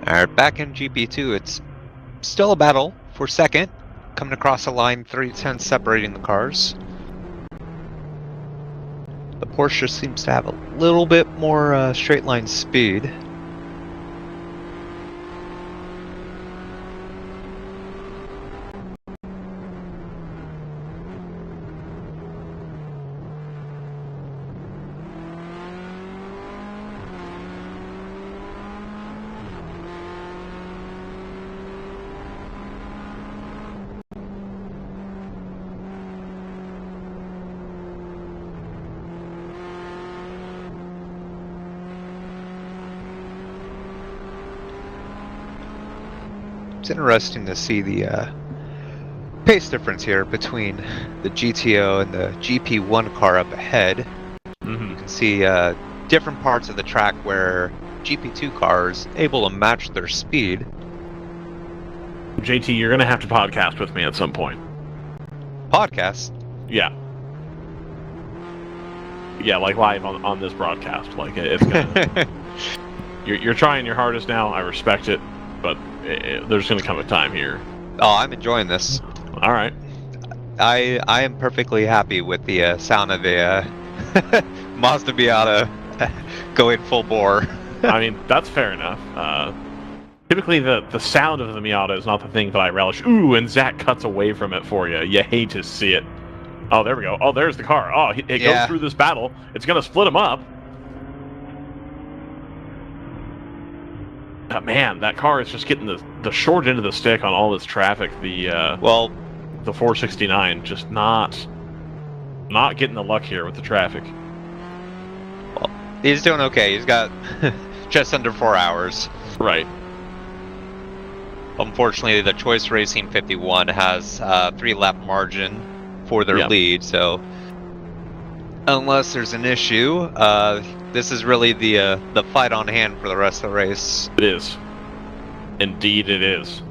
C: Alright, back in GP2, it's still a battle for second. Coming across the line, 3/10 separating the cars. The Porsche seems to have a little bit more straight line speed. It's interesting to see the pace difference here between the GTO and the GP1 car up ahead. You can see different parts of the track where GP2 cars able to match their speed.
B: JT, you're going to have to podcast with me at some point.
C: Podcast?
B: Yeah. Yeah, like live on this broadcast. Like it's gonna, you're trying your hardest now. I respect it, but there's going to come a time here.
C: Oh, I'm enjoying this.
B: All right.
C: I am perfectly happy with the sound of the Mazda Miata going full bore.
B: I mean, that's fair enough. Typically, the sound of the Miata is not the thing that I relish. Ooh, and Zach cuts away from it for you. You hate to see it. Oh, there we go. Oh, there's the car. Oh, it goes through this battle. It's going to split them up. Man, that car is just getting the short end of the stick on all this traffic. The 469 just not getting the luck here with the traffic.
C: Well, he's doing okay. He's got just under 4 hours.
B: Right.
C: Unfortunately, the Choice Racing 51 has 3-lap margin for their lead, so unless there's an issue, this is really the fight on hand for the rest of the race.
B: It is. Indeed, it is.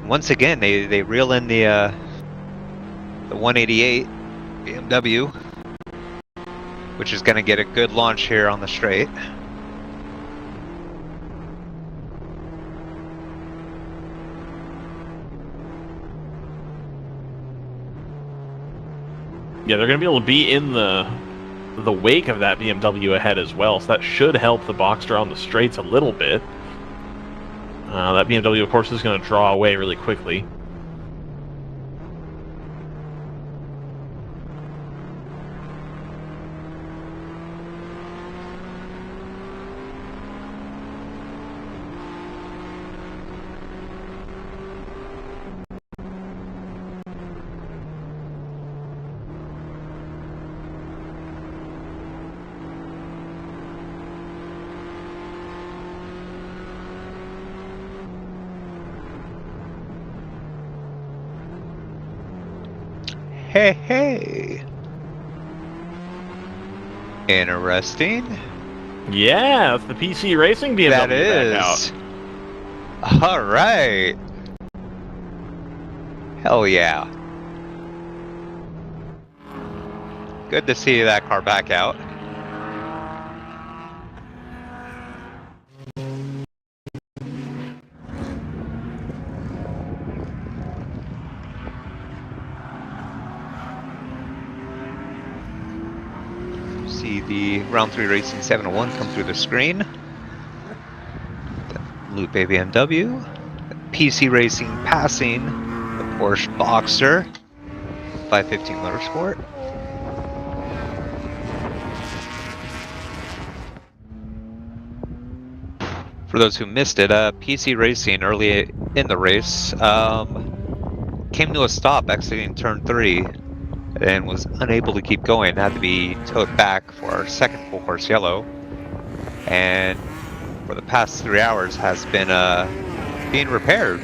C: Once again, they reel in the 188 BMW, which is going to get a good launch here on the straight.
B: Yeah, they're going to be able to be in the wake of that BMW ahead as well, so that should help the Boxster on the straights a little bit. That BMW, of course, is going to draw away really quickly.
C: Hey. Interesting.
B: Yeah, it's the PC Racing BMW
C: that is.
B: Back out.
C: All right. Hell yeah. Good to see that car back out. See the round 3 Racing 701 come through the screen. The Lupe BMW. PC Racing passing the Porsche Boxster 515 Motorsport. For those who missed it, PC Racing early in the race came to a stop exiting turn 3 and was unable to keep going. Had to be towed back for our second full course yellow, and for the past 3 hours has been being repaired.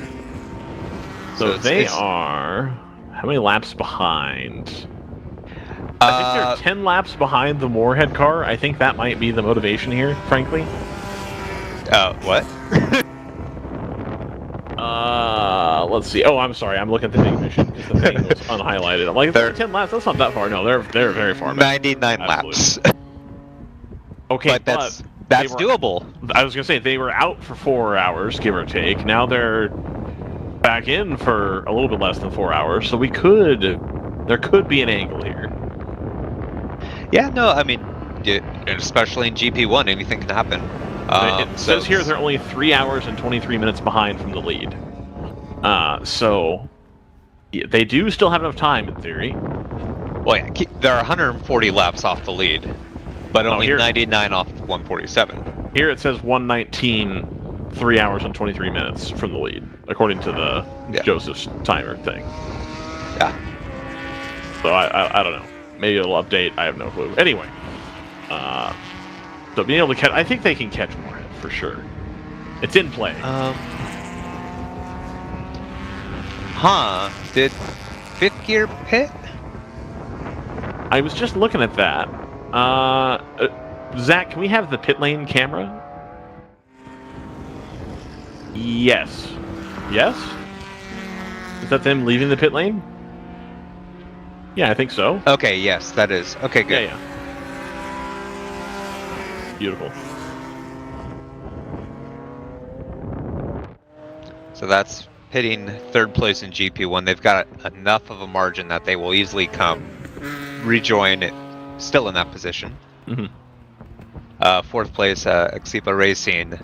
B: So they are how many laps behind? I think they're 10 laps behind the Moorhead car. I think that might be the motivation here, frankly.
C: What?
B: Let's see. Oh, I'm sorry. I'm looking at the big mission because the thing was unhighlighted. I'm like, they're 10 laps. That's not that far. No, they're very far back.
C: 99 laps.
B: Okay,
C: but that's doable.
B: I was gonna say they were out for 4 hours, give or take. Now they're back in for a little bit less than 4 hours. So there could be an angle here.
C: Yeah, no, I mean, especially in GP1, anything can happen.
B: It says here they're only 3 hours and 23 minutes behind from the lead. So yeah, they do still have enough time in theory.
C: Well, yeah, they're 140 laps off the lead, but only 99 off 147.
B: Here it says 119, 3 hours and 23 minutes from the lead, according to the Joseph's timer thing.
C: Yeah.
B: So I don't know. Maybe it'll update. I have no clue. Anyway, so being able to catch, I think they can catch Moorhead for sure. It's in play.
C: Did fifth gear pit?
B: I was just looking at that. Zach, can we have the pit lane camera? Yes. Yes? Is that them leaving the pit lane? Yeah, I think so.
C: Okay, yes, that is. Okay, good.
B: Yeah. Beautiful.
C: So that's hitting third place in GP1. They've got enough of a margin that they will easily rejoin it, still in that position.
B: Mm-hmm.
C: Fourth place, Exipa Racing.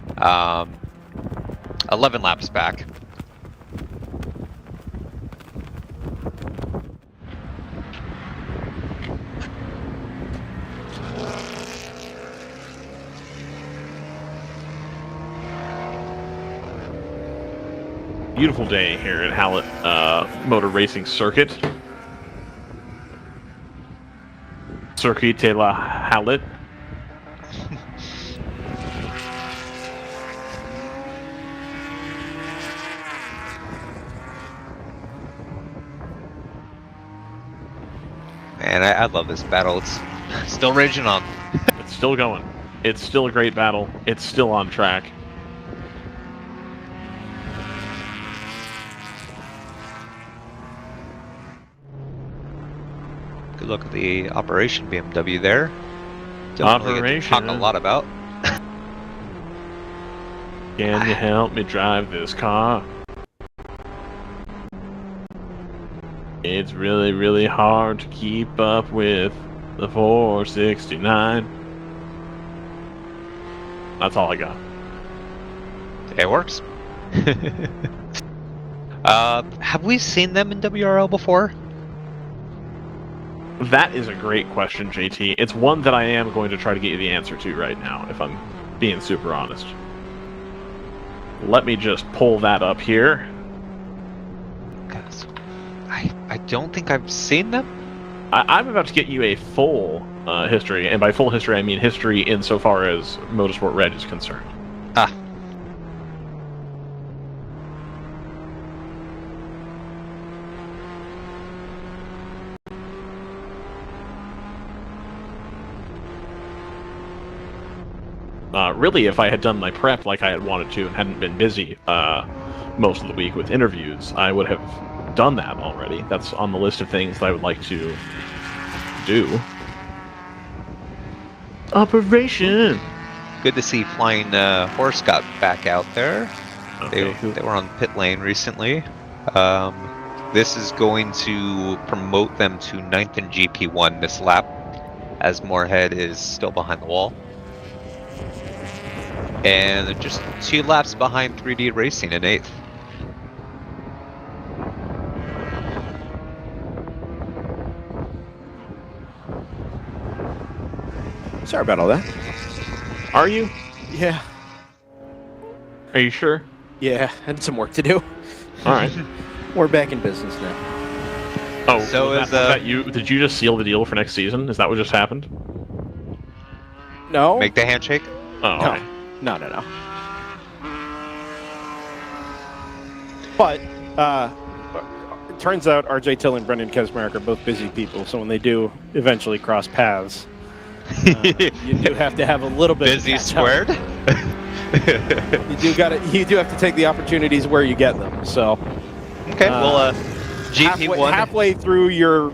C: 11 laps back.
B: Beautiful day here at Hallett Motor Racing Circuit. Circuit de la Hallett.
C: Man, I love this battle. It's still raging on.
B: It's still going. It's still a great battle. It's still on track.
C: Good look at the operation BMW there. Definitely get to talk a lot about.
B: Can you help me drive this car? It's really, really hard to keep up with the 469. That's all I got.
C: It works. Have we seen them in WRL before?
B: That is a great question, JT. It's one that I am going to try to get you the answer to right now, if I'm being super honest. Let me just pull that up here.
C: I don't think I've seen them.
B: I'm about to get you a full history, and by full history I mean history insofar as Motorsport Red is concerned.
C: Ah.
B: Really, if I had done my prep like I had wanted to and hadn't been busy most of the week with interviews, I would have done that already. That's on the list of things that I would like to do. Operation!
C: Good to see Flying Horse got back out there.
B: Okay.
C: They were on pit lane recently. This is going to promote them to 9th in GP1 this lap, as Moorhead is still behind the wall. And they're just 2 laps behind 3D Racing in 8th.
A: Sorry about all that.
B: Are you?
A: Yeah.
B: Are you sure?
A: Yeah, had some work to do.
B: All right.
A: We're back in business now.
B: Oh,
C: so
B: was that you? Did you just seal the deal for next season? Is that what just happened?
A: No.
C: Make the handshake?
B: Oh,
A: no.
B: okay.
A: No. But it turns out RJ Till and Brendan Kesmarek are both busy people, so when they do eventually cross paths, you do have to have a little bit
C: busy squared.
A: You do have to take the opportunities where you get them. So
C: okay, well, GP1
A: halfway through your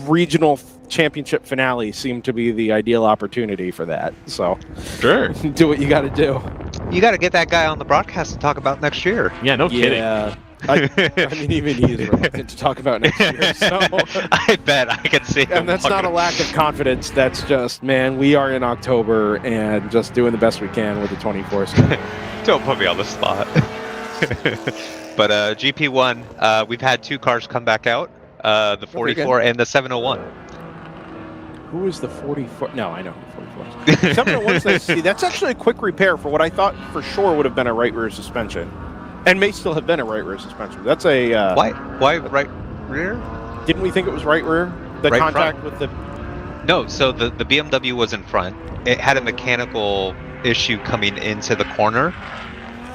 A: regional championship finale seemed to be the ideal opportunity for that. So
B: sure,
A: do what you got to do.
C: You got to get that guy on the broadcast to talk about next year.
B: Yeah, no kidding.
A: Yeah. I mean, even he's reluctant to talk about next year. So.
C: I bet I can see him.
A: And that's not a lack of confidence. That's just, man, we are in October and just doing the best we can with the 24.
C: Don't put me on the spot. But GP1, we've had 2 cars come back out, the 44 and the 701.
A: Who is the 44? No, I know who 44 is. 701's see, that's actually a quick repair for what I thought for sure would have been a right rear suspension. And may still have been a right rear suspension. That's a...
C: Why right rear?
A: Didn't we think it was right rear? The
C: right
A: contact
C: front.
A: with the...
C: No, so the BMW was in front. It had a mechanical issue coming into the corner.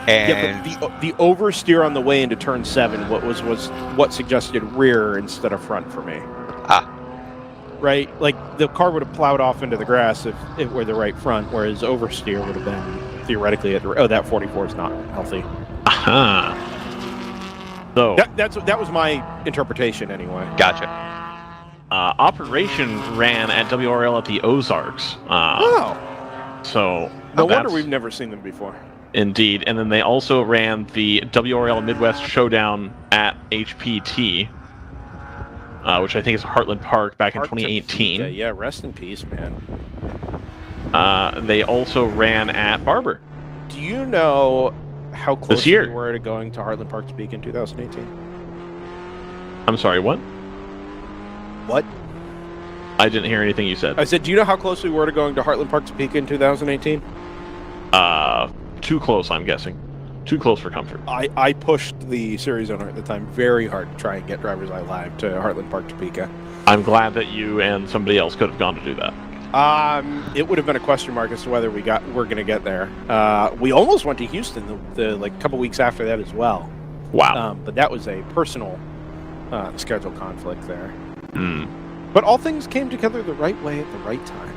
C: And
A: yeah, but the oversteer on the way into turn 7 was what suggested rear instead of front for me.
C: Ah.
A: Right? Like, the car would have plowed off into the grass if it were the right front, whereas oversteer would have been theoretically at the... Oh, that 44 is not healthy.
B: Aha. So
A: that was my interpretation anyway.
C: Gotcha.
B: Operation ran at WRL at the Ozarks. So
A: no wonder we've never seen them before.
B: Indeed, and then they also ran the WRL Midwest Showdown at HPT, which I think is Heartland Park back in 2018.
A: Yeah, rest in peace, man.
B: They also ran at Barber.
A: Do you know how close
B: This year.
A: we were to going to Heartland Park Speak in 2018?
B: I'm sorry, what?
A: What?
B: I didn't hear anything you said.
A: I said, do you know how close we were to going to Heartland Park Speak in 2018?
B: Too close, I'm guessing. Too close for comfort.
A: I pushed the series owner at the time very hard to try and get DriversEye Live to Heartland Park Topeka.
B: I'm glad that you and somebody else could have gone to do that.
A: It would have been a question mark as to whether we're going to get there. We almost went to Houston the couple weeks after that as well.
B: Wow.
A: But that was a personal schedule conflict there.
B: Mm.
A: But all things came together the right way at the right time.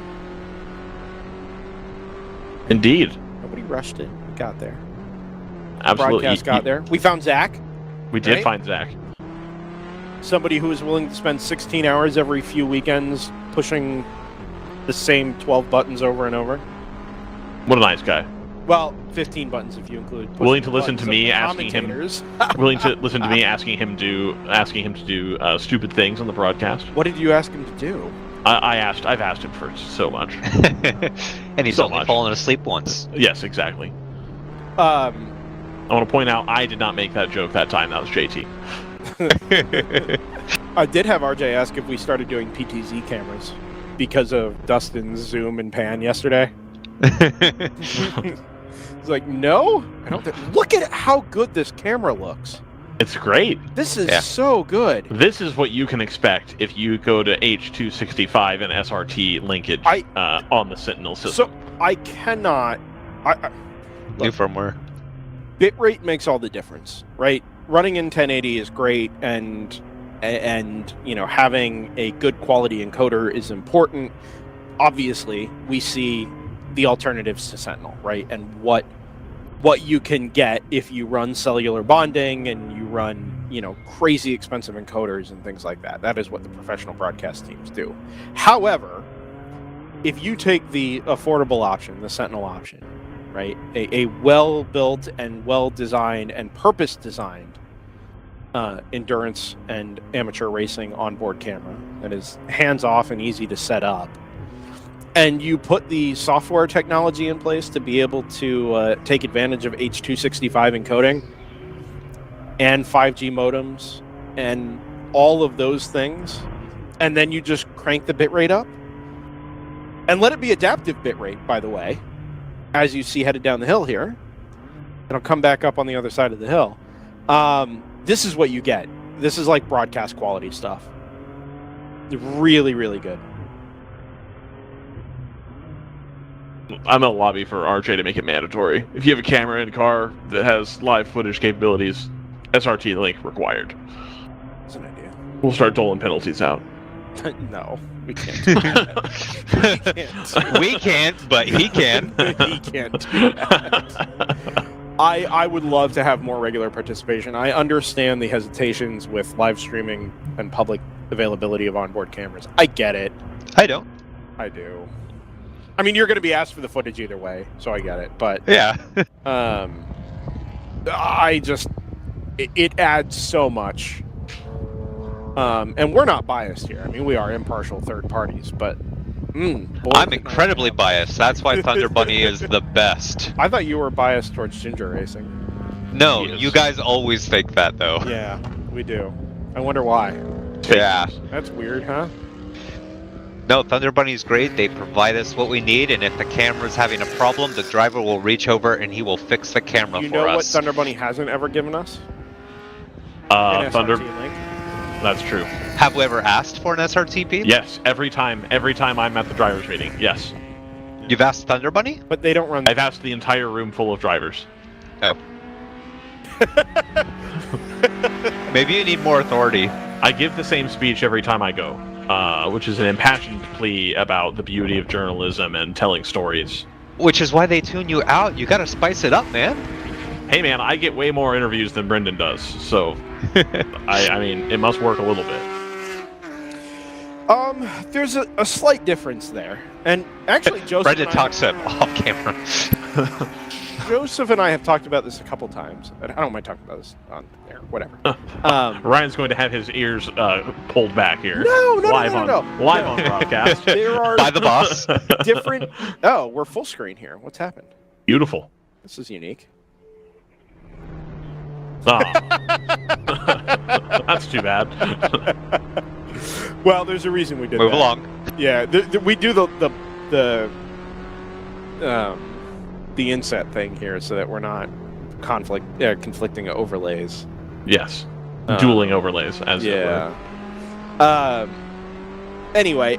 B: Indeed.
A: Nobody rushed it. We got there.
B: Absolutely.
A: Broadcast got there. We found Zach.
B: We did
A: right?
B: find Zach.
A: Somebody who is willing to spend 16 hours every few weekends pushing the same 12 buttons over and over.
B: What a nice guy.
A: Well, 15 buttons if you include.
B: Willing to listen to me asking him.
A: commentators.
B: Willing to listen to me asking him to do stupid things on the broadcast.
A: What did you ask him to do?
B: I've asked him for so much.
C: And he's only fallen asleep once.
B: Yes, exactly. I want to point out I did not make that joke that time. That was JT.
A: I did have RJ ask if we started doing PTZ cameras because of Dustin's zoom and pan yesterday. It's like, no, I don't. Look at how good this camera looks.
B: It's great.
A: This is so good.
B: This is what you can expect if you go to H265 and SRT linkage on the Sentinel system.
A: So I cannot.
C: New firmware.
A: Bitrate makes all the difference, right? Running in 1080 is great, and you know, having a good quality encoder is important. Obviously, we see the alternatives to Sentinel, right? And what you can get if you run cellular bonding and you run, you know, crazy expensive encoders and things like that. That is what the professional broadcast teams do. However, if you take the affordable option, the Sentinel option, right? A well-built and well-designed and purpose-designed endurance and amateur racing onboard camera that is hands-off and easy to set up, and you put the software technology in place to be able to take advantage of H265 encoding and 5G modems and all of those things, and then you just crank the bitrate up and let it be adaptive bitrate, by the way, as you see headed down the hill here. It'll come back up on the other side of the hill. This is what you get. This is like broadcast quality stuff. Really, really good.
B: I'm going to lobby for RJ to make it mandatory. If you have a camera in a car that has live footage capabilities, SRT link required.
A: That's an idea.
B: We'll start doling penalties out.
A: No, we can't do that.
C: We can't, but he can.
A: He can't do that. I would love to have more regular participation. I understand the hesitations with live streaming and public availability of onboard cameras. I get it.
C: I don't.
A: I do. I mean, you're going to be asked for the footage either way, so I get it. But
C: yeah,
A: I just it adds so much. And we're not biased here. I mean, we are impartial third parties, but boy,
C: I'm incredibly biased. That's why Thunder Bunny is the best.
A: I thought you were biased towards Ginger Racing.
C: No, you guys always think that, though.
A: Yeah, we do. I wonder why.
C: Yeah.
A: That's weird, huh?
C: No, Thunder Bunny's great. They provide us what we need, and if the camera's having a problem, the driver will reach over and he will fix the camera for us.
A: You know what Thunder Bunny hasn't ever given us?
B: Thunder.
A: Link.
B: That's true.
C: Have we ever asked for an SRTP?
B: Yes, every time I'm at the drivers meeting. Yes.
C: You've asked Thunder Bunny?
A: But they don't run.
B: I've asked the entire room full of drivers.
C: Oh. Maybe you need more authority.
B: I give the same speech every time I go, which is an impassioned plea about the beauty of journalism and telling stories.
C: Which is why they tune you out. You gotta spice it up, man.
B: Hey, man, I get way more interviews than Brendan does, so I mean, it must work a little bit.
A: There's a slight difference there, and actually, Joseph.
C: Brendan talks it off camera.
A: Joseph and I have talked about this a couple times. I don't mind talking about this on air, whatever.
B: Ryan's going to have his ears pulled back here.
A: No.
B: Live on broadcast.
A: There are
C: by the boss.
A: Different. Oh, we're full screen here. What's happened?
B: Beautiful.
A: This is unique.
B: Oh. That's too bad.
A: Well, there's a reason we did
C: Move
A: that.
C: along.
A: Yeah, we do the inset thing here so that we're not conflicting overlays.
B: Yes. Dueling overlays, as it were.
A: Anyway,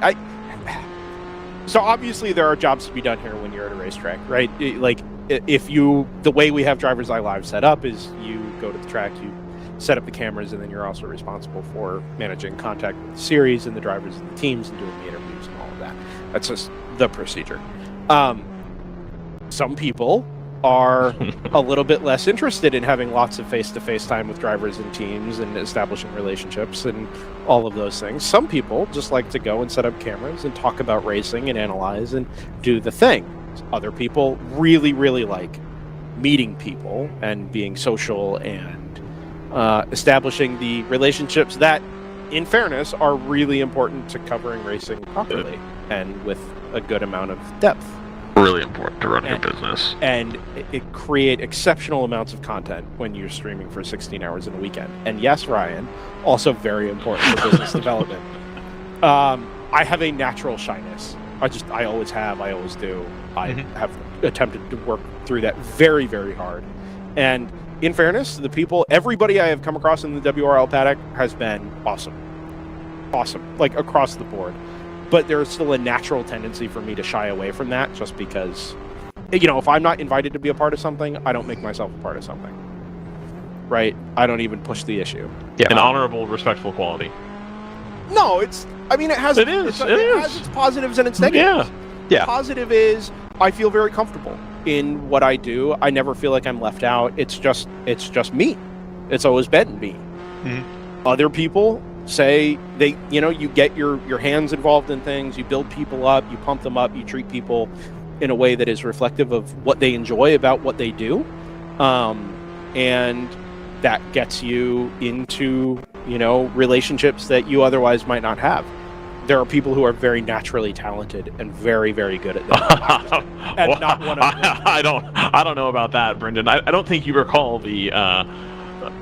A: so obviously there are jobs to be done here when you're at a racetrack, right? The way we have DriversEye Live set up is you go to the track, you set up the cameras, and then you're also responsible for managing contact with the series and the drivers and the teams and doing the interviews and all of that. That's just the procedure. Some people are a little bit less interested in having lots of face-to-face time with drivers and teams and establishing relationships and all of those things. Some people just like to go and set up cameras and talk about racing and analyze and do the thing. Other people really, really like meeting people and being social and establishing the relationships that, in fairness, are really important to covering racing properly and with a good amount of depth.
B: Really important to run your business.
A: And it create exceptional amounts of content when you're streaming for 16 hours in a weekend. And yes, Ryan, also very important for business development. I have a natural shyness. I always have, I always do. I have attempted to work through that very, very hard. And in fairness, everybody I have come across in the WRL paddock has been awesome. Awesome, like across the board. But there's still a natural tendency for me to shy away from that just because, if I'm not invited to be a part of something, I don't make myself a part of something. Right? I don't even push the issue.
B: Yeah. An honorable, respectful quality.
A: No, it has its positives and its negatives.
C: Yeah.
A: Positive is I feel very comfortable in what I do. I never feel like I'm left out. It's just me. It's always been me. Mm-hmm. Other people say you get your hands involved in things, you build people up, you pump them up, you treat people in a way that is reflective of what they enjoy about what they do. And that gets you into, relationships that you otherwise might not have. There are people who are very naturally talented and very, very good at that. And
B: well,
A: not one of them.
B: I don't know about that, Brendan. I don't think you recall the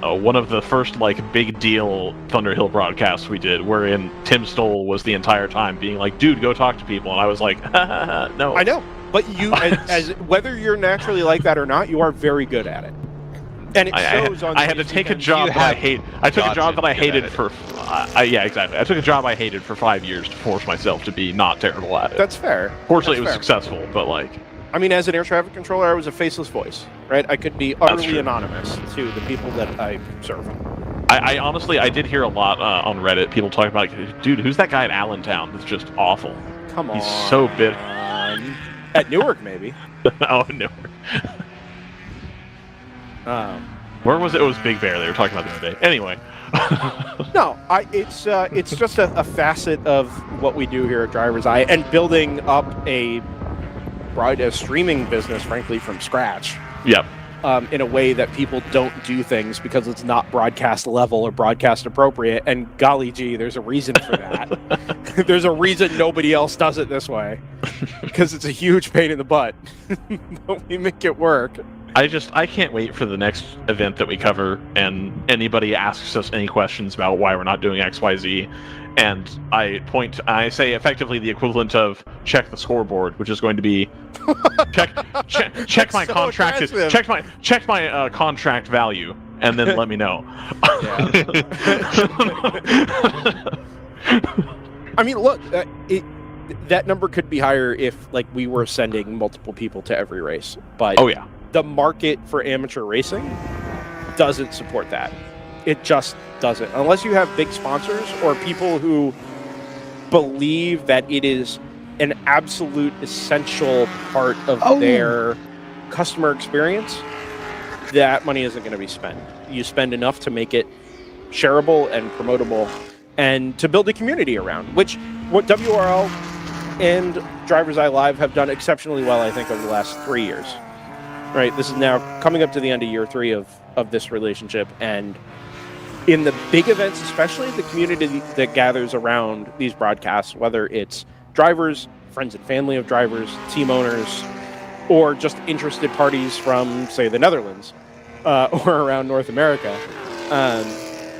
B: one of the first big deal Thunderhill broadcasts we did, wherein Tim Stoll was the entire time being like, "Dude, go talk to people," and I was like, "No."
A: I know, but you, as whether you're naturally like that or not, you are very good at it. And it shows on.
B: I had to take a job that I hate. I took a job that I hated for. Yeah, exactly. I took a job I hated for 5 years to force myself to be not terrible at it.
A: That's fair.
B: Fortunately, it was successful, but
A: as an air traffic controller, I was a faceless voice, right? I could be utterly anonymous to the people that I serve.
B: I honestly, I did hear a lot on Reddit, people talking about, dude, who's that guy at Allentown that's just awful?
A: Come on.
B: He's so bitter.
A: At Newark, maybe.
B: Oh, Newark. Where was it? It was Big Bear they were talking about the other day. Anyway.
A: No, it's just a facet of what we do here at DriversEye and building up a streaming business, frankly, from scratch.
B: Yep.
A: In a way that people don't do things because it's not broadcast level or broadcast appropriate. And golly gee, there's a reason for that. There's a reason nobody else does it this way. Because it's a huge pain in the butt. But we make it work.
B: I can't wait for the next event that we cover and anybody asks us any questions about why we're not doing XYZ. And I say effectively the equivalent of check the scoreboard, which is going to be check my
A: so
B: contract check my contract value, and then let me know.
A: I mean, look, that number could be higher if we were sending multiple people to every race, but the market for amateur racing doesn't support that. It just doesn't. Unless you have big sponsors or people who believe that it is an absolute essential part of their customer experience, that money isn't going to be spent. You spend enough to make it shareable and promotable and to build a community around, which what WRL and DriversEye Live have done exceptionally well, I think, over the last 3 years. Right, this is now coming up to the end of year 3 of this relationship, and in the big events, especially the community that gathers around these broadcasts, whether it's drivers, friends and family of drivers, team owners, or just interested parties from, say, the Netherlands, or around North America.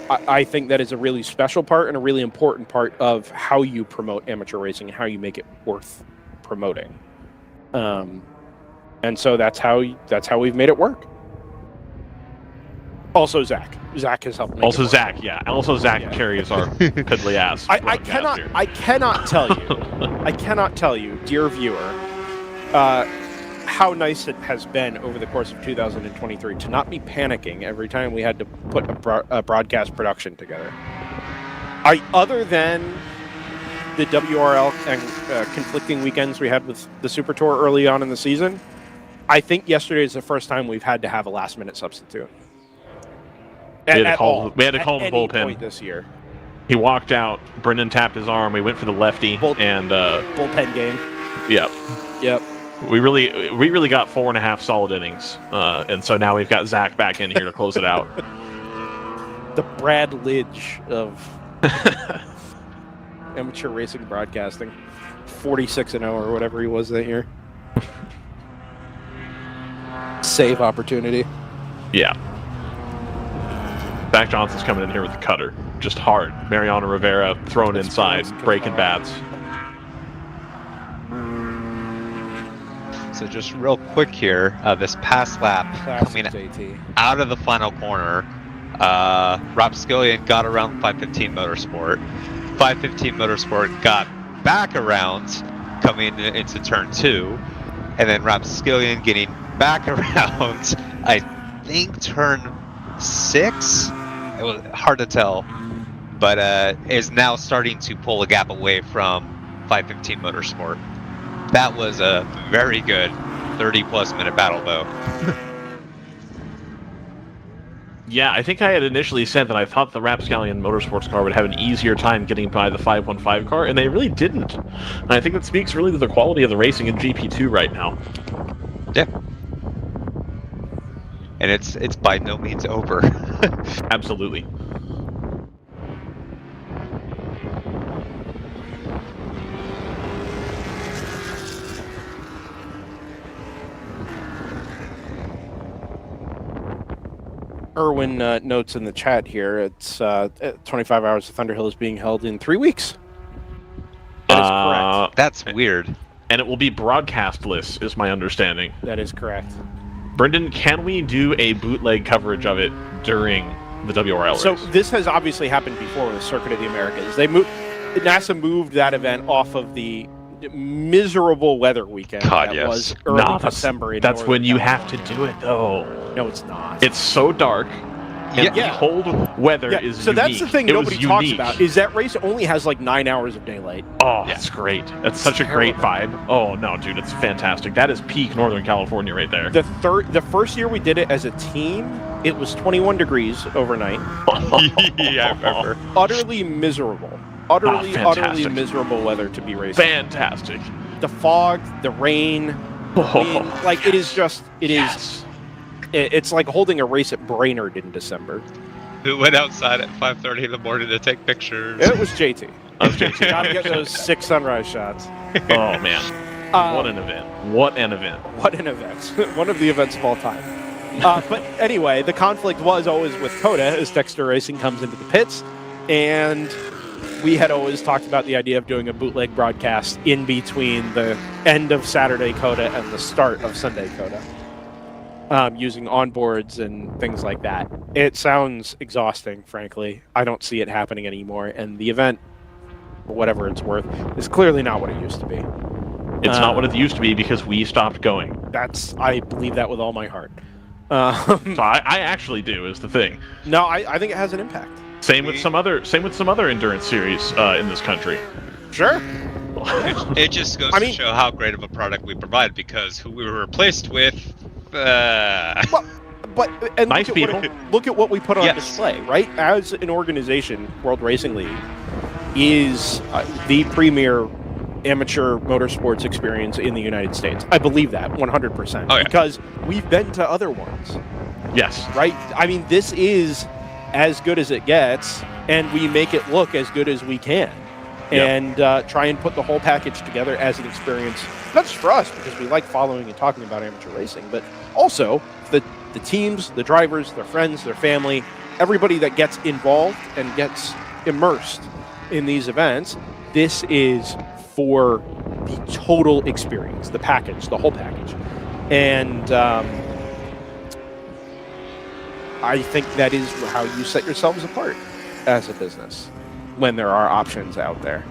A: I think that is a really special part and a really important part of how you promote amateur racing and how you make it worth promoting. And so that's how we've made it work. Also, Zach has helped. Make
B: also,
A: it work.
B: Zach, yeah. Also, Zach carries our piddly ass.
A: I cannot tell you, dear viewer, how nice it has been over the course of 2023 to not be panicking every time we had to put a broadcast production together. Other than the WRL and conflicting weekends we had with the Super Tour early on in the season, I think yesterday is the first time we've had to have a last-minute substitute.
B: We had to call him bullpen
A: this year.
B: He walked out. Brendan tapped his arm. We went for the lefty and
A: bullpen game.
B: Yep. We really got 4.5 solid innings, and so now we've got Zach back in here to close it out.
A: The Brad Lidge of amateur racing broadcasting, 46-0 or whatever he was that year. Save opportunity.
B: Yeah. Zach Johnson's coming in here with the cutter, just hard. Mariano Rivera thrown inside, breaking bats.
C: So just real quick here, this past lap coming out of the final corner, Rob Skillian got around 515 Motorsport. 515 Motorsport got back around coming into turn 2, and then Rob Skillian getting back around, I think turn 6? It was hard to tell, but is now starting to pull a gap away from 515 Motorsport. That was a very good 30-plus minute battle, though.
B: Yeah, I think I had initially said that I thought the Rapscallion Motorsports car would have an easier time getting by the 515 car, and they really didn't. And I think that speaks really to the quality of the racing in GP2 right now.
C: Yeah. And it's by no means over.
B: Absolutely.
A: Erwin notes in the chat here, it's 25 Hours of Thunderhill is being held in 3 weeks. That is correct.
C: That's weird.
B: And it will be broadcastless, is my understanding.
A: That is correct.
B: Brendan, can we do a bootleg coverage of it during the WRL race?
A: So this has obviously happened before with the Circuit of the Americas. NASA moved that event off of the miserable weather weekend was early December.
B: That's when you have to do it, though.
A: No, it's not.
B: It's so dark. And the cold weather is
A: so
B: unique.
A: That's the thing nobody talks about, is that race only has like 9 hours of daylight.
B: Oh, that's great. That's such a great vibe. Oh, no, dude, it's fantastic. That is peak Northern California right there.
A: The first year we did it as a team, it was 21 degrees overnight.
C: Yeah, I remember.
A: Utterly miserable. Utterly miserable weather to be racing.
B: Fantastic.
A: The fog, the rain. It is just, it's like holding a race at Brainerd in December.
C: Who went outside at 5:30 in the morning to take pictures?
A: It was JT. Gotta get those 6 sunrise shots.
B: Oh, man. What an event. What an event.
A: What an event. One of the events of all time. But anyway, the conflict was always with COTA as Dexter Racing comes into the pits, and we had always talked about the idea of doing a bootleg broadcast in between the end of Saturday COTA and the start of Sunday COTA. Using onboards and things like that. It sounds exhausting, frankly. I don't see it happening anymore, and the event, for whatever it's worth, is clearly not what it used to be.
B: It's not what it used to be because we stopped going.
A: I believe that with all my heart.
B: So I actually do, is the thing.
A: No, I think it has an impact.
B: Same with some other endurance series in this country.
A: Sure.
C: It just goes to show how great of a product we provide, because who we were replaced with.
A: Nice people. Look at what we put on display, right? As an organization, World Racing League is the premier amateur motorsports experience in the United States. I believe that 100%. Because we've been to other ones.
B: Yes.
A: Right? I mean, this is as good as it gets, and we make it look as good as we can. and try and put the whole package together as an experience, not just for us, because we like following and talking about amateur racing, but also the teams, the drivers, their friends, their family, everybody that gets involved and gets immersed in these events. This is for the total experience, the package, the whole package. And I think that is how you set yourselves apart as a business when there are options out there.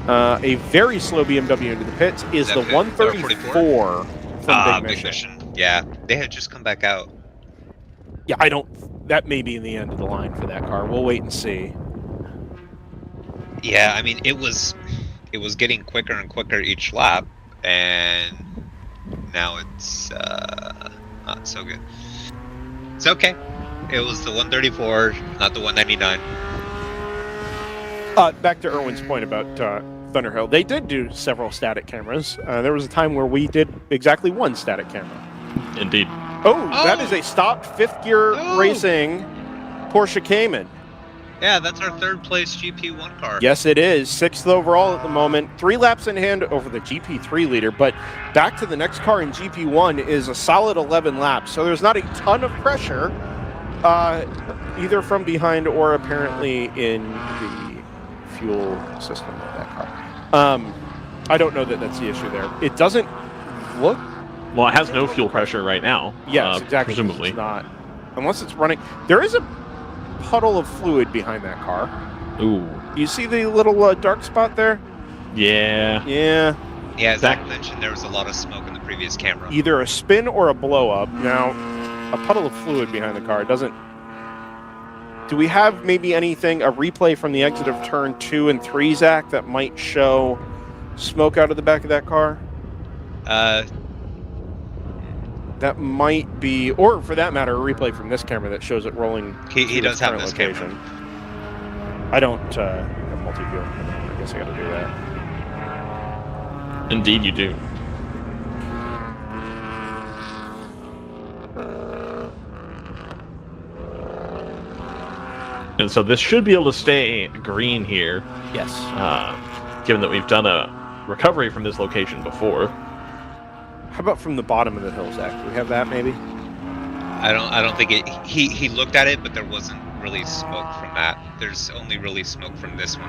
A: A very slow BMW into the pits is the 134 from Big Mission.
C: Yeah, they had just come back out.
A: Yeah, that may be in the end of the line for that car. We'll wait and see.
C: Yeah, I mean, it was getting quicker and quicker each lap, and now it's not so good. It's okay. It was the 134, not the 199.
A: Back to Erwin's point about Thunderhill. They did do several static cameras. There was a time where we did exactly one static camera.
B: Indeed.
A: Oh, that is a stopped fifth gear racing Porsche Cayman.
C: Yeah, that's our third place GP1 car.
A: Yes, it is. 6th overall at the moment. 3 laps in hand over the GP3 leader, but back to the next car in GP1 is a solid 11 laps. So there's not a ton of pressure, either from behind or apparently in the fuel system of that car. I don't know that that's the issue there. It doesn't look...
B: Well, it has no fuel pressure right now.
A: Yes, exactly.
B: Presumably.
A: It's not. Unless it's running. There is a puddle of fluid behind that car.
B: Ooh.
A: You see the little dark spot there?
B: Yeah.
A: Yeah.
C: Yeah, Zach mentioned there was a lot of smoke in the previous camera.
A: Either a spin or a blow up. Now, a puddle of fluid behind the car doesn't... Do we have maybe a replay from the exit of turn 2 and 3, Zach, that might show smoke out of the back of that car? That might be, or for that matter, a replay from this camera that shows it rolling.
C: He does have this
A: location.
C: camera.
A: I don't have multi-view. I guess I got to do that.
B: Indeed, you do. And so this should be able to stay green here.
A: Yes.
B: Given that we've done a recovery from this location before.
A: How about from the bottom of the hill, Zach? Do we have that maybe?
C: I don't think it. He looked at it, but there wasn't really smoke from that. There's only really smoke from this one.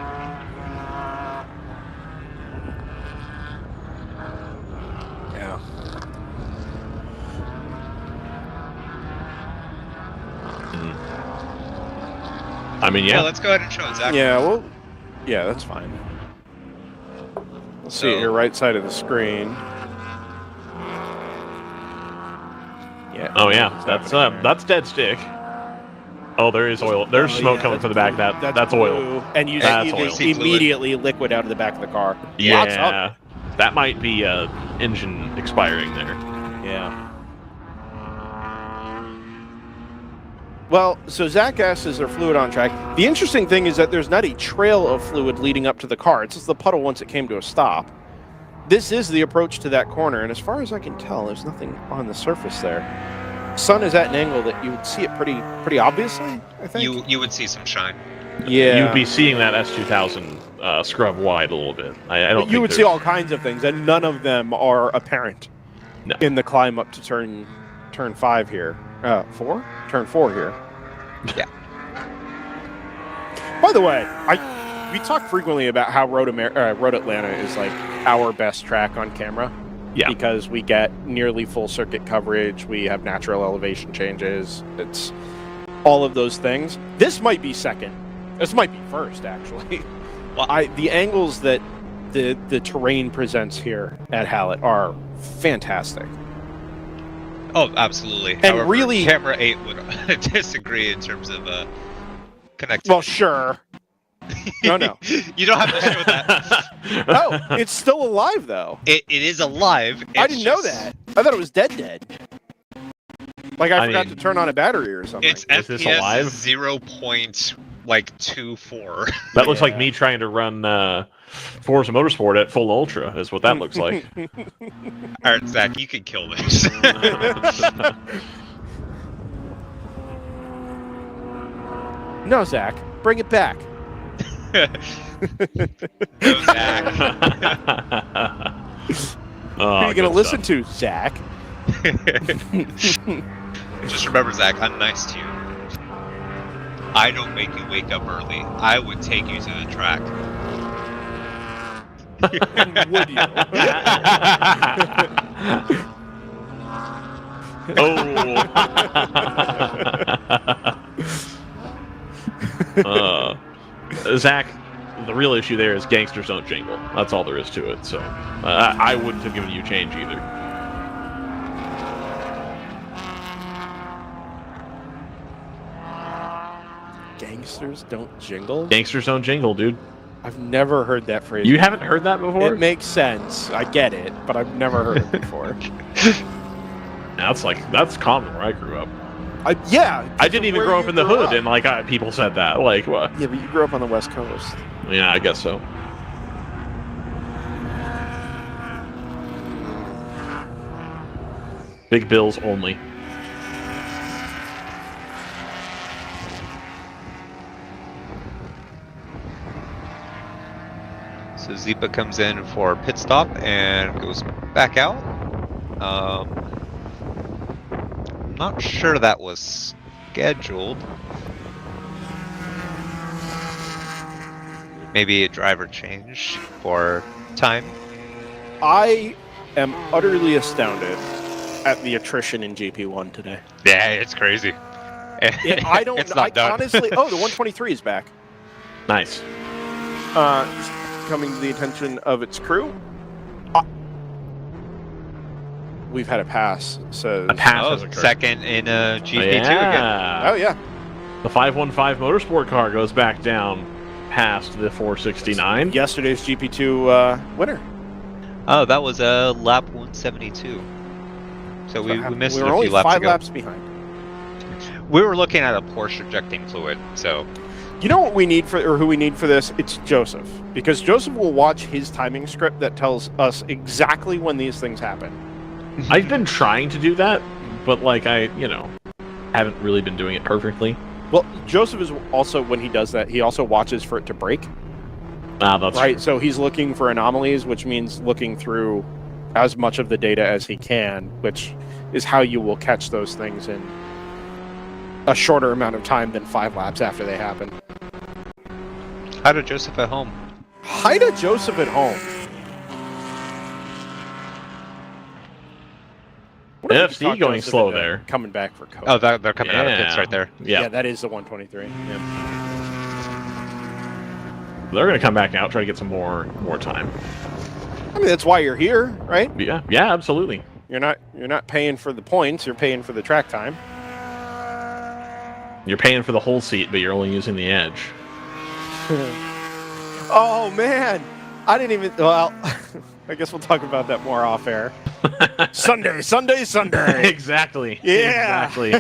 A: Yeah.
B: I mean, yeah.
C: Well, let's go ahead and show it, Zach.
A: Yeah, well, yeah, that's fine. Let's see at your right side of the screen. Yeah.
B: Oh yeah, that's dead stick. Oh, there is oil. There's smoke coming from the back. That's oil.
A: And you see immediately liquid out of the back of the car.
B: Yeah, that might be engine expiring there.
A: Yeah. Well, so Zach asks, is there fluid on track? The interesting thing is that there's not a trail of fluid leading up to the car. It's just the puddle once it came to a stop. This is the approach to that corner, and as far as I can tell, there's nothing on the surface there. Sun is at an angle that you would see it pretty obviously, I think.
C: You would see some shine.
A: Yeah.
B: You'd be seeing that S2000 scrub wide a little bit. I don't.
A: You would see all kinds of things, and none of them are apparent in the climb up to turn 5 here. 4? Turn 4 here.
C: Yeah.
A: By the way, we talk frequently about how Road Atlanta is like our best track on camera.
B: Yeah.
A: Because we get nearly full circuit coverage, we have natural elevation changes. It's all of those things. This might be second. This might be first, actually. Well, the angles that the terrain presents here at Hallett are fantastic.
C: Oh, absolutely.
A: And
C: however,
A: really,
C: camera 8 would disagree in terms of connectivity.
A: Well, sure. No.
C: You don't have to show that.
A: Oh, it's still alive, though.
C: It is alive.
A: I didn't know that. I thought it was dead. Like I forgot to turn on a battery or something.
C: Its FPS is 0.24.
B: That looks like me trying to run Forza Motorsport at full ultra, is what that looks like.
C: All right, Zach, you can kill this.
A: No, Zach, bring it back.
C: Go, Zach.
A: Who are you going to listen to, Zach?
C: Just remember, Zach, I'm nice to you. I don't make you wake up early. I would take you to the track.
A: Would you?
B: Zach, the real issue there is gangsters don't jingle. That's all there is to it. So I wouldn't have given you change either.
A: Gangsters don't jingle?
B: Gangsters don't jingle, dude.
A: I've never heard that phrase.
B: You haven't heard that before?
A: It makes sense. I get it, but I've never heard it before.
B: That's common where I grew up.
A: Yeah.
B: I didn't even grow up in the hood, and people said that. Like, what?
A: Yeah, but you grew up on the West Coast.
B: Yeah, I guess so. Big bills only.
C: So Zipa comes in for a pit stop and goes back out. I'm not sure that was scheduled. Maybe a driver change for time.
A: I am utterly astounded at the attrition in GP1 today.
C: Yeah, it's crazy.
A: I don't.
C: It's not done.
A: Honestly. Oh, the 123 is back.
B: Nice.
A: Coming to the attention of its crew. We've had a pass. So
C: second in GP2 again.
A: Oh yeah.
B: The 515 Motorsport car goes back down past the 469.
A: Yesterday's GP2 winner.
C: Oh, that was a lap 172. So we missed it a few laps ago.
A: We were only 5 laps behind.
C: We were looking at a Porsche ejecting fluid, so...
A: You know what we need who we need for this? It's Joseph. Because Joseph will watch his timing script that tells us exactly when these things happen.
B: I've been trying to do that, but I haven't really been doing it perfectly.
A: Well, Joseph is also, when he does that, he also watches for it to break.
B: That's
A: right.
B: True.
A: So he's looking for anomalies, which means looking through as much of the data as he can, which is how you will catch those things in a shorter amount of time than 5 laps after they happen.
C: Hi to Joseph at home.
A: Hi to Joseph at home.
B: NFC going slow there.
A: Coming back for Coke.
C: Oh, they're coming out of pits right there.
A: Yeah, that is the 123. Yeah.
B: They're going to come back out, try to get some more time.
A: I mean, that's why you're here, right?
B: Yeah, absolutely.
A: You're not paying for the points. You're paying for the track time.
B: You're paying for the whole seat, but you're only using the edge.
A: Oh man, I didn't even. Well, I guess we'll talk about that more off air. Sunday.
B: Exactly.
A: Yeah.
B: Exactly.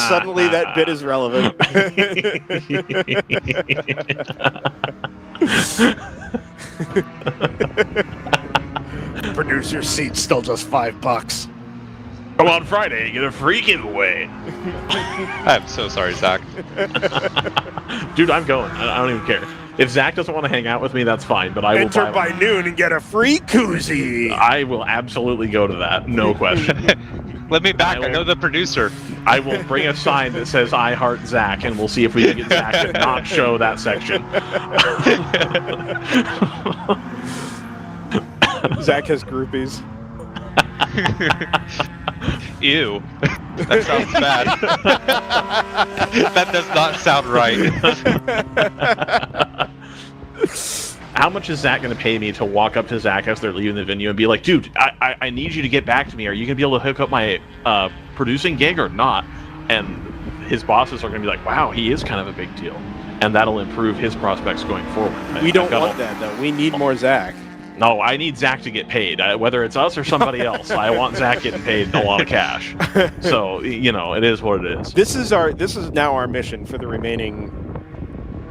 A: Suddenly that bit is relevant. Producer seat's still just $5.
B: Come on Friday, you get a free giveaway.
C: I'm so sorry, Zach.
B: Dude, I'm going. I don't even care. If Zach doesn't want to hang out with me, that's fine, but I will
A: enter by noon and get a free koozie.
B: I will absolutely go to that, no question.
C: Let me back. I know the producer.
B: I will bring a sign that says I heart Zach, and we'll see if we can get Zach to not show that section.
A: Zach has groupies.
C: Ew. That sounds bad. That does not sound right.
B: How much is Zach going to pay me to walk up to Zach as they're leaving the venue and be like, dude, I need you to get back to me. Are you going to be able to hook up my producing gig or not? And his bosses are going to be like, wow, he is kind of a big deal. And that'll improve his prospects going forward.
A: We don't want that, though. We need more Zach.
B: No, I need Zach to get paid. Whether it's us or somebody else, I want Zach getting paid a lot of cash. So, it is what it is.
A: This is now our mission for the remaining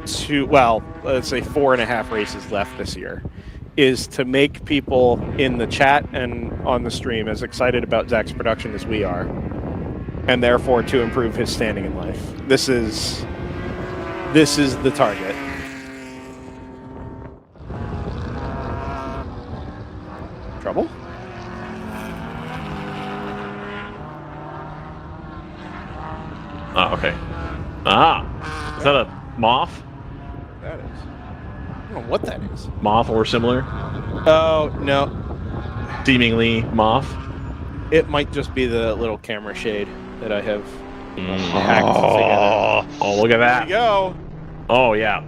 A: let's say 4.5 races left this year, is to make people in the chat and on the stream as excited about Zach's production as we are, and therefore to improve his standing in life. This is This is the target. Trouble?
B: Oh, okay. Ah, is that a moth?
A: That is. I don't know what that is.
B: Moth or similar?
A: Oh, no.
B: Seemingly moth.
A: It might just be the little camera shade that I have hacked together.
B: Oh, look at that.
A: There you go.
B: Oh, yeah.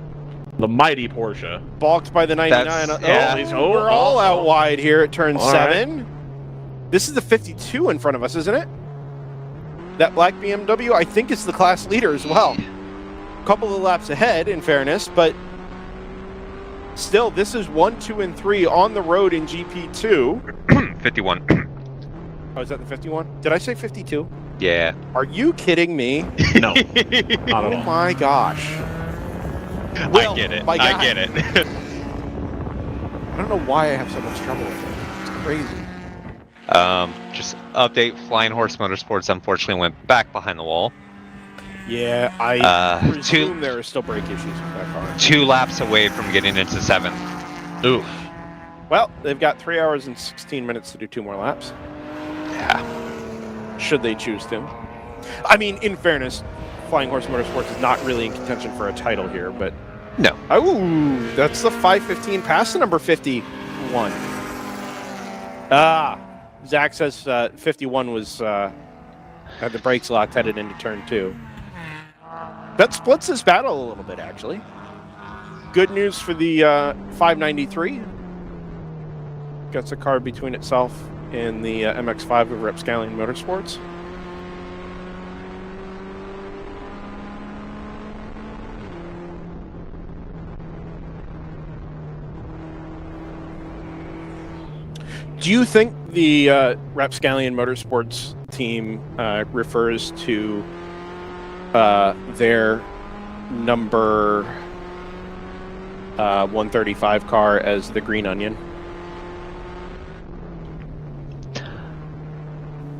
B: The mighty Porsche.
A: Balked by the 99. We're all out wide here at turn 7. This is the 52 in front of us, isn't it? That black BMW, I think, is the class leader as well. A couple of laps ahead, in fairness, but still, this is 1, 2, and 3 on the road in GP2.
C: 51.
A: Oh, is that the 51? Did I say 52?
C: Yeah.
A: Are you kidding me?
B: No. Not at all.
A: Oh my gosh.
C: I get it. I get it.
A: I don't know why I have so much trouble with it. It's crazy.
C: Just update, Flying Horse Motorsports unfortunately went back behind the wall.
A: Yeah, I presume there are still brake issues with that car.
C: 2 laps away from getting into 7th.
B: Oof.
A: Well, they've got 3 hours and 16 minutes to do 2 more laps.
C: Yeah.
A: Should they choose to. I mean, in fairness, Flying Horse Motorsports is not really in contention for a title here, but...
C: No.
A: Oh, that's the 515 past the number 51. Zach says 51 was had the brakes locked headed into turn 2. That splits this battle a little bit, actually. Good news for the 593. Gets a car between itself and the MX-5 of Rapscallion Motorsports. Do you think the Rapscallion Motorsports team refers to their number 135 car as the Green Onion?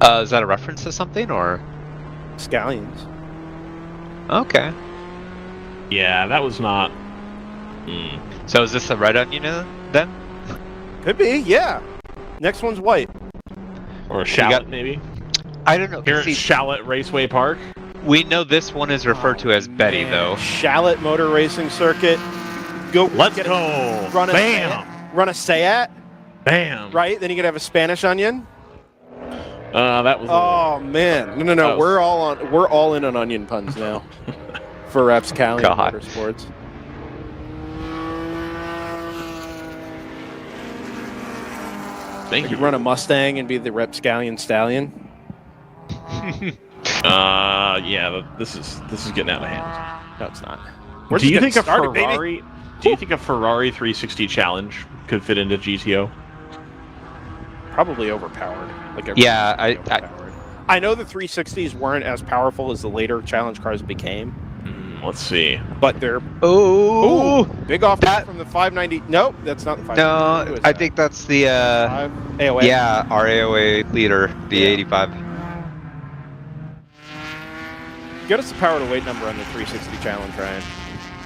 C: Is that a reference to something, or?
A: Scallions.
C: Okay.
B: Yeah, that was not...
C: So is this a red onion then?
A: Could be, yeah. Next one's white.
B: Or a shallot, maybe?
C: I don't know.
B: Here at Shallot Raceway Park?
C: We know this one is referred to as Betty, though.
A: Shallot Motor Racing Circuit.
B: Let's go.
A: Run a
B: Bam.
A: Run a Seat.
B: Bam.
A: Right? Then you could have a Spanish onion.
B: That was...
A: Oh, man. No. We're all in on onion puns now. For Rapscallion Motorsports.
B: Thank you.
A: Run a Mustang and be the Rapscallion Stallion.
B: Yeah, this is getting out of hand.
A: No, it's not.
B: Do you think a Ferrari? Do you think a Ferrari 360 Challenge could fit into GTO?
A: Probably overpowered. I know the 360s weren't as powerful as the later challenge cars became.
B: Let's see.
A: But they're big off from the 590. Nope, that's not the 590.
C: No, I think that's the
A: AOA.
C: Yeah, our AOA leader, the 85.
A: Get us the power to weight number on the 360 challenge, Ryan.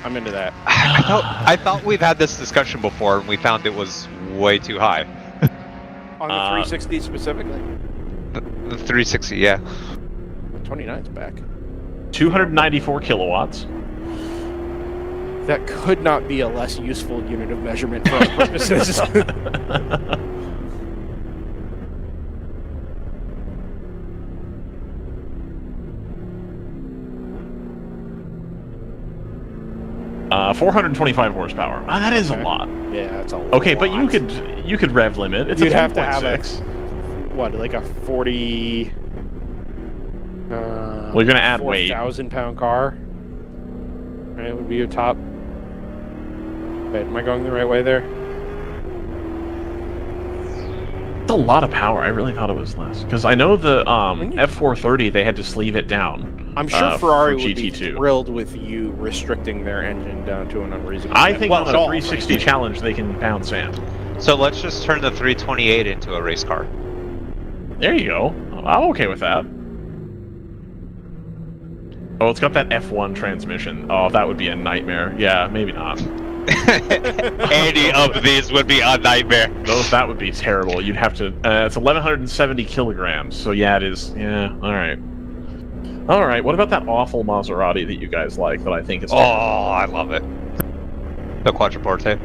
A: I'm into that.
C: I thought we've had this discussion before, and we found it was way too high.
A: On the 360 specifically?
C: The 360, yeah.
A: 29's back.
B: 294 kilowatts.
A: That could not be a less useful unit of measurement for our purposes.
B: Uh, 425 horsepower. That is a lot.
A: Yeah, that's a lot.
B: Okay, but you could rev limit. It's
A: You'd
B: a 10.6.
A: have to have like a 40.
B: Well, you're gonna add weight.
A: 4,000-pound car. Right, would be your top. Wait, am I going the right way there?
B: It's a lot of power. I really thought it was less because I know the F430 they had to sleeve it down.
A: I'm sure Ferrari
B: for
A: would be thrilled with you restricting their engine down to an unreasonable.
B: I think on a 360 challenge they can pound sand.
C: So let's just turn the 328 into a race car.
B: There you go. I'm okay with that. Oh, it's got that F1 transmission. Oh, that would be a nightmare. Yeah, maybe not.
C: Any of these would be a nightmare.
B: That would be terrible. You'd have to. It's 1,170 kilograms. So yeah, it is. Yeah. All right. All right. What about that awful Maserati that you guys like? That I think is.
C: Oh, I love it. The Quattroporte.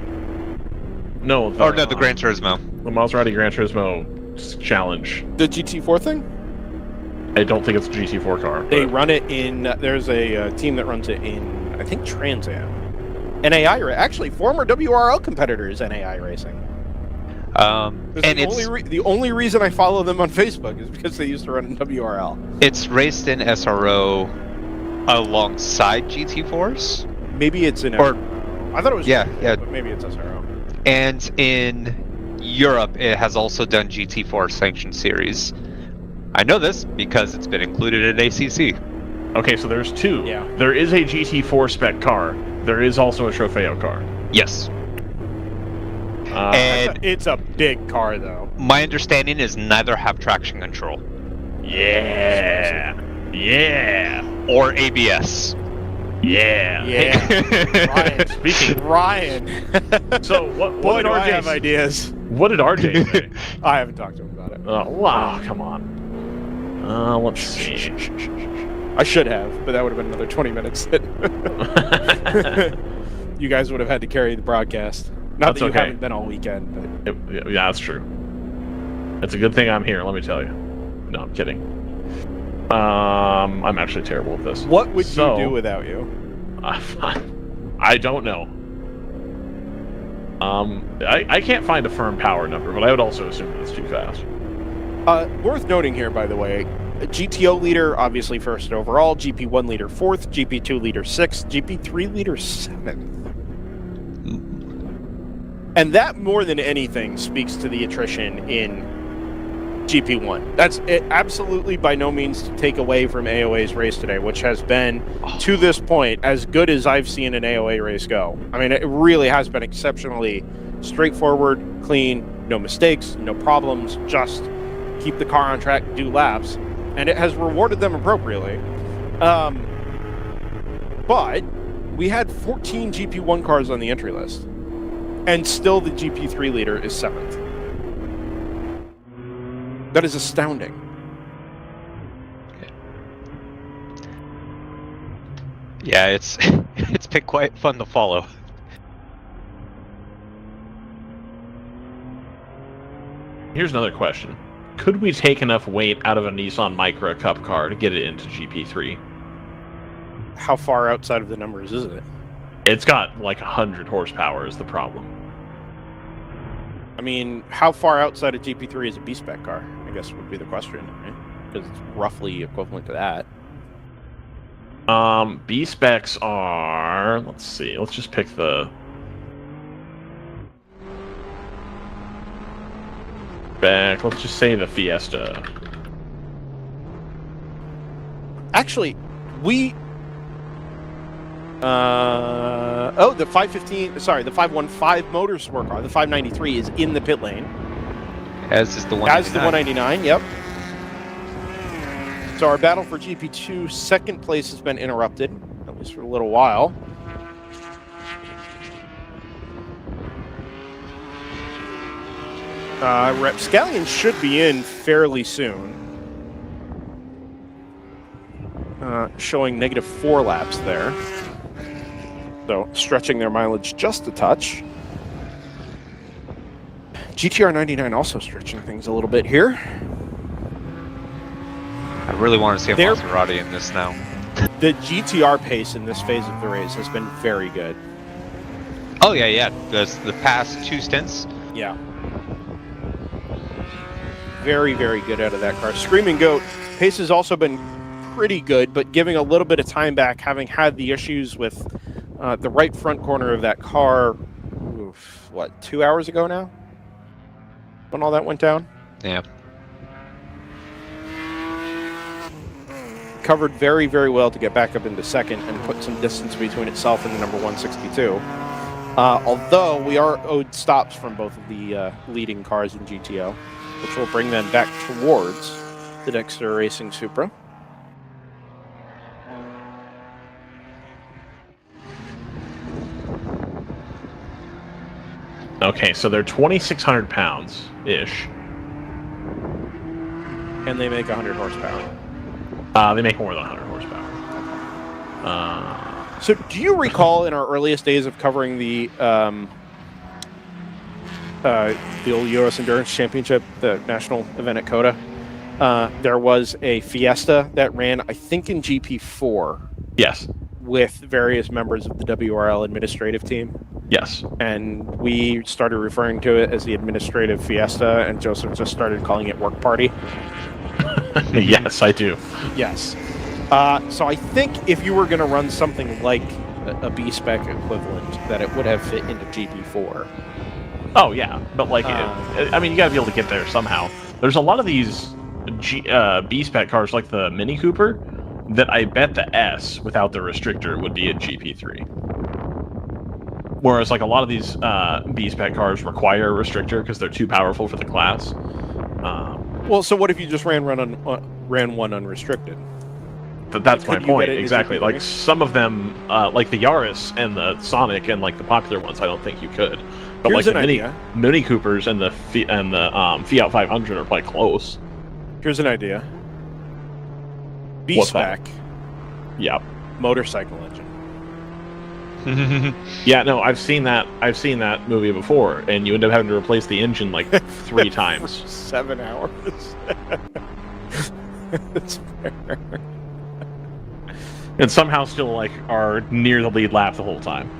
B: No.
C: The Gran Turismo.
B: The Maserati Gran Turismo Challenge.
A: The GT4 thing?
B: I don't think it's a GT4 car.
A: They run it in. There's a team that runs it in, I think, Trans Am. NAI, actually, former WRL competitors, NAI Racing.
C: And
A: the only reason I follow them on Facebook is because they used to run in WRL.
C: It's raced in SRO alongside GT4s.
A: Maybe it's in.
C: Or
A: I thought it was.
C: Yeah.
A: But maybe it's SRO.
C: And in Europe, it has also done GT4 sanctioned series. I know this because it's been included in ACC.
B: Okay, so there's two.
A: Yeah.
B: There is a GT4 spec car. There is also a Trofeo car.
C: Yes.
A: And it's a big car, though.
C: My understanding is neither have traction control.
B: Yeah. Yeah.
C: Or ABS.
B: Yeah.
A: Yeah. Ryan.
B: Speaking.
A: Ryan.
B: So what did RJ
A: have ideas?
B: What did RJ say?
A: I haven't talked to him about it.
B: Oh, wow. Come on. Let's see.
A: I should have, but that would have been another 20 minutes. You guys would have had to carry the broadcast. Not that you haven't been all weekend, but
B: yeah, that's true. It's a good thing I'm here, let me tell you. No, I'm kidding. I'm actually terrible at this.
A: What would you do without you?
B: I don't know. I can't find a firm power number, but I would also assume that it's too fast.
A: Worth noting here, by the way, GTO leader, obviously first overall, GP1 leader 4th, GP2 leader 6th, GP3 leader 7th. And that, more than anything, speaks to the attrition in GP1. That's it, absolutely by no means to take away from AOA's race today, which has been, to this point, as good as I've seen an AOA race go. I mean, it really has been exceptionally straightforward, clean, no mistakes, no problems, just keep the car on track, do laps, and it has rewarded them appropriately. But we had 14 GP1 cars on the entry list, and still the GP3 leader is 7th. That is astounding.
C: Yeah, it's been quite fun to follow.
B: Here's another question. Could we take enough weight out of a Nissan Micra Cup car to get it into GP3?
A: How far outside of the numbers is it?
B: It's got like 100 horsepower is the problem.
A: I mean, how far outside of GP3 is a B-spec car? I guess would be the question, right? Because it's roughly equivalent to that.
B: B-specs are... Let's see. Let's just pick the... Back. Let's just say the Fiesta.
A: Actually, we... the 515... Sorry, the 515 Motorsport car, the 593, is in the pit lane.
C: As is the 199.
A: As the 199, yep. So our battle for GP2 second place has been interrupted, at least for a little while. Rapscallion should be in fairly soon. Showing -4 laps there. So stretching their mileage just a touch. GTR 99 also stretching things a little bit here.
C: I really want to see a Maserati in this now.
A: The GTR pace in this phase of the race has been very good.
C: Oh, yeah. The past 2 stints.
A: Yeah. Very, very good out of that car. Screaming Goat, pace has also been pretty good, but giving a little bit of time back, having had the issues with the right front corner of that car, 2 hours ago now? When all that went down?
C: Yeah.
A: Covered very, very well to get back up into second and put some distance between itself and the number 162. Although we are owed stops from both of the leading cars in GTO, which will bring them back towards the Dexter Racing Supra.
B: Okay, so they're 2,600 pounds ish,
A: and they make 100 horsepower.
B: They make more than 100 horsepower.
A: So, do you recall in our earliest days of covering the old U.S. Endurance Championship, the national event at COTA, there was a Fiesta that ran, I think, in GP4.
B: Yes.
A: With various members of the WRL administrative team.
B: Yes.
A: And we started referring to it as the administrative Fiesta, and Joseph just started calling it work party.
B: Yes, I do.
A: Yes. So I think if you were going to run something like a B-spec equivalent, that it would have fit into GP4.
B: Oh, yeah. But, like, I mean, you got to be able to get there somehow. There's a lot of these B-spec cars, like the Mini Cooper, that I bet the S, without the restrictor, would be a GP3. Whereas, like, a lot of these B-spec cars require a restrictor because they're too powerful for the class.
A: Well, so what if you just ran one unrestricted?
B: That's my point, exactly. Like, some of them, like the Yaris and the Sonic and, like, the popular ones, I don't think you could. But,
A: Here's
B: like,
A: the
B: Mini Coopers and the Fiat 500 are quite close.
A: Here's an idea. B-spec.
B: Yep.
A: Motorcycle engine.
B: Yeah, no, I've seen that movie before, and you end up having to replace the engine like 3 times.
A: For 7 hours. That's fair.
B: And somehow still like are near the lead lap the whole time.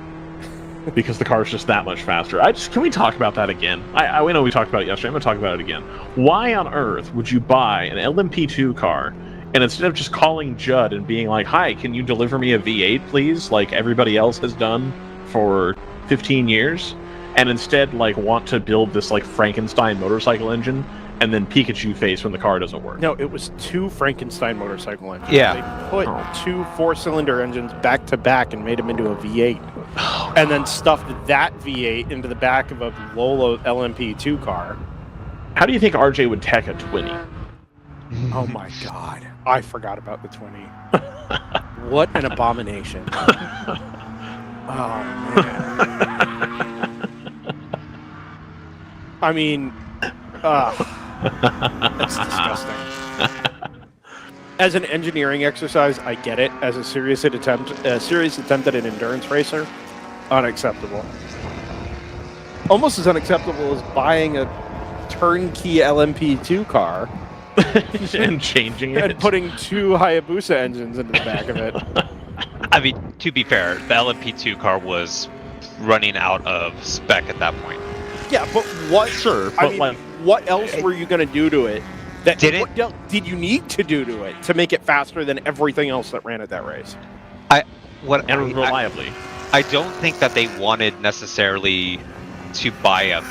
B: Because the car's just that much faster. Can we talk about that again? I know we talked about it yesterday. I'm going to talk about it again. Why on earth would you buy an LMP2 car, and instead of just calling Judd and being like, "Hi, can you deliver me a V8, please?" like everybody else has done for 15 years, and instead like want to build this like Frankenstein motorcycle engine and then Pikachu face when the car doesn't work?
A: No, it was 2 Frankenstein motorcycle engines.
C: Yeah.
A: They put 2 4-cylinder engines back to back and made them into a V8. Oh, and then stuffed that V8 into the back of a Lola LMP2 car.
B: How do you think RJ would tech a 20?
A: Oh my god. I forgot about the 20. What an abomination. Oh, man. I mean, that's disgusting. As an engineering exercise, I get it. As a serious attempt at an endurance racer, unacceptable. Almost as unacceptable as buying a turnkey LMP2 car
B: and changing it
A: and putting 2 Hayabusa engines into the back of it.
C: I mean, to be fair, the LMP2 car was running out of spec at that point.
A: Yeah, but what?
B: Sure,
A: I mean, what else were you going to do to it? What did you need to do to it to make it faster than everything else that ran at that race?
B: Reliably.
C: I don't think that they wanted necessarily to buy a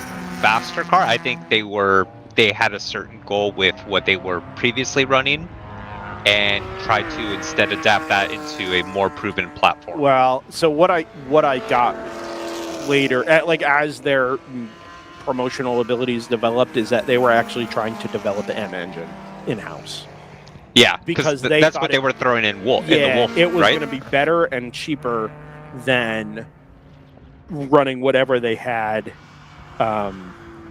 C: faster car. I think they had a certain goal with what they were previously running and tried to instead adapt that into a more proven platform.
A: Well, so what I got later, as their promotional abilities developed, is that they were actually trying to develop an engine in-house.
C: Yeah,
A: because
C: that's what they were throwing in Wolf.
A: Yeah,
C: in the Wolf,
A: it was
C: right?
A: going to be better and cheaper than running whatever they had,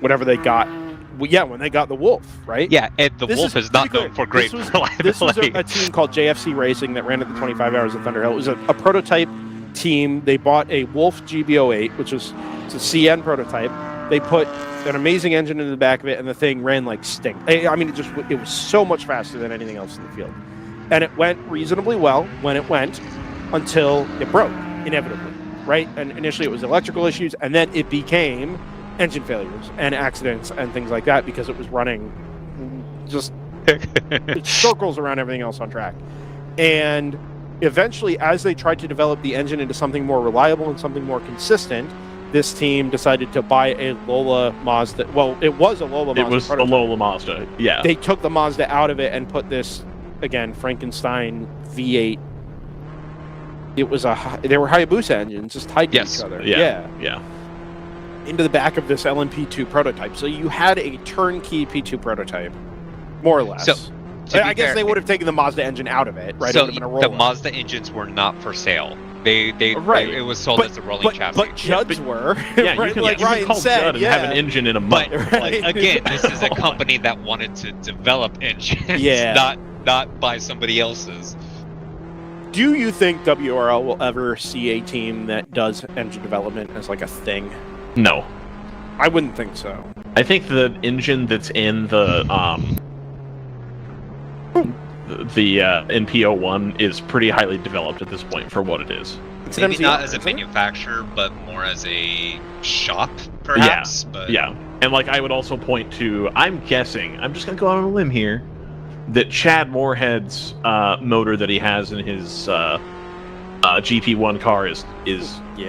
A: whatever they got. Yeah, when they got the Wolf, right?
C: Yeah, and the Wolf is not known for great reliability.
A: This was a team called JFC Racing that ran at the 25 Hours of Thunder Hill. It was a prototype team. They bought a Wolf GBO8, which was a CN prototype. They put an amazing engine into the back of it, and the thing ran like stink. I mean, it was so much faster than anything else in the field. And it went reasonably well when it went, until it broke, inevitably, right? And initially it was electrical issues, and then it became engine failures and accidents and things like that because it was running just circles around everything else on track. And eventually, as they tried to develop the engine into something more reliable and something more consistent, this team decided to buy a Lola Mazda. Well, it was a Lola Mazda.
B: It was a Lola Mazda, yeah.
A: They took the Mazda out of it and put this, again, Frankenstein V8. They were Hayabusa engines just tied to each other.
B: Yeah.
A: Into the back of this LMP2 prototype. So you had a turnkey P2 prototype, more or less.
C: So,
A: I guess they would have taken the Mazda engine out of it, right?
C: So
A: It would have been a
C: the Mazda engines were not for sale. It was sold as a rolling chassis.
A: But Judds were.
B: Yeah,
A: right?
B: you can,
A: Like
B: you can
A: Ryan
B: call
A: said,
B: Judd and have an engine in a month.
C: But like, again, this is a company that wanted to develop engines, not buy somebody else's.
A: Do you think WRL will ever see a team that does engine development as like a thing?
B: No.
A: I wouldn't think so.
B: I think the engine that's in the NP01 is pretty highly developed at this point for what it is.
C: Maybe not as a manufacturer, but more as a shop, perhaps.
B: Yeah. And like I would also point to, I'm guessing, I'm just gonna go out on a limb here, that Chad Moorhead's motor that he has in his GP1 car is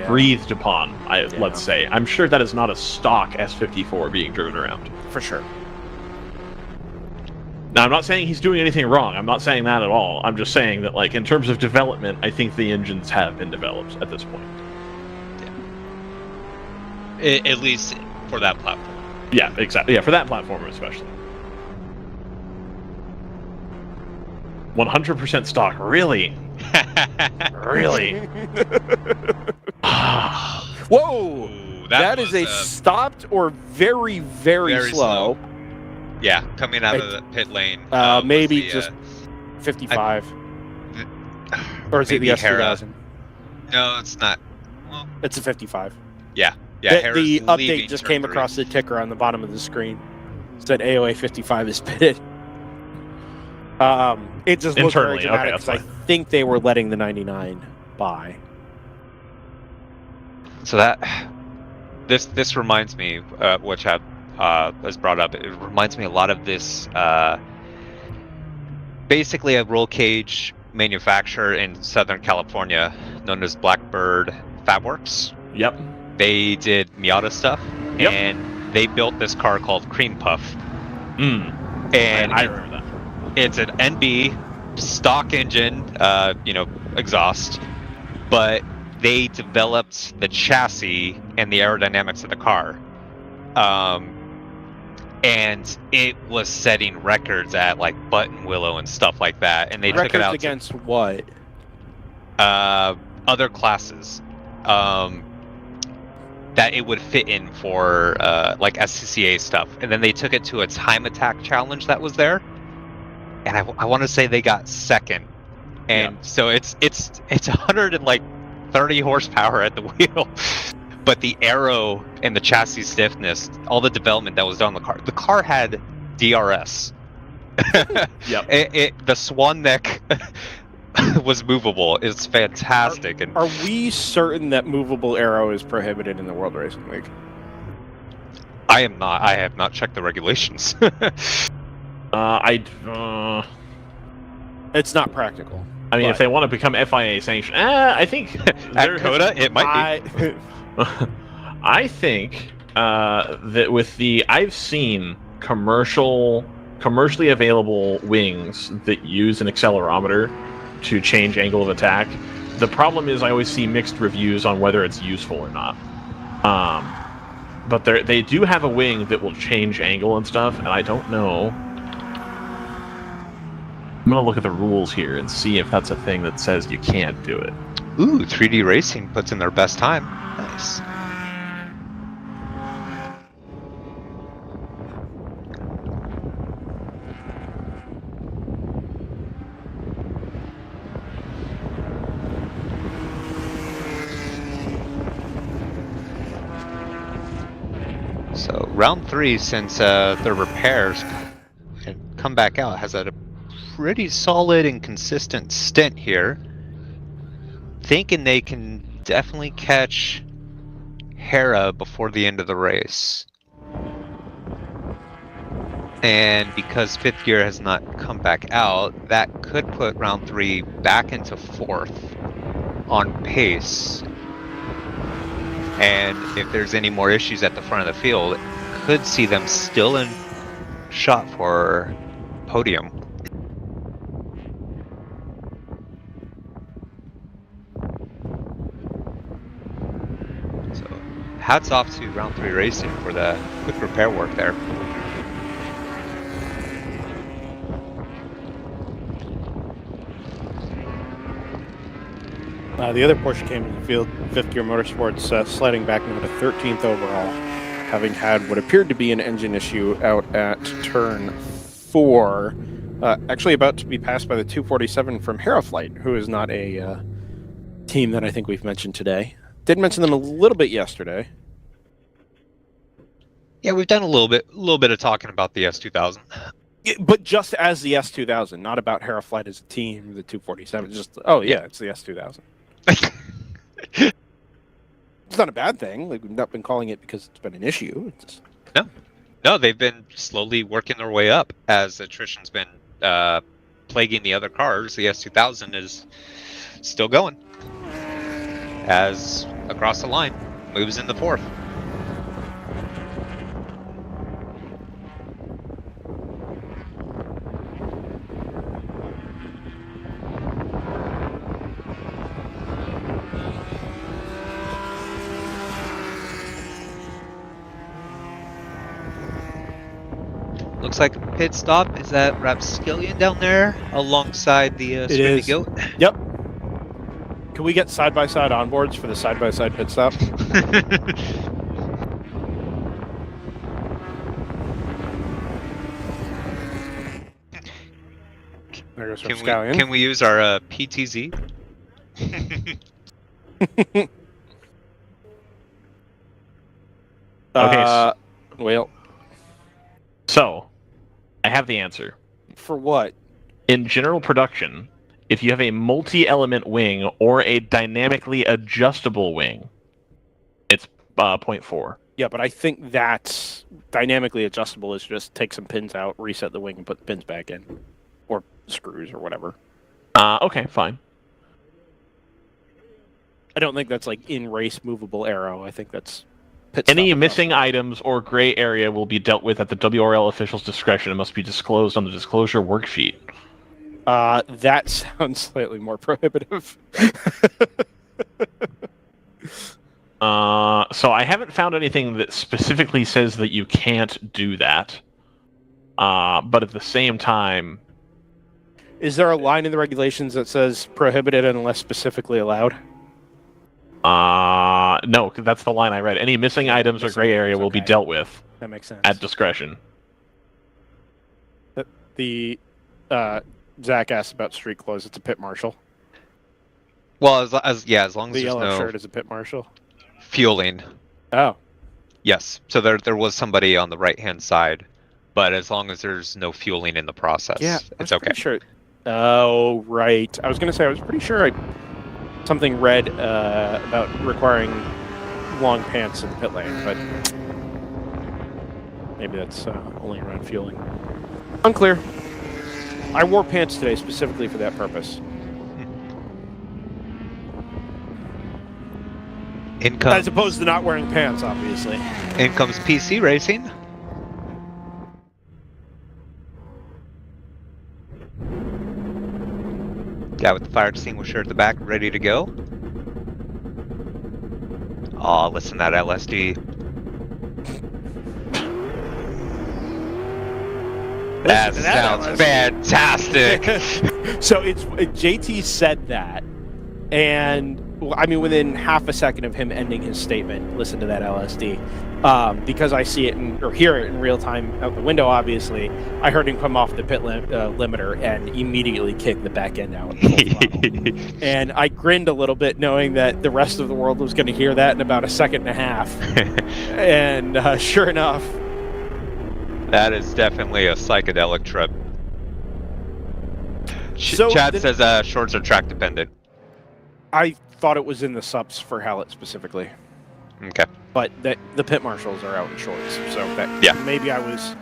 B: breathed upon, let's say. I'm sure that is not a stock S54 being driven around.
A: For sure.
B: Now, I'm not saying he's doing anything wrong. I'm not saying that at all. I'm just saying that, like, in terms of development, I think the engines have been developed at this point.
C: Yeah. At least for that platform.
B: Yeah, exactly. Yeah, for that platform especially. 100% stock. Really? Really?
A: Whoa!
C: Ooh,
A: that is a stopped or very, very slow.
C: Yeah, coming out of the pit lane.
A: Maybe just 55. Or is it the S2000?
C: No, it's not. Well,
A: it's a 55.
C: Yeah.
A: The update just came across the ticker on the bottom of the screen. It said AOA 55 is pitted. It just looked very dramatic because I think they were letting the 99 by.
C: So this reminds me, which has brought up. It reminds me a lot of this. Basically, a roll cage manufacturer in Southern California known as Blackbird Fabworks.
B: Yep.
C: They did Miata stuff, and they built this car called Cream Puff. And
B: I remember that.
C: It's an NB stock engine, exhaust, but they developed the chassis and the aerodynamics of the car. And it was setting records at like Button Willow and stuff like that. And they took it out
A: against what?
C: Other classes. That it would fit in for like SCCA stuff. And then they took it to a time attack challenge that was there. And I want to say they got second. And so it's 130 horsepower at the wheel. But the aero and the chassis stiffness, all the development that was done on the car had DRS. The swan neck was movable. It's fantastic.
A: Are we certain that movable aero is prohibited in the World Racing League?
C: I am not. I have not checked the regulations.
A: It's not practical.
B: I mean, if they want to become FIA sanctioned, I think
C: at COTA it might be.
B: I think that with I've seen commercially available wings that use an accelerometer to change angle of attack. The problem is I always see mixed reviews on whether it's useful or not. But they do have a wing that will change angle and stuff, and I don't know. I'm going to look at the rules here and see if that's a thing that says you can't do it.
C: Ooh, 3D Racing puts in their best time. Nice. So round 3, since their repairs and come back out, has had a pretty solid and consistent stint here. Thinking they can definitely catch Hera before the end of the race. And because 5th gear has not come back out, that could put round 3 back into 4th on pace. And if there's any more issues at the front of the field, it could see them still in shot for podium. So hats off to round 3 racing for the quick repair work there.
A: The other Porsche came to the field, Fifth Gear Motorsports, sliding back now to 13th overall, having had what appeared to be an engine issue out at turn 4. Actually about to be passed by the 247 from Hagerty, who is not a team that I think we've mentioned today. Did mention them a little bit yesterday.
C: Yeah, we've done a little bit of talking about the S2000.
A: Yeah, but just as the S2000, not about Hagerty as a team, the 247. Just, oh yeah, it's the S2000. It's not a bad thing. Like, we've not been calling it because it's been an issue. It's just...
C: No, they've been slowly working their way up as attrition's been plaguing the other cars. The S2000 is still going as across the line moves into 4th. Looks like a pit stop. Is that Rapskillion down there alongside the Spinny Goat?
A: Yep. Can we get side-by-side onboards for the side-by-side pit stop? There goes Rapskillion.
C: Can we use our PTZ?
B: Okay.
A: Well.
B: So, I have the answer.
A: For what?
B: In general production, if you have a multi-element wing or a dynamically adjustable wing, it's 0.4.
A: Yeah, but I think that's dynamically adjustable is just take some pins out, reset the wing, and put the pins back in. Or screws or whatever.
B: Okay, fine.
A: I don't think that's like in-race movable arrow. I think that's...
B: Any missing items or gray area will be dealt with at the WRL official's discretion and must be disclosed on the disclosure worksheet.
A: That sounds slightly more prohibitive.
B: So I haven't found anything that specifically says that you can't do that. But at the same time...
A: Is there a line in the regulations that says prohibited unless specifically allowed?
B: No, that's the line I read. Any missing items or gray area will be dealt with.
A: That makes sense.
B: At discretion.
A: The Zach asked about street clothes. It's a pit marshal.
C: Well, as long as
A: the
C: there's
A: yellow
C: no
A: shirt is a pit marshal.
C: Fueling.
A: Oh.
C: Yes. So there was somebody on the right-hand side, but as long as there's no fueling in the process, it's okay.
A: Sure. Oh, right. I was going to say I was pretty sure something read about requiring long pants in the pit lane, but maybe that's only around fueling. Unclear. I wore pants today specifically for that purpose. As opposed to not wearing pants, obviously.
C: In comes PC Racing. Guy with the fire extinguisher at the back, ready to go. Oh, listen to that LSD. That sounds fantastic.
A: So JT said that, and I mean within half a second of him ending his statement, listen to that LSD. Because I see it or hear it in real time out the window, obviously, I heard him come off the pit limiter and immediately kick the back end out. And I grinned a little bit knowing that the rest of the world was going to hear that in about a second and a half. And sure enough.
C: That is definitely a psychedelic trip. Chad says shorts are track dependent.
A: I thought it was in the subs for Hallett specifically.
C: Okay.
A: But the pit marshals are out in shorts, so maybe I was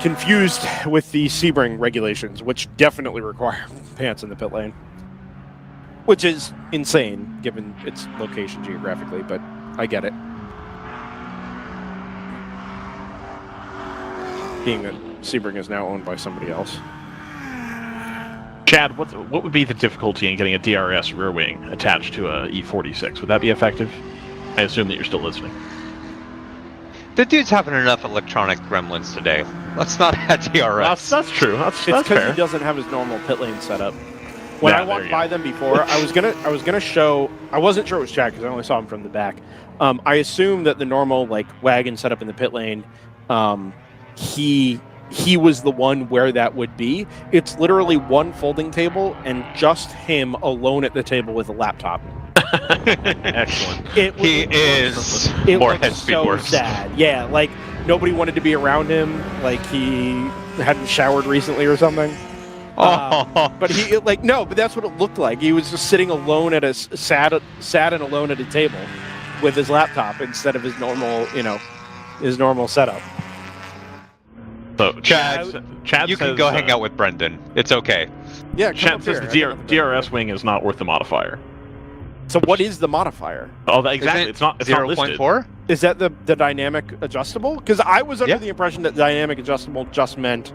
A: confused with the Sebring regulations, which definitely require pants in the pit lane. Which is insane, given its location geographically, but I get it. Being that Sebring is now owned by somebody else.
B: Chad, what would be the difficulty in getting a DRS rear wing attached to a E46? Would that be effective? I assume that you're still listening.
C: The dude's having enough electronic gremlins today. Let's not add DRS.
B: That's true. That's
A: because
B: fair.
A: he doesn't have his normal pit lane set up. When I walked by them before, I was gonna show. I wasn't sure it was Chad because I only saw him from the back. I assumed that the normal like wagon setup in the pit lane, he was the one where that would be. It's literally one folding table and just him alone at the table with a laptop.
B: Excellent.
C: He is more head speed
A: so
C: worse.
A: sad. Yeah, like nobody wanted to be around him. Like he hadn't showered recently or something. But he like no, but that's what it looked like. He was just sitting alone at a sad and alone at a table with his laptop instead of his normal setup.
B: So
C: Chad you
B: says,
C: can go hang out with Brendan. It's okay.
A: Yeah,
B: Chad says the DRS wing is not worth the modifier.
A: So what is the modifier?
B: Oh, exactly. It's not
C: 0.4.
A: Is that the dynamic adjustable? Because I was under the impression that dynamic adjustable just meant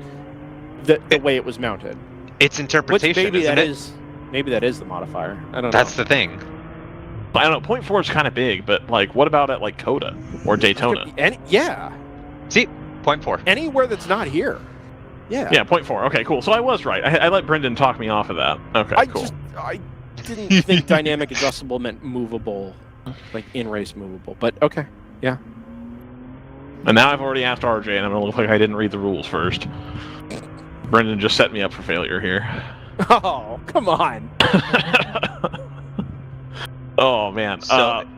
A: the way it was mounted.
C: It's interpretation.
A: Maybe
C: isn't
A: that
C: it?
A: is. Maybe that is the modifier. I don't know.
C: That's the thing.
B: I don't know. 0.4 is kind of big, but like, what about at like Coda or Daytona?
C: See, 0.4.
A: Anywhere that's not here. Yeah.
B: Yeah, 0.4. Okay, cool. So I was right. I let Brendan talk me off of that. Okay, cool.
A: I didn't think dynamic adjustable meant movable, like in-race movable. But okay, yeah.
B: And now I've already asked RJ, and I'm gonna look like I didn't read the rules first. Brendan just set me up for failure here.
A: Oh, come on.
B: Oh man.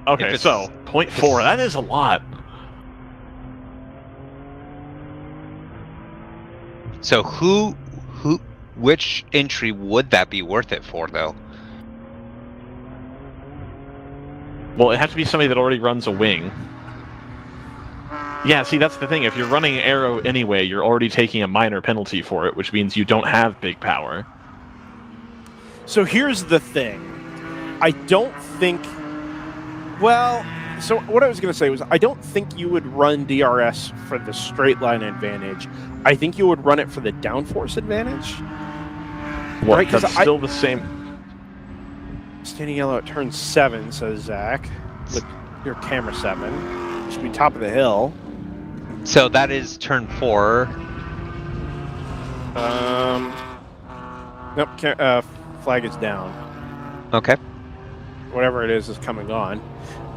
B: Okay, so 0.4. That is a lot.
C: So which entry would that be worth it for, though?
B: Well, it has to be somebody that already runs a wing. Yeah, see, that's the thing. If you're running aero anyway, you're already taking a minor penalty for it, which means you don't have big power.
A: So here's the thing. I don't think... Well, so what I was going to say was I don't think you would run DRS for the straight line advantage. I think you would run it for the downforce advantage.
B: What,
A: right?
B: that's still the same...
A: Standing yellow at turn 7, says Zach, with your camera 7. Should be top of the hill.
C: So that is turn 4.
A: Nope, flag is down.
C: Okay.
A: Whatever it is coming on.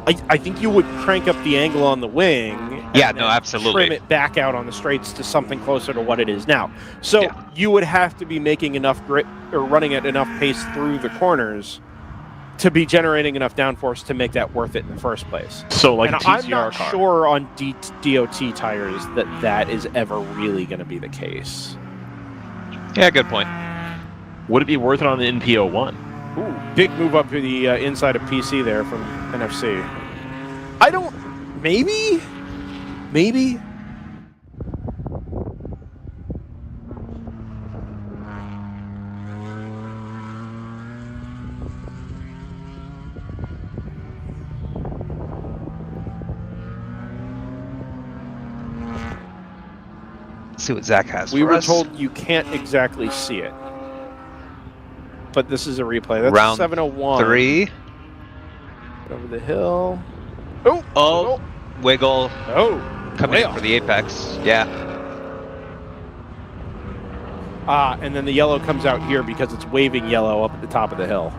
A: I think you would crank up the angle on the wing.
C: Yeah, no, absolutely.
A: Trim it back out on the straights to something closer to what it is now. So you would have to be making enough grip or running at enough pace through the corners to be generating enough downforce to make that worth it in the first place.
B: So like
A: and
B: a TCR
A: I'm not
B: car.
A: sure on DOT tires that is ever really going to be the case.
C: Yeah, good point.
B: Would it be worth it on the NP01?
A: Ooh, big move up to the inside of PC there from NFC. I don't... Maybe? Maybe?
C: Let's see what Zach has
A: We
C: for
A: were
C: us.
A: told you can't exactly see it. But this is a replay. That's
C: Round
A: 701.
C: 3.
A: Over the hill.
C: Oh, wiggle.
A: Oh.
C: Coming in for the apex. Yeah.
A: And then the yellow comes out here because it's waving yellow up at the top of the hill.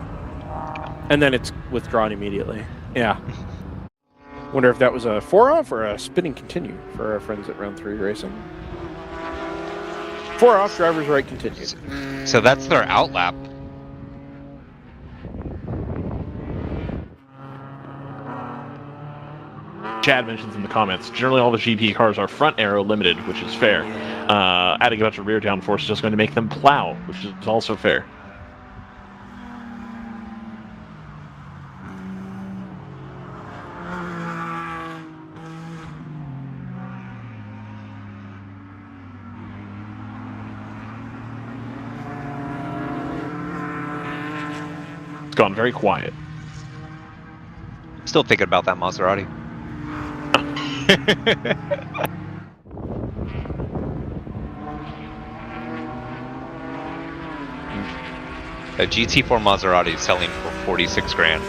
A: And then it's withdrawn immediately. Yeah. Wonder if that was a 4-off or a spinning continue for our friends at round 3 racing. 4-off, driver's right continued.
C: So that's their outlap.
B: Chad mentions in the comments, generally all the GP cars are front aero limited, which is fair. Adding a bunch of rear downforce is just going to make them plow, which is also fair. It's gone very quiet.
C: Still thinking about that Maserati. A GT4 Maserati selling for 46 grand.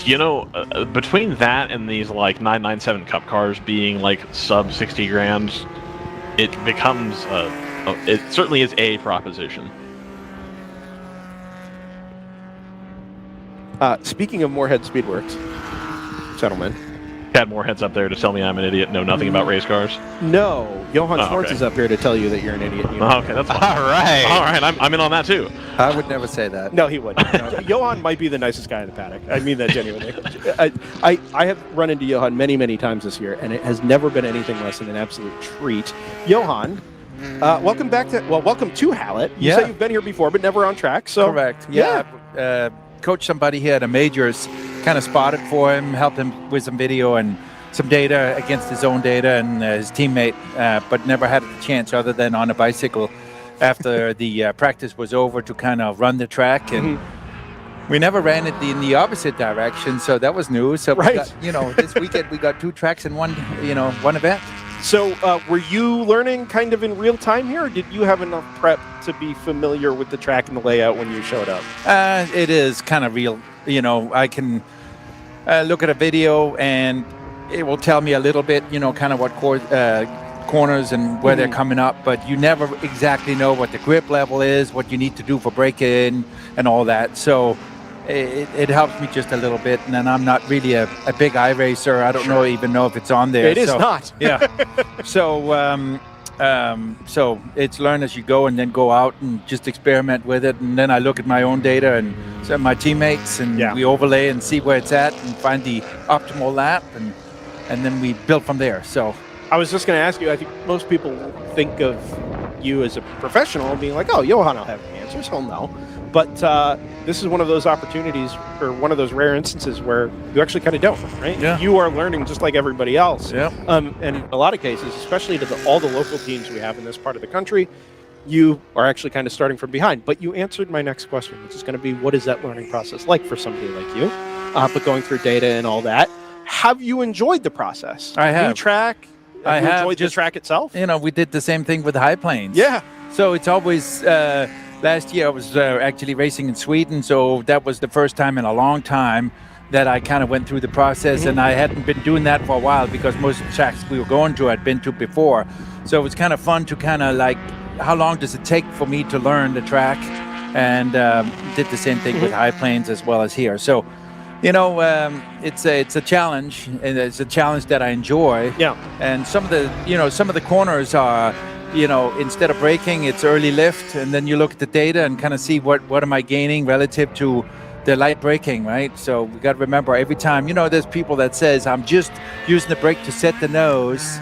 B: You know, between that and these like 997 Cup cars being like sub 60 grand, it becomes it certainly is a proposition.
A: Speaking of Moorhead Speedworks, gentlemen.
B: Had more heads up there to tell me I'm an idiot, know nothing about race cars.
A: No, Johann Schwartz
B: okay.
A: is up here to tell you that you're an idiot.
B: Okay, that's fine.
C: All right.
B: All right, I'm in on that too.
Q: I would never say that.
A: No, he wouldn't. No. Johann might be the nicest guy in the paddock. I mean that genuinely. I have run into Johann many, many times this year, and it has never been anything less than an absolute treat. Johann, welcome to Hallett. You say you've been here before, but never on track. So
Q: correct. Yeah. Coached somebody here at the majors, kind of spotted for him, helped him with some video and some data against his own data and his teammate, but never had a chance other than on a bicycle after the practice was over to kind of run the track. And we never ran it in the opposite direction, so that was new. So we got, this weekend we got 2 tracks in one event.
A: So were you learning kind of in real time here, or did you have enough prep to be familiar with the track and the layout when you showed up?
Q: It is kind of real. I can look at a video and it will tell me a little bit, kind of what corners and where they're coming up, but you never exactly know what the grip level is, what you need to do for braking and all that. So it helps me just a little bit, and then I'm not really a big iRacer. I don't even know if it's on there.
A: It is not.
Q: Yeah. So it's learn as you go, and then go out and just experiment with it. And then I look at my own data and my teammates, and we overlay and see where it's at and find the optimal lap, and then we build from there. So
A: I was just going to ask you, I think most people think of you as a professional being like, oh, Johann will have the answers, he'll know. But this is one of those opportunities, or one of those rare instances where you actually kind of don't, right?
Q: Yeah.
A: You are learning just like everybody else.
Q: Yeah.
A: And in a lot of cases, especially to all the local teams we have in this part of the country, you are actually kind of starting from behind. But you answered my next question, which is going to be, what is that learning process like for somebody like you? But going through data and all that, have you enjoyed the process?
Q: I have.
A: New track?
Q: I
A: have.
Q: have.
A: Enjoyed the track itself?
Q: We did the same thing with high planes.
A: Yeah.
Q: So it's always... last year I was actually racing in Sweden, so that was the first time in a long time that I kind of went through the process, and I hadn't been doing that for a while because most of the tracks we were going to I'd been to before. So it was kind of fun to kind of like, how long does it take for me to learn the track? And did the same thing with high planes as well as here. So, it's a challenge, and it's a challenge that I enjoy.
A: Yeah.
Q: And some of the corners are, instead of braking, it's early lift, and then you look at the data and kind of see what am I gaining relative to the light braking, right? So we got to remember every time, there's people that says, I'm just using the brake to set the nose.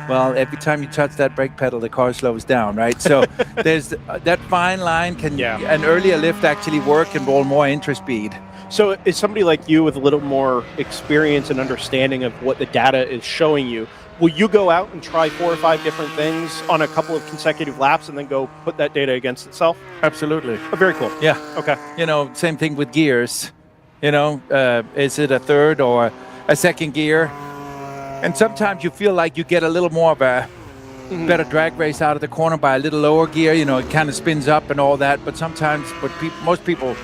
Q: Well, every time you touch that brake pedal, the car slows down, right? So there's that fine line. Can an earlier lift actually work and roll more intra-speed?
A: So is somebody like you with a little more experience and understanding of what the data is showing you, will you go out and try 4 or 5 different things on a couple of consecutive laps and then go put that data against itself?
Q: Absolutely.
A: Oh, very cool.
Q: Yeah.
A: Okay.
Q: Same thing with gears. Is it a third or a second gear? And sometimes you feel like you get a little more of a better drag race out of the corner by a little lower gear. It kind of spins up and all that. But sometimes what most people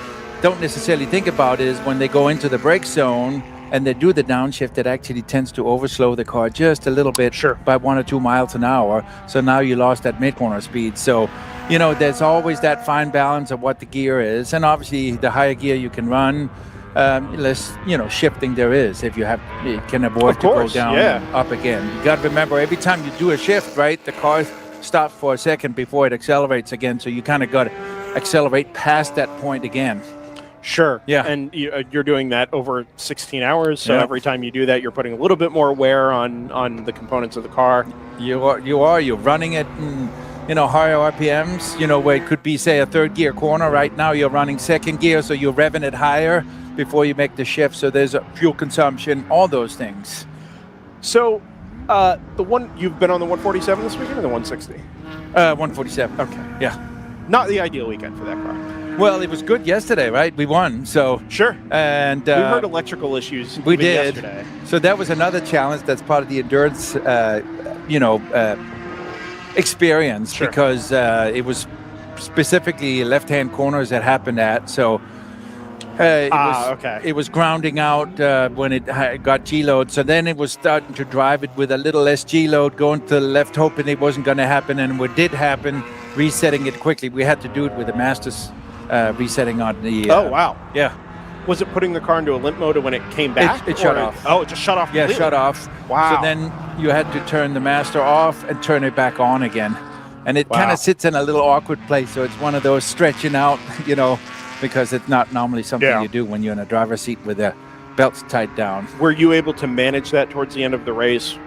Q: don't necessarily think about is when they go into the brake zone and they do the downshift, it actually tends to overslow the car just a little bit by 1 or 2 miles an hour. So now you lost that mid-corner speed. So, there's always that fine balance of what the gear is. And obviously, the higher gear you can run, less, shifting there is. If you can avoid to go down and up again. You got to remember, every time you do a shift, right, the car stops for a second before it accelerates again. So you kind of got to accelerate past that point again.
A: Sure.
Q: Yeah.
A: And you're doing that over 16 hours. So every time you do that, you're putting a little bit more wear on the components of the car.
Q: You're running it in, higher RPMs, where it could be, say, a third gear corner. Right now you're running second gear, so you're revving it higher before you make the shift. So there's a fuel consumption, all those things.
A: So you've been on the 147 this weekend or the 160?
Q: 147.
A: Okay.
Q: Yeah.
A: Not the ideal weekend for that car.
Q: Well, it was good yesterday, right? We won, so...
A: Sure.
Q: And
A: we heard electrical issues
Q: we did.
A: yesterday.
Q: So that was another challenge that's part of the endurance, experience, because it was specifically left-hand corners that happened at, so... It was grounding out when it got G-load, so then it was starting to drive it with a little less G-load, going to the left, hoping it wasn't going to happen, and what did happen, resetting it quickly. We had to do it with the Masters resetting on the...
A: oh, wow.
Q: Yeah.
A: Was it putting the car into a limp mode when it came back?
Q: It shut off.
A: Oh, it just shut off
Q: Yeah,
A: completely?
Q: shut off.
A: Wow.
Q: So then you had to turn the master off and turn it back on again. And it kind
A: Wow.
Q: of sits in a little awkward place. So it's one of those stretching out, because it's not normally something you do when you're in a driver's seat with the belts tied down.
A: Were you able to manage that towards the end of the race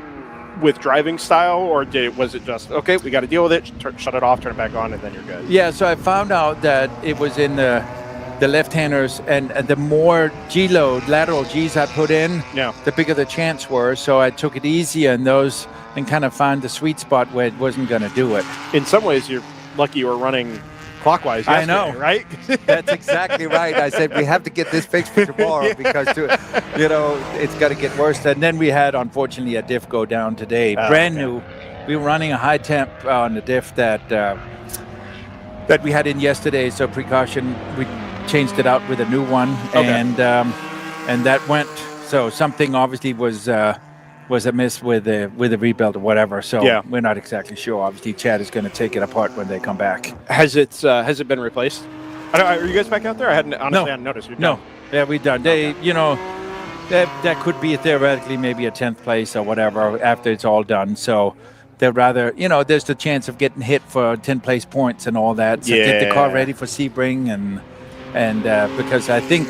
A: with driving style, or was it just, okay, we got to deal with it, shut it off, turn it back on, and then you're good?
Q: Yeah, so I found out that it was in the left-handers, and the more G-load, lateral Gs I put in, the bigger the chance were. So I took it easier in those and kind of found the sweet spot where it wasn't going to do it.
A: In some ways, you're lucky you were running clockwise yesterday,
Q: I know,
A: right?
Q: That's exactly right. I said we have to get this fixed for tomorrow because, it's got to get worse. And then we had, unfortunately, a diff go down today, brand new. We were running a high temp on the diff that we had in yesterday. So precaution, we changed it out with a new one, and that went. So something obviously was amiss with the rebuild or whatever. So we're not exactly sure. Obviously, Chad is going to take it apart when they come back.
A: Has it been replaced? Are you guys back out there? I hadn't noticed.
Q: No. Yeah, we're done. They, that could be theoretically maybe a 10th place or whatever after it's all done. So they'd rather, there's the chance of getting hit for 10 place points and all that. So get the car ready for Sebring and because I think.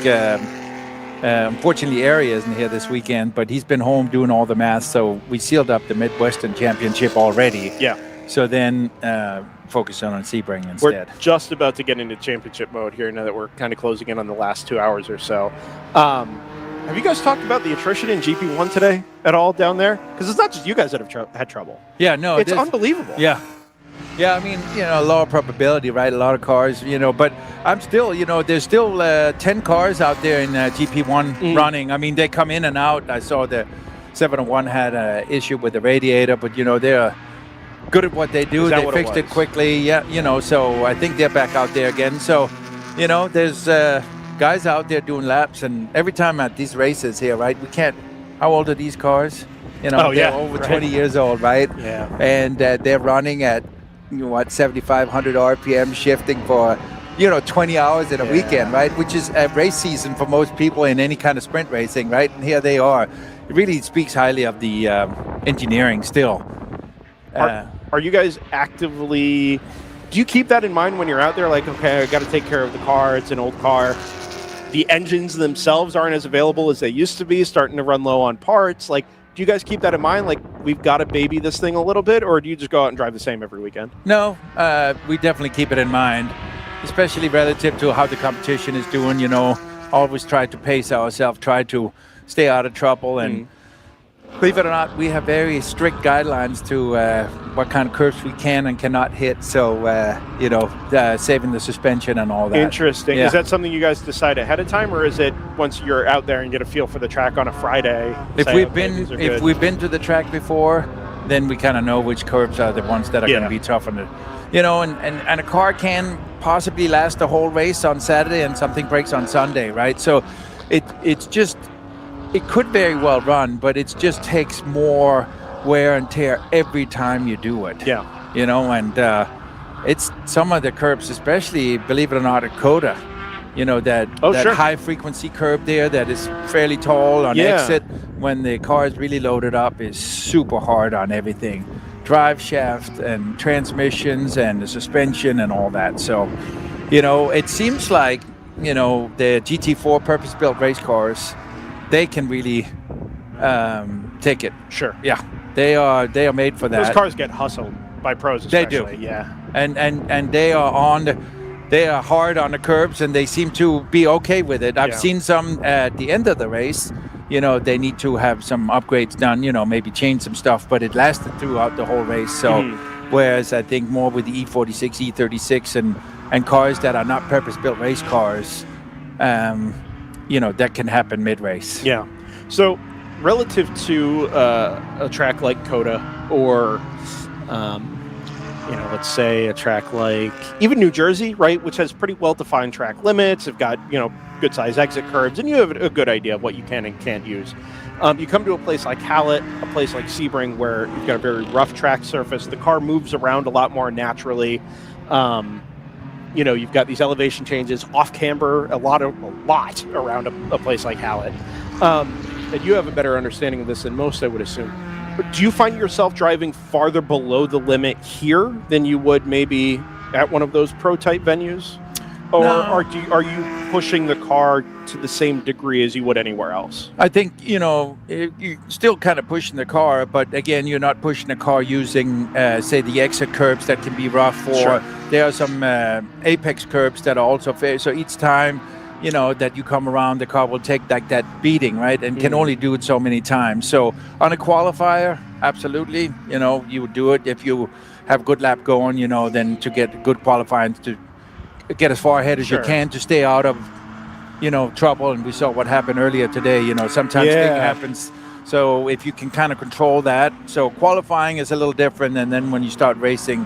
Q: Unfortunately, Area isn't here this weekend, but he's been home doing all the math, so we sealed up the Midwestern Championship already.
A: Yeah.
Q: So then focus on Sebring instead.
A: We're just about to get into championship mode here now that we're kind of closing in on the last 2 hours or so. Have you guys talked about the attrition in GP1 today at all down there? Because it's not just you guys that have had trouble.
Q: Yeah, no.
A: It's unbelievable.
Q: Yeah. Yeah, I mean, a low probability, right? A lot of cars, but I'm still, there's still 10 cars out there in GP1 running. I mean, they come in and out. I saw the 701 had an issue with the radiator, but, they're good at what they do. They fixed it quickly. Yeah, so I think they're back out there again. So, there's guys out there doing laps, and every time at these races here, right, we can't, how old are these cars? They're over 20 years old, right?
A: Yeah.
Q: And they're running at, 7,500 RPM shifting for, 20 hours in a weekend, right? Which is a race season for most people in any kind of sprint racing, right? And here they are. It really speaks highly of the engineering still.
A: Are you guys actively, do you keep that in mind when you're out there? Like, okay, I got to take care of the car. It's an old car. The engines themselves aren't as available as they used to be, starting to run low on parts. Like, do you guys keep that in mind? Like, we've got to baby this thing a little bit, or do you just go out and drive the same every weekend?
Q: No, we definitely keep it in mind, especially relative to how the competition is doing. Always try to pace ourselves, try to stay out of trouble. And believe it or not, we have very strict guidelines to what kind of curves we can and cannot hit. So, saving the suspension and all that.
A: Interesting.
Q: Yeah.
A: Is that something you guys decide ahead of time, or is it once you're out there and get a feel for the track on a Friday?
Q: If we've been to the track before, then we kind of know which curves are the ones that are going to be tough on it. And a car can possibly last the whole race on Saturday and something breaks on Sunday, right? So it's just, it could very well run, but it just takes more wear and tear every time you do it.
A: Yeah.
Q: And it's some of the curbs, especially, believe it or not, at Coda, that high frequency curb there that is fairly tall on exit when the car is really loaded up is super hard on everything. Drive shaft and transmissions and the suspension and all that. So, it seems like, the GT4 purpose-built race cars, they can really take it.
A: Sure.
Q: Yeah. They are made for that.
A: Those cars get hustled by pros especially.
Q: They do.
A: Yeah.
Q: And they are they are hard on the curbs, and they seem to be okay with it. I've seen some at the end of the race. They need to have some upgrades done, maybe change some stuff, but it lasted throughout the whole race. So, whereas I think more with the E46, E36 and cars that are not purpose-built race cars, that can happen mid-race.
A: Yeah. So, relative to a track like Coda or, let's say a track like even New Jersey, right, which has pretty well-defined track limits, have got, good-sized exit curbs, and you have a good idea of what you can and can't use. You come to a place like Hallett, a place like Sebring, where you've got a very rough track surface. The car moves around a lot more naturally. you've got these elevation changes off camber, a lot around a place like Hallett. And you have a better understanding of this than most, I would assume. But do you find yourself driving farther below the limit here than you would maybe at one of those pro-type venues? Or
Q: No.
A: are you pushing the car to the same degree as you would anywhere else?
Q: I think, you're still kind of pushing the car, but again, you're not pushing the car using, say, the exit curbs that can be rough, or
A: Sure.
Q: there are some apex curbs that are also fair. So each time, that you come around, the car will take like that beating, right? And can only do it so many times. So on a qualifier, absolutely, you would do it if you have a good lap going, then to get good qualifying to get as far ahead as you
A: Sure.
Q: can to stay out of, trouble. And we saw what happened earlier today. Sometimes thing happens. So if you can kind of control that. So qualifying is a little different. And then when you start racing,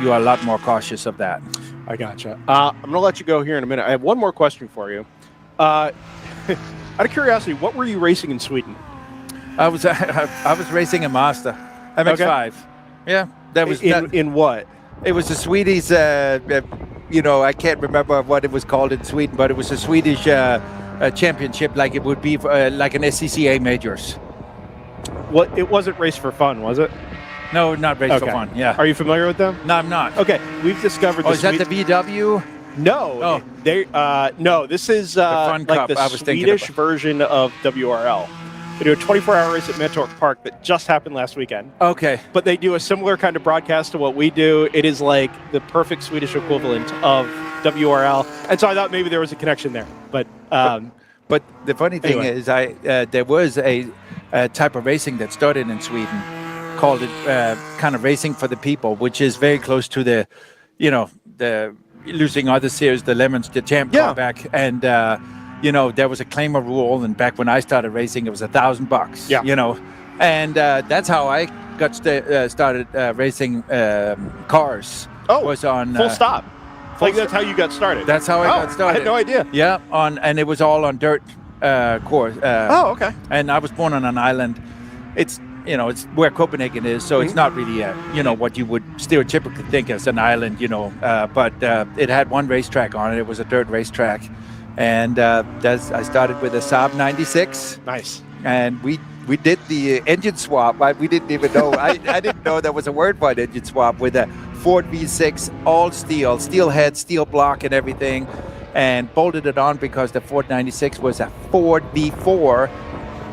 Q: you are a lot more cautious of that.
A: I gotcha. I'm going to let you go here in a minute. I have one more question for you. Out of curiosity, what were you racing in Sweden?
Q: I was racing a Mazda MX-5. Yeah, that was
A: in what?
Q: It was a Swedish. I can't remember what it was called in Sweden, but it was a Swedish championship, like it would be like an SCCA majors.
A: What? It wasn't race for fun, was it?
Q: No, not race for fun. Yeah.
A: Are you familiar with them?
Q: No, I'm not.
A: Okay, we've discovered.
Q: Is that the VW?
A: No.
Q: Oh.
A: No. This is
Q: Fun
A: like
Q: Cup,
A: the
Q: I was thinking
A: Swedish
Q: about.
A: version of WRL. They do a 24-hour race at Mantorp Park that just happened last weekend.
Q: Okay.
A: But they do a similar kind of broadcast to what we do. It is like the perfect Swedish equivalent of WRL, and so I thought maybe there was a connection there. But
Q: the funny thing
A: anyway.
Q: is, there was a type of racing that started in Sweden, called it kind of racing for the people, which is very close to the losing other series, the Lemons, the champ car back, and there was a claimer rule, and back when I started racing, it was $1,000.
A: Yeah.
Q: And that's how I got started racing cars.
A: Oh,
Q: was on
A: full stop. Like that's how you got started.
Q: That's how I got started.
A: I had no idea.
Q: Yeah, and it was all on dirt course.
A: Okay.
Q: And I was born on an island. It's it's where Copenhagen is, so it's not really what you would stereotypically think as an island, but it had one racetrack on it. It was a dirt racetrack, and I started with a Saab 96.
A: Nice.
Q: And we did the engine swap. We didn't even know. I didn't know there was a word for an engine swap with a Ford V6, all steel head, steel block, and everything, and bolted it on because the Ford 96 was a Ford V4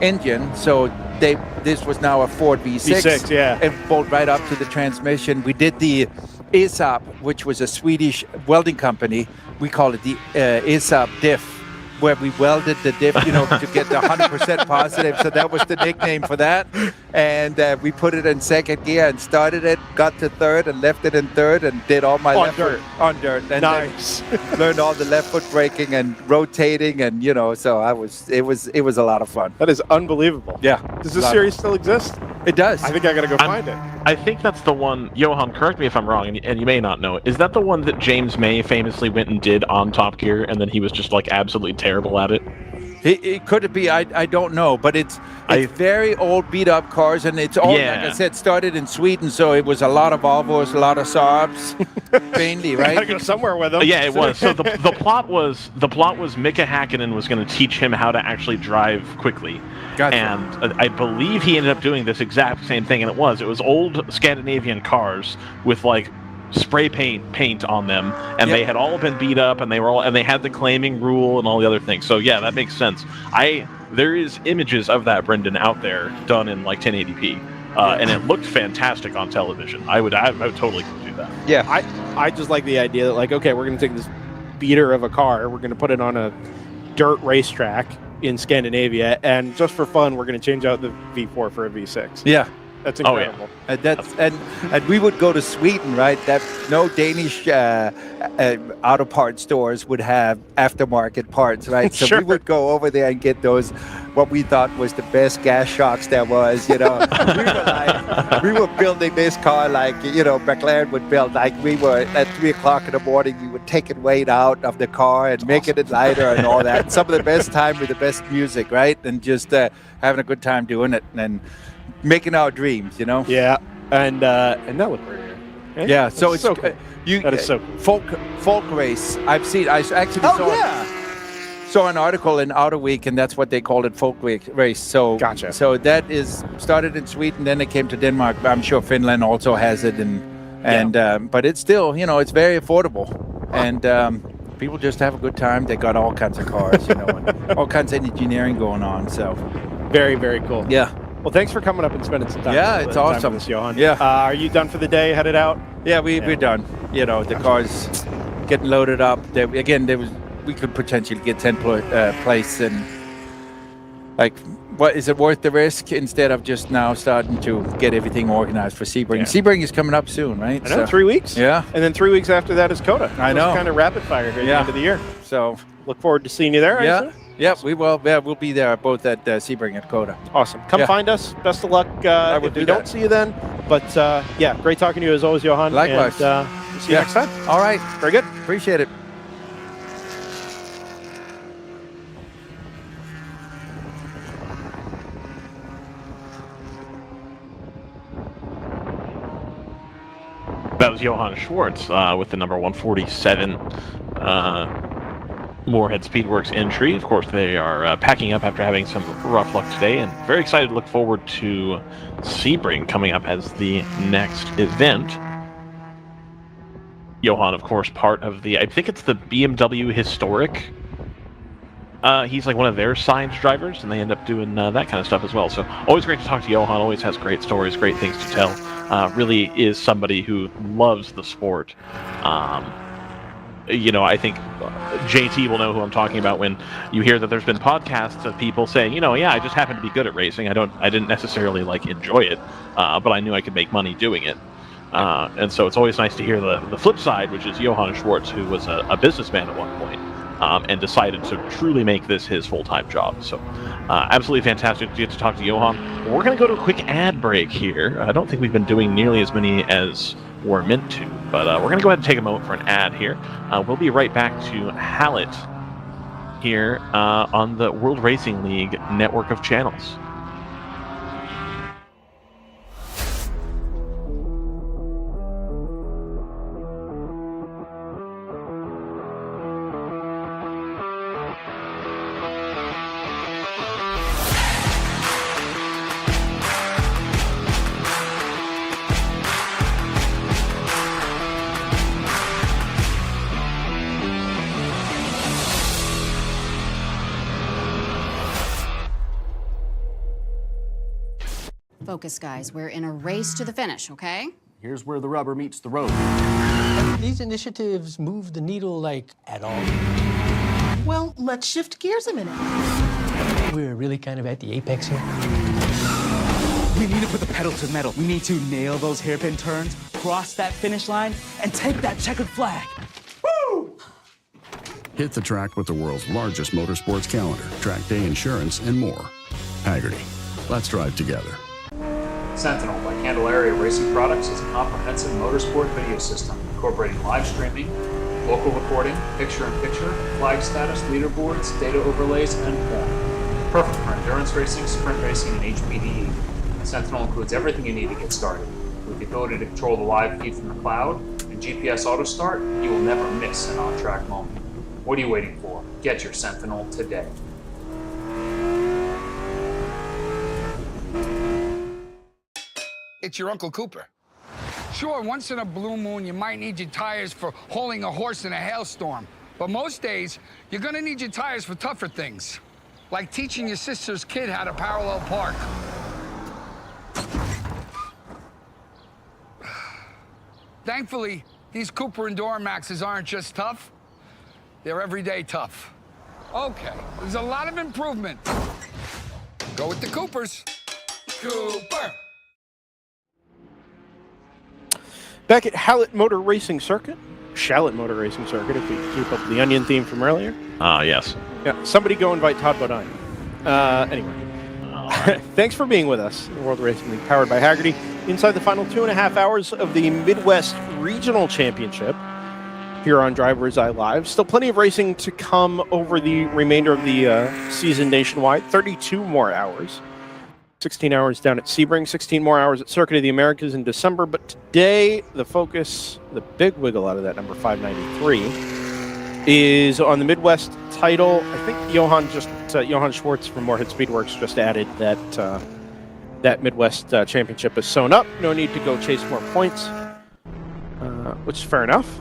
Q: engine. So this was now a Ford V6.
A: V6, yeah.
Q: And bolt right up to the transmission. We did the ESAP, which was a Swedish welding company. We call it the ESAP diff, where we welded the diff, to get the 100% positive. So that was the nickname for that. And we put it in second gear and started it, got to third and left it in third, and did all my
A: On dirt.
Q: on dirt. And
A: Nice.
Q: then learned all the left foot braking and rotating, and so it was a lot of fun.
A: That is unbelievable.
Q: Yeah.
A: Does this series still exist?
Q: It does.
A: I think I gotta go find it.
B: I think that's the one, Johan, correct me if I'm wrong, and you may not know it. Is that the one that James May famously went and did on Top Gear, and then he was just like absolutely terrible at it?
Q: It could be. I don't know, but it's very old, beat up cars, and it's all like I said, started in Sweden, so it was a lot of Volvos, a lot of Saabs, mainly, right?
A: Gotta go somewhere with them.
B: Yeah, it was. So the plot was Mika Hakkinen was going to teach him how to actually drive quickly.
Q: Gotcha.
B: And I believe he ended up doing this exact same thing, and it was old Scandinavian cars with like spray paint on them, and they had all been beat up, and they had the claiming rule and all the other things. So yeah, that makes sense. There is images of that, Brendan, out there done in like 1080p, and it looked fantastic on television. I would totally do that.
Q: Yeah,
A: I just like the idea that like, okay, we're gonna take this beater of a car, we're gonna put it on a dirt racetrack in Scandinavia, and just for fun, we're gonna change out the V4 for a V6.
Q: Yeah.
A: That's incredible.
Q: And we would go to Sweden, right? That no Danish auto parts stores would have aftermarket parts, right? So we would go over there and get those, what we thought was the best gas shocks there was. We were building this car like McLaren would build. Like we were at 3:00 in the morning, we would take it weight out of the car and making it lighter and all that. Some of the best time with the best music, right? And just having a good time doing it and making our dreams,
A: Yeah, and that looked pretty good.
Q: Yeah, so it's
A: so cool. That is so cool.
Q: folk race. I've seen. I actually saw an article in Outer Week, and that's what they called it, folk race. So
A: gotcha.
Q: So that is started in Sweden, then it came to Denmark. I'm sure Finland also has it, but it's still, it's very affordable, and people just have a good time. They got all kinds of cars, and all kinds of engineering going on. So
A: very, very cool.
Q: Yeah.
A: Well, thanks for coming up and spending some time.
Q: Yeah, it's awesome.
A: With us, Johan.
Q: Yeah.
A: Are you done for the day? Headed out?
Q: Yeah, we're done. The cars getting loaded up. We could potentially get 10th place, and what is it worth the risk instead of just now starting to get everything organized for Sebring?
A: Yeah.
Q: Sebring is coming up soon, right?
A: I know, 3 weeks.
Q: Yeah.
A: And then 3 weeks after that is Coda.
Q: I know.
A: It's kind of rapid fire here at the end of the year.
Q: So
A: look forward to seeing you there.
Q: Yeah. Yeah, we will. Yeah, we'll be there both at Sebring and Coda.
A: Awesome. Come find us. Best of luck. If we don't see you then. But great talking to you as always, Johan.
Q: Likewise.
A: And, we'll see you next time.
Q: All right.
A: Very good.
Q: Appreciate it.
B: That was Johan Schwartz with the number 147 Moorhead Speedworks entry. Of course, they are packing up after having some rough luck today, and very excited to look forward to Sebring coming up as the next event. Johan, of course, part of I think it's the BMW Historic. He's like one of their signed drivers, and they end up doing that kind of stuff as well. So always great to talk to Johan, always has great stories, great things to tell. Really is somebody who loves the sport. I think JT will know who I'm talking about when you hear that there's been podcasts of people saying, I just happen to be good at racing. I didn't necessarily enjoy it, but I knew I could make money doing it. And so it's always nice to hear the flip side, which is Johan Schwartz, who was a businessman at one point and decided to truly make this his full-time job. So absolutely fantastic to get to talk to Johan. We're going to go to a quick ad break here. I don't think we've been doing nearly as many as we're meant to, but we're going to go ahead and take a moment for an ad here. We'll be right back to Hallett here on the World Racing League network of channels.
K: Focus, guys. We're in a race to the finish, okay?
O: Here's where the rubber meets the road.
M: These initiatives move the needle, at all?
P: Well, let's shift gears a minute.
M: We're really kind of at the apex here.
L: We need to put the pedal to the metal. We need to nail those hairpin turns, cross that finish line, and take that checkered flag. Woo!
N: Hit the track with the world's largest motorsports calendar, track day insurance, and more. Hagerty. Let's drive together.
E: Sentinel by Candelaria Racing Products is a comprehensive motorsport video system incorporating live streaming, local recording, picture-in-picture, flag status, leaderboards, data overlays, and more. Perfect for endurance racing, sprint racing, and HPDE. Sentinel includes everything you need to get started. With the ability to control the live feed from the cloud and GPS auto start, you will never miss an on-track moment. What are you waiting for? Get your Sentinel today.
F: It's your Uncle Cooper. Sure, once in a blue moon, you might need your tires for hauling a horse in a hailstorm. But most days, you're gonna need your tires for tougher things, like teaching your sister's kid how to parallel park. Thankfully, these Cooper Enduro Maxes aren't just tough, they're everyday tough. Okay, there's a lot of improvement. Go with the Coopers. Cooper!
A: Back at Hallett Motor Racing Circuit, Shallett Motor Racing Circuit, if we keep up the onion theme from earlier.
B: Yes.
A: Yeah, somebody go invite Todd Bodine. Anyway, thanks for being with us. The World Racing League, powered by Hagerty, inside the final 2.5 hours of the Midwest Regional Championship here on DriversEye Live. Still plenty of racing to come over the remainder of the season nationwide, 32 more hours. 16 hours down at Sebring, 16 more hours at Circuit of the Americas in December. But today, the focus, the big wiggle out of that number 593, is on the Midwest title. I think Johann Schwartz from Moorhead Speedworks just added that that Midwest championship is sewn up. No need to go chase more points, which is fair enough.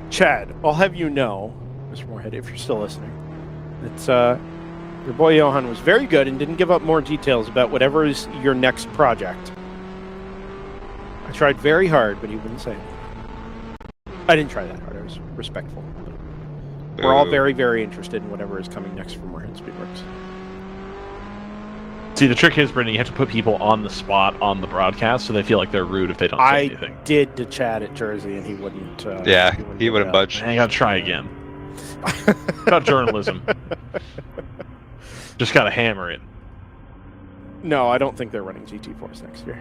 A: Chad, I'll have you know, Mr. Moorhead, if you're still listening, that your boy Johan was very good and didn't give up more details about whatever is your next project. I tried very hard, but he wouldn't say anything. I didn't try that hard. I was respectful. We're all very, very interested in whatever is coming next for Moorhead Speedworks.
B: See, the trick is, Brendan, you have to put people on the spot on the broadcast so they feel like they're rude if they don't say anything.
A: I did to Chad at Jersey, and he wouldn't.
C: He wouldn't budge.
B: I gotta try again. About journalism. Just gotta hammer it.
A: No, I don't think they're running GT4s next year.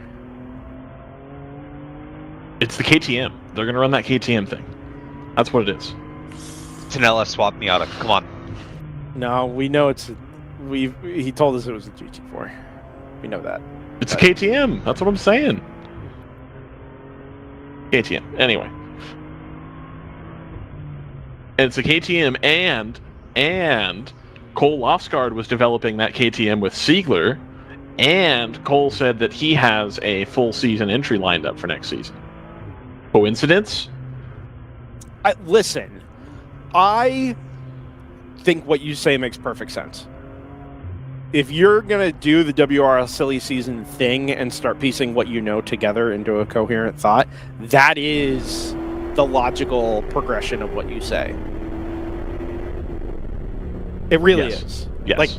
B: It's the KTM. They're gonna run that KTM thing. That's what it is.
C: Tanella swapped me out of. Come on.
A: No, we know it's. He told us it was a GT4. We know that.
B: It's a KTM. That's what I'm saying. KTM. Anyway. And it's a KTM, and Cole Lofsgaard was developing that KTM with Siegler, and Cole said that he has a full season entry lined up for next season. Coincidence?
A: Listen, I think what you say makes perfect sense. If you're going to do the WRL silly season thing and start piecing what you know together into a coherent thought, that is the logical progression of what you say. It really is.
B: Yes.
A: Like,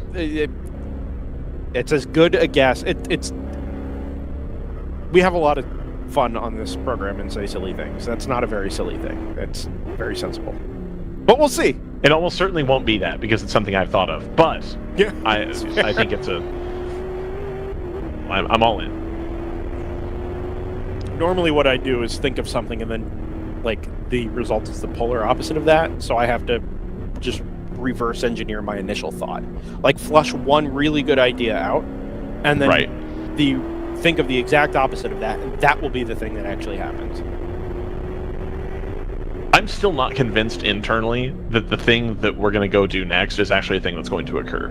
A: it's as good a guess. We have a lot of fun on this program and say silly things. That's not a very silly thing. That's very sensible. But we'll see.
B: It almost certainly won't be that because it's something I've thought of. But
A: yeah.
B: I think it's I'm all in.
A: Normally what I do is think of something and then, like, the result is the polar opposite of that. So I have to just reverse engineer my initial thought. Like, flush one really good idea out and then think of the exact opposite of that, and that will be the thing that actually happens.
B: I'm still not convinced internally that the thing that we're going to go do next is actually a thing that's going to occur.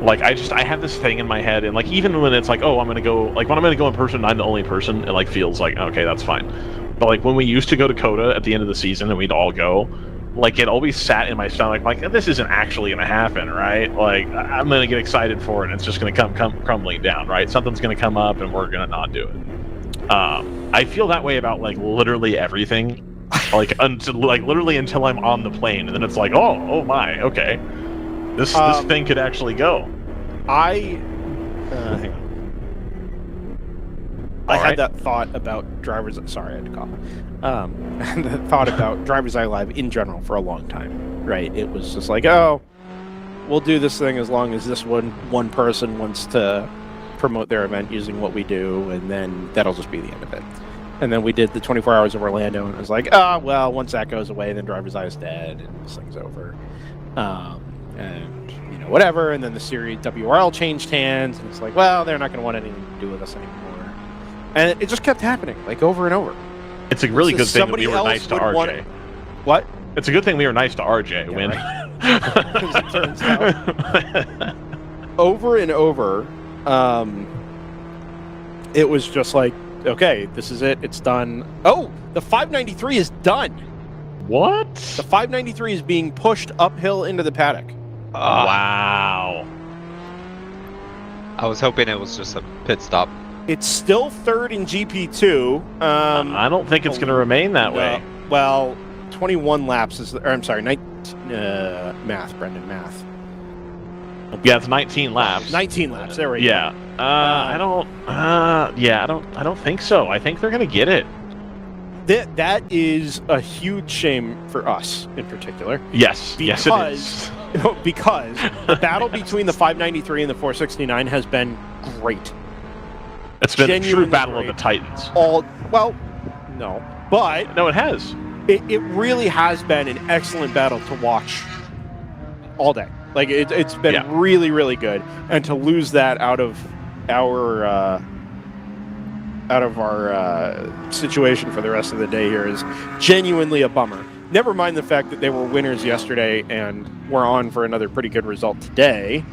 B: Like, I have this thing in my head, and like, even when it's like, oh, I'm going to go, like, when I'm going to go in person, I'm the only person, it like feels like, okay, that's fine. But like, when we used to go to COTA at the end of the season and we'd all go, like, it always sat in my stomach, like, this isn't actually going to happen, right? Like, I'm going to get excited for it, and it's just going to come crumbling down, right? Something's going to come up, and we're going to not do it. I feel that way about, like, literally everything, like, literally until I'm on the plane, and then it's like, oh my, okay, this thing could actually go.
A: Hang on. I had that thought about Sorry, I had to cough. The thought about DriversEye Live in general for a long time, right? It was just like, oh, we'll do this thing as long as this one person wants to promote their event using what we do, and then that'll just be the end of it. And then we did the 24 Hours of Orlando, and it was like, oh, well, once that goes away, then DriversEye is dead, and this thing's over. And, you know, whatever. And then the series WRL changed hands, and it's like, well, they're not going to want anything to do with us anymore. And it just kept happening, like, over and over.
B: It's a really good thing that we were nice to RJ.
A: What?
B: It's a good thing we were nice to RJ when...
A: Because it turns out, over and over, it was just like, okay, this is it, it's done. Oh, the 593 is done.
B: What?
A: The 593 is being pushed uphill into the paddock.
B: Wow.
C: I was hoping it was just a pit stop.
A: It's still third in GP2.
B: I don't think it's going to remain that way.
A: Well, 21 laps is... Or, I'm sorry, math, Brendan, math.
B: Yeah, it's 19 laps.
A: 19 laps, there we go.
B: Yeah. I don't think so. I think they're going to get it.
A: That is a huge shame for us in particular.
B: Yes,
A: because,
B: yes it is.
A: Because the battle between the 593 and the 469 has been great.
B: It's been a true battle of the Titans.
A: No, but...
B: No, it has.
A: It really has been an excellent battle to watch all day. Like it's been really, really good, and to lose that out of our situation for the rest of the day here is genuinely a bummer. Never mind the fact that they were winners yesterday and we're on for another pretty good result today,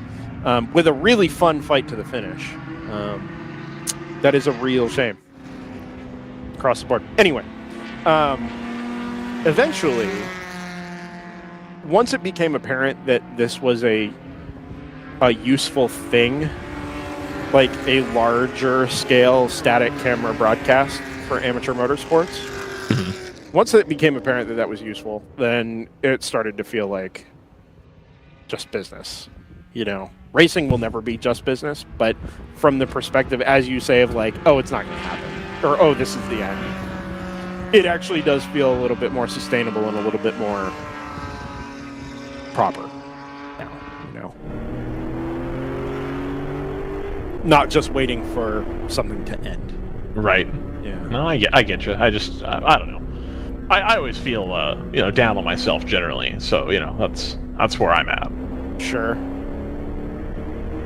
A: with a really fun fight to the finish. That is a real shame across the board. Anyway, eventually, once it became apparent that this was a useful thing, like a larger scale static camera broadcast for amateur motorsports, once it became apparent that that was useful, then it started to feel like just business. You know, racing will never be just business, but from the perspective, as you say, of like, oh, it's not going to happen, or oh, this is the end, it actually does feel a little bit more sustainable and a little bit more proper now, you know. Not just waiting for something to end.
B: Right.
A: Yeah.
B: No, I get you. I just, I don't know. I always feel, down on myself generally. So, that's where I'm at.
A: Sure.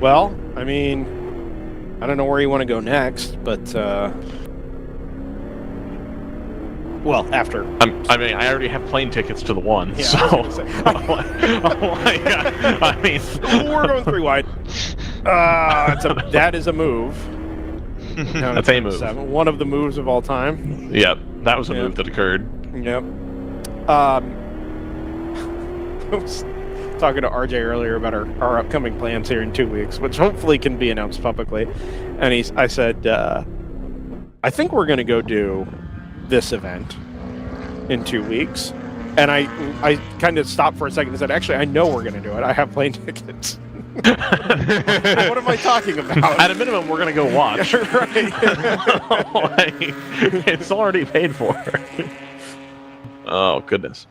A: Well, I mean, I don't know where you want to go next, but, well, after.
B: I already have plane tickets to the one,
A: yeah,
B: so.
A: We're going 3 wide. That is a move.
B: That's a move.
A: 7. One of the moves of all time.
B: Yep, that was a move that occurred.
A: Yep. I was talking to RJ earlier about our upcoming plans here in 2 weeks, which hopefully can be announced publicly. And I said, I think we're going to go do this event in 2 weeks. And I kind of stopped for a second and said, actually, I know we're going to do it. I have plane tickets. What am I talking about?
B: At a minimum, we're going to go watch.
A: Right.
B: It's already paid for. Oh, goodness.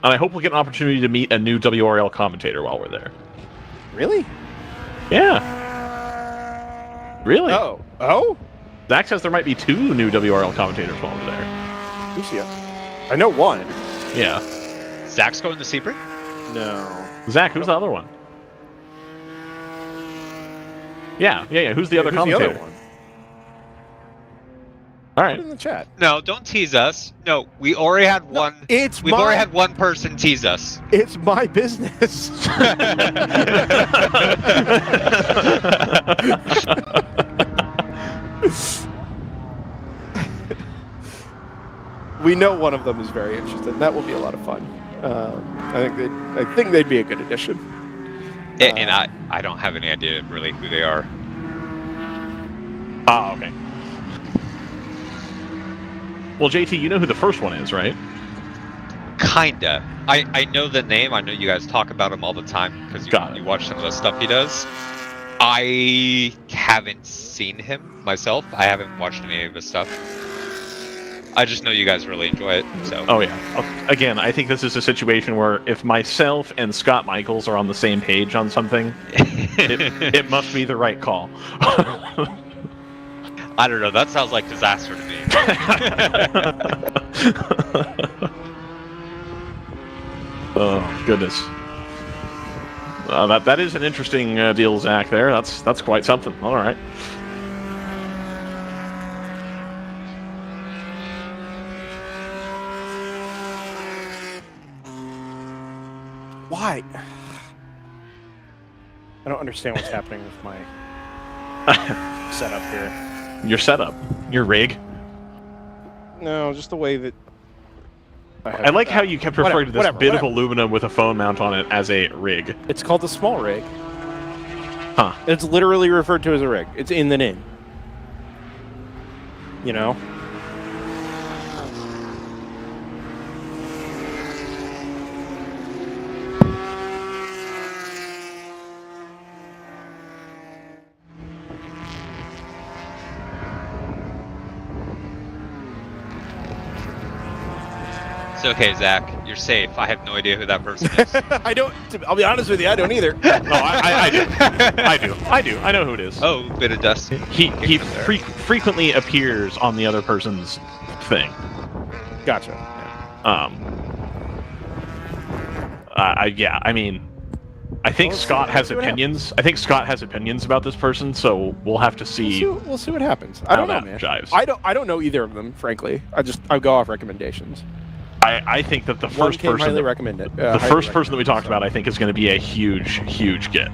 B: And I hope we'll get an opportunity to meet a new WRL commentator while we're there.
A: Really?
B: Yeah. Really?
A: Oh?
B: Zach says there might be 2 new WRL commentators while we're there.
A: Who's he? I know one.
B: Yeah.
C: Zach's going to Sebring?
A: No.
B: Zach, who's the other one? Yeah. Who's the other commentator?
A: The other one?
B: All right.
A: Put it in the chat.
C: No, don't tease us. No, we already had one. We've already had one person tease us.
A: It's my business. We know one of them is very interested. That will be a lot of fun. I think they'd be a good addition.
C: And I don't have any idea really who they are.
B: Ah, okay. Well, JT, you know who the first one is, right?
C: Kinda. I know the name. I know you guys talk about him all the time because you watch some of the stuff he does. I haven't seen him myself. I haven't watched any of his stuff. I just know you guys really enjoy it. So.
B: Oh yeah. Again, I think this is a situation where if myself and Scott Michaels are on the same page on something, it must be the right call.
C: I don't know. That sounds like disaster to me.
B: Oh goodness. That is an interesting deal, Zach. There, that's quite something. All right.
A: Why? I don't understand what's happening with my setup here.
B: Your setup? Your rig?
A: No, just the way that...
B: I like how you kept referring to this bit of aluminum with a phone mount on it as a rig.
A: It's called the small rig.
B: Huh.
A: It's literally referred to as a rig. It's in the name. You know?
C: It's okay, Zach. You're safe. I have no idea who that person is.
A: I'll be honest with you, I don't either.
B: No, I do. I do. I know who it is.
C: Oh, bit of dust.
B: He frequently appears on the other person's thing.
A: Gotcha.
B: Yeah, I mean, I think Scott has opinions. I think Scott has opinions about this person, so we'll have to see.
A: We'll see what happens. I don't know, man.
B: Jives.
A: I don't know either of them, frankly. I go off recommendations.
B: I think that the first person
A: highly recommend it.
B: The first person that we talked about, I think, is going to be a huge get.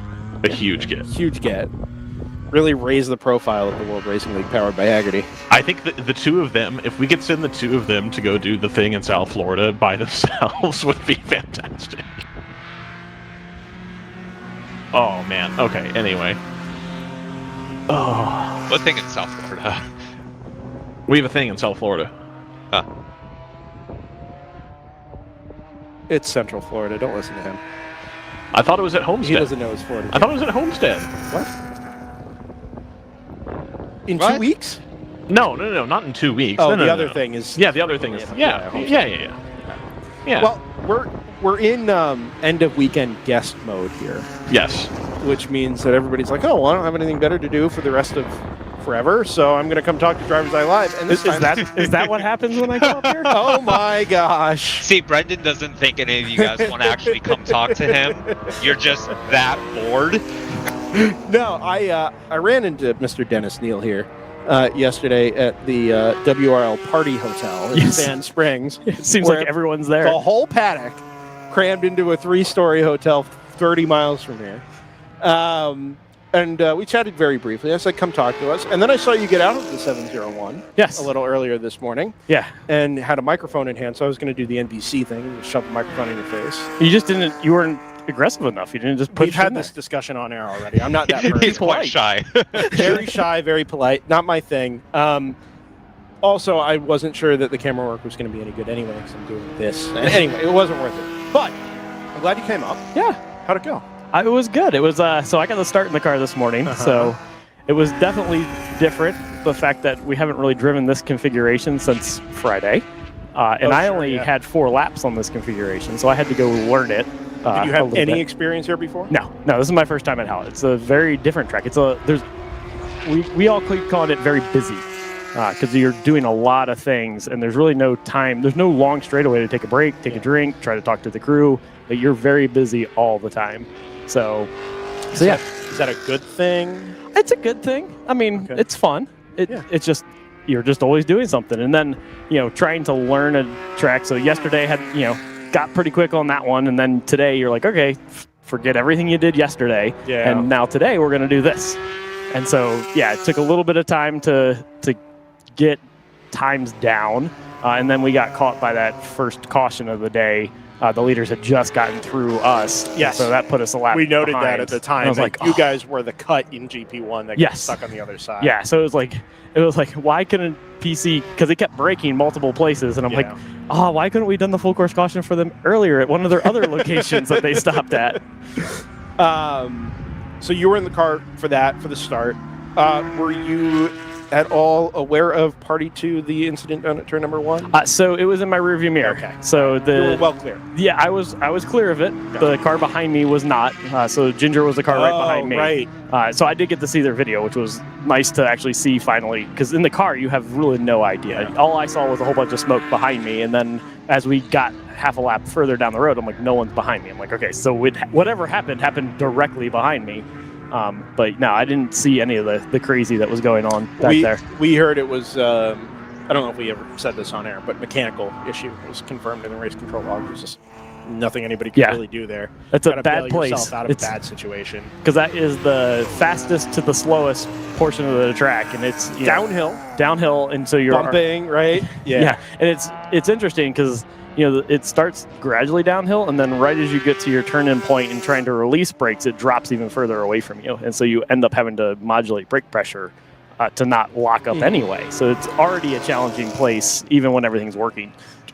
B: Huge get.
A: Really raise the profile of the World Racing League powered by Hagerty.
B: I think that the two of them, if we could send the two of them to go do the thing in South Florida by themselves, would be fantastic. Oh, man. Okay, anyway. Oh.
C: What thing in South Florida?
B: We have a thing in South Florida.
C: Huh.
A: It's Central Florida. Don't listen to him.
B: I thought it was at Homestead.
A: He doesn't know it's Florida.
B: I thought it was at Homestead.
A: What? In 2 weeks?
B: No, not in 2 weeks.
A: Oh,
B: no,
A: the other thing is...
B: Yeah, the other thing is... Yeah.
A: Well, we're in end of weekend guest mode here.
B: Yes.
A: Which means that everybody's like, oh, well, I don't have anything better to do for the rest of forever, so I'm going to come talk to DriversEye Live. And
H: is that what happens when I come up here?
A: Oh my gosh!
C: See, Brendan doesn't think any of you guys want to actually come talk to him. You're just that bored.
A: No, I ran into Mr. Dennis Neal here yesterday at the WRL Party Hotel in Sand Springs.
H: It seems like everyone's there.
A: The whole paddock crammed into a 3-story hotel 30 miles from here. And we chatted very briefly. I said, come talk to us. And then I saw you get out of the 701 a little earlier this morning.
H: Yeah.
A: And had a microphone in hand, so I was going to do the NBC thing and just shove the microphone in your face.
H: You weren't aggressive enough. You didn't just put
A: We've had this discussion on air already. I'm not that person.
C: He's quite shy.
A: Very shy, very polite. Not my thing. Also, I wasn't sure that the camera work was going to be any good anyway because I'm doing this. Anyway, it wasn't worth it. But I'm glad you came up.
H: Yeah.
A: How'd it go?
H: It was good. It was so I got to start in the car this morning. So it was definitely different. The fact that we haven't really driven this configuration since Friday. And I only had 4 laps on this configuration, so I had to go learn it.
A: Did you have any experience here before?
H: No, this is my first time at Hallett. It's a very different track. We all keep calling it very busy because you're doing a lot of things, and there's really no time. There's no long straightaway to take a break, take a drink, try to talk to the crew. But you're very busy all the time. So yeah.
A: Is that a good thing?
H: It's a good thing. I mean, it's fun. It's just you're just always doing something, and then trying to learn a track. So yesterday got pretty quick on that one, and then today you're like, okay, forget everything you did yesterday, and now today we're going to do this. And so it took a little bit of time to get times down, and then we got caught by that first caution of the day. The leaders had just gotten through us.
A: Yes.
H: So that put us a lap
A: We noted
H: behind.
A: that at the time.
H: And I was like,
A: you guys were the cut in GP1 that got stuck on the other side.
H: Yeah, so it was like, why couldn't PC, because it kept breaking multiple places, and I'm like, why couldn't we done the full course caution for them earlier at one of their other locations that they stopped at?
A: So you were in the car for the start. Were you at all aware of Party 2, the incident down at turn number 1?
H: So it was in my rearview mirror.
A: Okay.
H: So
A: you were well clear.
H: Yeah, I was clear of it. The car behind me was not. So Ginger was the car right behind me.
A: Right.
H: So I did get to see their video, which was nice to actually see finally. Because in the car, you have really no idea.
A: Yeah.
H: All I saw was a whole bunch of smoke behind me, and then as we got half a lap further down the road, I'm like, no one's behind me. I'm like, okay, so whatever happened directly behind me. But no, I didn't see any of the crazy that was going on back there.
A: We heard it was, I don't know if we ever said this on air, but mechanical issue was confirmed in the race control log. There's just nothing anybody can really do there.
H: It's a bad place.
A: Yourself out of a bad situation.
H: Because that is the fastest to the slowest portion of the track, and it's downhill, and so you're
A: bumping, right?
H: Yeah, and it's interesting because it starts gradually downhill, and then right as you get to your turn-in point and trying to release brakes, it drops even further away from you, and so you end up having to modulate brake pressure to not lock up anyway. So it's already a challenging place, even when everything's working.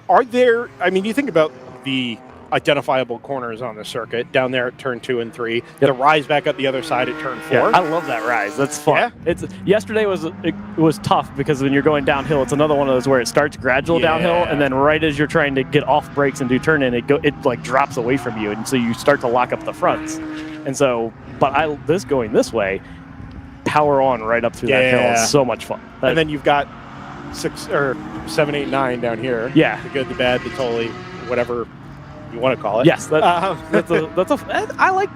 A: Are there? I mean, you think about the identifiable corners on the circuit down there at turn 2 and 3. The rise back up the other side at turn 4.
H: Yeah, I love that rise. That's fun. Yeah? Yesterday it was tough because when you're going downhill, it's another one of those where it starts gradual downhill, and then right as you're trying to get off brakes and do turn in, it like drops away from you, and so you start to lock up the fronts. And so, this going this way, power on right up through that hill is so much fun.
A: And then you've got 6 or 7, 8, 9 down here.
H: Yeah,
A: the good, the bad, the totally whatever
G: you want to call it.
R: Yes, that's I like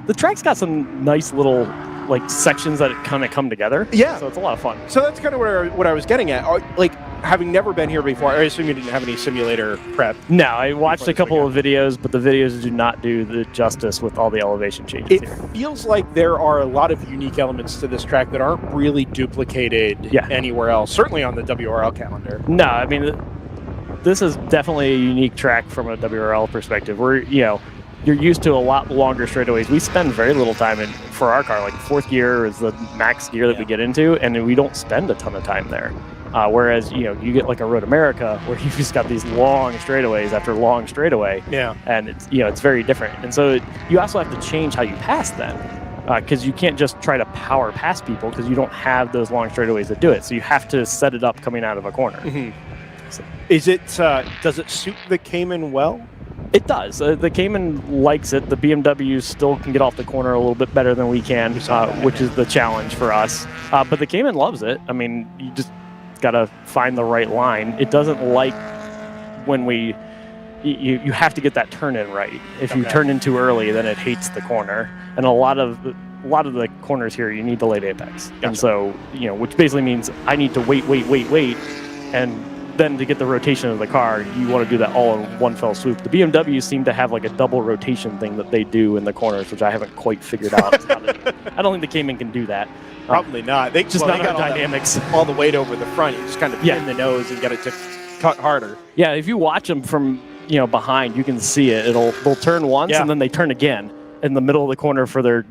R: the track's got some nice little like sections that kind of come together.
G: Yeah,
R: so it's a lot of fun.
G: So that's kind of what I was getting at. Like, having never been here before, I assume you didn't have any simulator prep.
R: No, I watched a couple of videos, but the videos do not do the justice with all the elevation changes
G: It
R: here.
G: feels like there are a lot of unique elements to this track that aren't really duplicated anywhere else, certainly on the WRL calendar.
R: No, I mean, this is definitely a unique track from a WRL perspective. You're used to a lot longer straightaways. We spend very little time for our car. Like, fourth gear is the max gear that we get into, and we don't spend a ton of time there. Whereas, you get like a Road America where you've just got these long straightaways after long straightaway.
G: Yeah.
R: And it's very different. And so you also have to change how you pass them. Because you can't just try to power past people because you don't have those long straightaways to do it. So you have to set it up coming out of a corner.
G: Mm-hmm. So, does it suit the Cayman well?
R: It does. The Cayman likes it. The BMWs still can get off the corner a little bit better than we can, which is the challenge for us. But the Cayman loves it. I mean, you just got to find the right line. It doesn't like when you have to get that turn in right. If you turn in too early, then it hates the corner. And a lot of the corners here, you need the late apex. Gotcha. And so, which basically means I need to wait. And then to get the rotation of the car, you want to do that all in one fell swoop. The BMWs seem to have like a double rotation thing that they do in the corners, which I haven't quite figured out. I don't think the Cayman can do that.
G: Probably not. They got
R: dynamics.
G: All the weight over the front. You just kind of pin the nose and get it to cut harder.
R: Yeah, if you watch them from behind, you can see it. They'll turn once and then they turn again in the middle of the corner for they're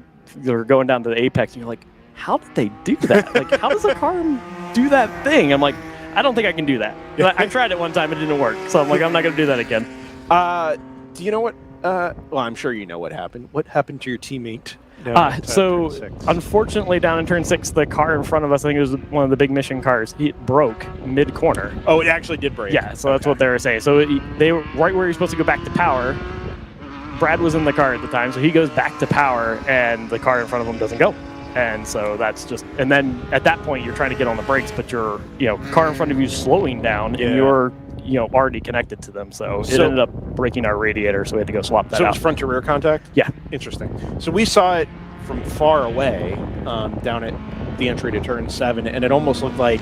R: going down to the apex, and you're like, how did they do that? Like, how does a car do that thing? I'm like, I don't think I can do that. I tried it one time, it didn't work. So I'm like, I'm not going to do that again.
G: Do you know what? Well, I'm sure you know what happened. What happened to your teammate?
R: So, unfortunately, down in turn 6, the car in front of us, I think it was one of the big mission cars, it broke mid-corner.
G: Oh, it actually did break.
R: Yeah, so that's what they were saying. So they were right where you're supposed to go back to power. Brad was in the car at the time, so he goes back to power, and the car in front of him doesn't go. And so that's just, and then at that point you're trying to get on the brakes, but your car in front of you is slowing down, and you're already connected to them. So it ended up breaking our radiator, so we had to go swap that out.
G: So it's front to rear contact?
R: Yeah.
G: Interesting. So we saw it from far away down at the entry to turn 7, and it almost looked like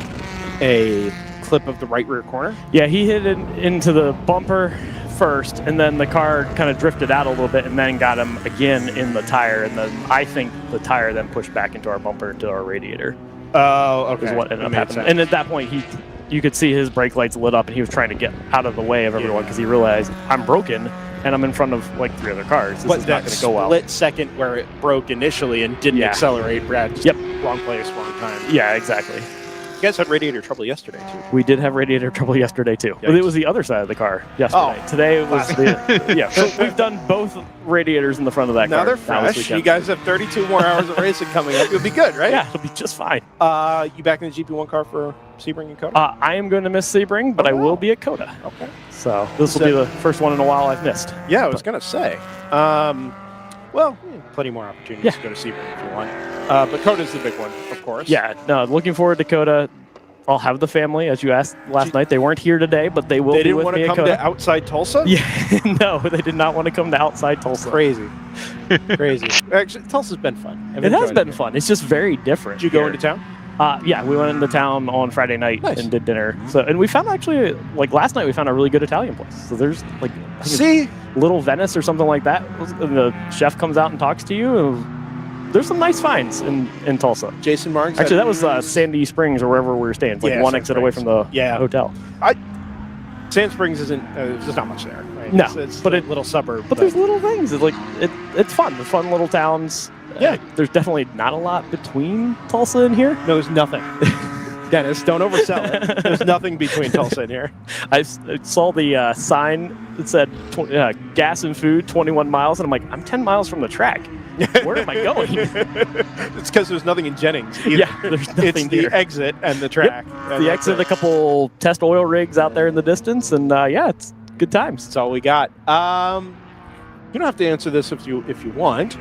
G: a clip of the right rear corner.
R: Yeah, he hit it into the bumper first, and then the car kind of drifted out a little bit and then got him again in the tire, and then I think the tire then pushed back into our bumper, into our radiator.
G: Oh, okay.
R: Is what ended up happening. And at that point, you could see his brake lights lit up, and he was trying to get out of the way of everyone because he realized, I'm broken, and I'm in front of like 3 other cars. This is not going to go well.
G: Split second where it broke initially and didn't accelerate, Brad. Just wrong place, wrong time.
R: Yeah, exactly.
G: You guys had radiator trouble yesterday, too.
R: We did have radiator trouble yesterday, too. But it was the other side of the car yesterday.
G: Oh.
R: Today it was so we've done both radiators in the front of that car.
G: Now they're fresh. You guys have 32 more hours of racing coming up. It'll be good, right?
R: Yeah, it'll be just fine.
G: You back in the GP1 car for Sebring and Coda?
R: I am going to miss Sebring, but I will be at Coda.
G: Okay.
R: So this will be the first one in a while I've missed.
G: Yeah, I was going to say. Well, plenty more opportunities to go to Sebring if you want. But Coda's the big one, of course.
R: Yeah, no, looking forward to Coda. I'll have the family, as you asked last night. They weren't here today, but they will be with me at Coda.
G: They didn't want to come to outside Tulsa?
R: Yeah, no, they did not want to come to outside Tulsa.
G: Crazy. Actually, Tulsa's been fun.
R: It has been fun. It's just very different.
G: Did you go into town?
R: Yeah, we went into town on Friday night and did dinner. So, and we found actually, like last night, we found a really good Italian place. So there's like, Little Venice or something like that. And the chef comes out and talks to you. And there's some nice finds in Tulsa.
G: Jason Marks.
R: Actually, that was Sandy Springs or wherever we were staying. It's like one exit away from the hotel.
G: Sand Springs isn't. There's not much there. Right?
R: No,
G: it's
R: but
G: a little suburb.
R: But there's little things. It's like it's fun. The fun little towns.
G: Yeah.
R: There's definitely not a lot between Tulsa and here.
G: No, there's nothing. Dennis, don't oversell it. There's nothing between Tulsa and here.
R: I saw the sign that said gas and food 21 miles, and I'm like, I'm 10 miles from the track. Where am I going?
G: It's because there's nothing in Jennings either.
R: Yeah, there's nothing
G: It's the exit and the track.
R: Yep.
G: And
R: the exit, a couple test oil rigs out there in the distance, and it's good times.
G: That's all we got. You don't have to answer this if you want.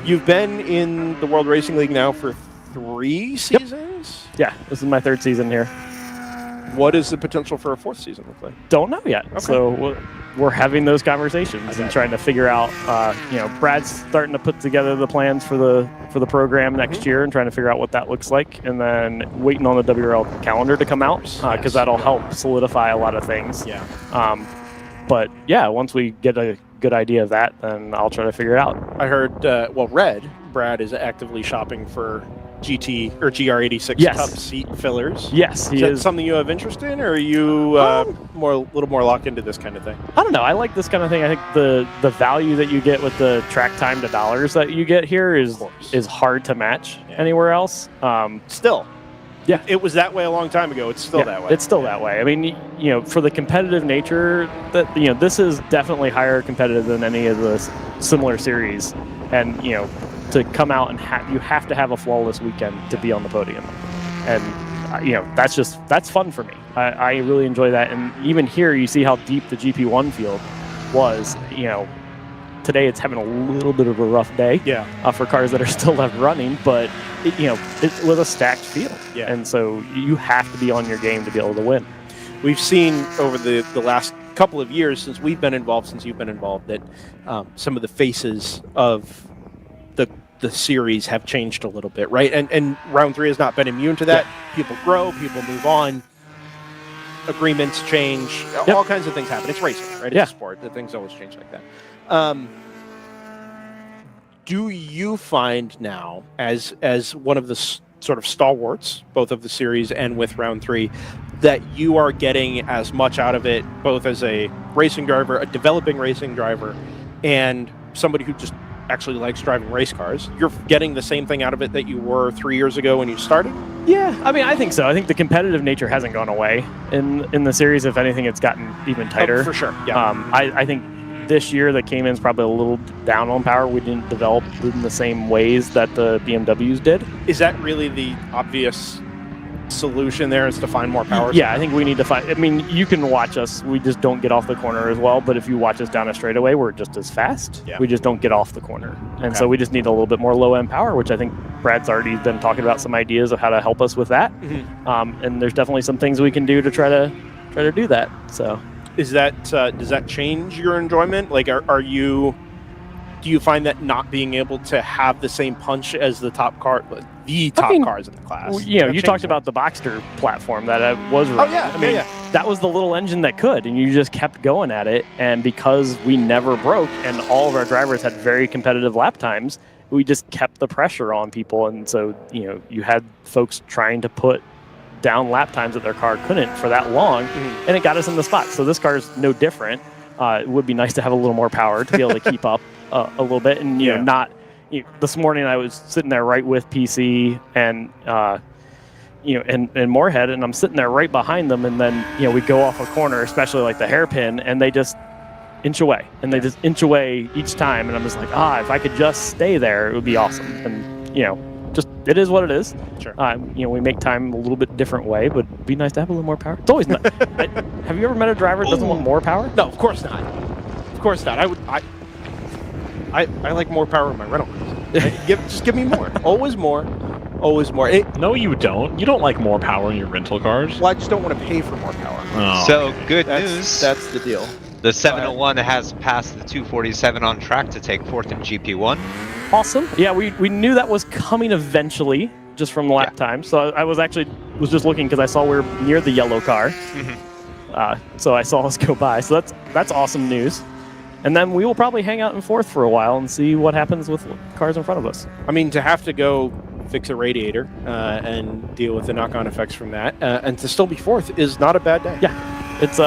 G: You've been in the World Racing League now for 3 seasons?
R: Yeah, this is my 3rd season here.
G: What is the potential for a 4th season look like?
R: Don't know yet.
G: Okay.
R: So we're having those conversations and trying to figure out. Brad's starting to put together the plans for the program next year and trying to figure out what that looks like, and then waiting on the WRL calendar to come out because that'll help solidify a lot of things.
A: Yeah.
R: But yeah, once we get a good idea of that, then I'll try to figure it out.
G: I heard, Brad is actively shopping for GT or GR86 Cup seat fillers.
R: Yes,
G: is that something you have interest in, or are you a little more locked into this kind of thing?
R: I don't know. I like this kind of thing. I think the value that you get with the track time to dollars that you get here is hard to match anywhere else.
G: Still.
R: Yeah,
G: it was that way a long time ago. It's still that way.
R: It's still that way. I mean, for the competitive nature, that this is definitely higher competitive than any of the similar series, and to come out and you have to have a flawless weekend to be on the podium, and that's fun for me. I really enjoy that, and even here you see how deep the GP1 field was. Today it's having a little bit of a rough day for cars that are still left running, but it was a stacked field, and so you have to be on your game to be able to win.
G: We've seen over the last couple of years since we've been involved, since you've been involved, that some of the faces of the series have changed a little bit, right? And round 3 has not been immune to that. People grow, people move on, agreements change, all kinds of things happen. It's racing, right? It's a sport. The things always change like that. Do you find now, as one of the sort of stalwarts, both of the series and with round 3, that you are getting as much out of it, both as a racing driver, a developing racing driver, and somebody who just actually likes driving race cars? You're getting the same thing out of it that you were 3 years ago when you started?
R: Yeah, I mean, I think so. I think the competitive nature hasn't gone away in the series. If anything, it's gotten even tighter.
G: For sure, yeah.
R: I think this year the Cayman's probably a little down on power. We didn't develop in the same ways that the BMWs did.
G: Is that really the obvious solution there, is to find more power?
R: Yeah, I think we need to find. I mean, you can watch us. We just don't get off the corner as well. But if you watch us down a straightaway, we're just as fast.
G: Yeah.
R: We just don't get off the corner. And so we just need a little bit more low-end power, which I think Brad's already been talking about some ideas of how to help us with that. And there's definitely some things we can do to try to do that. So.
G: Is that does that change your enjoyment? Like, do you find that not being able to have the same punch as the top cars in the class?
R: You talked about the Boxster platform that was running. That was the little engine that could, and you just kept going at it. And because we never broke, and all of our drivers had very competitive lap times, we just kept the pressure on people. And so you had folks trying to put down lap times that their car couldn't for that long, and it got us in the spot. So this car's no different. It would be nice to have a little more power to be able to keep up a little bit, and not. This morning I was sitting there right with PC and and Moorhead, and I'm sitting there right behind them, and then we go off a corner, especially like the hairpin, and they just inch away, and they just inch away each time, and I'm just like, if I could just stay there, it would be awesome. And just it is what it is.
G: Sure.
R: We make time a little bit different way, but it'd be nice to have a little more power. It's always nice. Have you ever met a driver that doesn't want more power?
G: No, of course not. Of course not. I like more power in my rental cars. Just give me more. Always more. Always more.
B: No, you don't. You don't like more power in your rental cars.
G: Well, I just don't want to pay for more power.
B: Oh.
C: So good news.
G: That's the deal.
C: The 701 has passed the 247 on track to take 4th in GP1.
R: Awesome. Yeah, we knew that was coming eventually, just from the lap time. So I was just looking because I saw we were near the yellow car. So I saw us go by. So that's awesome news. And then we will probably hang out in 4th for a while and see what happens with cars in front of us.
G: I mean, to have to go fix a radiator and deal with the knock-on effects from that, and to still be 4th is not a bad day.
R: Yeah, it's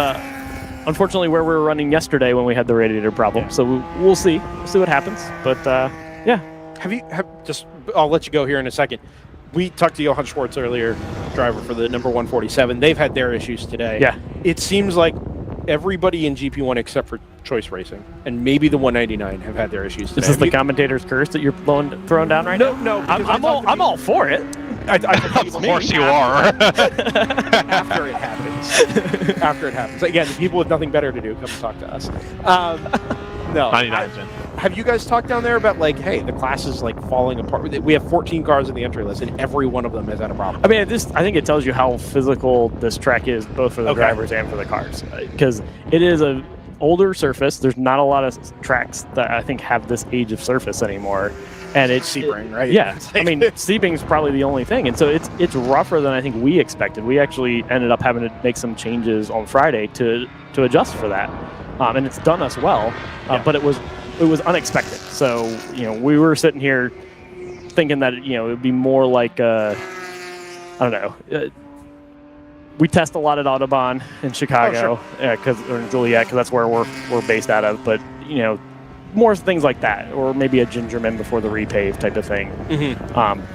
R: unfortunately where we were running yesterday when we had the radiator problem. So we'll see what happens. But yeah.
G: I'll let you go here in a second. We talked to Johann Schwartz earlier, driver for the number 147. They've had their issues today.
R: Yeah.
G: It seems like everybody in GP1 except for Choice Racing and maybe the 199 have had their issues today.
R: Is this the commentator's curse that you're throwing down right now?
G: No.
R: I'm all for it.
C: Of course you are.
G: After it happens. Again, the people with nothing better to do come talk to us. No.
B: 99.
G: Have you guys talked down there about, like, hey, the class is like falling apart? We have 14 cars in the entry list, and every one of them has had a problem.
R: I mean, I think it tells you how physical this track is, both for the drivers and for the cars, because it is older surface. There's not a lot of tracks that I think have this age of surface anymore. And it's
A: Sebring, right?
R: Yeah, I mean, Sebring's probably the only thing, and so it's rougher than I think we expected. We actually ended up having to make some changes on Friday to adjust for that, and it's done us well. But it was unexpected. So we were sitting here thinking that it would be more like I don't know. We test a lot at Audubon in Chicago, or in Joliet, because that's where we're based out of. But more things like that, or maybe a Gingerman before the repave type of thing.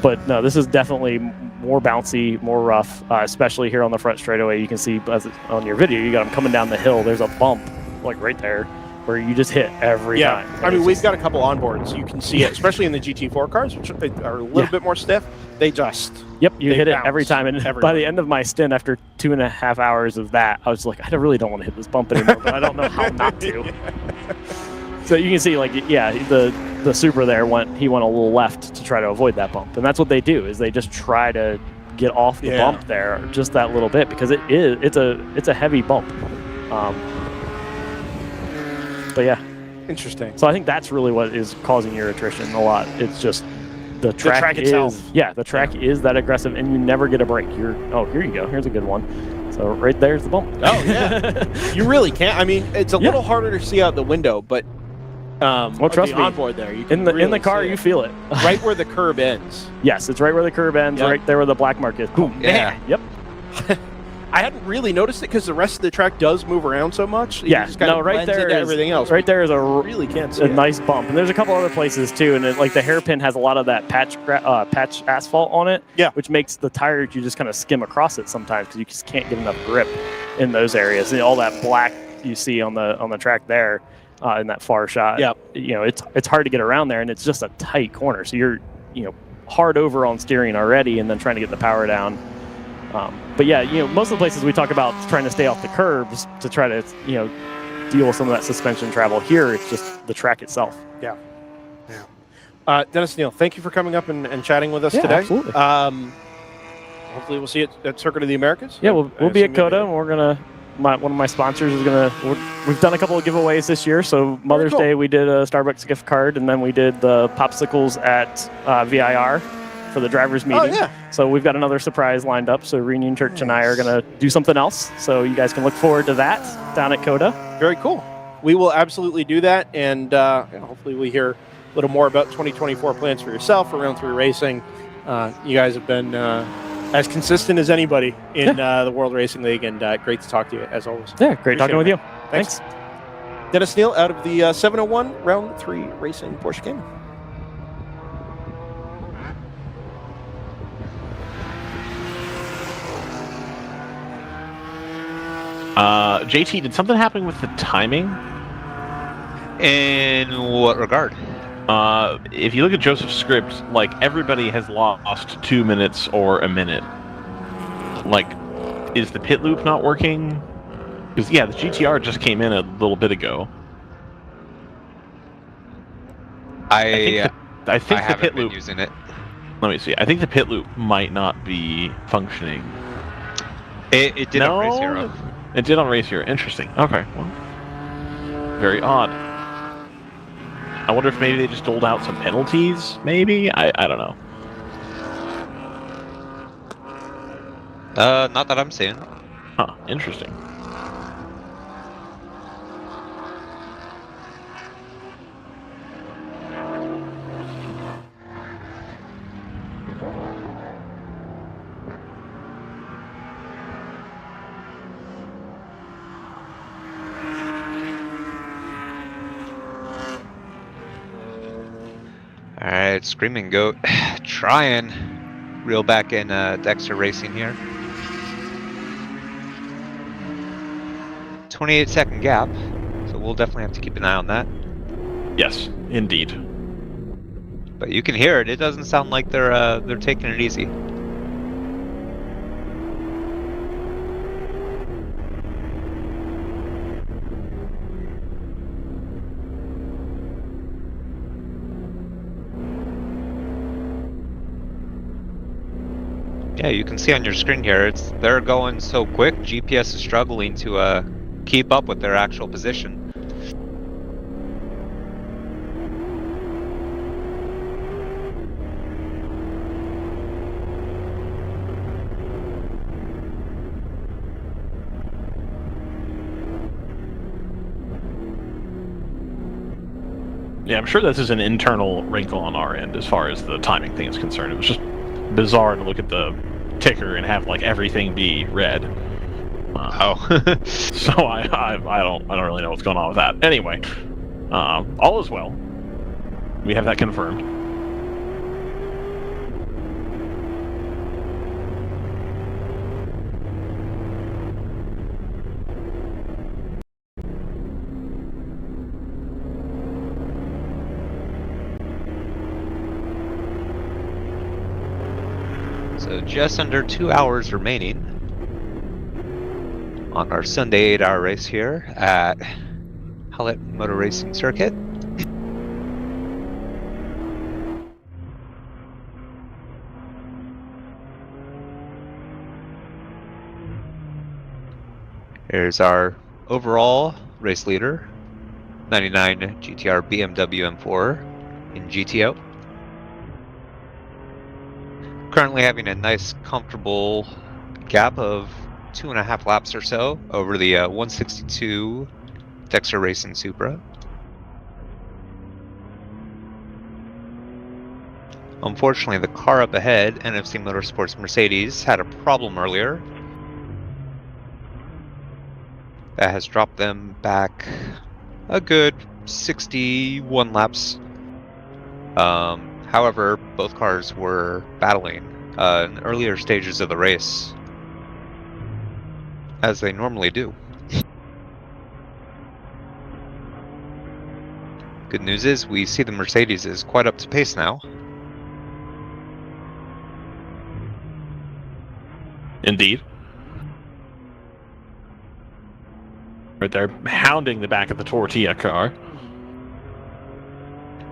R: But no, this is definitely more bouncy, more rough, especially here on the front straightaway. You can see on your video, you got them coming down the hill. There's a bump like right there where you just hit every time.
A: I mean, we've got a couple onboards. You can see it, especially in the GT4 cars, which are a little bit more stiff. They just
R: you hit it every time. And by the end of my stint, after 2.5 hours of that, I was like, I really don't want to hit this bump anymore, but I don't know how not to. So you can see, the Supra there went a little left to try to avoid that bump, and that's what they do. Is they just try to get off the bump there just that little bit, because it's a heavy bump. But yeah,
A: interesting.
R: So I think that's really what is causing your attrition a lot. It's just the track
A: itself.
R: The track is that aggressive, and you never get a break. Here you go. Here's a good one. So right there's the bump.
A: Oh yeah, you really can't. I mean, it's a little harder to see out the window, but
R: trust me,
A: onboard there, you can
R: in the car you feel it
A: right where the curb ends.
R: Yes, it's right where the curb ends, right there where the black mark is. Boom.
A: Yeah.
R: Yep.
A: I hadn't really noticed it because the rest of the track does move around so much.
R: Yeah,
A: just kind of
R: right there
A: into everything else.
R: Right there is
A: really can't see
R: a nice bump, and there's a couple other places too. And the hairpin has a lot of that patch asphalt on it, which makes the tires you just kind of skim across it sometimes because you just can't get enough grip in those areas. And all that black you see on the track there in that far shot.
A: Yeah,
R: it's hard to get around there, and it's just a tight corner. So you're hard over on steering already, and then trying to get the power down. But yeah, most of the places we talk about trying to stay off the curbs to try to, deal with some of that suspension travel. Here, it's just the track itself.
A: Yeah. Dennis Neal, thank you for coming up and chatting with us today.
R: Absolutely.
A: Hopefully we'll see you at Circuit of the Americas.
R: Yeah, we'll be at COTA, and we're going to, one of my sponsors is going to, we've done a couple of giveaways this year. So Mother's Day, we did a Starbucks gift card, and then we did the popsicles at VIR. For the drivers meeting.
A: Oh, yeah.
R: So we've got another surprise lined up. So Reunion Church and I are going to do something else. So you guys can look forward to that down at COTA.
A: Very cool. We will absolutely do that. And hopefully we hear a little more about 2024 plans for yourself around 3 racing. You guys have been as consistent as anybody in the World Racing League. And great to talk to you as always.
R: Yeah, great talking with you. Thanks.
A: Dennis Neal out of the 701 Round 3 Racing Porsche Cayman.
B: JT, did something happen with the timing?
C: In what regard?
B: If you look at Joseph's script, everybody has lost 2 minutes or a minute. Is the pit loop not working? Because the GTR just came in a little bit ago.
C: I
B: think the pit loop
C: using it.
B: Let me see. I think the pit loop might not be functioning.
C: It did on Race Hero.
B: It did on Race Hero. Interesting. Okay. Well, very odd. I wonder if maybe they just doled out some penalties. Maybe I don't know.
C: Not that I'm seeing.
B: Huh. Interesting.
C: Alright, Screaming Goat trying reel back in Dexter Racing here. 28-second gap, so we'll definitely have to keep an eye on that.
B: Yes, indeed.
C: But you can hear it. It doesn't sound like they're taking it easy. Yeah, you can see on your screen here, they're going so quick. GPS is struggling to keep up with their actual position.
B: Yeah, I'm sure this is an internal wrinkle on our end as far as the timing thing is concerned. It was just bizarre to look at the ticker and have like everything be red. So I don't really know what's going on with that. Anyway, all is well. We have that confirmed.
C: So just under 2 hours remaining on our Sunday 8-hour race here at Hallett Motor Racing Circuit. Here's our overall race leader, 99 GTR BMW M4 in GTO. Currently having a nice comfortable gap of 2.5 laps or so over the 162 Dexter Racing Supra. Unfortunately, the car up ahead, NFC Motorsports Mercedes, had a problem earlier that has dropped them back a good 61 laps. However, both cars were battling in earlier stages of the race, as they normally do. Good news is we see the Mercedes is quite up to pace now.
B: Indeed. Right there, hounding the back of the Tortilla car.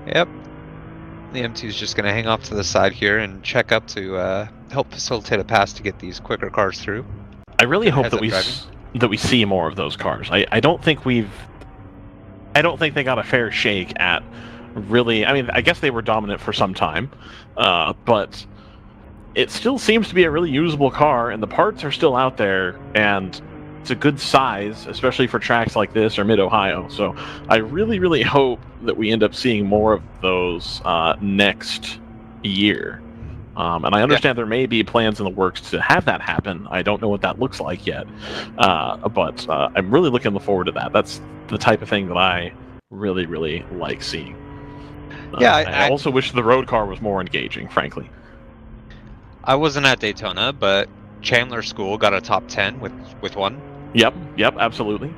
C: Yep. The M2 is just going to hang off to the side here and check up to help facilitate a pass to get these quicker cars through.
B: I really hope that we see more of those cars. I don't think they got a fair shake at really. I mean, I guess they were dominant for some time, but it still seems to be a really usable car, and the parts are still out there, and it's a good size, especially for tracks like this or Mid-Ohio. So I really, really hope that we end up seeing more of those next year. And I understand there may be plans in the works to have that happen. I don't know what that looks like yet. But I'm really looking forward to that. That's the type of thing that I really, really like seeing. I also wish the road car was more engaging, frankly.
C: I wasn't at Daytona, but Chandler School got a top 10 with one.
B: Yep, absolutely.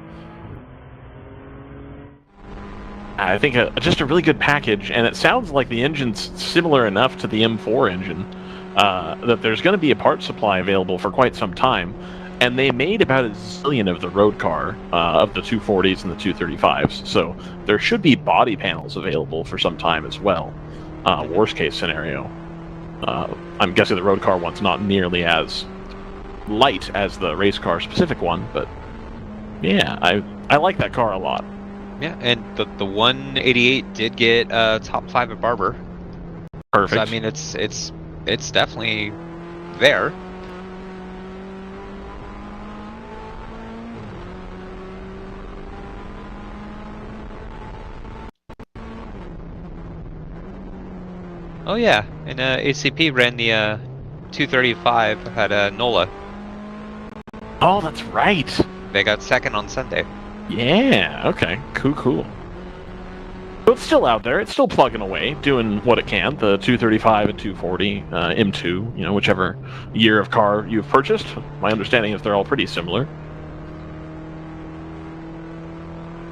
B: I think just a really good package, and it sounds like the engine's similar enough to the M4 engine that there's going to be a part supply available for quite some time. And they made about a zillion of the road car of the 240s and the 235s, so there should be body panels available for some time as well. Worst case scenario. I'm guessing the road car one's not nearly as light as the race car specific one, but yeah, I like that car a lot.
C: Yeah, and the 188 did get top 5 at Barber.
B: Perfect.
C: So, I mean, it's definitely there. Oh yeah, and ACP ran the 235 at NOLA.
B: Oh, that's right.
C: They got second on Sunday.
B: Yeah, okay. Cool. So it's still out there. It's still plugging away, doing what it can. The 235 and 240, M2, whichever year of car you've purchased. My understanding is they're all pretty similar.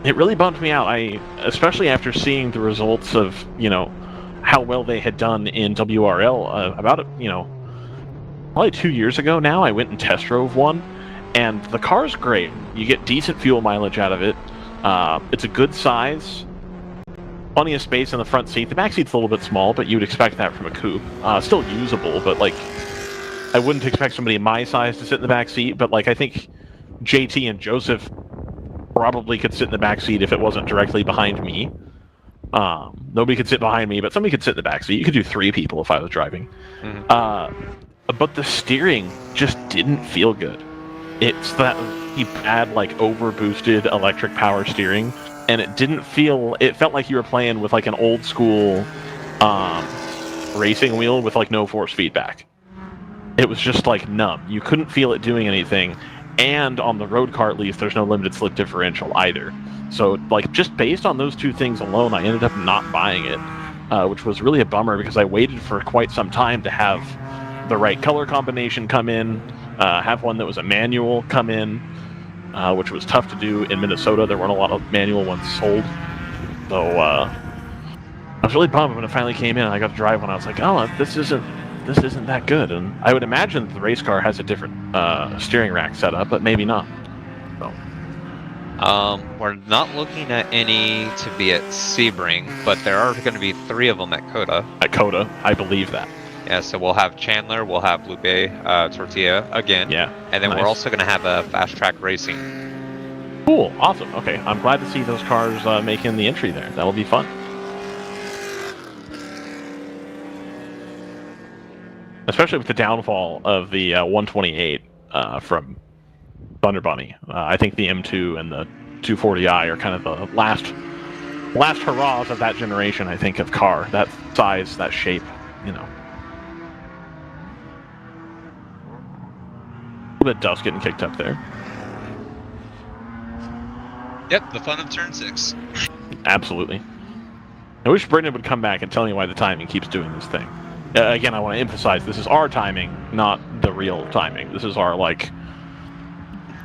B: It really bummed me out, especially after seeing the results of, how well they had done in WRL about, probably 2 years ago now. I went and test drove one. And the car's great. You get decent fuel mileage out of it. It's a good size. Plenty of space in the front seat. The back seat's a little bit small, but you would expect that from a coupe. Still usable, but I wouldn't expect somebody my size to sit in the back seat. But I think JT and Joseph probably could sit in the back seat if it wasn't directly behind me. Nobody could sit behind me, but somebody could sit in the back seat. You could do 3 people if I was driving. Mm-hmm. But the steering just didn't feel good. It's that bad, over boosted electric power steering and it didn't feel. It felt like you were playing with like an old school racing wheel with like no force feedback. It was just like numb. You couldn't feel it doing anything, and on the road car at least, there's no limited slip differential either. So like just based on those two things alone, I ended up not buying it, which was really a bummer because I waited for quite some time to have the right color combination come in, have one that was a manual come in, which was tough to do in Minnesota. There weren't a lot of manual ones sold, so I was really bummed when it finally came in and I got to drive one. I was like, oh, this isn't that good. And I would imagine the race car has a different steering rack setup, but maybe not. So.
C: We're not looking at any to be at Sebring, but there are going to be 3 of them at Coda.
B: At Coda, I believe that.
C: Yeah, so we'll have Chandler, we'll have Lupe Tortilla again.
B: Yeah.
C: And then
B: nice.
C: we're also going to have a fast track racing.
B: Cool, awesome. Okay, I'm glad to see those cars making the entry there. That'll be fun. Especially with the downfall of the 128 from Thunder Bunny. I think the M2 and the 240i are kind of the last hurrahs of that generation, I think, of car. That size, that shape, you know. A little bit of dust getting kicked up there.
C: Yep, the fun of turn 6.
B: Absolutely. I wish Brendan would come back and tell me why the timing keeps doing this thing. Again, I want to emphasize this is our timing, not the real timing. This is our, like,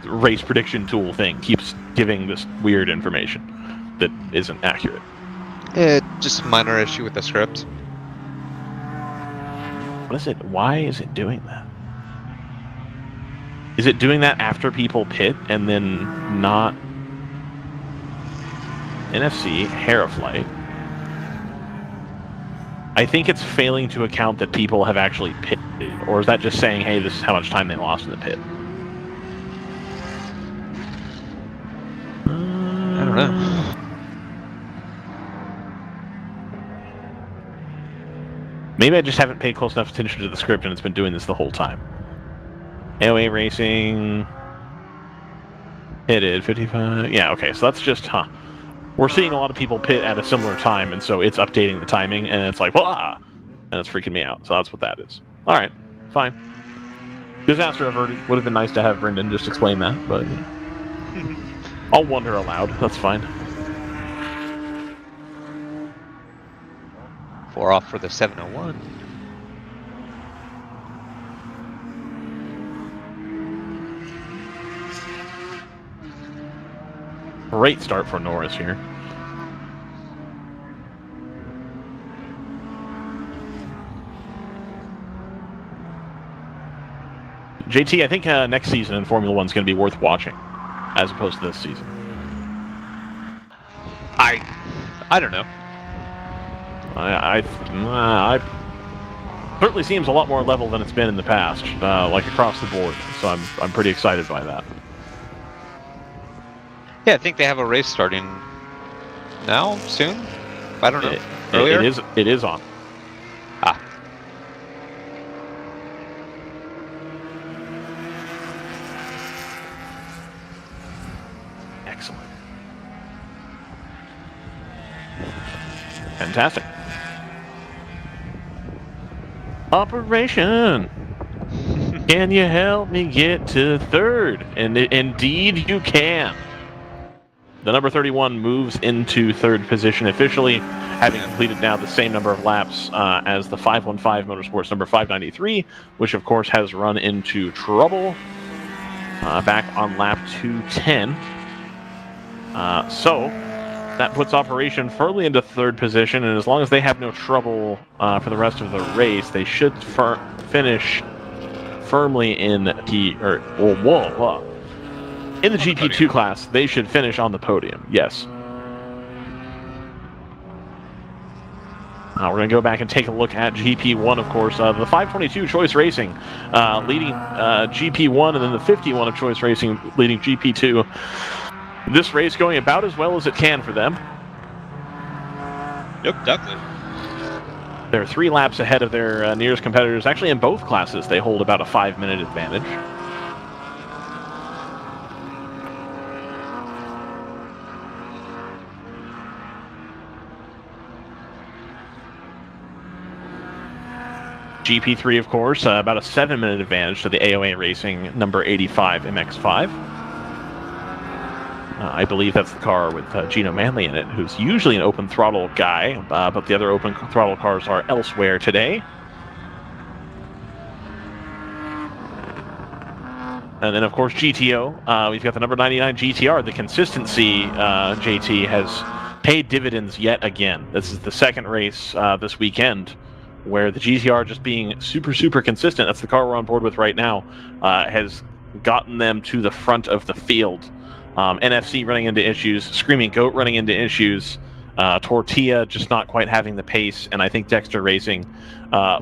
B: race prediction tool thing. Keeps giving this weird information that isn't accurate.
C: Just a minor issue with the script.
B: What is it? Why is it doing that? Is it doing that after people pit and then not... NFC, Hairflight. I think it's failing to account that people have actually pitted, or is that just saying, hey, this is how much time they lost in the pit?
C: I don't know.
B: Maybe I just haven't paid close enough attention to the script and it's been doing this the whole time. AOA Racing... Pitted, 55... Yeah, okay, so that's just, We're seeing a lot of people pit at a similar time, and so it's updating the timing, and it's like, "Wah!" And it's freaking me out. So that's what that is. All right, fine. Disaster averted. Would have been nice to have Brendan just explain that, but I'll wonder aloud. That's fine.
C: 4 off for the 701.
B: Great start for Norris here. JT, I think next season in Formula 1 is going to be worth watching, as opposed to this season.
C: I don't know.
B: I certainly seems a lot more level than it's been in the past, like across the board. So I'm pretty excited by that.
C: Yeah, I think they have a race starting now, soon. I don't know. Earlier?
B: It is on.
C: Ah.
B: Excellent. Fantastic. Operation. Can you help me get to third? And indeed you can. The number 31 moves into third position officially, having completed now the same number of laps as the 515 Motorsports number 593, which of course has run into trouble back on lap 210. So that puts Operation firmly into third position, and as long as they have no trouble for the rest of the race, they should finish firmly in the in the GP2 class. They should finish on the podium. Yes. We're going to go back and take a look at GP1, of course. The 522 Choice Racing leading GP1, and then the 51 of Choice Racing leading GP2. This race going about as well as it can for them.
C: Yep, definitely.
B: They're 3 laps ahead of their nearest competitors. Actually, in both classes, they hold about a 5-minute advantage. GP3, of course, about a 7-minute advantage to the AOA Racing number 85 MX5. I believe that's the car with Gino Manley in it, who's usually an open throttle guy, but the other open throttle cars are elsewhere today. And then, of course, GTO. We've got the number 99 GTR. The consistency, JT, has paid dividends yet again. This is the second race this weekend where the GTR, just being super, super consistent, that's the car we're on board with right now, has gotten them to the front of the field. NFC running into issues, Screaming Goat running into issues, Tortilla just not quite having the pace, and I think Dexter Racing,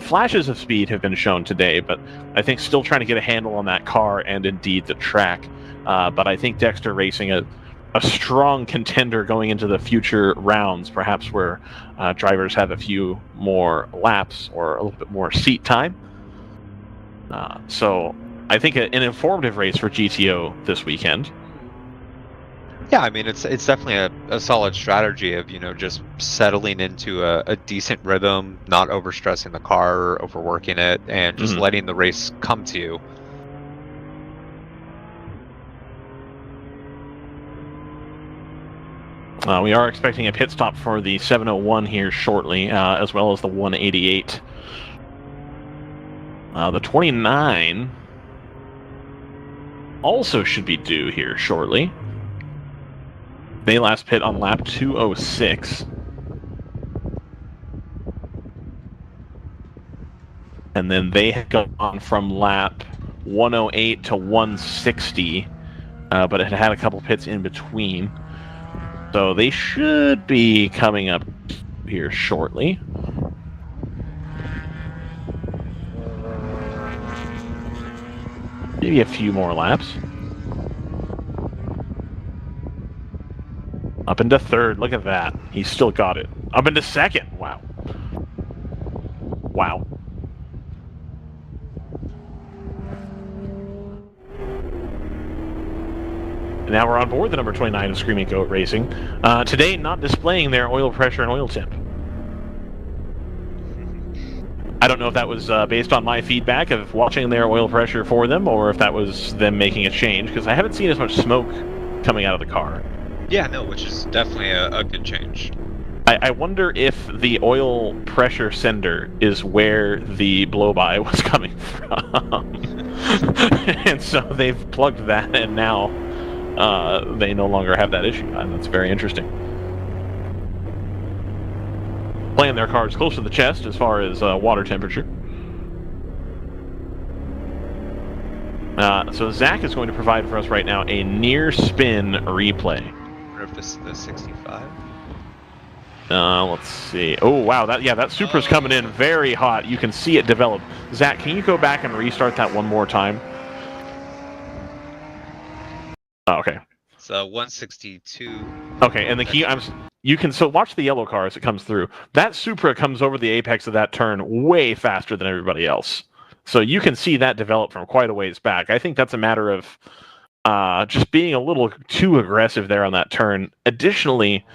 B: flashes of speed have been shown today, but I think still trying to get a handle on that car and indeed the track. But I think Dexter Racing, a strong contender going into the future rounds, perhaps where drivers have a few more laps or a little bit more seat time. So I think an informative race for GTO this weekend.
C: Yeah, I mean, it's definitely a solid strategy of, you know, just settling into a decent rhythm, not overstressing the car, overworking it, and just letting the race come to you.
B: We are expecting a pit stop for the 701 here shortly, as well as the 188. The 29 also should be due here shortly. They last pit on lap 206. And then they have gone from lap 108 to 160, but it had a couple pits in between. So they should be coming up here shortly. Maybe a few more laps. Up into third, look at that. He's still got it. Up into second, wow. Wow. And now we're on board the number 29 of Screaming Goat Racing. Today, not displaying their oil pressure and oil temp. I don't know if that was based on my feedback of watching their oil pressure for them, or if that was them making a change, because I haven't seen as much smoke coming out of the car.
C: Yeah, no, which is definitely a good change.
B: I wonder if the oil pressure sender is where the blow-by was coming from. And so they've plugged that, and now they no longer have that issue. And that's very interesting. Playing their cards close to the chest as far as water temperature. So Zach is going to provide for us right now a near spin replay.
C: I wonder if this is the 65.
B: Let's see. Oh wow, that Supra's coming in very hot. You can see it develop. Zach, can you go back and restart that one more time? Okay.
C: So 162.
B: Okay, and the key, you can so watch the yellow car as it comes through. That Supra comes over the apex of that turn way faster than everybody else. So you can see that develop from quite a ways back. I think that's a matter of just being a little too aggressive there on that turn. Additionally,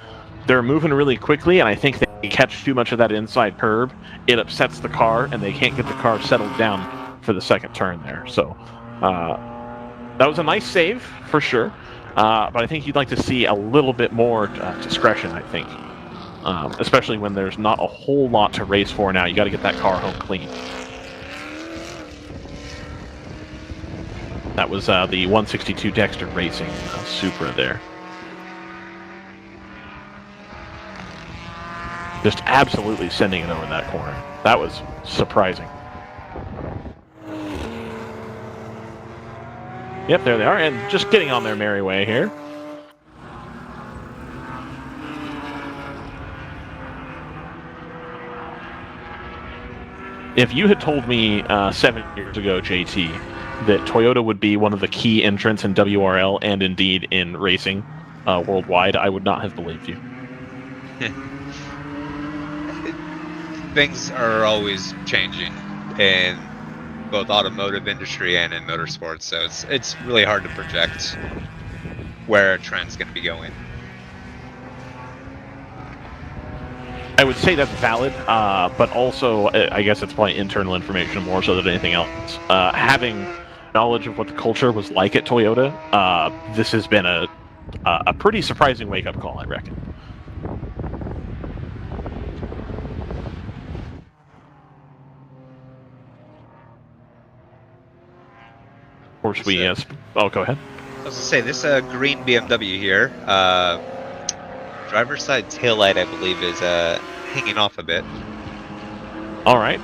B: they're moving really quickly, and I think they catch too much of that inside curb. It upsets the car, and they can't get the car settled down for the second turn there. So that was a nice save, for sure. But I think you'd like to see a little bit more discretion, I think. Especially when there's not a whole lot to race for now. You got to get that car home clean. That was the 162 Dexter Racing Supra there. Just absolutely sending it over that corner. That was surprising. Yep, there they are, and just getting on their merry way here. If you had told me 7 years ago, JT, that Toyota would be one of the key entrants in WRL and indeed in racing worldwide, I would not have believed you.
C: Things are always changing in both automotive industry and in motorsports, so it's really hard to project where a trend's going to be going.
B: I would say that's valid, but also I guess it's probably internal information more so than anything else. Having knowledge of what the culture was like at Toyota, this has been a pretty surprising wake-up call, I reckon. Of course, we... oh, go ahead.
C: I was going to say, this green BMW here, driver's side taillight, I believe, is hanging off a bit.
B: All right.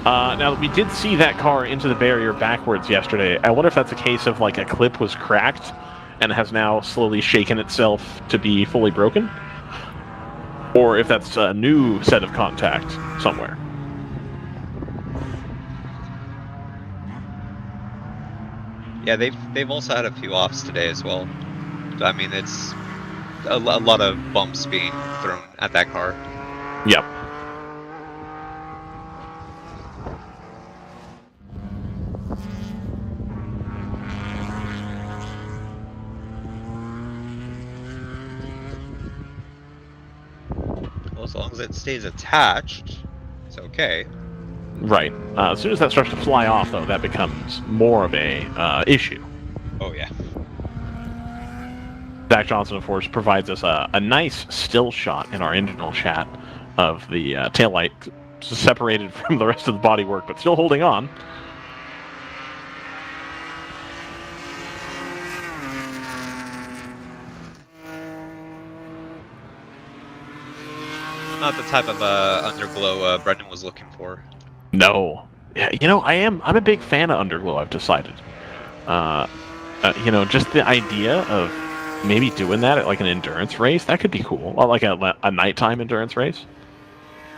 B: Now, we did see that car into the barrier backwards yesterday. I wonder if that's a case of, like, a clip was cracked and has now slowly shaken itself to be fully broken. Or if that's a new set of contact somewhere.
C: Yeah, they've also had a few offs today as well. I mean, it's a lot of bumps being thrown at that car.
B: Yep.
C: Well, as long as it stays attached, it's okay.
B: Right. As soon as that starts to fly off, though, that becomes more of a issue.
C: Oh, yeah.
B: Zach Johnson, of course, provides us a nice still shot in our internal chat of the taillight separated from the rest of the bodywork, but still holding on.
C: Not the type of underglow Brendan was looking for.
B: No. Yeah, you know, I'm a big fan of underglow, I've decided. You know, just the idea of maybe doing that at like an endurance race, that could be cool. Well, like a nighttime endurance race.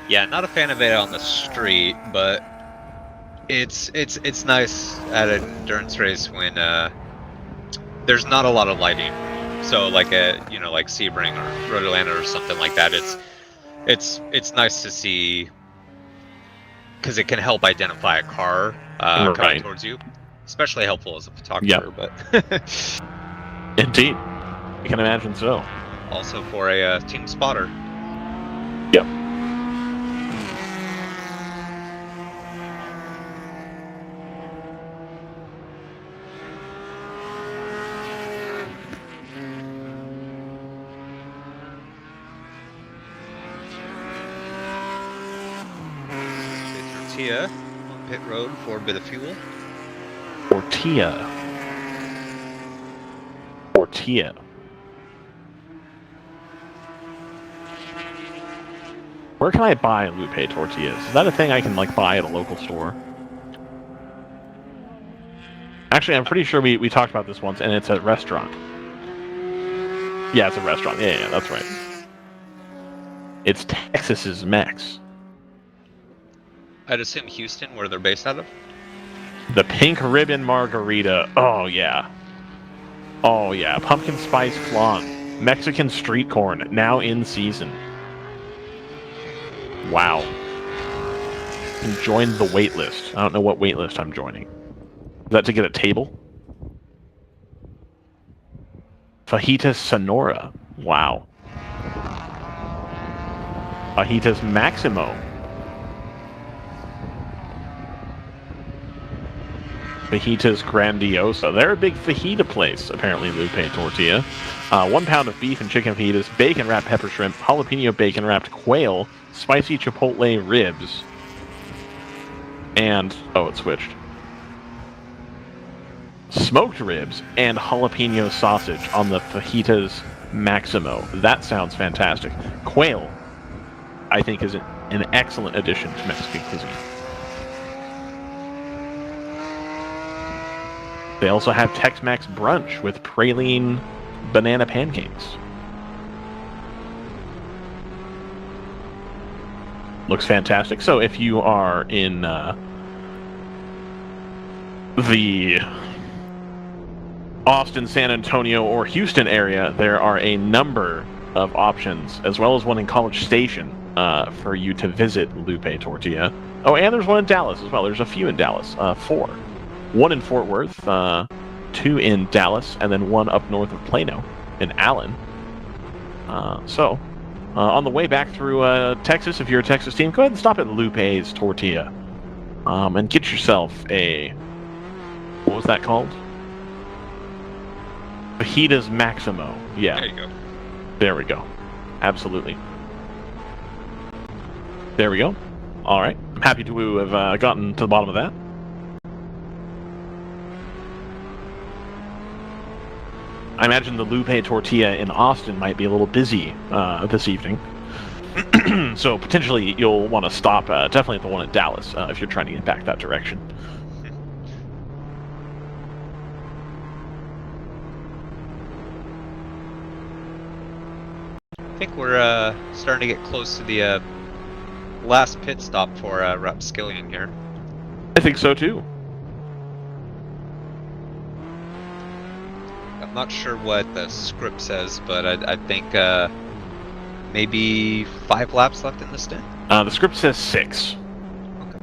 C: Yeah, not a fan of it on the street, but it's nice at an endurance race when there's not a lot of lighting. So like like Sebring or Road Atlanta or something like that. It's nice to see because it can help identify a car coming towards you. Especially helpful as a photographer, but
B: Indeed. I can imagine so.
C: Also for a team spotter.
B: Yep.
C: Tortilla on pit road for a bit of fuel.
B: Tortilla. Where can I buy Lupe tortillas? Is that a thing I can like buy at a local store? Actually, I'm pretty sure we talked about this once, and it's a restaurant. Yeah, it's a restaurant. Yeah, that's right. It's Texas's Mex.
C: I'd assume Houston, where they're based out of.
B: The pink ribbon margarita. Oh, yeah. Oh, yeah. Pumpkin spice flan. Mexican street corn. Now in season. Wow. And join the wait list. I don't know what wait list I'm joining. Is that to get a table? Fajitas Sonora. Wow. Fajitas Maximo. Fajitas Grandiosa. They're a big fajita place, apparently, Lupe Tortilla. 1 pound of beef and chicken fajitas, bacon-wrapped pepper shrimp, jalapeno bacon-wrapped quail, spicy chipotle ribs, and... oh, it switched. Smoked ribs and jalapeno sausage on the Fajitas Maximo. That sounds fantastic. Quail, I think, is an excellent addition to Mexican cuisine. They also have Tex-Mex brunch with praline banana pancakes. Looks fantastic. So if you are in the Austin, San Antonio, or Houston area, there are a number of options, as well as one in College Station, for you to visit Lupe Tortilla. Oh, and there's one in Dallas as well. There's a few in Dallas. 4. 1 in Fort Worth, 2 in Dallas, and then 1 up north of Plano in Allen. So, On the way back through Texas, if you're a Texas team, go ahead and stop at Lupe's Tortilla. And get yourself a... What was that called? Fajitas Maximo. Yeah.
C: There you go.
B: There we go. Absolutely. There we go. All right. I'm happy to have gotten to the bottom of that. I imagine the Lupe Tortilla in Austin might be a little busy this evening. So potentially you'll want to stop definitely at the one in Dallas if you're trying to get back that direction.
C: I think we're starting to get close to the last pit stop for Rapskillion here.
B: I think so too.
C: I'm not sure what the script says, but I think maybe 5 laps left in the stint.
B: The script says 6.
C: Okay.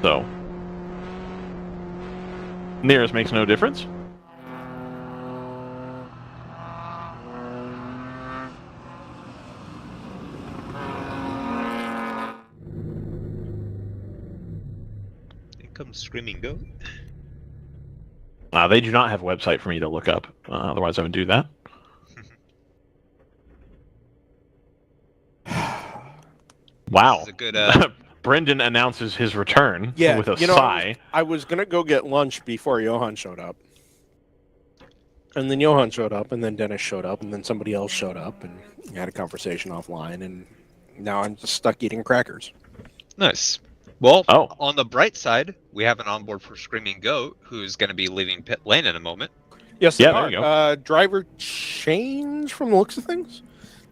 B: So nearest makes no difference.
C: Here comes Screaming Goat.
B: They do not have a website for me to look up. Otherwise, I would do that. Wow.
C: This is a good,
B: Brendan announces his return with a
A: you know,
B: sigh.
A: I was going to go get lunch before Johan showed up. And then Johan showed up, and then Dennis showed up, and then somebody else showed up, and we had a conversation offline, and now I'm just stuck eating crackers.
C: Nice. Well, on the bright side, we have an onboard for Screaming Goat, who's going to be leaving pit lane in a moment.
A: Yes, there you go. Driver change from the looks of things.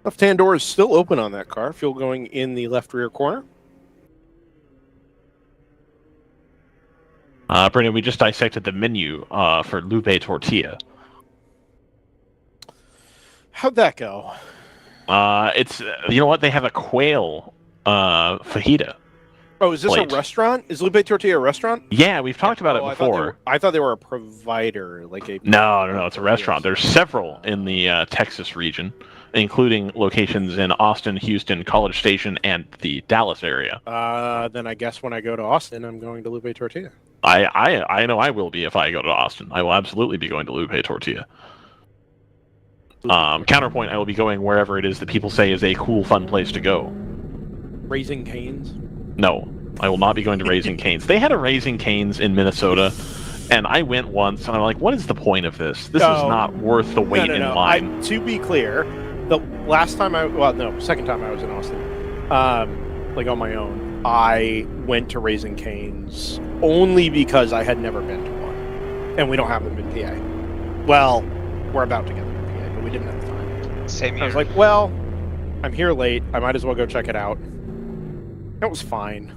A: Left-hand door is still open on that car. Fuel going in the left rear corner.
B: Brendan, we just dissected the menu for Lupe Tortilla.
A: How'd that go?
B: It's you know what? They have a quail fajita.
A: Oh, is this a restaurant? Is Lupe Tortilla a restaurant?
B: Yeah, we've talked about it before.
A: I thought they were a provider, like a...
B: No, it's a restaurant. There's several in the Texas region, including locations in Austin, Houston, College Station, and the Dallas area.
A: Then I guess when I go to Austin, I'm going to Lupe Tortilla.
B: I know I will be if I go to Austin. I will absolutely be going to Lupe Tortilla. Counterpoint, I will be going wherever it is that people say is a cool, fun place to go.
A: Raising Cane's?
B: No, I will not be going to Raising Cane's. They had a Raising Cane's in Minnesota, and I went once, and I'm like, what is the point of this? This is not worth the wait in line.
A: To be clear, the last time second time I was in Austin, like on my own, I went to Raising Cane's only because I had never been to one, and we don't have them in PA. Well, we're about to get them in PA, but we didn't have the time.
C: Same here.
A: I was like, well, I'm here late. I might as well go check it out. It was fine.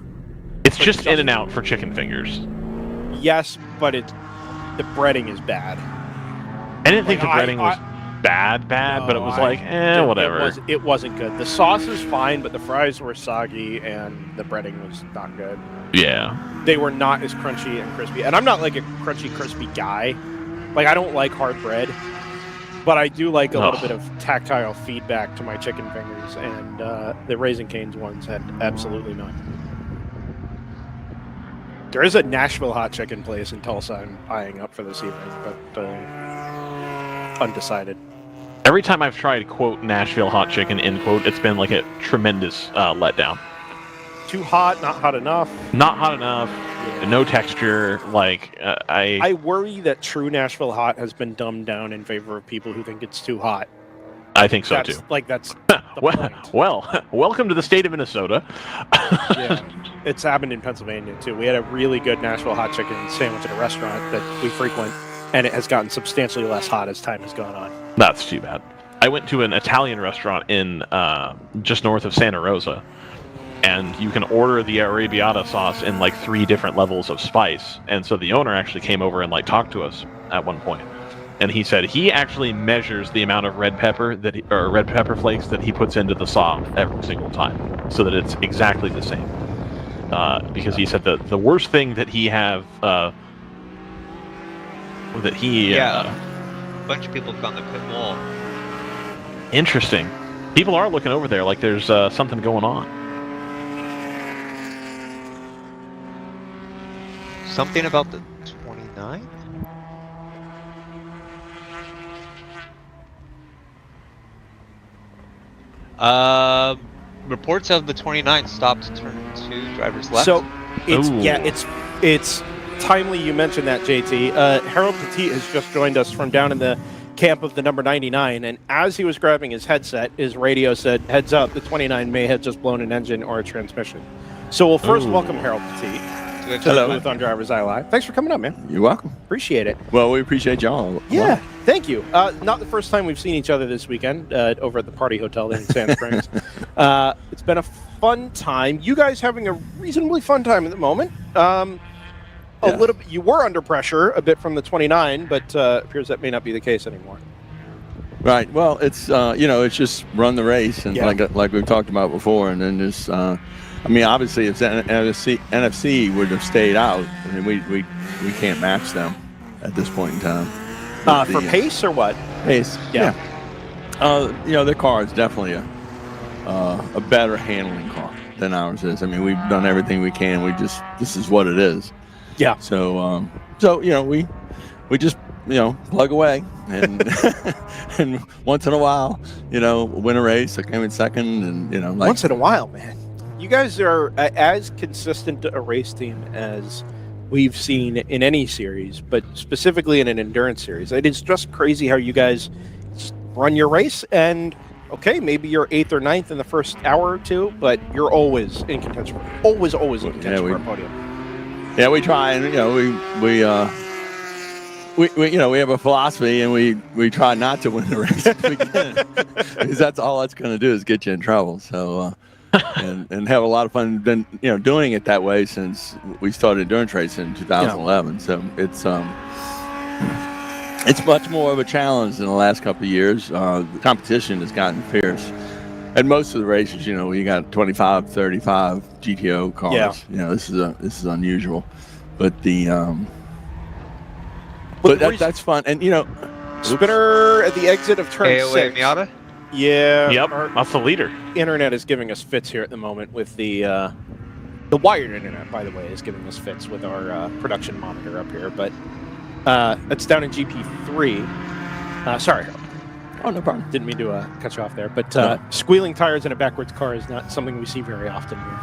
B: It's just in and out for chicken fingers.
A: Yes, but the breading is bad.
B: I didn't think the breading was bad, but it was whatever.
A: It wasn't good. The sauce is fine, but the fries were soggy and the breading was not good.
B: Yeah.
A: They were not as crunchy and crispy. And I'm not like a crunchy, crispy guy. Like, I don't like hard bread, but I do like a little bit of tactile feedback to my chicken fingers, and the Raising Cane's ones had absolutely none. There is a Nashville hot chicken place in Tulsa I'm eyeing up for this evening, but undecided.
B: Every time I've tried, quote, Nashville hot chicken, end quote, it's been like a tremendous letdown.
A: Too hot, not hot enough.
B: Not hot enough, no texture,
A: I worry that true Nashville hot has been dumbed down in favor of people who think it's too hot.
B: I think so, too.
A: That's the point.
B: Well, welcome to the state of Minnesota.
A: Yeah, it's happened in Pennsylvania, too. We had a really good Nashville hot chicken sandwich at a restaurant that we frequent, and it has gotten substantially less hot as time has gone on.
B: That's too bad. I went to an Italian restaurant in just north of Santa Rosa, and you can order the arrabbiata sauce in like 3 different levels of spice. And so the owner actually came over and talked to us at one point. And he said he actually measures the amount of red pepper red pepper flakes that he puts into the sauce every single time, so that it's exactly the same. Because he said the worst thing that he a
C: bunch of people have gone to pit wall.
B: Interesting. People are looking over there like there's something going on.
C: Something about the 29? Reports of the 29 stopped to turn 2, drivers left.
A: So, it's timely you mentioned that, JT. Harold Petit has just joined us from down in the camp of the number 99, and as he was grabbing his headset, his radio said, "Heads up, the 29 may have just blown an engine or a transmission." So we'll first welcome Harold Petit to the booth on DriversEye Live. Thanks for coming up, man.
S: You're welcome.
A: Appreciate it.
S: Well, we appreciate y'all.
A: Yeah, thank you. Not the first time we've seen each other this weekend over at the Party Hotel there in Sand Springs. It's been a fun time. You guys having a reasonably fun time at the moment. A little bit. You were under pressure a bit from the 29, but appears that may not be the case anymore.
S: Right. Well, it's it's just run the race, and like we've talked about before, and then this. Obviously, if NFC would have stayed out, I mean, we can't match them at this point in time.
A: For pace or what?
S: Pace. Yeah. Their car is definitely a better handling car than ours is. I mean, we've done everything we can. This is what it is.
A: Yeah.
S: So we just plug away and and once in a while, win a race. I came in second, and
A: once in a while, man. You guys are as consistent a race team as we've seen in any series, but specifically in an endurance series. It is just crazy how you guys just run your race, and maybe you're 8th or 9th in the first hour or two, but you're always in contention. Always in contention for a podium.
S: Yeah, we try, and we have a philosophy, and we try not to win the race if we can, because that's all it's going to do is get you in trouble. So. and have a lot of fun. Been doing it that way since we started endurance racing in 2011. So it's much more of a challenge in the last couple of years. The competition has gotten fierce. At most of the races, you got 25, 35 GTO cars. Yeah. This is unusual, but that's fun. And
A: spinner at the exit of turn
C: AOA
A: 6.
C: Miata?
A: Yeah.
B: Yep. That's the leader.
A: Internet is giving us fits here at the moment with the wired internet, by the way, is giving us fits with our production monitor up here. But it's down in GP3. Sorry, Harold.
S: Oh, no problem.
A: Didn't mean to cut you off there. But squealing tires in a backwards car is not something we see very often here.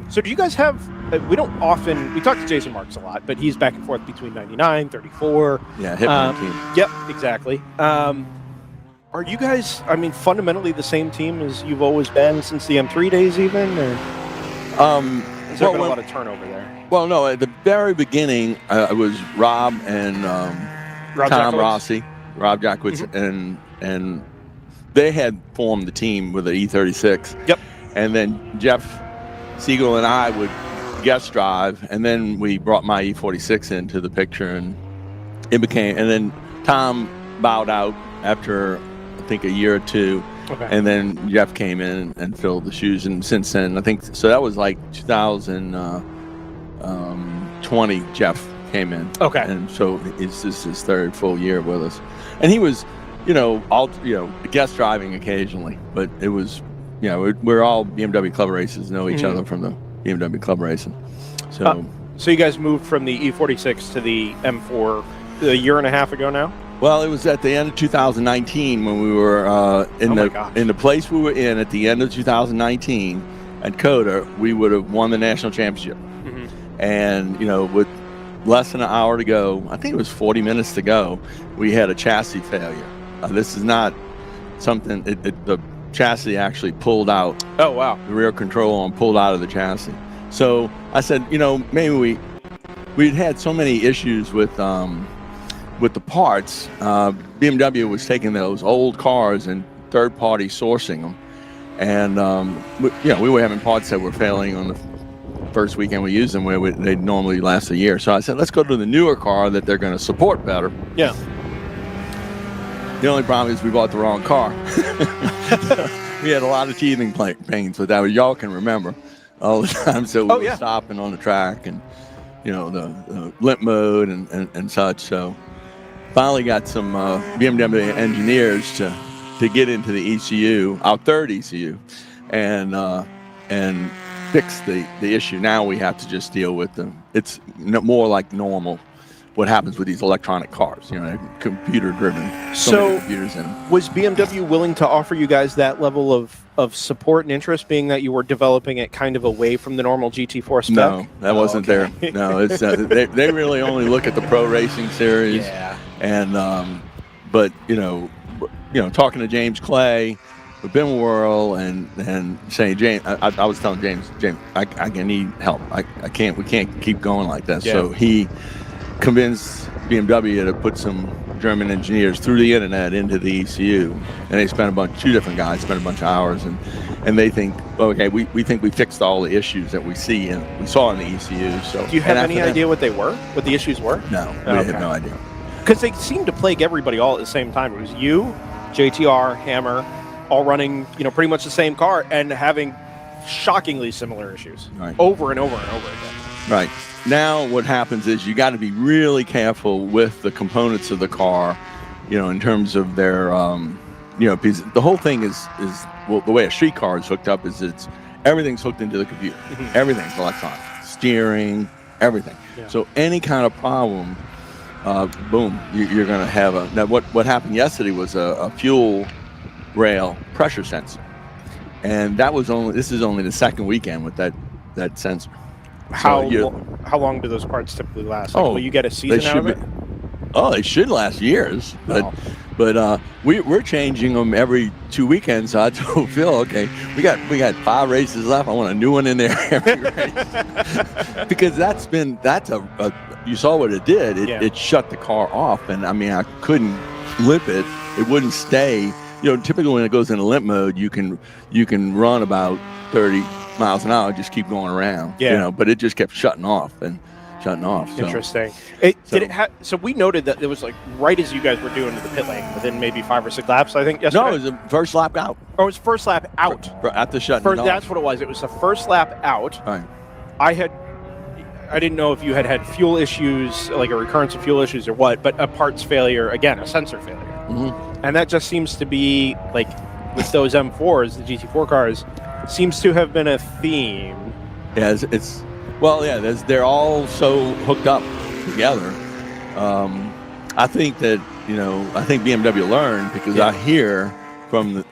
A: So do you guys have... we don't often... We talk to Jason Marks a lot, but he's back and forth between 99, 34.
S: Yeah, Hitman team.
A: Yep, exactly. Are you guys, fundamentally the same team as you've always been since the M3 days even? Or has there been a lot of turnover there?
S: Well, no, at the very beginning, it was Rob and Tom Rossi, Rob Jackwitz, and they had formed the team with the E36.
A: Yep.
S: And then Jeff Siegel and I would guest drive, and then we brought my E46 into the picture, and it became, and then Tom bowed out after I think a year or two, and then Jeff came in and filled the shoes, and since then I think so that was like 2020 Jeff came in, and so it's just his third full year with us, and he was guest driving occasionally, but it was we're all BMW club races, know each other from the BMW club racing, so
A: you guys moved from the E46 to the M4 a year and a half ago now?
S: Well, it was at the end of 2019 when we were in the place we were in at the end of 2019 at COTA. We would have won the national championship, and with less than an hour to go, I think it was 40 minutes to go, we had a chassis failure. This is not something. The chassis actually pulled out.
A: Oh wow!
S: The rear control arm pulled out of the chassis. So I said, maybe we'd had so many issues with the parts. BMW was taking those old cars and third-party sourcing them, and we were having parts that were failing on the first weekend we used them, where they'd normally last a year. So I said, let's go to the newer car that they're going to support better.
A: Yeah.
S: The only problem is we bought the wrong car. We had a lot of teething pains with that, y'all can remember all the time. So we were stopping on the track, and the limp mode and such. So finally got some BMW engineers to to get into the ECU, our third ECU, and fix the issue. Now we have to just deal with them. It's more like normal. What happens with these electronic cars? Computer driven. So many computers in them.
A: Was BMW willing to offer you guys that level of support and interest, being that you were developing it kind of away from the normal GT4 spec?
S: No, that wasn't there. No, it's they really only look at the pro racing series.
A: Yeah.
S: And but talking to James Clay with WRL and saying, James, I was telling James, I need help. We can't keep going like this.
A: Yeah.
S: So he convinced BMW to put some German engineers through the internet into the ECU, and they spent two different guys spent a bunch of hours, and they think, okay, we think we fixed all the issues that we saw in the ECU. So
A: do you have any idea what the issues were?
S: No, we have no idea.
A: Because they seemed to plague everybody all at the same time. It was you, JTR, Hammer, all running pretty much the same car and having shockingly similar issues over and over and over again.
S: Right. Now what happens is you got to be really careful with the components of the car, in terms of their, because the whole thing is the way a street car is hooked up is everything's hooked into the computer. Everything's electronic. Steering, everything. Yeah. So any kind of problem, boom, you're going to have now what happened yesterday was a fuel rail pressure sensor. And this is only the second weekend with that sensor.
A: How long do those parts typically last? Will you get a season out of it?
S: They should last years, but we're changing them every 2 weekends. So I told Phil, okay, we got 5 races left. I want a new one in there every race because you saw what it did. It shut the car off, and I mean I couldn't limp it. It wouldn't stay. Typically when it goes into limp mode, you can run about 30 miles an hour, just keep going around.
A: Yeah.
S: But it just kept shutting off. So.
A: Interesting. So we noted that it was like right as you guys were doing to the pit lane, within maybe 5 or 6 laps, I think. Yesterday.
S: No, it was the first lap out.
A: Oh, it was first lap out.
S: After shutting it off.
A: That's what it was. It was the first lap out.
S: Right.
A: I didn't know if you had fuel issues, like a recurrence of fuel issues or what, but a parts failure, again, a sensor failure.
S: Mm-hmm.
A: And that just seems to be, like, with those M4s, the GT4 cars, seems to have been a theme.
S: Yeah, they're all so hooked up together. I think that BMW learned because I hear from the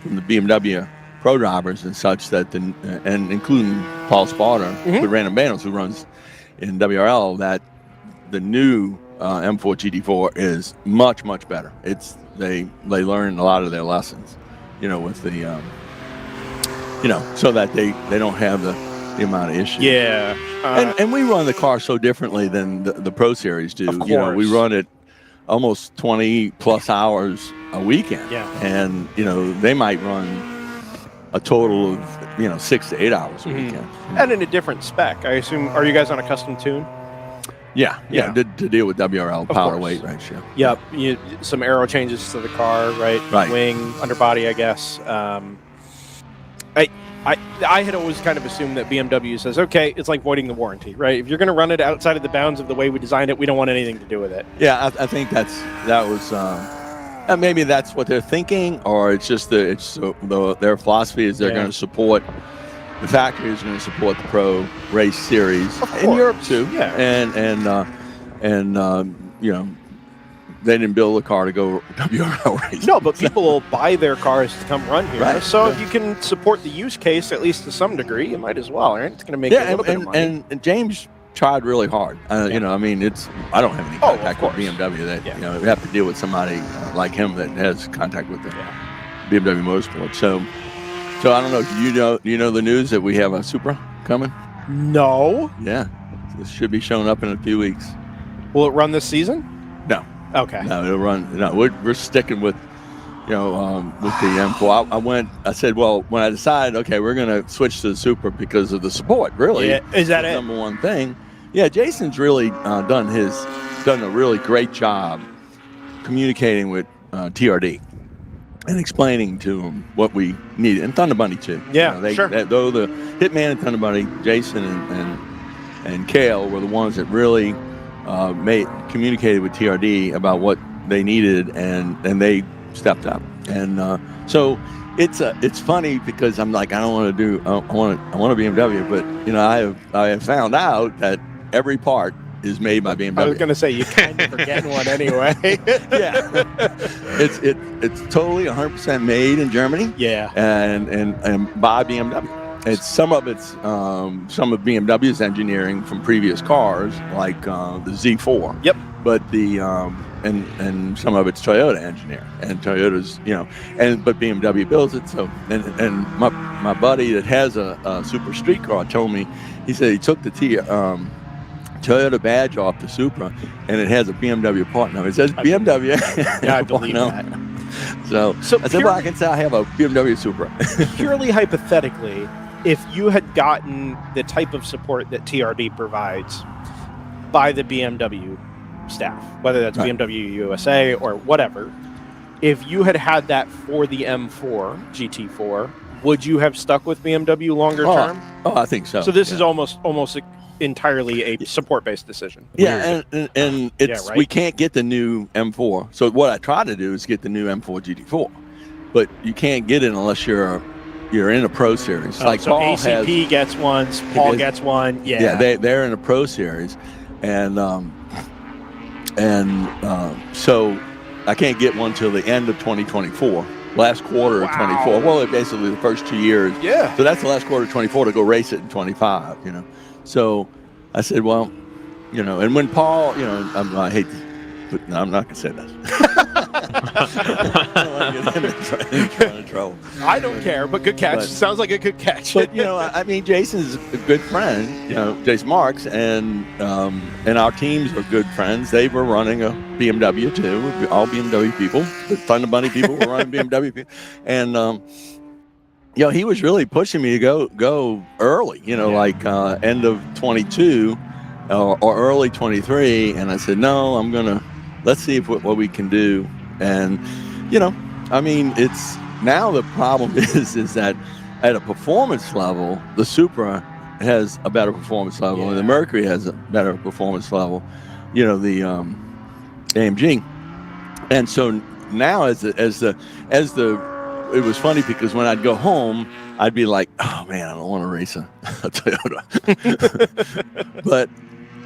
S: BMW pro drivers and such that and including Paul Sparta with Random Banos, who runs in WRL, that the new M4 GT4 is much better. They learn a lot of their lessons, with the so that they don't have the amount of issues.
A: Yeah.
S: And we run the car so differently than the Pro Series do.
A: Of course.
S: We run it almost 20 plus hours a weekend.
A: Yeah.
S: And, they might run a total of, 6 to 8 hours a weekend.
A: And in a different spec, I assume. Are you guys on a custom tune?
S: Yeah. To deal with WRL power weight ratio.
A: Yep. Some aero changes to the car, right?
S: Right.
A: Wing, underbody, I guess. I had always kind of assumed that BMW says, okay, it's like voiding the warranty, right? If you're going to run it outside of the bounds of the way we designed it, we don't want anything to do with it.
S: Yeah, I think that was maybe that's what they're thinking, or it's just their philosophy is they're going to support. The factory is going to support the Pro Race Series in Europe too.
A: Yeah.
S: And they didn't build a car to go WRL race.
A: No, but people will buy their cars to come run here.
S: Right.
A: So if you can support the use case, at least to some degree, you might as well, right? It's going to make you a little bit of money.
S: And James tried really hard. I don't have any contact with BMW. That we have to deal with somebody like him that has contact with the BMW Motorsport. So I don't know. Do you know the news that we have a Supra coming?
A: No.
S: Yeah, this should be showing up in a few weeks.
A: Will it run this season?
S: No.
A: Okay.
S: No, it'll run. No, we're sticking with, with the M4. I said, well, when I decided, okay, we're going to switch to the Supra because of the support. Really,
A: is that
S: the
A: it?
S: Number one thing. Yeah, Jason's really done a really great job communicating with TRD and explaining to them what we needed, and Thunder Bunny too.
A: Yeah, sure.
S: Though the Hitman and Thunder Bunny, Jason and Kale were the ones that really. Communicated with TRD about what they needed, and they, 100% stepped up, and so it's funny because I'm like, I want a BMW, but I have found out that every part is made by BMW.
A: I was going to say, you kind of are getting one anyway.
S: Yeah. It's totally 100% made in Germany.
A: Yeah.
S: And by BMW. It's some of BMW's engineering from previous cars, like the Z4.
A: Yep.
S: But the and some of it's Toyota engineering, and Toyota's but BMW builds it. So and my buddy that has a super street car told me, he said he took the Toyota badge off the Supra, and it has a BMW part number. It says BMW.
A: Yeah, I believe that.
S: So I said, well, I can say I have a BMW Supra.
A: Purely hypothetically, if you had gotten the type of support that TRD provides by the BMW staff, whether that's
S: Right.
A: BMW USA or whatever, if you had that for the M4 GT4, would you have stuck with BMW longer term?
S: Oh, I think so.
A: So this is almost entirely a support-based decision.
S: Yeah, and it's
A: right?
S: we can't get the new M4. So what I try to do is get the new M4 GT4, but you can't get it unless you're in a Pro Series. Like
A: so
S: Paul
A: ACP gets one, Paul gets one. Yeah,
S: they're in a Pro Series, and so I can't get one till the end of 2024. Last quarter of 24. Well, basically the first 2 years.
A: Yeah.
S: So that's the last quarter of 24 to go race it in 25. So I said, well, and when Paul, I hate to, but no, I'm not gonna say this. I don't want to get him in trouble.
A: I don't care, but good catch.
S: But-
A: Sounds like a good catch.
S: But I mean, Jason's a good friend. Jason Marks, and our teams are good friends. They were running a BMW too. We're all BMW people. A ton of money people were running BMW people, and he was really pushing me to go early. Like end of 22 or early 23, and I said no. Let's see what we can do. And I mean, it's now the problem is that at a performance level, the Supra has a better performance level, and the Mercury has a better performance level. The AMG, and so now as the it was funny because when I'd go home, I'd be like, oh man, I don't want to race a Toyota,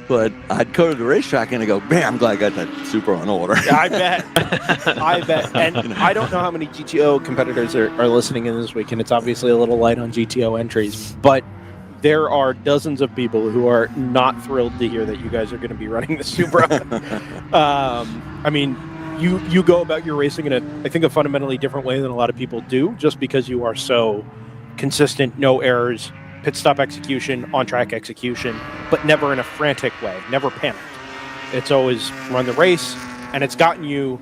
S: but I'd go to the racetrack and I go, man, I'm glad I got that Supra on order.
A: I bet. And I don't know how many GTO competitors are listening in this week, and it's obviously a little light on GTO entries, but there are dozens of people who are not thrilled to hear that you guys are going to be running the Supra. I mean, you go about your racing in I think a fundamentally different way than a lot of people do, just because you are so consistent, no errors, pit stop execution, on-track execution, but never in a frantic way, never panicked. It's always run the race, and it's gotten you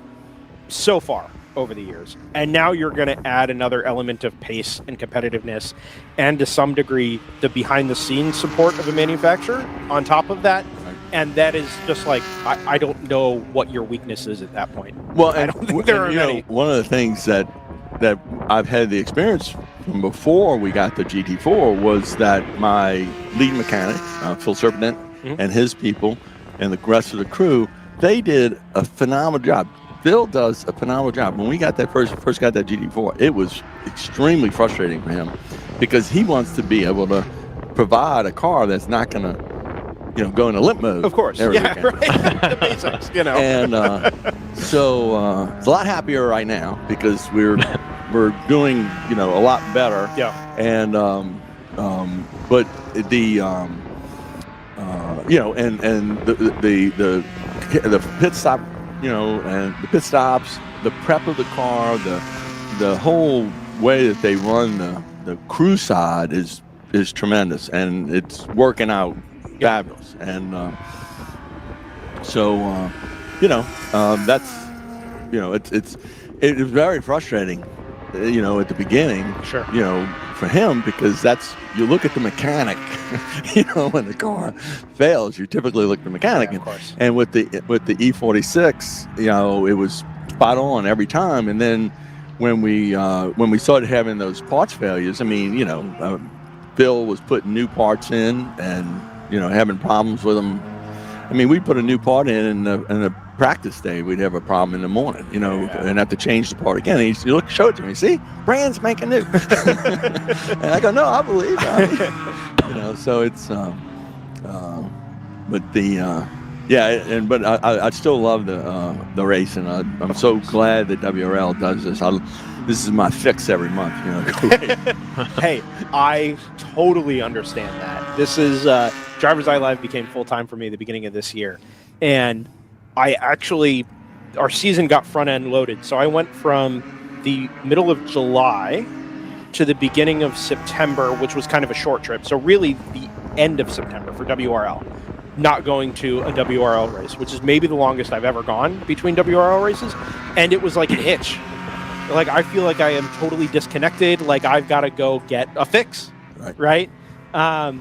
A: so far over the years. And now you're going to add another element of pace and competitiveness, and to some degree, the behind-the-scenes support of a manufacturer on top of that. And that is just like, I don't know what your weakness is at that point.
S: Well,
A: I don't think there are many.
S: One of the things that I've had the experience from before we got the GT4 was that my lead mechanic, Phil Serpentant, and his people, and the rest of the crew, they did a phenomenal job. Phil does a phenomenal job. When we got that first got that GT4, it was extremely frustrating for him because he wants to be able to provide a car that's not going to, go into limp mode.
A: Of course. Yeah, right. The basics,
S: And so it's a lot happier right now because we're doing, a lot better.
A: Yeah.
S: And but the and the pit stop, and the pit stops, the prep of the car, the whole way that they run the crew side is tremendous, and it's working out fabulous. And so that's it's very frustrating, at the beginning.
A: Sure.
S: For him, because you look at the mechanic, when the car fails, you typically look at the mechanic.
A: Yeah, of course.
S: And with the E46, it was spot on every time. And then when we started having those parts failures, I mean, Phil was putting new parts in and having problems with them. I mean, we put a new part in, and the practice day, we'd have a problem in the morning, and have to change the part again. And you look, show it to me. See, brand's making new. And I go, no, I believe that. So it's, but the, but I still love the race, and I'm so glad that WRL does this. This is my fix every month.
A: Hey, I totally understand that. This is DriversEye Live became full time for me at the beginning of this year, and our season got front end loaded. So I went from the middle of July to the beginning of September, which was kind of a short trip. So really the end of September for WRL. Not going to a WRL race, which is maybe the longest I've ever gone between WRL races. And it was like an itch. Like, I feel like I am totally disconnected. Like, I've got to go get a fix. Right? I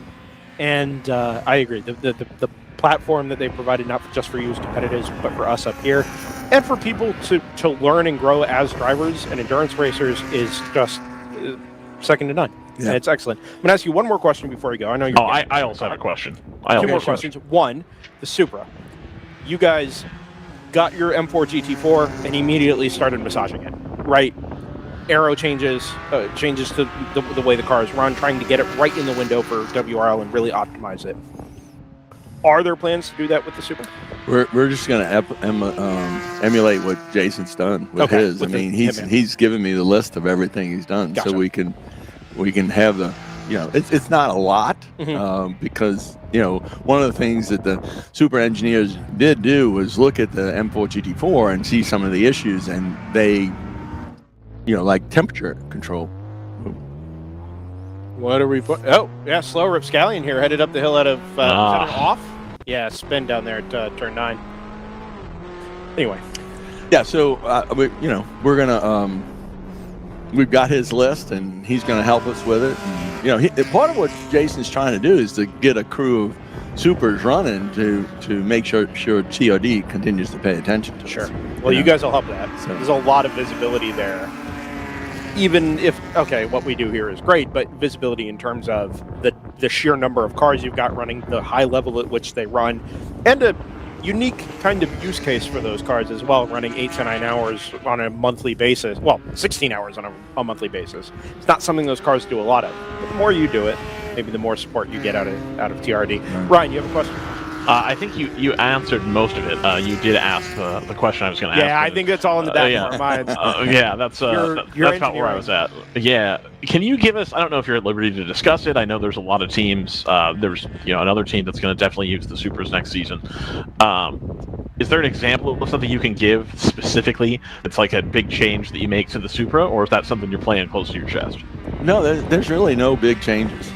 A: agree. The platform that they provided, not just for you as competitors, but for us up here, and for people to learn and grow as drivers and endurance racers, is just second to none. Yeah. It's excellent. I'm going to ask you one more question before we go. I know you're.
B: I also have a question.
A: Two more questions. One, the Supra. You guys got your M4 GT4 and immediately started massaging it, right? Aero changes to the way the car is run, trying to get it right in the window for WRL and really optimize it. Are there plans to do that with the Supra?
S: We're just going to emulate what Jason's done with his. He's given me the list of everything he's done, so we can have the, it's not a lot, because, one of the things that the super engineers did do was look at the M4 GT4 and see some of the issues, and they, like temperature control.
A: What are we? Oh, yeah, slow Rapscallion here, headed up the hill out of is that an off? Yeah, spin down there at turn 9. Anyway.
S: Yeah, so we're gonna we've got his list, and he's gonna help us with it. And, part of what Jason's trying to do is to get a crew of supers running to make sure TRD continues to pay attention to.
A: Sure. Well, you guys will help that. So there's a lot of visibility there. Even if, what we do here is great, but visibility in terms of the sheer number of cars you've got running, the high level at which they run, and a unique kind of use case for those cars as well, running 8 to 9 hours on a monthly basis. Well, 16 hours on a monthly basis. It's not something those cars do a lot of. But the more you do it, maybe the more support you get out of TRD. Right. Ryan, you have a question?
B: I think you answered most of it. You did ask the question I was going to ask.
A: Yeah, I think that's all in the back of our minds.
B: That's about where I was at. Yeah. Can you give us, I don't know if you're at liberty to discuss it. I know there's a lot of teams. There's another team that's going to definitely use the Supers next season. Is there an example of something you can give specifically that's like a big change that you make to the Supra, or is that something you're playing close to your chest?
S: No, there's really no big changes.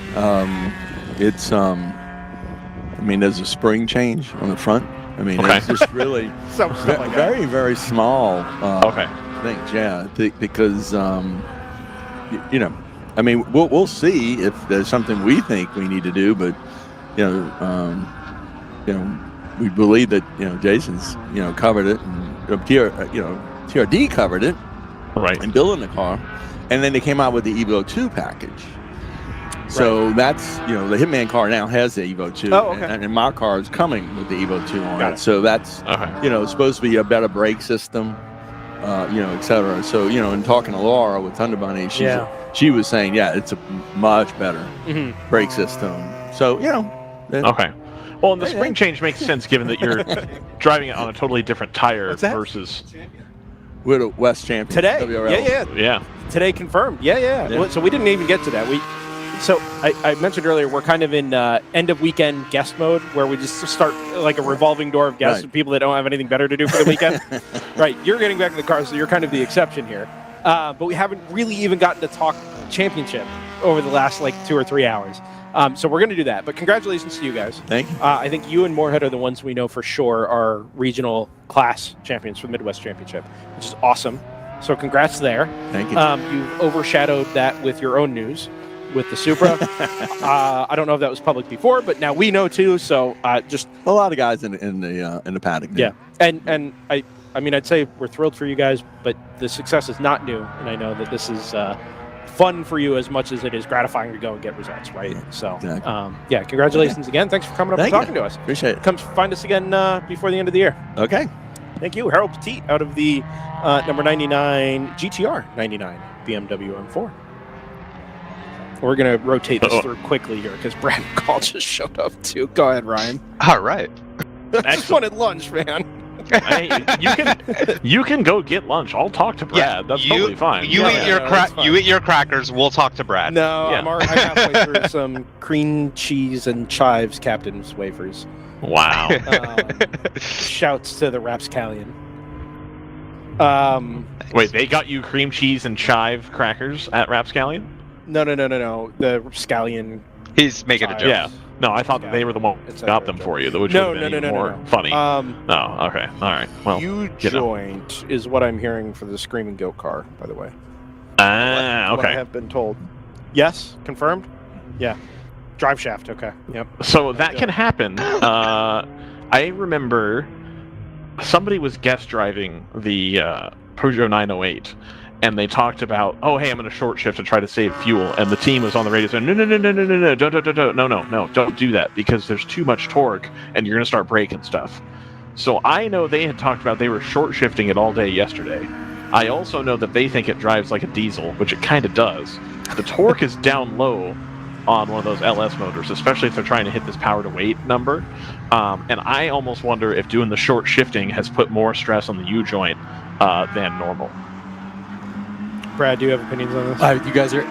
S: There's a spring change on the front. It's just really very, very small things. Yeah, because we'll see if there's something we think we need to do, but we believe that Jason's covered it, and TRD covered it,
B: right,
S: and building the car, and then they came out with the Evo 2 package. So that's, the Hitman car now has the Evo 2, and my car is coming with the Evo 2 on it. So that's, supposed to be a better brake system, et cetera. So, in talking to Laura with Thunder Bunny, she was saying, it's a much better brake system. So,
B: Okay. Well, and the spring change makes sense given that you're driving it on a totally different tire versus...
S: We're the West champions.
A: Today.
S: WRL.
A: Yeah. Today confirmed. Yeah. So we didn't even get to that. So I mentioned earlier, we're kind of in end of weekend guest mode, where we just start like a revolving door of guests, people that don't have anything better to do for the weekend. Right. You're getting back in the car, so you're kind of the exception here. But we haven't really even gotten to talk championship over the last 2 or 3 hours. So we're going to do that. But congratulations to you guys.
S: Thank you.
A: I think you and Moorhead are the ones we know for sure are regional class champions for the Midwest Championship, which is awesome. So congrats there.
S: Thank you.
A: You've overshadowed that with your own news with the Supra. I don't know if that was public before, but now we know too. So just
S: a lot of guys in the paddock.
A: Yeah, and I'd say we're thrilled for you guys, but the success is not new, and I know that this is fun for you as much as it is gratifying to go and get results, right? So, congratulations again. Thanks for coming up and talking to us.
S: Appreciate it.
A: Come find us again before the end of the year.
S: Okay.
G: Thank you, Harold Petit, out of the number 99 GTR 99 BMW M4. We're going to rotate this through quickly here because Brad Call just showed up too. Go ahead, Ryan.
C: All right.
G: I just wanted lunch, man.
B: You can go get lunch. I'll talk to Brad. That's totally fine.
C: You eat your crackers. We'll talk to Brad.
G: No, I'm halfway through some cream cheese and chives Captain's wafers.
B: Wow.
G: Shouts to the Rapscallion.
B: Wait, they got you cream cheese and chive crackers at Rapscallion?
G: No. The Rapscallion.
C: He's making a joke.
B: Yeah. No, I thought that they were the one who got them for you, which would have been more funny. Oh, okay. All right. Well,
G: U-joint is what I'm hearing for the Screaming Goat car, by the way.
B: Okay.
G: What I have been told. Yes? Confirmed? Yeah. Drive shaft, okay. Yep.
B: So that can happen. I remember somebody was guest driving the Peugeot 908, and they talked about, oh, hey, I'm going to short shift to try to save fuel. And the team was on the radio saying, no, don't do that because there's too much torque and you're going to start breaking stuff. So I know they had talked about they were short shifting it all day yesterday. I also know that they think it drives like a diesel, which it kind of does. The torque is down low on one of those LS motors, especially if they're trying to hit this power to weight number. And I almost wonder if doing the short shifting has put more stress on the U-joint than normal.
G: Brad, do you have opinions on this?
T: You guys are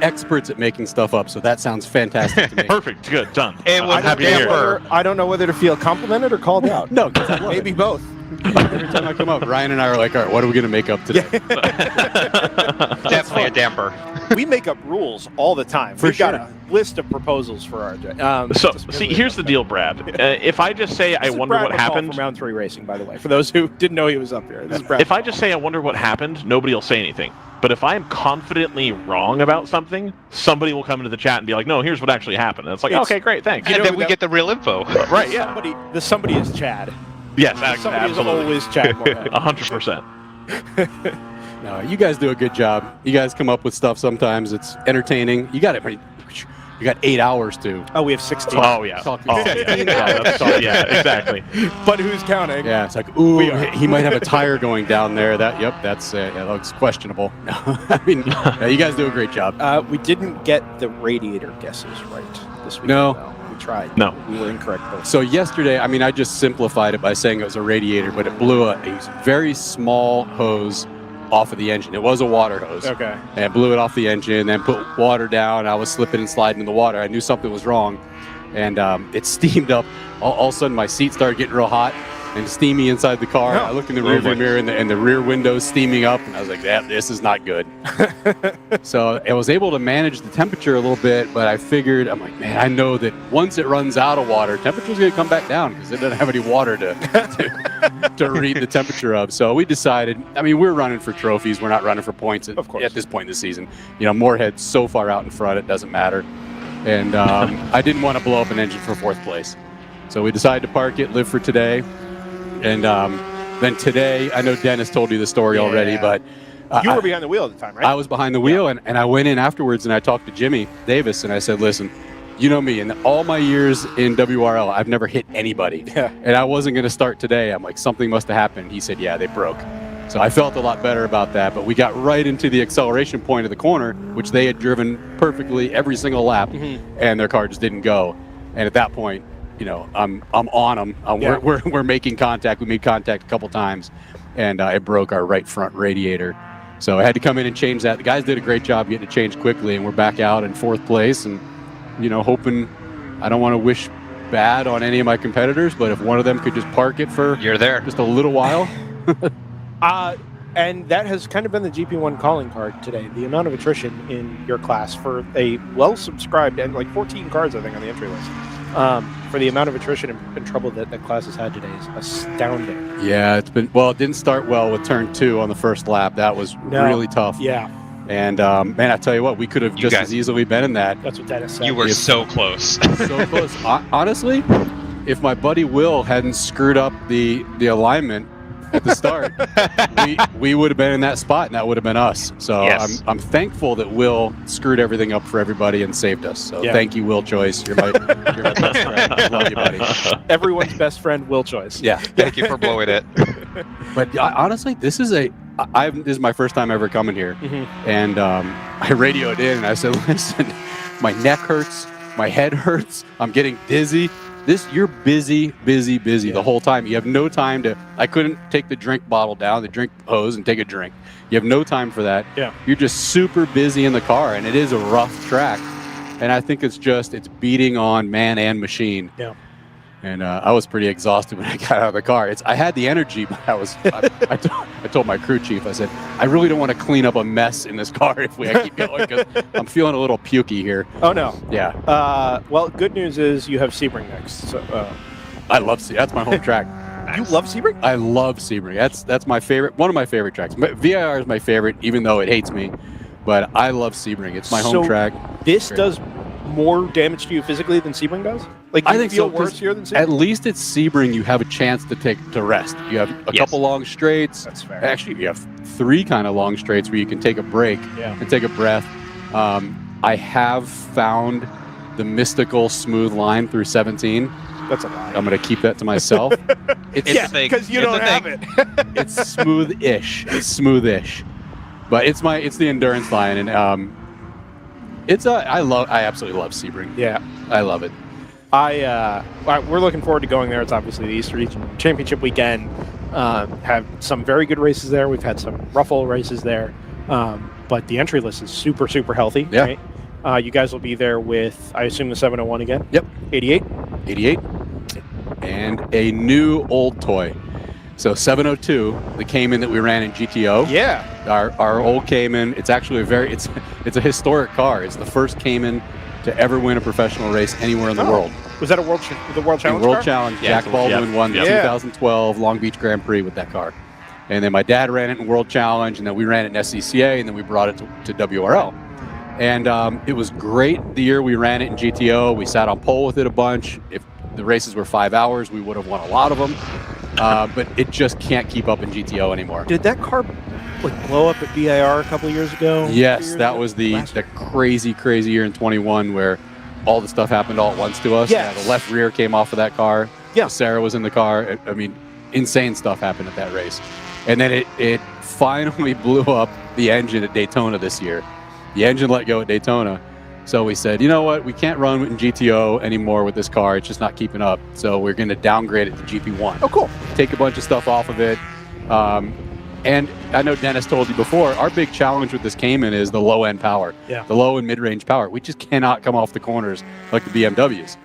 T: experts at making stuff up, so that sounds fantastic to me.
B: Perfect, good, done.
C: And
B: I'm happy to hear.
G: I don't know whether to feel complimented or called out.
T: No,
G: maybe both.
T: Every time I come up, Ryan and I are like, all right, what are we going to make up today?
C: Definitely a damper.
G: We make up rules all the time. We've got a list of proposals for RJ.
B: See, here's the deal, Brad. If I just say I wonder what happened
G: from Round 3 Racing, by the way, for those who didn't know he was up here. This is Brad.
B: If I just say I wonder what happened, nobody will say anything. But if I am confidently wrong about something, somebody will come into the chat and be like, no, here's what actually happened. And it's like, okay, great, thanks.
C: And then we get the real info.
B: Right, yeah.
G: Somebody is Chad.
B: Yes,
G: somebody
B: absolutely.
G: is always Chad.
B: 100%.
T: No, you guys do a good job. You guys come up with stuff sometimes. It's entertaining. You got it. You got 8 hours to.
G: Oh, we have 16.
B: Oh, yeah. Yeah, exactly.
G: But who's counting?
T: Yeah, it's like, ooh, he might have a tire going down there. That looks questionable. No, I mean, you guys do a great job.
G: We didn't get the radiator guesses right this week.
T: No.
G: We tried.
B: No.
G: We were incorrect both.
T: So yesterday, I mean, I just simplified it by saying it was a radiator, but it blew a very small hose off of the engine. It was a water hose.
G: Okay.
T: And I blew it off the engine, then put water down. I was slipping and sliding in the water. I knew something was wrong, and it steamed up. All of a sudden, my seat started getting real hot and steamy inside the car. I look in the rearview mirror, and the rear window's steaming up, and I was like, this is not good. So I was able to manage the temperature a little bit, but I figured, I'm like, man, I know that once it runs out of water, temperature's going to come back down because it doesn't have any water to read the temperature of. So we decided, I mean, we're running for trophies. We're not running for points at this point in the season. You know, Moorhead's so far out in front, it doesn't matter. And I didn't want to blow up an engine for 4th place. So we decided to park it, live for today. And then today, I know Dennis told you the story already, but...
G: you were behind the wheel at the time, right?
T: I was behind the wheel, and I went in afterwards, and I talked to Jimmy Davis, and I said, listen, you know me, in all my years in WRL, I've never hit anybody.
G: Yeah.
T: And I wasn't going to start today. I'm like, something must have happened. He said, yeah, they broke. So I felt a lot better about that, but we got right into the acceleration point of the corner, which they had driven perfectly every single lap, and their car just didn't go. And at that point, you know, I'm on them. We're making contact. We made contact a couple times, and it broke our right front radiator. So I had to come in and change that. The guys did a great job getting it changed quickly, and we're back out in 4th place. And you know, hoping, I don't want to wish bad on any of my competitors, but if one of them could just park it for just a little while.
G: And that has kind of been the GP1 calling card today. The amount of attrition in your class for a well-subscribed, and like 14 cars, I think, on the entry list. For the amount of attrition and trouble that class has had today is astounding.
T: Yeah, it didn't start well with turn 2 on the first lap. That was really tough.
G: Yeah.
T: And man, I tell you what, we could have just as easily been in that.
G: That's what Dennis said.
C: You were so close.
T: So close. Honestly, if my buddy Will hadn't screwed up the alignment at the start, we would have been in that spot, and that would have been us. So
C: yes.
T: I'm thankful that Will screwed everything up for everybody and saved us. So thank you, Will Choice. You're my best friend. I love you, buddy.
G: Everyone's best friend, Will Choice.
T: Yeah.
C: Thank you for blowing it.
T: But honestly, this is this is my first time ever coming here, and I radioed in and I said, "Listen, my neck hurts, my head hurts, I'm getting dizzy. You're busy the whole time. You have no time to. I couldn't take the drink bottle down, the drink hose, and take a drink. You have no time for that.
G: Yeah.
T: You're just super busy in the car, and it is a rough track. And I think it's beating on man and machine.
G: Yeah.
T: And I was pretty exhausted when I got out of the car. I had the energy, but I told my crew chief, I said, I really don't want to clean up a mess in this car if we keep going, because I'm feeling a little pukey here.
G: Oh, no.
T: Yeah.
G: Well, good news is you have Sebring next. So,
T: I love Sebring. That's my home track.
G: You love Sebring?
T: I love Sebring. That's my favorite, one of my favorite tracks. VIR is my favorite, even though it hates me. But I love Sebring. It's my home track.
G: This does more damage to you physically than Sebring does? Like,
T: I think
G: feel
T: so,
G: worse here than Sebring?
T: At least it's Sebring, you have a chance to rest. You have a couple long straights.
G: That's fair.
T: Actually, you have 3 kind of long straights where you can take a break and take a breath. I have found the mystical smooth line through 17.
G: That's a lie.
T: I'm going to keep that to myself.
G: It's because you don't have it.
T: It's smooth-ish. It's smooth-ish. But it's the endurance line, and I absolutely love Sebring.
G: Yeah,
T: I love it.
G: We're looking forward to going there. It's obviously the East Region Championship weekend. Have some very good races there. We've had some ruffle races there, but the entry list is super, super healthy.
T: Yeah.
G: Right? You guys will be there with, I assume, the 701 again.
T: Yep.
G: 88,
T: and a new old toy. So 702, the Cayman that we ran in GTO.
G: Yeah.
T: Our old Cayman. It's actually it's a historic car. It's the first Cayman to ever win a professional race anywhere in the world.
G: Was that the World Challenge?
T: World
G: car?
T: Challenge.
B: Yeah,
T: Jack Baldwin won the 2012 Long Beach Grand Prix with that car. And then my dad ran it in World Challenge, and then we ran it in SCCA, and then we brought it to WRL. And it was great the year we ran it in GTO. We sat on pole with it a bunch. If the races were 5 hours, we would have won a lot of them. But it just can't keep up in GTO anymore.
G: Did that car blow up at VIR a couple of years ago?
T: Yes, that was the crazy year in 21 where all the stuff happened all at once to us.
G: Yes.
T: Yeah, the left rear came off of that car.
G: Yeah.
T: Sarah was in the car. I mean, insane stuff happened at that race. And then it finally blew up the engine at Daytona this year. The engine let go at Daytona. So we said, you know what? We can't run in GTO anymore with this car. It's just not keeping up. So we're going to downgrade it to GP1.
G: Oh, cool.
T: Take a bunch of stuff off of it. And I know Dennis told you before, our big challenge with this Cayman is the low-end power.
G: Yeah.
T: The low and mid-range power. We just cannot come off the corners like the BMWs.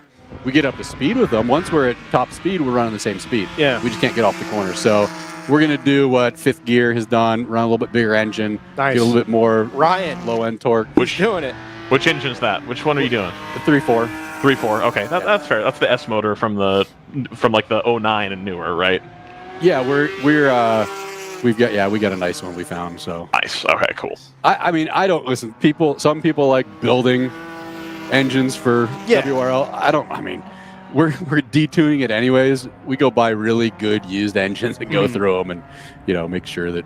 T: We get up to speed with them. Once we're at top speed, we're running the same speed.
G: Yeah.
T: We just can't get off the corners. So we're going to do what Fifth Gear has done, run a little bit bigger engine,
G: Nice.
T: get a little bit more
G: Ryan.
T: low-end torque.
G: Who's doing it?
B: Which engine's that? Which one are you doing?
T: The 3.4.
B: 3.4. Okay, that's fair. That's the S motor from like the 09 and newer, right?
T: Yeah, we got a nice one we found. So
B: nice. Okay, cool.
T: I mean, I don't listen. Some people like building engines for WRL. We're detuning it anyways. We go buy really good used engines and go through them and make sure that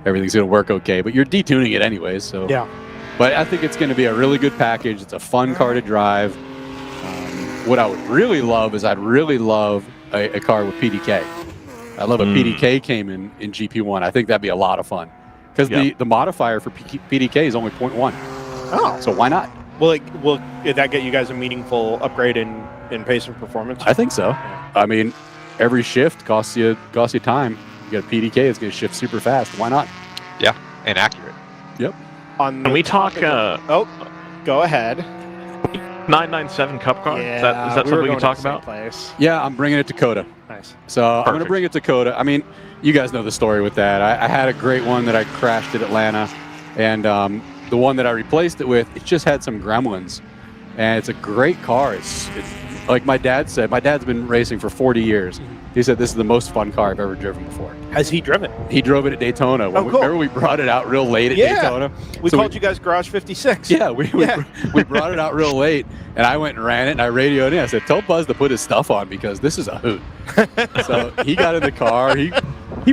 T: everything's going to work okay. But you're detuning it anyways. So
G: yeah.
T: But I think it's going to be a really good package. It's a fun car to drive. What I would really love is a car with PDK. I love a PDK Cayman in GP1. I think that'd be a lot of fun. Because the modifier for PDK is only 0.1.
G: Oh.
T: So why not?
G: Will that get you guys a meaningful upgrade in pace and performance?
T: I think so. I mean, every shift costs you time. You got a PDK that's going to shift super fast. Why not?
C: Yeah, and accurate.
T: Yep.
B: Can we talk?
G: Go ahead.
B: 997 Cup car.
G: Yeah,
B: Is that something we can talk about?
T: Yeah, I'm bringing it to COTA.
G: Nice.
T: So I'm going to bring it to COTA. I mean, you guys know the story with that. I had a great one that I crashed at Atlanta, and the one that I replaced it with, it just had some gremlins, and it's a great car. It's like my dad said. My dad's been racing for 40 years. He said this is the most fun car I've ever driven before.
G: Has he driven?
T: He drove it at Daytona. Remember we brought it out real late at Daytona?
G: We called you guys Garage 56.
T: Yeah, we brought it out real late, and I went and ran it, and I radioed in. I said, tell Buzz to put his stuff on because this is a hoot. So he got in the car. He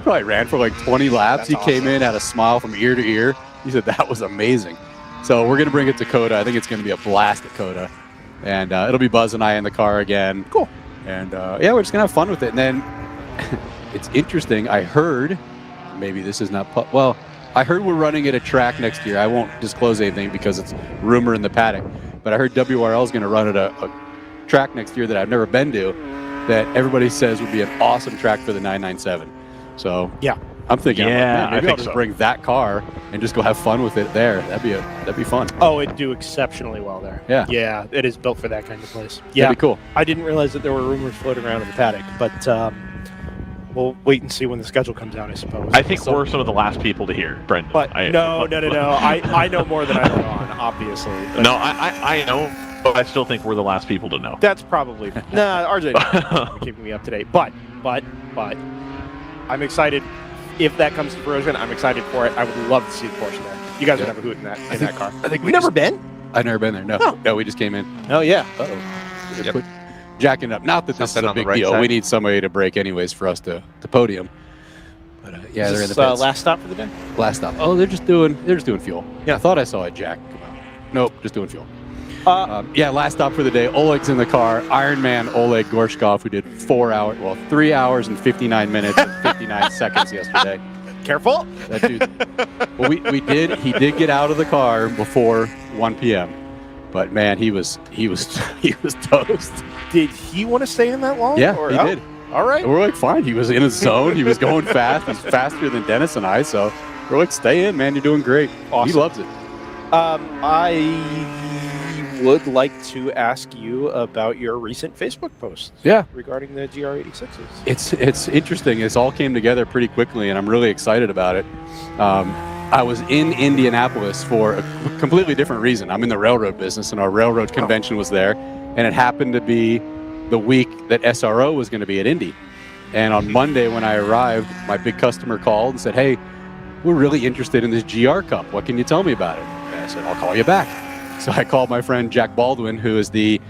T: probably ran for like 20 laps.
G: That's
T: he came in, had a smile from ear to ear. He said that was amazing. So we're going to bring it to COTA. I think it's going to be a blast at COTA. And it'll be Buzz and I in the car again.
G: Cool.
T: And we're just going to have fun with it. And then it's interesting. I heard, maybe this is not, I heard we're running at a track next year. I won't disclose anything because it's rumor in the paddock. But I heard WRL is going to run at a track next year that I've never been to, that everybody says would be an awesome track for the 997. So
G: yeah,
T: I'm thinking, maybe I'll just bring that car and just go have fun with it there. That'd be fun.
G: Oh, it'd do exceptionally well there.
T: Yeah.
G: Yeah, it is built for that kind of place. Yeah.
T: That'd be cool.
G: I didn't realize that there were rumors floating around in the paddock, but we'll wait and see when the schedule comes out, I suppose.
B: I think we're some of the last people to hear, Brendan.
G: But no. I know more than I let on, obviously. But
B: No, I know, but I still think we're the last people to know.
G: that's probably RJ keeping me up to date. But I'm excited. If that comes to fruition, I'm excited for it. I would love to see the Porsche there. You guys would have a hoot in that car.
T: I think
G: You've never been?
T: I've never been there. No, we just came in.
G: Oh yeah.
T: Quit jacking up. Not that this is a big deal.
C: side.
T: We need somebody to break anyways for us to podium. But yeah, they're in the pits.
G: Last stop for the day.
T: Last stop. Oh, they're just doing fuel. Yeah, I thought I saw a jack come out. Nope, just doing fuel. Last stop for the day. Oleg's in the car. Ironman Oleg Gorshkov, who did 3 hours and 59 minutes and 59 seconds yesterday.
G: Careful.
T: That dude. Well, he did get out of the car before 1 p.m. But man, he was toast.
G: Did he want to stay in that long?
T: Yeah, he did.
G: All right.
T: We're like, fine. He was in his zone. He was going fast. He's faster than Dennis and I. So we're like, stay in, man. You're doing great.
G: Awesome.
T: He loves it.
G: I would like to ask you about your recent Facebook post.
T: Yeah.
G: Regarding the GR86s.
T: It's interesting. It's all came together pretty quickly, and I'm really excited about it. I was in Indianapolis for a completely different reason. I'm in the railroad business, and our railroad convention was there, and it happened to be the week that SRO was going to be at Indy. And on Monday when I arrived, my big customer called and said, "Hey, we're really interested in this GR Cup. What can you tell me about it?" And I said, "I'll call you back." So I called my friend Jack Baldwin, who is the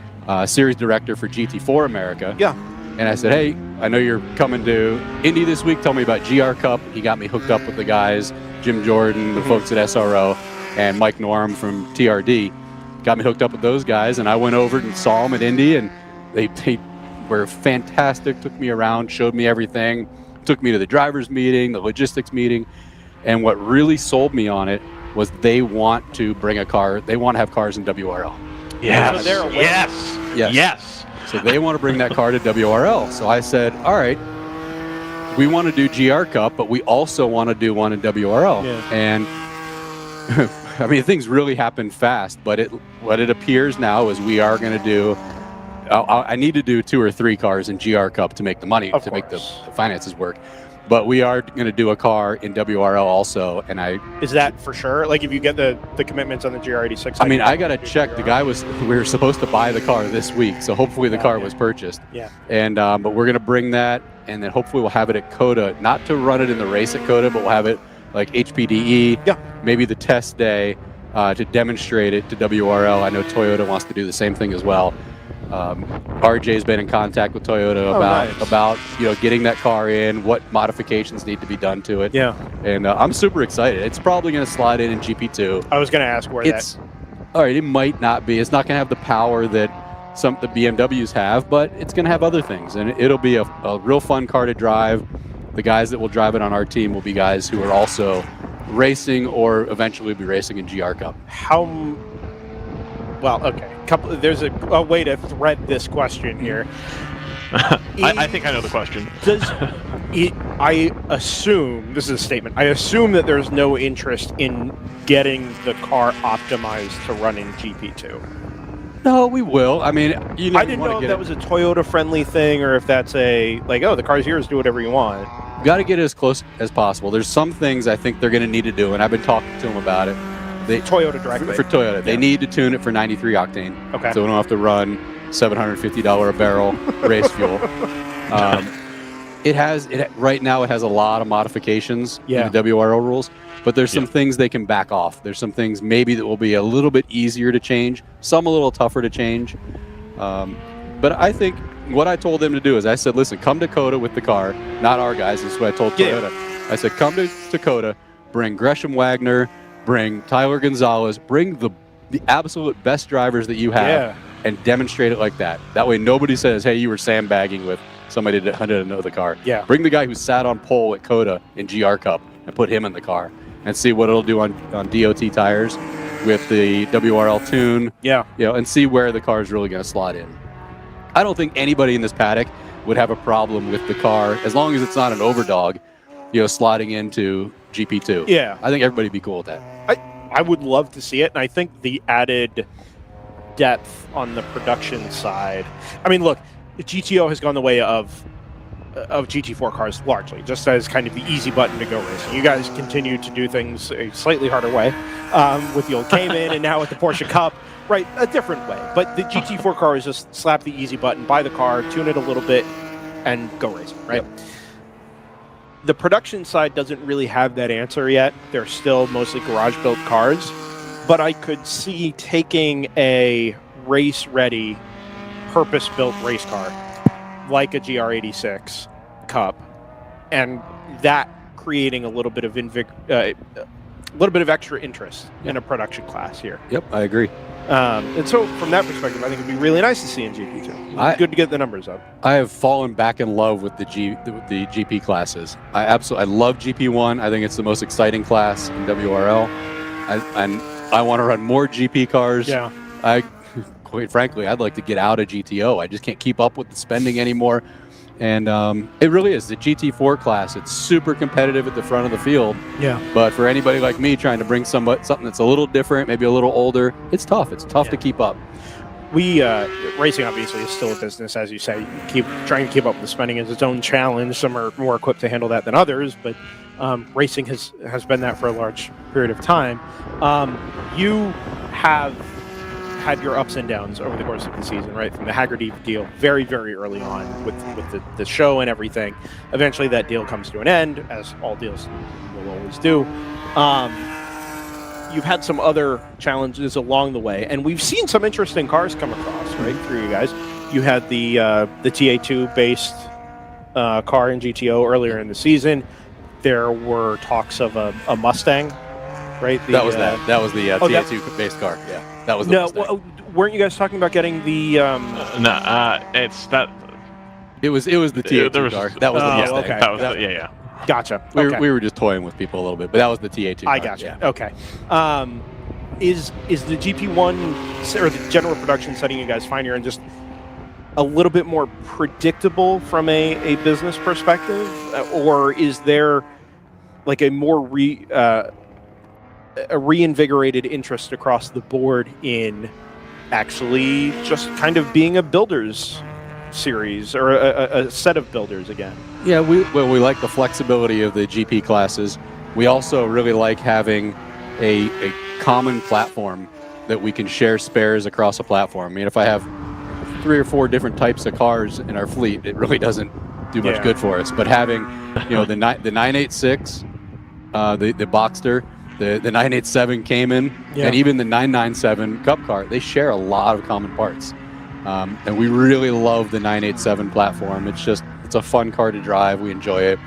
T: series director for GT4 America.
G: Yeah.
T: And I said, "Hey, I know you're coming to Indy this week. Tell me about GR Cup." He got me hooked up with the guys, Jim Jordan, the folks at SRO, and Mike Norm from TRD. Got me hooked up with those guys, and I went over and saw them at Indy, and they were fantastic. Took me around, showed me everything, took me to the drivers meeting, the logistics meeting, and what really sold me on it was they want to bring a car. They want to have cars in WRL.
B: Yes. Yes.
T: So they want to bring that car to WRL. So I said, all right, we want to do GR Cup, but we also want to do one in WRL.
G: Yeah.
T: And I mean, things really happen fast, but what it appears now is we are going to do, I need to do 2 or 3 cars in GR Cup to make the money, to make the finances work. But we are going to do a car in WRL also, and
G: Is that for sure? Like, if you get the commitments on the GR86?
T: I mean, I got to check. The guy we were supposed to buy the car this week, so hopefully the car was purchased.
G: Yeah.
T: And but we're going to bring that, and then hopefully we'll have it at COTA, not to run it in the race at COTA, but we'll have it like HPDE.
G: Yeah.
T: Maybe the test day to demonstrate it to WRL. I know Toyota wants to do the same thing as well. RJ's been in contact with Toyota about getting that car in, what modifications need to be done to it.
G: Yeah.
T: And I'm super excited. It's probably going to slide in GP2.
G: I was going to ask where
T: all right, it might not be. It's not going to have the power that some the BMWs have, but it's going to have other things, and it'll be a real fun car to drive. The guys that will drive it on our team will be guys who are also racing or eventually be racing in GR Cup.
G: Well, okay. There's a way to thread this question here.
B: I think I know the question.
G: I assume, this is a statement, I assume that there's no interest in getting the car optimized to run in GP2.
T: No, we will. I mean,
G: I didn't know if that was a Toyota-friendly thing or if that's the car's yours, do whatever you want.
T: Got to get it as close as possible. There's some things I think they're going to need to do, and I've been talking to them about it.
G: Toyota directly.
T: For Toyota. They need to tune it for 93 octane.
G: Okay.
T: So we don't have to run $750 a barrel race fuel. Right now it has a lot of modifications in the WRL rules, but there's some things they can back off. There's some things maybe that will be a little bit easier to change, some a little tougher to change. But I think what I told them to do is I said, listen, come to COTA with the car, not our guys. This is what I told Toyota. I said, come to COTA, bring Gresham Wagner, bring Tyler Gonzalez, bring the absolute best drivers that you have and demonstrate it like that. That way nobody says, hey, you were sandbagging with somebody to know the car.
G: Yeah.
T: Bring the guy who sat on pole at Coda in GR Cup and put him in the car and see what it'll do on DOT tires with the WRL tune.
G: Yeah.
T: And see where the car is really going to slot in. I don't think anybody in this paddock would have a problem with the car as long as it's not an overdog, slotting into GP2.
G: Yeah.
T: I think everybody would be cool with that.
G: I would love to see it, and I think the added depth on the production side. I mean, look, the GTO has gone the way of GT4 cars largely, just as kind of the easy button to go racing. You guys continue to do things a slightly harder way with the old Cayman and now with the Porsche Cup, right? A different way. But the GT4 car is just slap the easy button, buy the car, tune it a little bit, and go racing, right? Yep. The production side doesn't really have that answer yet. They're still mostly garage-built cars. But I could see taking a race-ready, purpose-built race car, like a GR86 Cup, and that creating a little bit of extra interest in a production class here.
T: Yep, I agree.
G: And so, from that perspective, I think it'd be really nice to see in GP2. Good to get the numbers up.
T: I have fallen back in love with the GP classes. I love GP1. I think it's the most exciting class in WRL. I want to run more GP cars.
G: Yeah.
T: Quite frankly, I'd like to get out of GTO. I just can't keep up with the spending anymore. And it really is. The GT4 class, it's super competitive at the front of the field.
G: Yeah.
T: But for anybody like me trying to bring something that's a little different, maybe a little older, it's tough. It's tough to keep up.
G: Racing obviously is still a business, as you say. Trying to keep up with the spending is its own challenge. Some are more equipped to handle that than others, but racing has been that for a large period of time. You have had your ups and downs over the course of the season, right? From the Hagerty deal very, very early on with the show and everything. Eventually that deal comes to an end, as all deals will always do. You've had some other challenges along the way, and we've seen some interesting cars come across, right, through you guys. You had the TA2 based car in GTO earlier in the season. There were talks of a Mustang, right?
T: That was the TA2 based car. Yeah, that was the Mustang.
G: Weren't you guys talking about getting the?
B: It's that.
T: It was the TA2 car. That was the Mustang.
G: Okay.
B: That was yeah.
G: Gotcha.
T: We were just toying with people a little bit, but that was the TA2 car.
G: I gotcha.
T: Yeah.
G: Okay. Is the GP1 or the general production setting you guys find here and just a little bit more predictable from a business perspective, or is there like a more reinvigorated interest across the board in actually just kind of being a builders series or a set of builders again?
T: Yeah, we like the flexibility of the GP classes. We also really like having a common platform that we can share spares across a platform. I mean, if I have 3 or 4 different types of cars in our fleet, it really doesn't do much good for us. But having, the 986, the Boxster, the 987 Cayman, and even the 997 Cup car, they share a lot of common parts. And we really love the 987 platform. It's a fun car to drive. We enjoy it.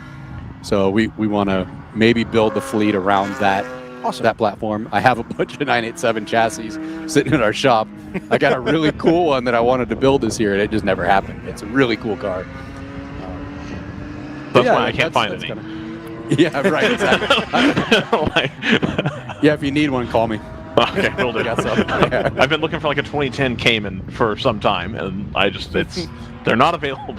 T: So we want to maybe build the fleet around that.
G: Awesome.
T: That platform. I have a bunch of 987 chassis sitting in our shop. I got a really cool one that I wanted to build this year, and it just never happened. It's a really cool car.
B: That's why I can't find any.
T: Yeah, right. Exactly. Yeah, if you need one, call me.
B: Okay, we'll do.
T: Got some. Yeah.
B: I've been looking for like a 2010 Cayman for some time, and they're not available.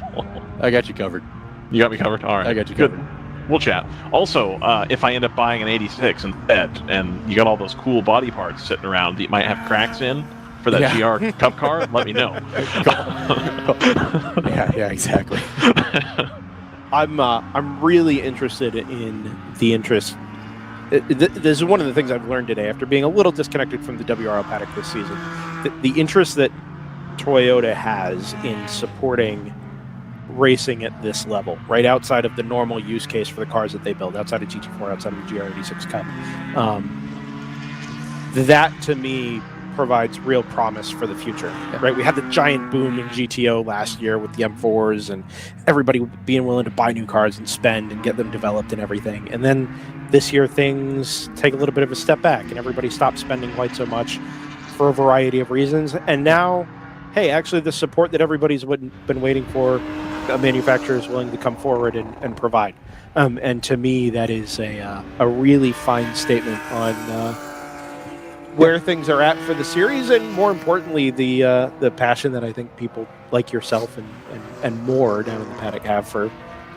T: I got you covered.
B: You got me covered? All right.
T: I got you covered.
B: We'll chat. Also, if I end up buying an 86 instead, and you got all those cool body parts sitting around that you might have cracks in for that GR Cup car, let me know.
T: Yeah, exactly.
G: I'm really interested in the interest. This is one of the things I've learned today after being a little disconnected from the WRL paddock this season. The interest that Toyota has in supporting racing at this level, right outside of the normal use case for the cars that they build, outside of GT4, outside of the GR86 Cup. That to me provides real promise for the future, right? We had the giant boom in GTO last year with the M4s and everybody being willing to buy new cars and spend and get them developed and everything. And then this year things take a little bit of a step back and everybody stops spending quite so much for a variety of reasons. And now, hey, actually the support that everybody's been waiting for a manufacturer is willing to come forward and provide. And to me, that is a really fine statement on where things are at for the series, and more importantly, the passion that I think people like yourself and more down in the paddock have for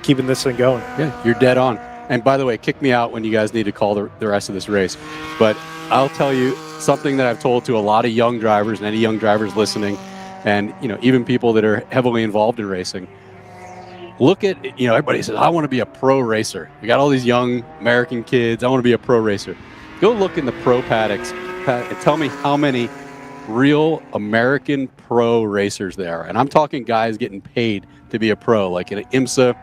G: keeping this thing going.
T: Yeah, you're dead on. And by the way, kick me out when you guys need to call the rest of this race. But I'll tell you something that I've told to a lot of young drivers and any young drivers listening, and even people that are heavily involved in racing. Look at, everybody says, I want to be a pro racer. You got all these young American kids. I want to be a pro racer. Go look in the pro paddocks and tell me how many real American pro racers there are. And I'm talking guys getting paid to be a pro, like in an IMSA,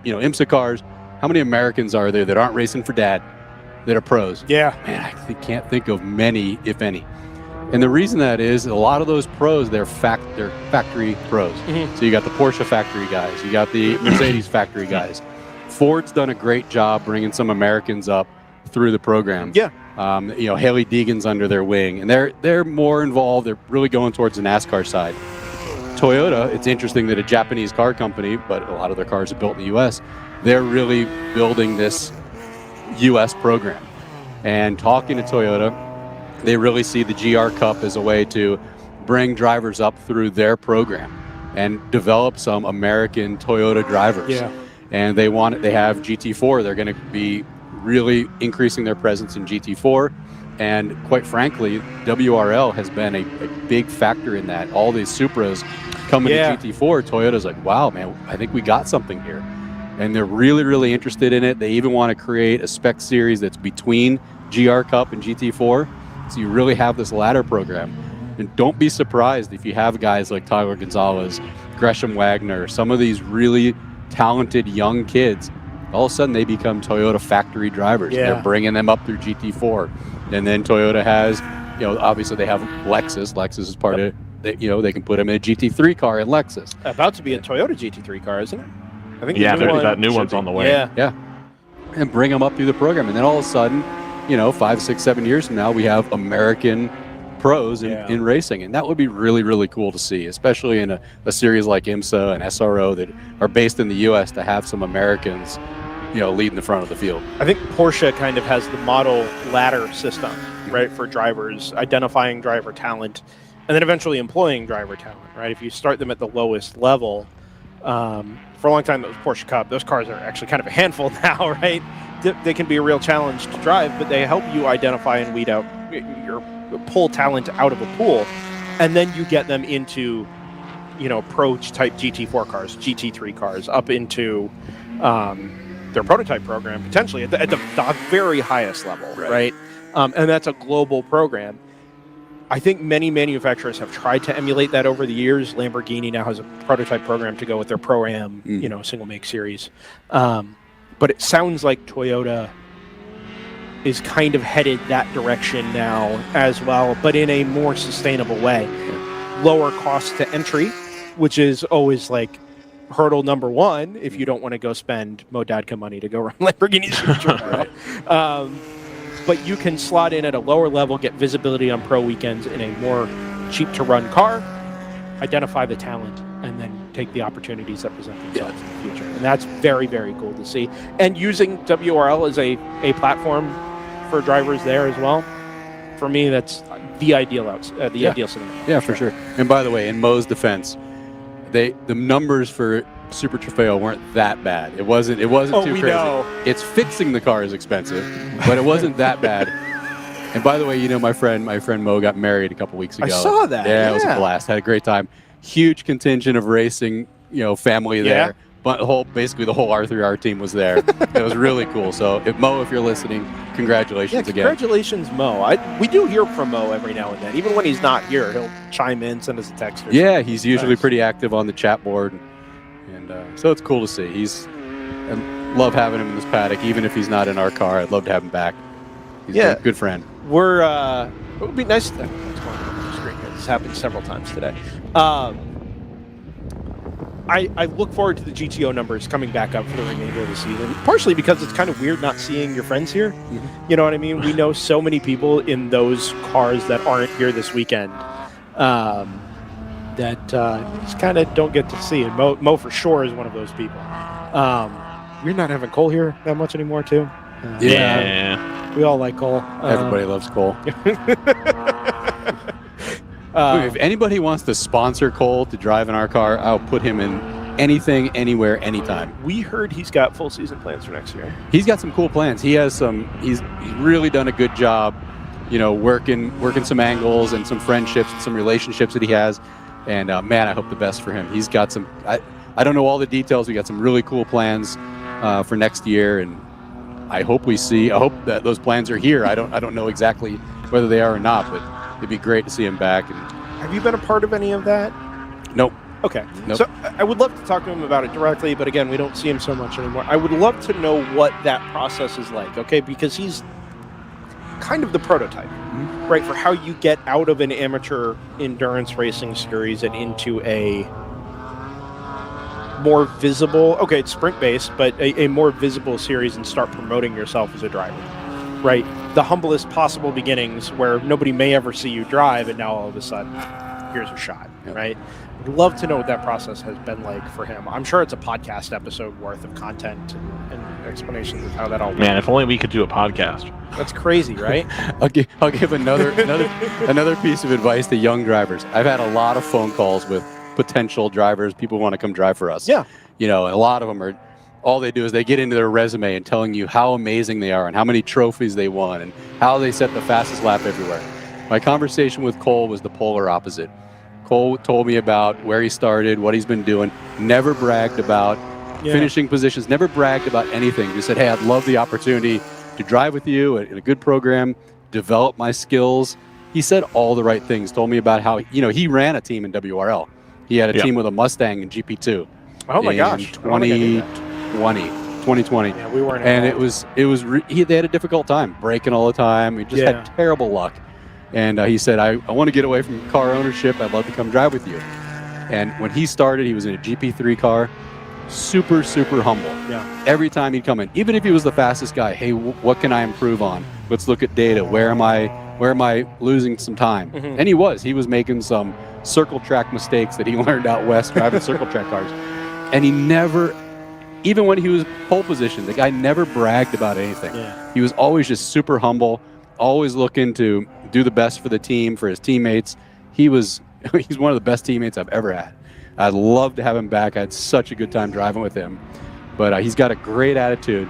T: IMSA cars. How many Americans are there that aren't racing for dad that are pros?
G: Yeah.
T: Man, I can't think of many, if any. And the reason that is, a lot of those pros, they're factory pros. Mm-hmm. So you got the Porsche factory guys, you got the Mercedes factory guys. Ford's done a great job bringing some Americans up through the program.
G: Yeah.
T: Haley Deegan's under their wing, and they're more involved. They're really going towards the NASCAR side. Toyota, it's interesting that a Japanese car company, but a lot of their cars are built in the U.S., they're really building this U.S. program. And talking to Toyota, they really see the GR Cup as a way to bring drivers up through their program and develop some American Toyota drivers.
G: Yeah.
T: And they have GT4. They're going to be really increasing their presence in GT4. And quite frankly, WRL has been a big factor in that. All these Supras coming to GT4, Toyota's like, wow, man, I think we got something here. And they're really, really interested in it. They even want to create a spec series that's between GR Cup and GT4. So you really have this ladder program. And don't be surprised if you have guys like Tyler Gonzalez, Gresham Wagner, some of these really talented young kids. All of a sudden they become Toyota factory drivers.
G: Yeah.
T: They're bringing them up through GT4. And then Toyota has, obviously they have Lexus. Lexus is part of, they can put them in a GT3 car in Lexus.
G: About to be a Toyota GT3 car, isn't it? I think
B: that new one's on the way.
T: Yeah. And bring them up through the program. And then all of a sudden, 5, 6, 7 years from now, we have American pros in racing. And that would be really, really cool to see, especially in a series like IMSA and SRO that are based in the U.S. to have some Americans, leading the front of the field.
G: I think Porsche kind of has the model ladder system, right, for drivers, identifying driver talent, and then eventually employing driver talent, right? If you start them at the lowest level, for a long time, that was Porsche Cup. Those cars are actually kind of a handful now, right? They can be a real challenge to drive, but they help you identify and weed out pull talent out of a pool, and then you get them into, pro type GT4 cars, GT3 cars, up into their prototype program, potentially at the very highest level, right? And that's a global program. I think many manufacturers have tried to emulate that over the years. Lamborghini now has a prototype program to go with their Pro-Am, single make series. But it sounds like Toyota is kind of headed that direction now as well, but in a more sustainable way. Lower cost to entry, which is always like hurdle number one if you don't want to go spend Modadka money to go run Lamborghini's future. But you can slot in at a lower level, get visibility on pro weekends in a more cheap-to-run car, identify the talent, and then take the opportunities that present themselves in the future. And that's very, very cool to see. And using WRL as a platform for drivers there as well, for me, that's the ideal ideal scenario.
T: Yeah, for sure. And by the way, in Mo's defense, the numbers for Super Trofeo weren't that bad. It wasn't too crazy.
G: Know.
T: It's fixing the car is expensive, but it wasn't that bad. And by the way, my friend Mo got married a couple weeks ago.
G: I saw that.
T: Yeah, it was a blast. Had a great time. Huge contingent of racing, family there. But basically the whole R3R team was there. It was really cool. So if you're listening, congratulations again.
G: Congratulations, Mo. We do hear from Mo every now and then. Even when he's not here, he'll chime in, send us a text.
T: Yeah, he's usually pretty active on the chat board. And so it's cool to see. I love having him in this paddock, even if he's not in our car. I'd love to have him back. He's a good friend.
G: It would be nice to this happened several times today. I look forward to the GTO numbers coming back up for the remainder of the season, partially because it's kind of weird not seeing your friends here. Mm-hmm. You know what I mean? We know so many people in those cars that aren't here this weekend. that just kind of don't get to see. And Mo for sure is one of those people. We're not having Cole here that much anymore, too.
T: Yeah.
G: We all like Cole.
T: Everybody loves Cole. If anybody wants to sponsor Cole to drive in our car, I'll put him in anything, anywhere, anytime.
G: We heard he's got full season plans for next year.
T: He's got some cool plans. He has some. He's really done a good job, working some angles and some friendships and some relationships that he has. And man, I hope the best for him. He's got some. I don't know all the details. We got some really cool plans for next year, and I hope that those plans are here. I don't know exactly whether they are or not, but it'd be great to see him back. And
G: have you been a part of any of that?
T: Nope.
G: Okay.
T: Nope.
G: So I would love to talk to him about it directly, but again, we don't see him so much anymore. I would love to know what that process is like, okay? Because he's kind of the prototype, right, for how you get out of an amateur endurance racing series and into a more visible, okay, it's sprint-based, but a more visible series and start promoting yourself as a driver, right? The humblest possible beginnings where nobody may ever see you drive, and now all of a sudden, here's a shot, right? I'd love to know what that process has been like for him. I'm sure it's a podcast episode worth of content and explanations of how that all works.
B: Man, if only we could do a podcast.
G: That's crazy, right?
T: I'll give another piece of advice to young drivers. I've had a lot of phone calls with potential drivers, people who want to come drive for us.
G: Yeah.
T: A lot of them are, all they do is they get into their resume and telling you how amazing they are and how many trophies they won and how they set the fastest lap everywhere. My conversation with Cole was the polar opposite. Cole told me about where he started, what he's been doing, never bragged about finishing positions, never bragged about anything. Just said, hey, I'd love the opportunity to drive with you in a good program, develop my skills. He said all the right things, told me about how, he ran a team in WRL. He had a team with a Mustang in GP2.
G: Oh my gosh.
T: 2020.
G: Yeah, we weren't
T: and
G: involved.
T: they had a difficult time, braking all the time. He just had terrible luck. And he said, I want to get away from car ownership. I'd love to come drive with you. And when he started, he was in a GP3 car, super, super humble.
G: Yeah.
T: Every time he'd come in, even if he was the fastest guy, hey, what can I improve on? Let's look at data. Where am I losing some time?
G: Mm-hmm.
T: And he was making some circle track mistakes that he learned out west driving circle track cars. And he never, even when he was pole position, the guy never bragged about anything.
G: Yeah.
T: He was always just super humble, always looking to do the best for the team, for his teammates. He's one of the best teammates I've ever had. I'd love to have him back. I had such a good time driving with him. But he's got a great attitude,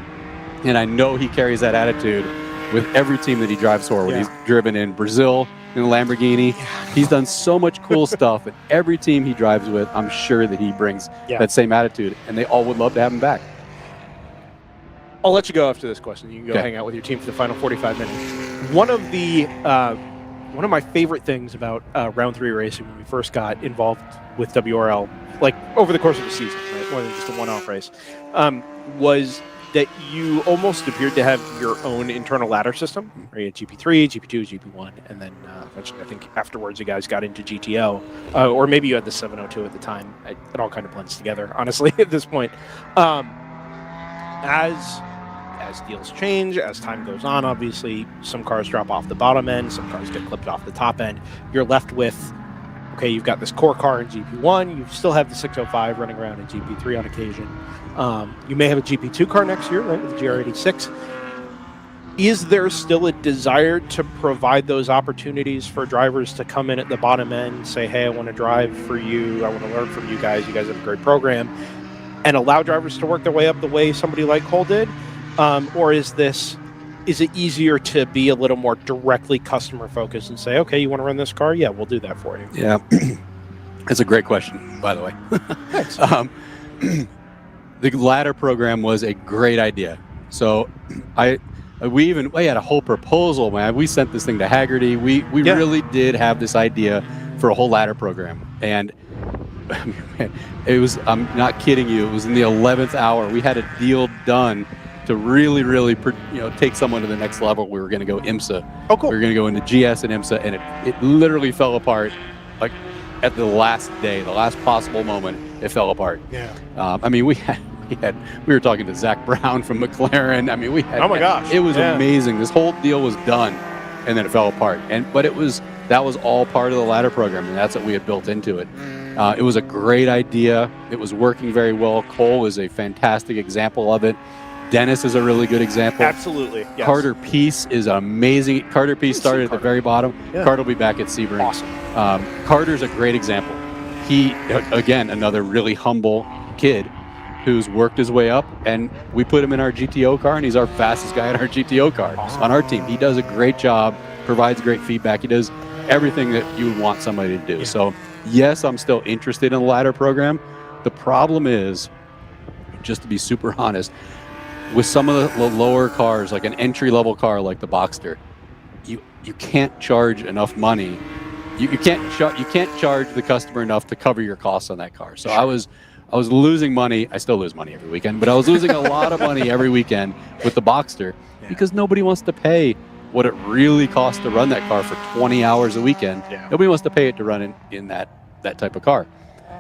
T: and I know he carries that attitude with every team that he drives for. When he's driven in Brazil in a Lamborghini, he's done so much cool stuff. And every team he drives with, I'm sure that he brings that same attitude, and they all would love to have him back.
G: I'll let you go after this question. You can go hang out with your team for the final 45 minutes. One of my favorite things about round 3 racing when we first got involved with WRL, like over the course of the season, right, more than just a one-off race, was that you almost appeared to have your own internal ladder system. Right? You had GP3, GP2, GP1, and then eventually, I think afterwards you guys got into GTO, or maybe you had the 702 at the time. It all kind of blends together, honestly, at this point. As deals change, as time goes on, obviously, some cars drop off the bottom end, some cars get clipped off the top end. You're left with, okay, you've got this core car in GP1, you still have the 605 running around in GP3 on occasion. You may have a GP2 car next year, right, with the GR86. Is there still a desire to provide those opportunities for drivers to come in at the bottom end, say, hey, I want to drive for you, I want to learn from you guys have a great program, and allow drivers to work their way up the way somebody like Cole did? Or is it easier to be a little more directly customer focused and say, okay, you want to run this car? Yeah, we'll do that for you.
T: Yeah. That's a great question, by the way.
G: Thanks.
T: The ladder program was a great idea. So we had a whole proposal, man. We sent this thing to Hagerty. We really did have this idea for a whole ladder program. And it was, I'm not kidding you, it was in the 11th hour. We had a deal done to really, really, take someone to the next level. We were going to go IMSA.
G: Oh, cool.
T: We were going to go into GS and IMSA, and it literally fell apart, like at the last day, the last possible moment. It fell apart.
G: Yeah.
T: We were talking to Zach Brown from McLaren. Oh
G: my gosh.
T: It was amazing. This whole deal was done, and then it fell apart. But it was that was all part of the ladder program, and that's what we had built into it. It was a great idea. It was working very well. Cole is a fantastic example of it. Dennis is a really good example.
G: Absolutely. Yes.
T: Carter Peace is amazing. Carter Peace started at the very bottom.
G: Yeah.
T: Carter will be back at Sebring.
G: Awesome.
T: Carter's a great example. He, again, another really humble kid who's worked his way up, and we put him in our GTO car, and he's our fastest guy in our GTO car on our team. He does a great job, provides great feedback. He does everything that you would want somebody to do. Yeah. So, yes, I'm still interested in the ladder program. The problem is, just to be super honest, with some of the lower cars, like an entry-level car like the Boxster, you can't charge enough money. You can't charge the customer enough to cover your costs on that car. So I was losing money. I still lose money every weekend, but I was losing a lot of money every weekend with the Boxster because nobody wants to pay what it really costs to run that car for 20 hours a weekend. Yeah. Nobody wants to pay it to run in that type of car.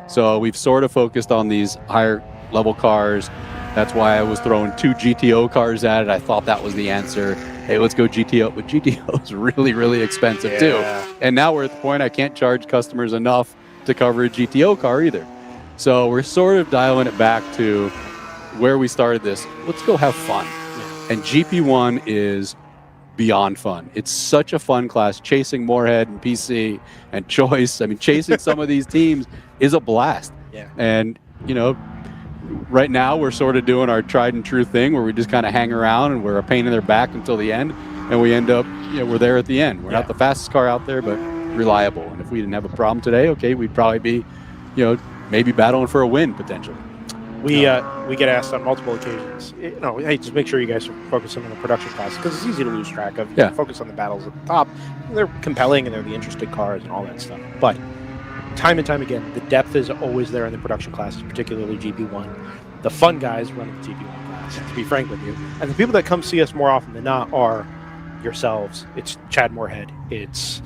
T: So we've sort of focused on these higher level cars. That's why I was throwing 2 GTO cars at it. I thought that was the answer. Hey, let's go GTO. But GTO is really, really expensive too. And now we're at the point I can't charge customers enough to cover a GTO car either. So we're sort of dialing it back to where we started this. Let's go have fun. And GP1 is beyond fun. It's such a fun class. Chasing Moorhead and PC and Choice. I mean, chasing some of these teams is a blast. Yeah. And, you know, right now we're sort of doing our tried and true thing where we just kind of hang around and we're a pain in their back until the end, and we end up, you know, we're there at the end. We're not the fastest car out there, but reliable. And if we didn't have a problem today, okay, we'd probably be, you know, maybe battling for a win potentially.
G: We get asked on multiple occasions, you know, hey, just make sure you guys are focusing on the production class because it's easy to lose track of.
T: Yeah.
G: Focus on the battles at the top. They're compelling and they're the interesting cars and all that stuff. But time and time again, the depth is always there in the production classes, particularly GP1. The fun guys run the GP1 class, to be frank with you. And the people that come see us more often than not are yourselves. It's Chad Moorhead. It's,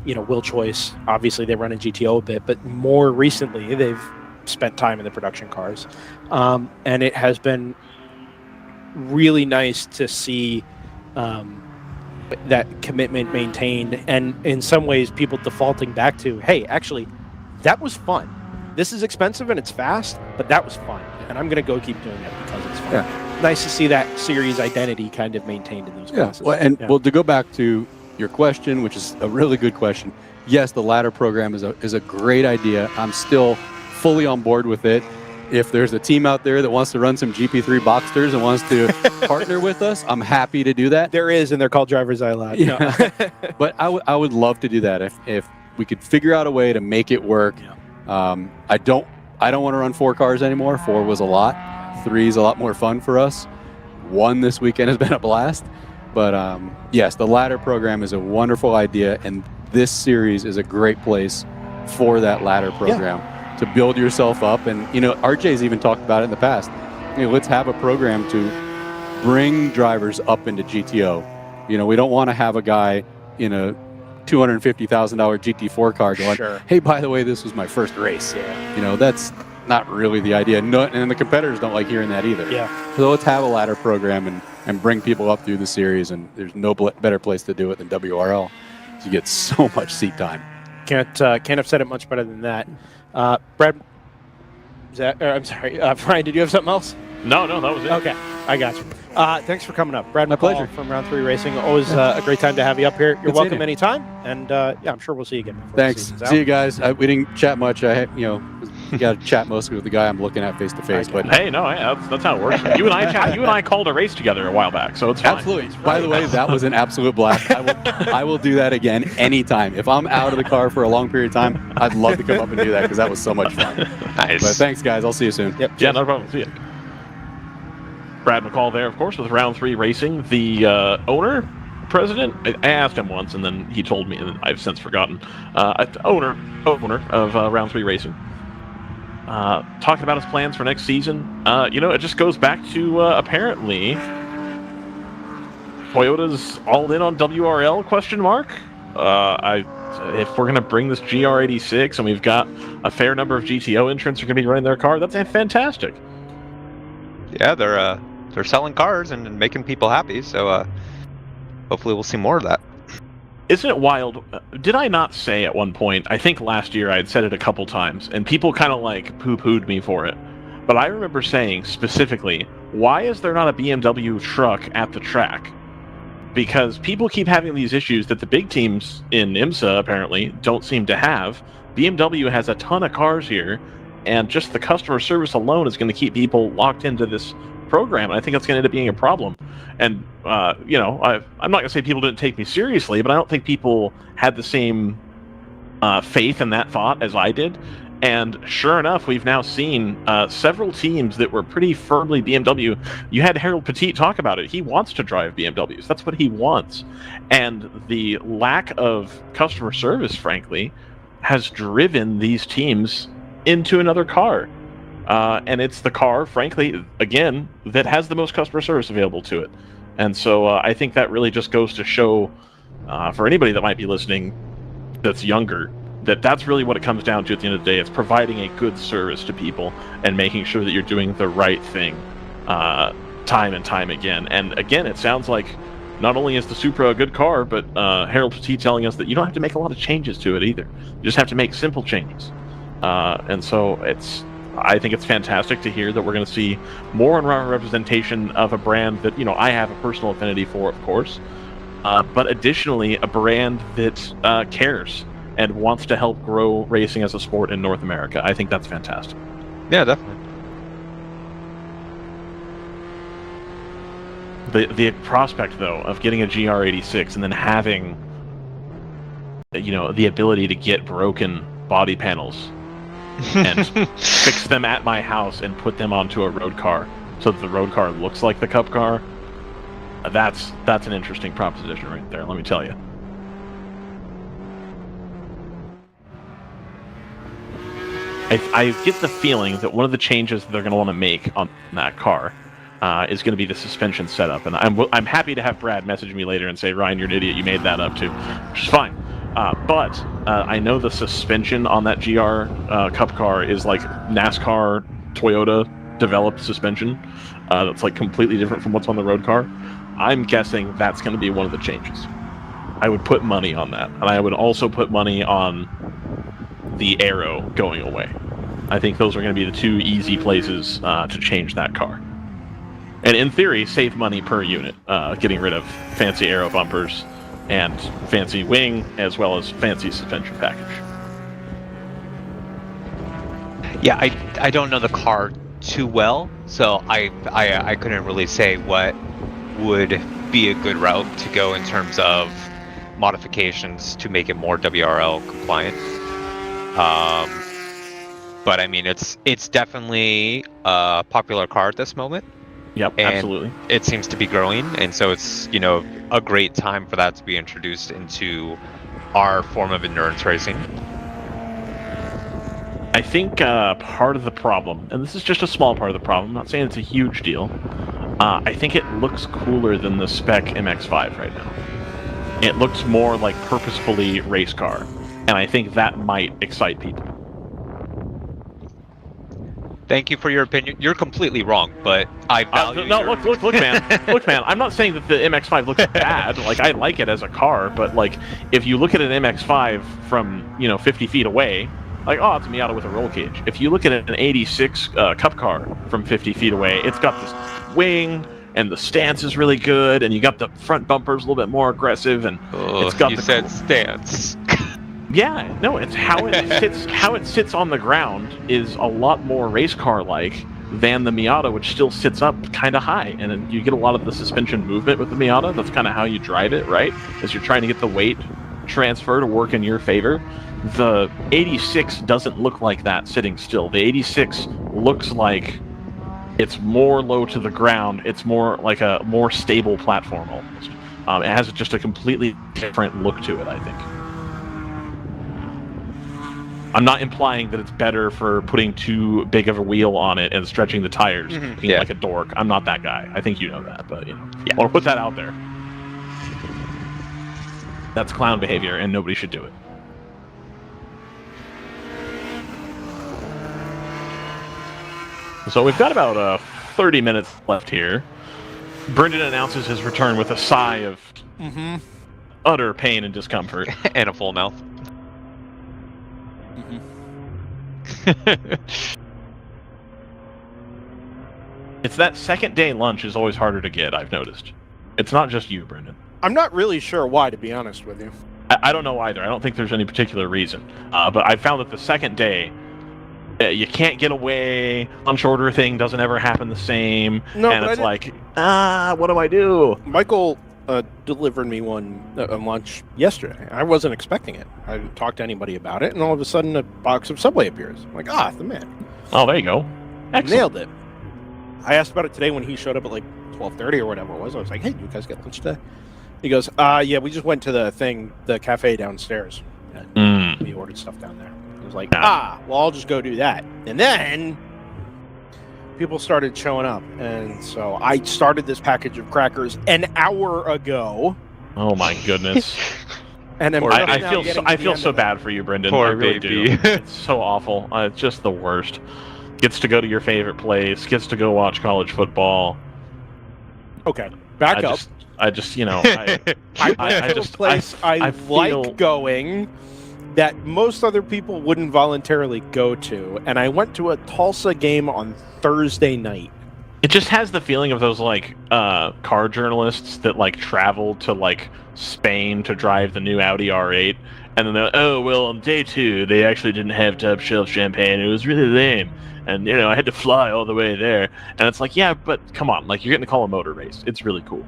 G: you know, Will Choice. Obviously, they run in GTO a bit, but more recently, they've spent time in the production cars. And it has been really nice to see that commitment maintained, and in some ways people defaulting back to, hey, actually that was fun. This is expensive and it's fast, but that was fun, and I'm gonna go keep doing it because it's fun. Nice to see that series identity kind of maintained in those classes.
T: Well, to go back to your question, which is a really good question, yes, the ladder program is a great idea. I'm still fully on board with it. If there's a team out there that wants to run some GP3 Boxsters and wants to partner with us, I'm happy to do that.
G: There is, and they're called DriversEye Lab.
T: Yeah. But I would love to do that if we could figure out a way to make it work. I don't want to run 4 cars anymore. 4 was a lot. 3 is a lot more fun for us. 1 this weekend has been a blast. But yes, the ladder program is a wonderful idea, and this series is a great place for that ladder program. To build yourself up. And, you know, RJ's even talked about it in the past. You know, let's have a program to bring drivers up into GTO. You know, we don't want to have a guy in a $250,000 GT4 car going, hey, by the way, this was my first race. You know, that's not really the idea. No, and the competitors don't like hearing that either. So let's have a ladder program and bring people up through the series, and there's no better place to do it than WRL. You get so much seat time.
G: Can't have said it much better than that. Brad, I'm sorry, Brian, did you have something else?
B: No, that was it.
G: Okay, I got you. Thanks for coming up. Brad,
T: my pleasure.
G: From Round 3 Racing. Always a great time to have you up here. You're welcome anytime, and I'm sure we'll see you again.
T: Thanks. See you guys. We didn't chat much. You got to chat mostly with the guy I'm looking at face to face. But
B: hey, no, that's how it works. You and I called a race together a while back, so it's fine.
T: Absolutely. By the way, that was an absolute blast. I will do that again anytime. If I'm out of the car for a long period of time, I'd love to come up and do that because that was so much fun.
B: Nice.
T: But thanks, guys. I'll see you soon.
B: Yep. Yeah, no problem. See you. Brad McCall there, of course, with Round 3 Racing, the owner, president. I asked him once, and then he told me, and I've since forgotten. Owner of Round 3 Racing. Talking about his plans for next season. You know, it just goes back to apparently Toyota's all in on WRL ? If we're going to bring this GR86 and we've got a fair number of GTO entrants who are going to be running their car, that's fantastic.
C: Yeah, they're selling cars and making people happy, so hopefully we'll see more of that.
B: Isn't it wild? Did I not say at one point, I think last year I had said it a couple times, and people kind of like poo-pooed me for it. But I remember saying specifically, why is there not a BMW truck at the track? Because people keep having these issues that the big teams in IMSA apparently don't seem to have. BMW has a ton of cars here, and just the customer service alone is going to keep people locked into this program, and I think that's going to end up being a problem. And you know, I'm not going to say people didn't take me seriously, but I don't think people had the same faith in that thought as I did. And sure enough, we've now seen several teams that were pretty firmly BMW. You had Harold Petit talk about it. He wants to drive BMWs. That's what he wants. And the lack of customer service, frankly, has driven these teams into another car. And it's the car, frankly, again, that has the most customer service available to it. And so I think that really just goes to show, for anybody that might be listening that's younger, that's really what it comes down to at the end of the day. It's providing a good service to people and making sure that you're doing the right thing time and time again. And again, it sounds like not only is the Supra a good car, but Harold Petit telling us that you don't have to make a lot of changes to it either. You just have to make simple changes. And so I think it's fantastic to hear that we're going to see more and more representation of a brand that, you know, I have a personal affinity for, of course, but additionally a brand that cares and wants to help grow racing as a sport in North America. I think that's fantastic.
C: Yeah, definitely.
B: The prospect, though, of getting a GR86 and then having, you know, the ability to get broken body panels and fix them at my house and put them onto a road car so that the road car looks like the Cup car, that's an interesting proposition right there, let me tell you. I get the feeling that one of the changes that they're going to want to make on that car is going to be the suspension setup, and I'm happy to have Brad message me later and say, Ryan, you're an idiot, you made that up too, which is fine. But I know the suspension on that GR Cup car is like NASCAR Toyota developed suspension. That's like completely different from what's on the road car. I'm guessing that's going to be one of the changes. I would put money on that, and I would also put money on the aero going away. I think those are going to be the two easy places to change that car. And in theory, save money per unit, getting rid of fancy aero bumpers and fancy wing, as well as fancy suspension package.
C: Yeah, I don't know the car too well, so I couldn't really say what would be a good route to go in terms of modifications to make it more WRL compliant. But I mean, it's definitely a popular car at this moment.
B: Yep,
C: and
B: absolutely.
C: It seems to be growing, and so it's, you know, a great time for that to be introduced into our form of endurance racing.
B: I think part of the problem, and this is just a small part of the problem, I'm not saying it's a huge deal, I think it looks cooler than the spec MX-5 right now. It looks more like purposefully race car, and I think that might excite people.
C: Thank you for your opinion. You're completely wrong, but I value
B: no, look, man. Look, man, I'm not saying that the MX-5 looks bad. Like, I like it as a car, but, like, if you look at an MX-5 from, you know, 50 feet away, like, oh, it's a Miata with a roll cage. If you look at an 86 Cup car from 50 feet away, it's got this wing, and the stance is really good, and you got the front bumpers a little bit more aggressive, and it's got
C: you said stance.
B: Yeah, no, it's how it sits. How it sits on the ground is a lot more race car-like than the Miata, which still sits up kind of high, and then you get a lot of the suspension movement with the Miata. That's kind of how you drive it, right? As you're trying to get the weight transfer to work in your favor. The 86 doesn't look like that sitting still. The 86 looks like it's more low to the ground. It's more like a more stable platform almost. It has just a completely different look to it, I think. I'm not implying that it's better for putting too big of a wheel on it and stretching the tires looking like a dork. I'm not that guy. I think you know that, but, you know. Yeah. Or put that out there. That's clown behavior, and nobody should do it. So we've got about 30 minutes left here. Brendan announces his return with a sigh of utter pain and discomfort.
C: And a full mouth.
B: It's that second day lunch is always harder to get, I've noticed. It's not just you, Brendan.
A: I'm not really sure why, to be honest with you.
B: I don't know either. I don't think there's any particular reason. But I found that the second day, you can't get away. Lunch order thing doesn't ever happen the same.
A: No,
B: and
A: but
B: it's like, what do I do?
A: Michael delivered me one lunch yesterday. I wasn't expecting it. I didn't talk to anybody about it, and all of a sudden a box of Subway appears. I'm like, the man.
B: Oh, there you go. Excellent.
A: Nailed it. I asked about it today when he showed up at like 12:30 or whatever it was. I was like, hey, do you guys get lunch today? He goes, yeah, we just went to the cafe downstairs. And we ordered stuff down there. I was like, well, I'll just go do that. And then people started showing up. And so I started this package of crackers an hour ago.
B: Oh, my goodness.
A: And then
B: I feel so bad for you, Brendan.
C: Poor
B: I really
C: baby.
B: do. It's so awful. It's just the worst. Gets to go to your favorite place. Gets to go watch college football.
A: Okay, back up.
B: I just like
A: going that most other people wouldn't voluntarily go to, and I went to a Tulsa game on Thursday night.
B: It just has the feeling of those car journalists that travel to Spain to drive the new Audi R8, and then they're on day 2 they actually didn't have top shelf champagne. It was really lame, and I had to fly all the way there. And it's like, yeah, but come on, you're getting to call a motor race. It's really cool.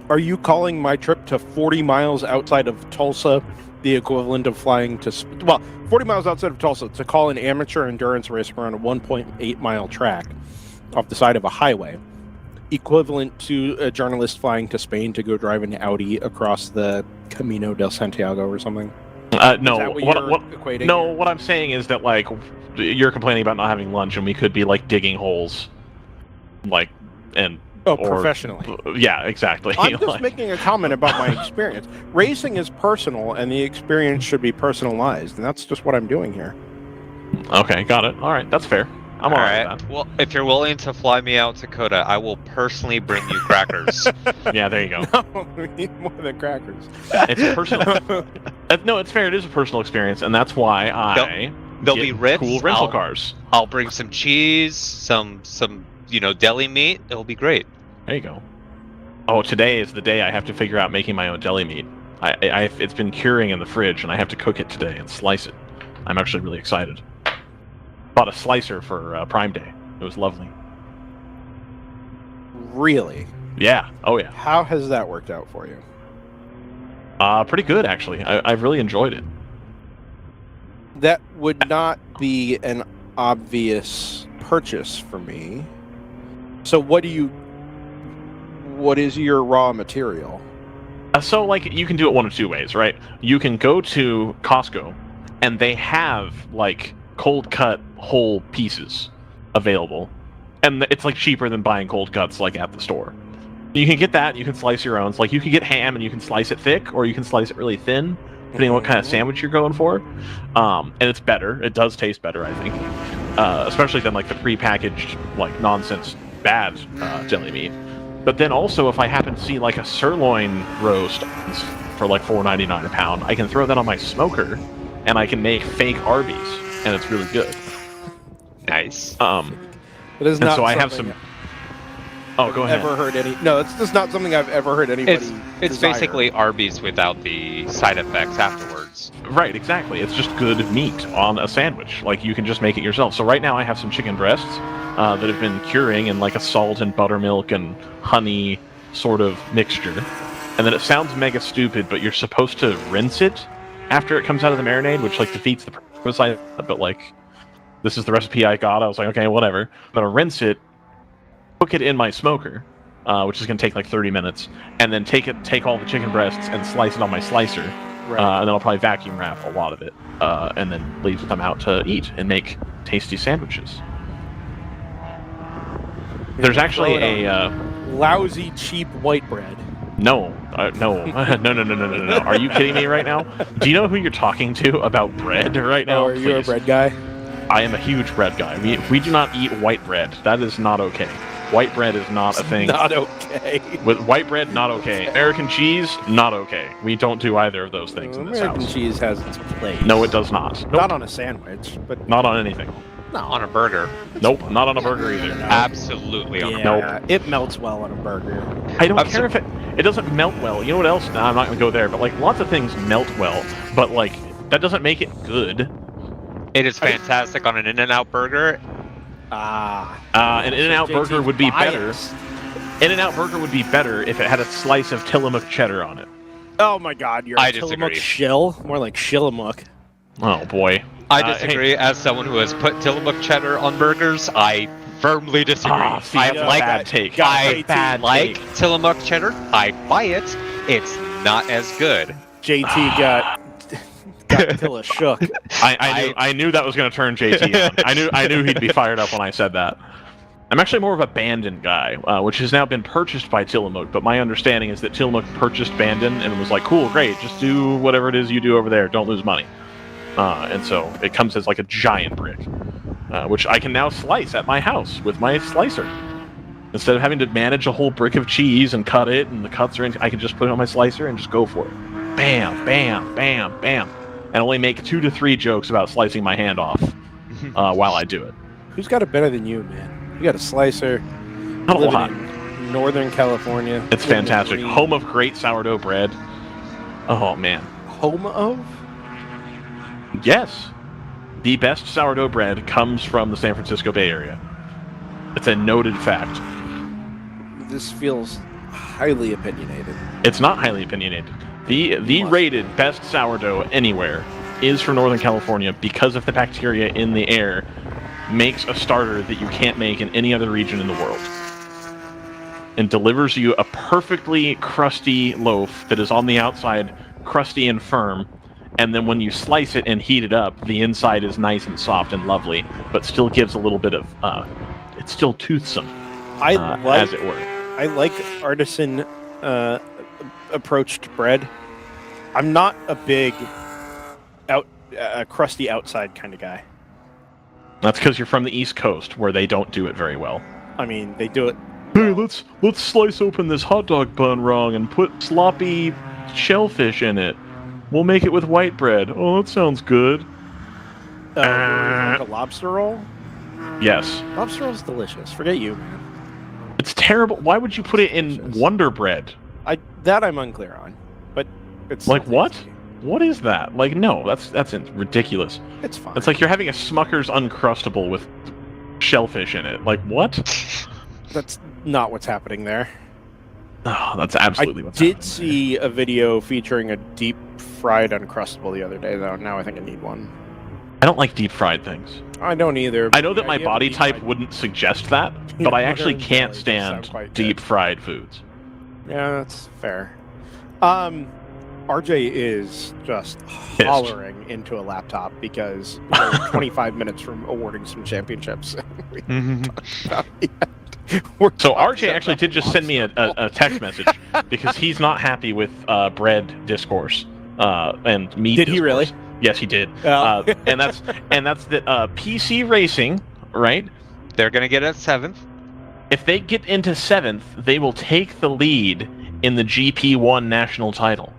A: Are you calling my trip to 40 miles outside of Tulsa the equivalent of flying to 40 miles outside of Tulsa to call an amateur endurance race around a 1.8 mile track off the side of a highway equivalent to a journalist flying to Spain to go drive an Audi across the Camino del Santiago or something?
B: No. What I'm saying is that you're complaining about not having lunch, and we could be digging holes,
A: professionally.
B: Yeah, exactly.
A: I'm just making a comment about my experience. Racing is personal, and the experience should be personalized, and that's just what I'm doing here.
B: Okay, got it. All right, that's fair. I'm all right with that.
C: Well, if you're willing to fly me out to Coda, I will personally bring you crackers.
B: Yeah, there you go.
A: No, we need more than crackers.
B: It's a personal. No, it's fair. It is a personal experience, and that's why
C: They'll be rich.
B: Cool rental cars.
C: I'll bring some cheese, some deli meat. It'll be great.
B: There you go. Oh, today is the day I have to figure out making my own deli meat. It's been curing in the fridge, and I have to cook it today and slice it. I'm actually really excited. Bought a slicer for Prime Day. It was lovely.
A: Really?
B: Yeah. Oh, yeah.
A: How has that worked out for you?
B: Pretty good, actually. I've really enjoyed it.
A: That would not be an obvious purchase for me. So what is your raw material?
B: So you can do it one of two ways, right? You can go to Costco, and they have cold cut whole pieces available, and it's cheaper than buying cold cuts at the store. You can get that. You can slice your own. You can get ham and you can slice it thick, or you can slice it really thin, depending on what kind of sandwich you're going for. And it's better. It does taste better, I think, especially than the prepackaged nonsense bad deli meat. But then also, if I happen to see a sirloin roast for $4.99 a pound, I can throw that on my smoker, and I can make fake Arby's, and it's really good.
C: Nice.
A: It is not.
B: So I have some. Oh, go ahead.
A: Ever heard any? No, it's just not something I've ever heard anybody.
C: It's basically Arby's without the side effects afterwards.
B: Right, exactly. It's just good meat on a sandwich. You can just make it yourself. So right now I have some chicken breasts that have been curing in a salt and buttermilk and honey sort of mixture. And then it sounds mega stupid, but you're supposed to rinse it after it comes out of the marinade, which defeats the purpose. But this is the recipe I got. I was like, okay, whatever. I'm gonna rinse it, cook it in my smoker, which is gonna take 30 minutes, and then take all the chicken breasts and slice it on my slicer. Right. And then I'll probably vacuum wrap a lot of it, and then leave them out to eat and make tasty sandwiches. There's actually a
A: lousy, cheap white bread.
B: No. No. Are you kidding me right now? Do you know who you're talking to about bread right now?
A: Are you a bread guy?
B: I am a huge bread guy. We do not eat white bread. That is not okay. White bread is not a thing.
A: Not okay.
B: With white bread, not okay. American cheese, not okay. We don't do either of those things in this
A: American
B: house.
A: cheese has its place.
B: No, it does not. Nope.
A: Not on a sandwich, but
B: Not on anything.
C: On a burger.
B: Nope, not on a burger either.
C: Absolutely on a burger.
A: It melts well on a burger.
B: I don't care if it doesn't melt well. You know what else? No, I'm not going to go there. But like lots of things melt well, but like that doesn't make it good.
C: It is fantastic on an In-N-Out burger.
B: An In-N-Out burger would be better. In-N-Out burger would be better if it had a slice of Tillamook cheddar on it.
A: Oh my God, you're
C: I
A: a
C: disagree.
A: Tillamook shill? More like Shillamook.
B: Oh boy.
C: I disagree. As someone who has put Tillamook cheddar on burgers, I firmly disagree. I like
B: bad take.
C: I like Tillamook cheddar. I buy it. It's not as good.
A: JT got Tilla shook.
B: I knew that was going to turn JT on. I knew he'd be fired up when I said that. I'm actually more of a Bandon guy, which has now been purchased by Tillamook, but my understanding is that Tillamook purchased Bandon and was like, cool, great, just do whatever it is you do over there, don't lose money. And so it comes as like a giant brick, which I can now slice at my house with my slicer. Instead of having to manage a whole brick of cheese and cut it, and the cuts are in, I can just put it on my slicer and just go for it. Bam, bam, bam, bam. And only make 2 to 3 jokes about slicing my hand off while I do it.
A: Who's got it better than you, man? You got a slicer.
B: Not a lot.
A: In Northern California.
B: It's fantastic. Home of great sourdough bread. Oh, man.
A: Home of?
B: Yes. The best sourdough bread comes from the San Francisco Bay Area. It's a noted fact.
A: This feels highly opinionated.
B: It's not highly opinionated. The rated best sourdough anywhere is from Northern California because of the bacteria in the air makes a starter that you can't make in any other region in the world. And delivers you a perfectly crusty loaf that is on the outside crusty and firm, and then when you slice it and heat it up, the inside is nice and soft and lovely, but still gives a little bit of, it's still toothsome, as it were.
A: I like artisan approached bread. I'm not a big crusty outside kind of guy.
B: That's because you're from the East Coast, where they don't do it very well.
A: I mean, they do it.
B: Hey, let's slice open this hot dog bun wrong and put sloppy shellfish in it. We'll make it with white bread. Oh, that sounds good.
A: Like a lobster roll?
B: Yes.
A: Lobster roll's delicious. Forget you, man.
B: It's terrible. Why would you put it in Wonder Bread?
A: That I'm unclear on, but it's
B: like what? What is that? Like, no, that's ridiculous.
A: It's fine.
B: It's like you're having a Smucker's Uncrustable with shellfish in it. Like, what?
A: That's not what's happening there.
B: Oh, that's absolutely what's happening.
A: I did see a video featuring a deep fried Uncrustable the other day, though. Now I think I need one.
B: I don't like deep fried things.
A: I don't either.
B: I know that my body type wouldn't suggest that, but I actually can't stand deep fried foods.
A: Yeah, that's fair. RJ is just hollering into a laptop because we're 25 minutes from awarding some championships.
B: So RJ actually did just send me a text message because he's not happy with bread discourse and meat.
A: Did he really?
B: Yes, he did. And that's the PC Racing, right?
C: They're gonna get at 7th.
B: If they get into 7th, they will take the lead in the GP1 national title.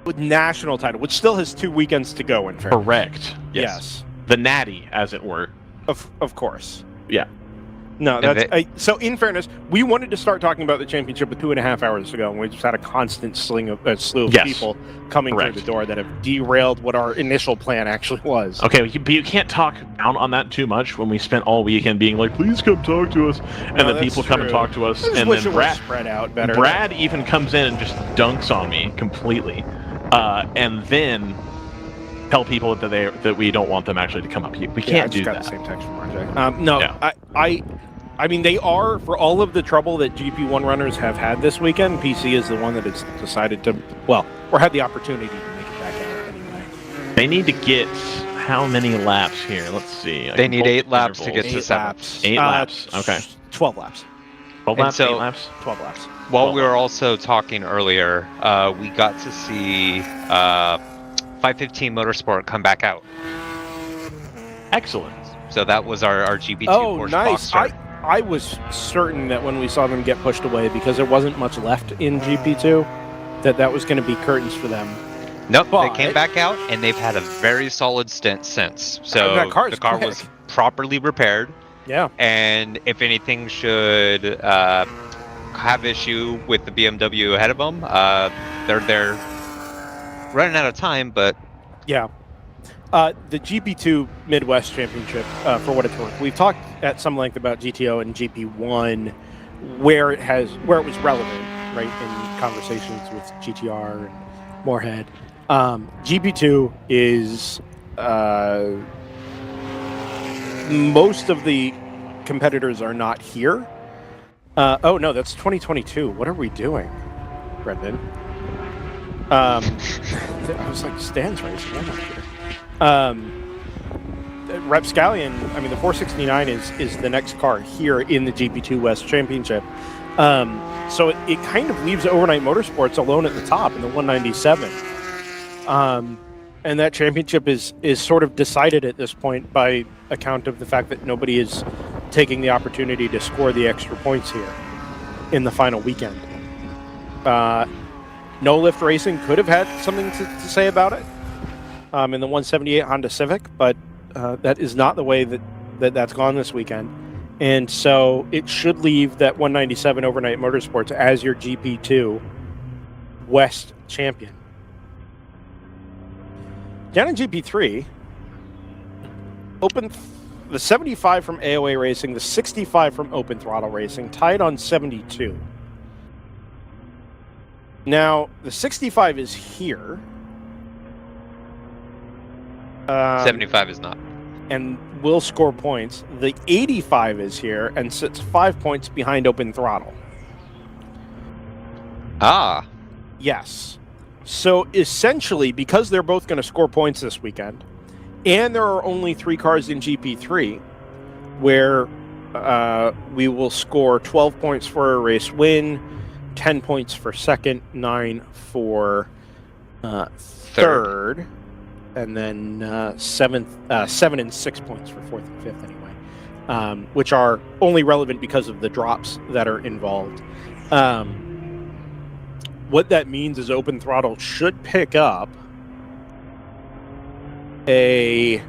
A: With national title, which still has 2 weekends to go in fairness.
B: Correct.
A: Yes.
B: The natty, as it were.
A: Of course.
B: Yeah.
A: No, that's so. In fairness, we wanted to start talking about the championship 2.5 hours ago, and we just had a constant slew of people coming through the door that have derailed what our initial plan actually was.
B: Okay, but you can't talk down on that too much when we spent all weekend being like, "Please come talk to us," and then people come and talk to us, and then Brad
A: spread out better.
B: Brad even comes in and just dunks on me completely, and then tell people that we don't want them actually to come up. We can't do that.
A: The same text from RJ. I mean, they are, for all of the trouble that GP1 runners have had this weekend, PC is the one that has decided to, or had the opportunity to make it back out anyway.
B: They need to get how many laps here? Let's see.
C: They need 8 laps to get to 7th.
B: 8 laps. Okay.
A: 12 laps.
B: 12 laps,
C: so,
B: 8 laps?
A: 12 laps.
C: While we were also talking earlier, we got to see 515 Motorsport come back out.
B: Excellent.
C: So that was our GP2
A: Oh,
C: Porsche
A: nice.
C: Boxster.
A: I was certain that when we saw them get pushed away, because there wasn't much left in GP2, that was going to be curtains for them.
C: Nope,
A: But
C: they came back out, and they've had a very solid stint since. So
A: that car's
C: the car
A: quick.
C: was properly repaired.
A: Yeah.
C: And if anything should have issue with the BMW ahead of them, they're running out of time, but...
A: Yeah. The GP2 Midwest Championship, for what it's worth, we've talked at some length about GTO and GP1, where it was relevant, right, in conversations with GTR and Moorhead. GP2 is most of the competitors are not here. Oh no, that's 2022. What are we doing, Brendan? I was like, Stan's race. I'm not here. Rapscallion, I mean, the 469 is the next car here in the GP2 West Championship. So it kind of leaves Overnight Motorsports alone at the top in the 197. And that championship is sort of decided at this point by account of the fact that nobody is taking the opportunity to score the extra points here in the final weekend. No Lift Racing could have had something to say about it in the 178 Honda Civic, but that is not the way that's gone this weekend. And so it should leave that 197 Overnight Motorsports as your GP2 West champion. Down in GP3, the 75 from AOA Racing, the 65 from Open Throttle Racing, tied on 72. Now, the 65 is here.
C: 75 is not.
A: And will score points. The 85 is here and sits 5 points behind Open Throttle.
C: Ah.
A: Yes. So essentially, because they're both going to score points this weekend, and there are only 3 cars in GP3, where we will score 12 points for a race win, 10 points for second, 9 for third, and then 7 and 6 points for fourth and fifth anyway, which are only relevant because of the drops that are involved. What that means is Open Throttle should pick up the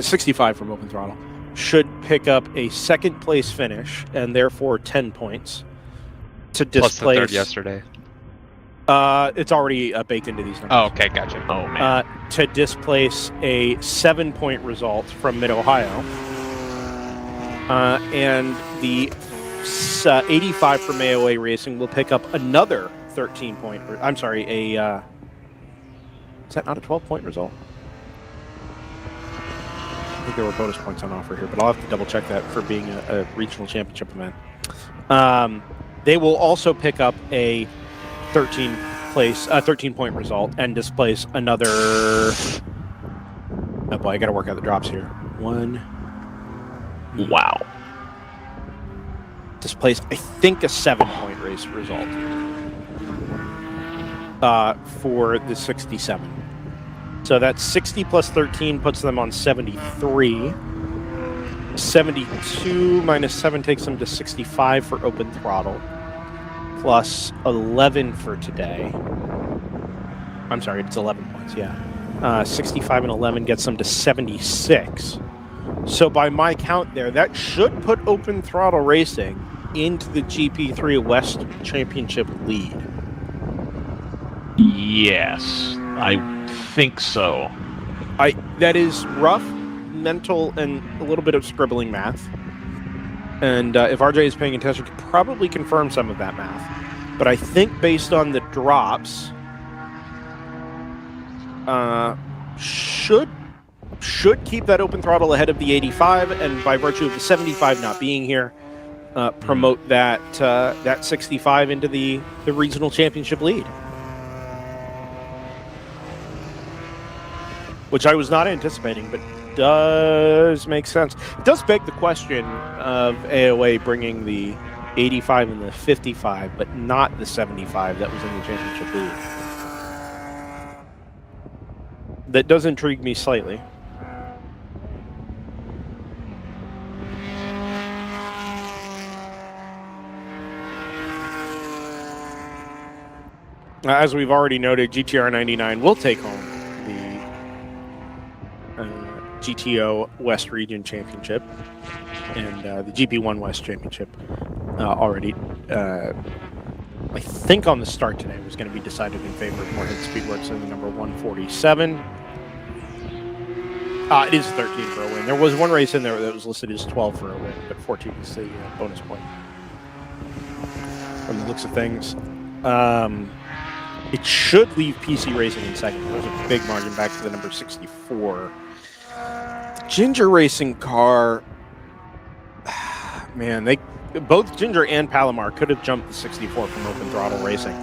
A: 65 from Open Throttle should pick up a second place finish and therefore 10 points to displace.
C: Plus the third yesterday.
A: It's already baked into these numbers.
C: Oh, okay, gotcha.
B: Oh man.
A: To displace a 7-point result from Mid-Ohio, and the 85 from AOA Racing will pick up another 13-point. I'm sorry, is that not a 12-point result? I think there were bonus points on offer here, but I'll have to double check that for being a regional championship event. They will also pick up a 13-point result and displace another. Oh boy, I got to work out the drops here.
B: Wow.
A: Displace, I think, a 7-point race result for the 67. So that's 60 plus 13 puts them on 73. 72 minus 7 takes them to 65 for Open Throttle. Plus 11 for today. I'm sorry, it's 11 points, yeah. 65 and 11 gets them to 76. So by my count there, that should put Open Throttle Racing into the GP3 West Championship lead.
B: Yes, I think so.
A: That is rough, mental, and a little bit of scribbling math. And if RJ is paying attention, could probably confirm some of that math. But I think based on the drops, should keep that Open Throttle ahead of the 85, and by virtue of the 75 not being here, promote that 65 into the regional championship lead. Which I was not anticipating, but does make sense. It does beg the question of AOA bringing the 85 and the 55, but not the 75 that was in the championship lead. That does intrigue me slightly.
G: As we've already noted, GTR 99 will take home the GTO West Region Championship and the GP1 West Championship already. I think on the start today was going to be decided in favor of Moorhead Speedworks in the number 147. It is 13 for a win. There was one race in there that was listed as 12 for a win, but 14 is the bonus point. From the looks of things, it should leave PC Racing in second. There's a big margin back to the number 64. The Ginger Racing car, man, both Ginger and Palomar could have jumped the 64 from open throttle racing,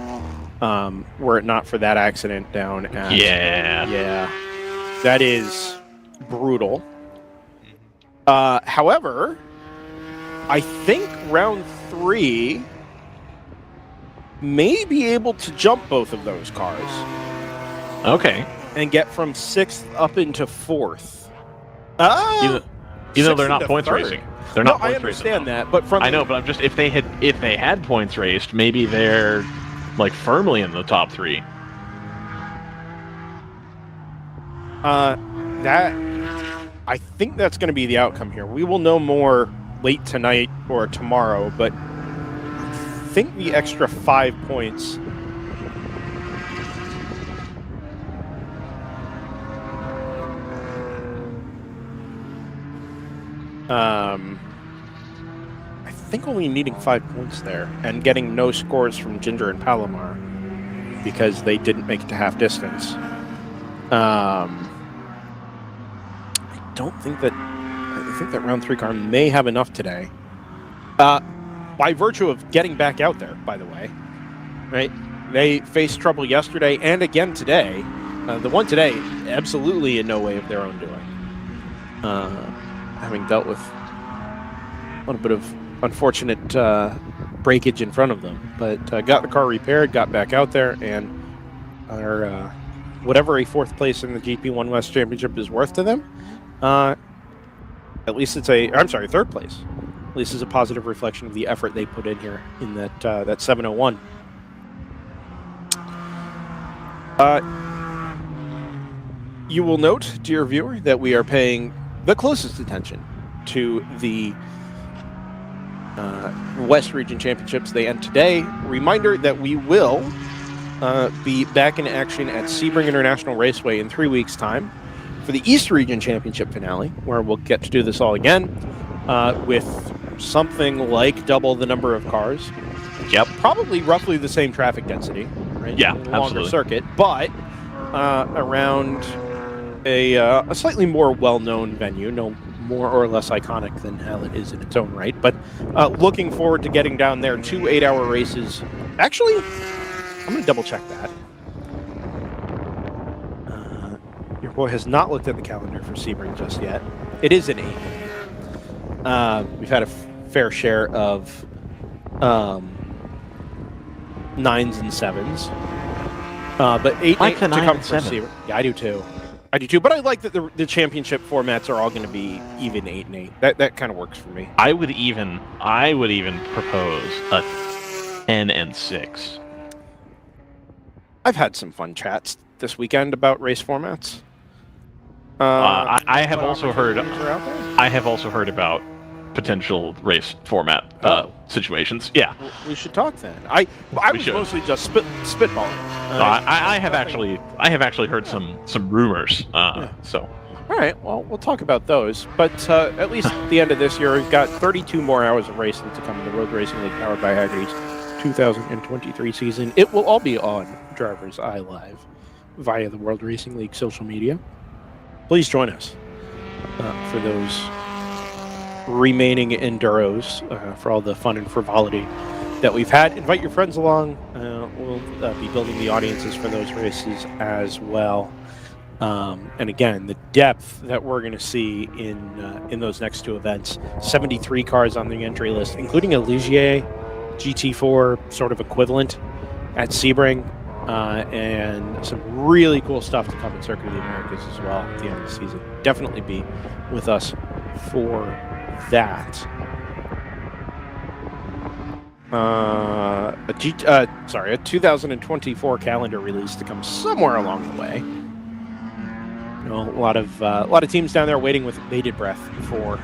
G: were it not for that accident down at... Yeah. That is brutal. However, I think round 3 may be able to jump both of those cars.
B: Okay.
G: And get from 6th up into 4th.
B: Even though they're not points racing. They're not points
G: I understand that, but from
B: I know, but I'm just if they had points raced, maybe they're like firmly in the top 3.
G: I think that's going to be the outcome here. We will know more late tonight or tomorrow, but I think the extra 5 points I think only needing 5 points there and getting no scores from Ginger and Palomar because they didn't make it to half distance. I think that round 3 car may have enough today. By virtue of getting back out there, by the way. Right? They faced trouble yesterday and again today. The one today, absolutely in no way of their own doing. Having dealt with a little bit of unfortunate breakage in front of them. But got the car repaired, got back out there, and are whatever a 4th place in the GP1 West Championship is worth to them, at least it's 3rd place. At least is a positive reflection of the effort they put in here in that 701. You will note, dear viewer, that we are paying the closest attention to the West Region Championships. They end today. Reminder that we will be back in action at Sebring International Raceway in 3 weeks' time for the East Region Championship finale, where we'll get to do this all again with something like double the number of cars.
B: Yep.
G: Probably roughly the same traffic density, right?
B: Yeah,
G: longer
B: absolutely.
G: circuit, but around a slightly more well-known venue, no more or less iconic than Hallett is in its own right. But looking forward to getting down there. 2 8-hour races. Actually, I'm going to double-check that. Your boy has not looked at the calendar for Sebring just yet. It is an 8. We've had a fair share of 9s and 7s. But 8
B: like
G: to
B: 9
G: come
B: and
G: for
B: 7.
G: Sebring. Yeah, I do too. But I like that the championship formats are all going to be even 8 and 8. That kind of works for me.
B: I would even propose a 10 and 6.
G: I've had some fun chats this weekend about race formats.
B: I have also heard about potential race format situations. Yeah,
G: we should talk then. I was mostly just spitballing.
B: I have actually heard some rumors. So.
G: All right, well, we'll talk about those. But at least at the end of this year, we've got 32 more hours of racing to come in the Road Racing League powered by Hagerty's 2023 season. It will all be on DriversEye Live via the World Racing League social media. Please join us for those remaining enduros, for all the fun and frivolity that we've had. Invite your friends along. We'll be building the audiences for those races as well. And again, the depth that we're going to see in those next 2 events. 73 cars on the entry list, including a Ligier GT4 sort of equivalent at Sebring, and some really cool stuff to come in Circuit of the Americas as well at the end of the season. Definitely be with us for that.
A: a 2024 calendar release to come somewhere along the way. You know, a lot of teams down there waiting with bated breath for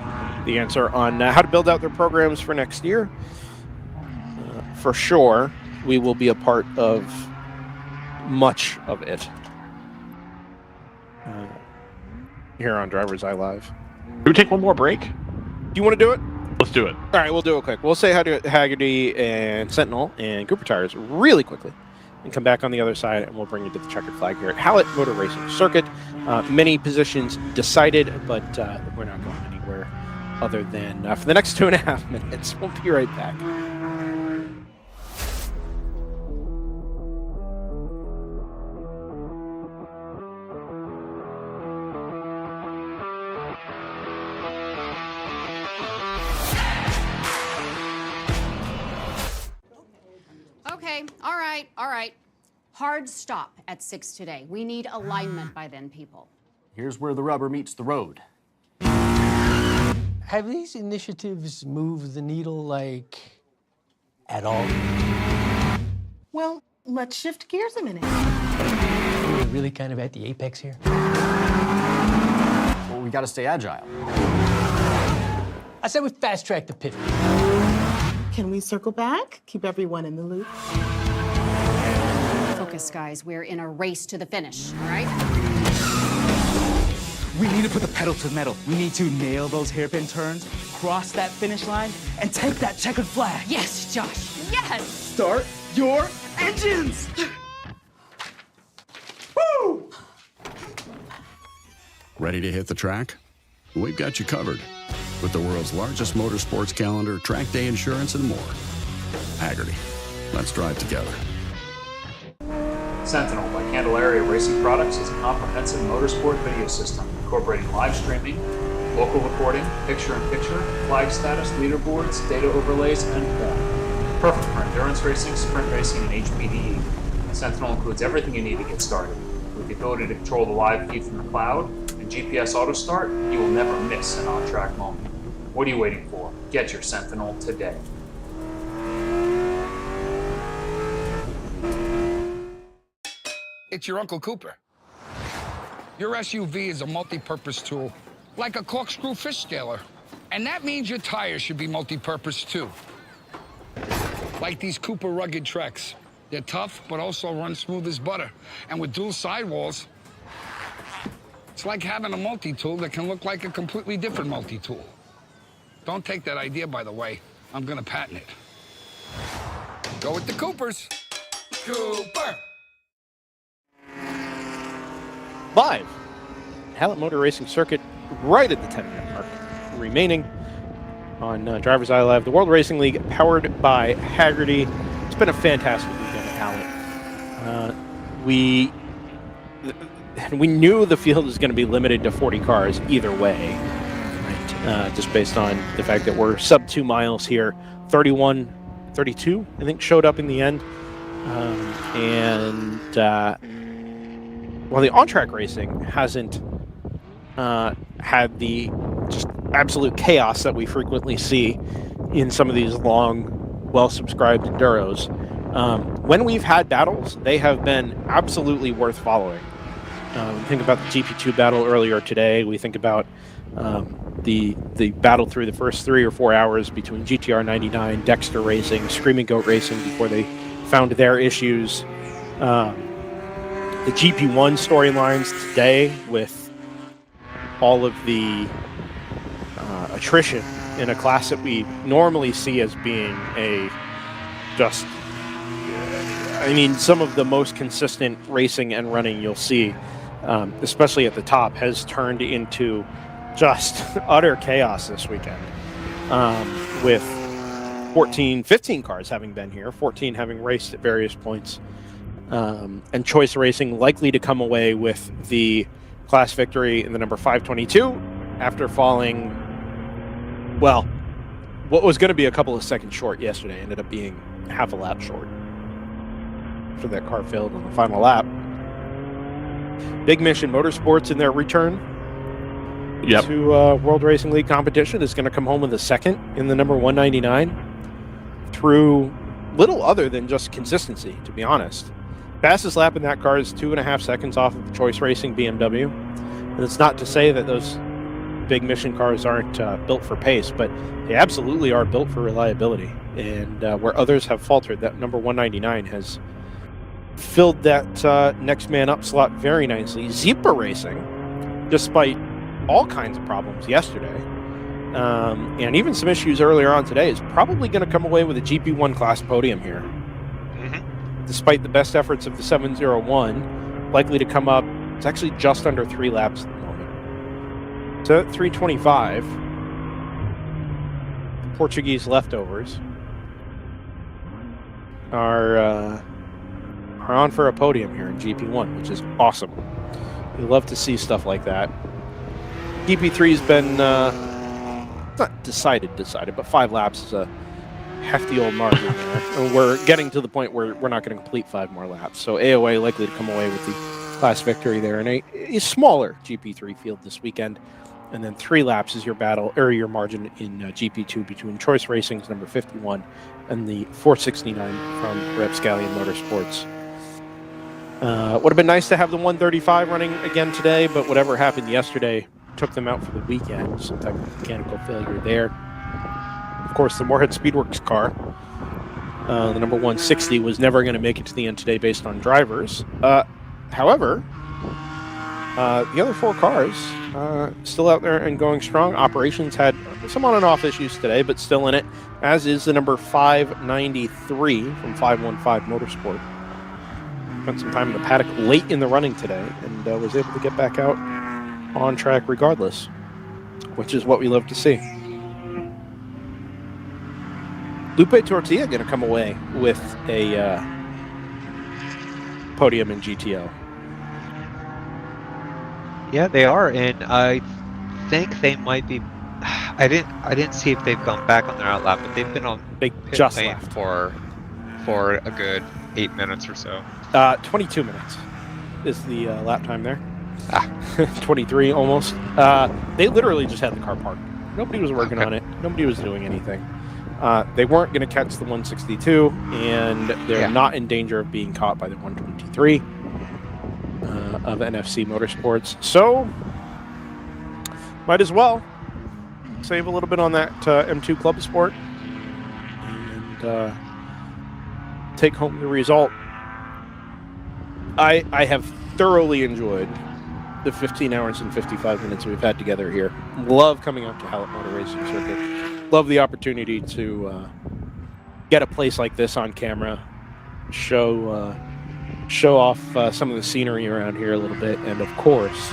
A: the answer on how to build out their programs for next year. For sure, we will be a part of much of it here on DriversEye Live.
B: Do we take one more break?
A: Do you want to do it?
B: Let's do it.
A: All right, we'll do it quick. We'll say hi to Hagerty and Sentinel and Cooper Tires really quickly and come back on the other side, and we'll bring you to the checkered flag here at Hallett Motor Racing Circuit. Many positions decided, but we're not going anywhere other than for the next 2.5 minutes. We'll be right back.
K: Okay, all right. Hard stop at 6 today. We need alignment by then, people.
O: Here's where the rubber meets the road.
M: Have these initiatives moved the needle, like, at all?
P: Well, let's shift gears a minute.
M: We're really kind of at the apex here.
O: Well, we gotta stay agile.
M: I said we fast track the pivot.
P: Can we circle back? Keep everyone in the loop.
K: Focus, guys. We're in a race to the finish, all right?
L: We need to put the pedal to the metal. We need to nail those hairpin turns, cross that finish line, and take that checkered flag.
K: Yes, Josh. Yes!
L: Start your engines! Woo!
N: Ready to hit the track? We've got you covered. With the world's largest motorsports calendar, track day insurance, and more. Hagerty. Let's drive together.
E: Sentinel by Candelaria Racing Products is a comprehensive motorsport video system incorporating live streaming, local recording, picture-in-picture, flag status, leaderboards, data overlays, and more. Perfect for endurance racing, sprint racing, and HPDE. Sentinel includes everything you need to get started. With the ability to control the live feed from the cloud and GPS auto start, you will never miss an on-track moment. What are you waiting for? Get your Sentinel today.
F: It's your Uncle Cooper. Your SUV is a multi-purpose tool, like a corkscrew fish scaler. And that means your tires should be multi-purpose too. Like these Cooper rugged Treks. They're tough, but also run smooth as butter. And with dual sidewalls, it's like having a multi-tool that can look like a completely different multi-tool. Don't take that idea, by the way. I'm gonna patent it. Go with the Coopers. Cooper!
A: Live, Hallett Motor Racing Circuit, right at the 10-minute mark remaining on DriversEye Live, the World Racing League, powered by Hagerty. It's been a fantastic weekend at Hallett. We knew the field was going to be limited to 40 cars either way, right? Just based on the fact that we're sub 2 miles here. 32, I think, showed up in the end. While the on-track racing hasn't had the just absolute chaos that we frequently see in some of these long, well-subscribed enduros, when we've had battles, they have been absolutely worth following. We think about the GP2 battle earlier today. We think about the battle through the first 3 or 4 hours between GTR 99, Dexter Racing, Screaming Goat Racing before they found their issues. The GP1 storylines today with all of the attrition in a class that we normally see as being some of the most consistent racing and running you'll see, especially at the top, has turned into just utter chaos this weekend, with 15 cars having been here, 14 having raced at various points. And Choice Racing likely to come away with the class victory in the number 522 after falling, well, what was going to be a couple of seconds short yesterday ended up being half a lap short for that car failed on the final lap. Big Mission Motorsports in their return to World Racing League competition is going to come home with a second in the number 199 through little other than just consistency, to be honest. Fastest lap in that car is 2.5 seconds off of the Choice Racing BMW. And it's not to say that those big mission cars aren't built for pace, but they absolutely are built for reliability. And where others have faltered, that number 199 has filled that next man up slot very nicely. Zipa Racing, despite all kinds of problems yesterday, and even some issues earlier on today, is probably going to come away with a GP1 class podium here. Despite the best efforts of the 701, likely to come up, it's actually just under 3 laps at the moment. So at 325, the Portuguese leftovers are on for a podium here in GP1, which is awesome. We love to see stuff like that. GP3's been not decided, but 5 laps is a hefty old margin there. And we're getting to the point where we're not going to complete 5 more laps. So AOA likely to come away with the class victory there in a smaller GP3 field this weekend. And then 3 laps is your battle, or your margin in GP2 between Choice Racing's number 51 and the 469 from Rapscallion Motorsports. Would have been nice to have the 135 running again today, but whatever happened yesterday took them out for the weekend. Some type of mechanical failure there. Of course, the Moorhead Speedworks car, the number 160, was never going to make it to the end today based on drivers. However, the other 4 cars still out there and going strong. Operations had some on and off issues today, but still in it, as is the number 593 from 515 Motorsport. Spent some time in the paddock late in the running today and was able to get back out on track regardless, which is what we love to see. Lupe Tortilla going to come away with a podium in GTO.
C: Yeah, they are, and I think they might be. I didn't see if they've gone back on their outlap, but they've been on
A: they
C: pit
A: just
C: lane
A: left
C: for a good 8 minutes or so.
A: 22 minutes is the lap time there. 23 almost. They literally just had the car parked. Nobody was working on it. Nobody was doing anything. They weren't going to catch the 162, and they're not in danger of being caught by the 123 of NFC Motorsports. So, might as well save a little bit on that M2 Club Sport and take home the result. I have thoroughly enjoyed the 15 hours and 55 minutes we've had together here. Love coming out to Hallett Motor Racing Circuit. Love the opportunity to get a place like this on camera, show off some of the scenery around here a little bit, and of course,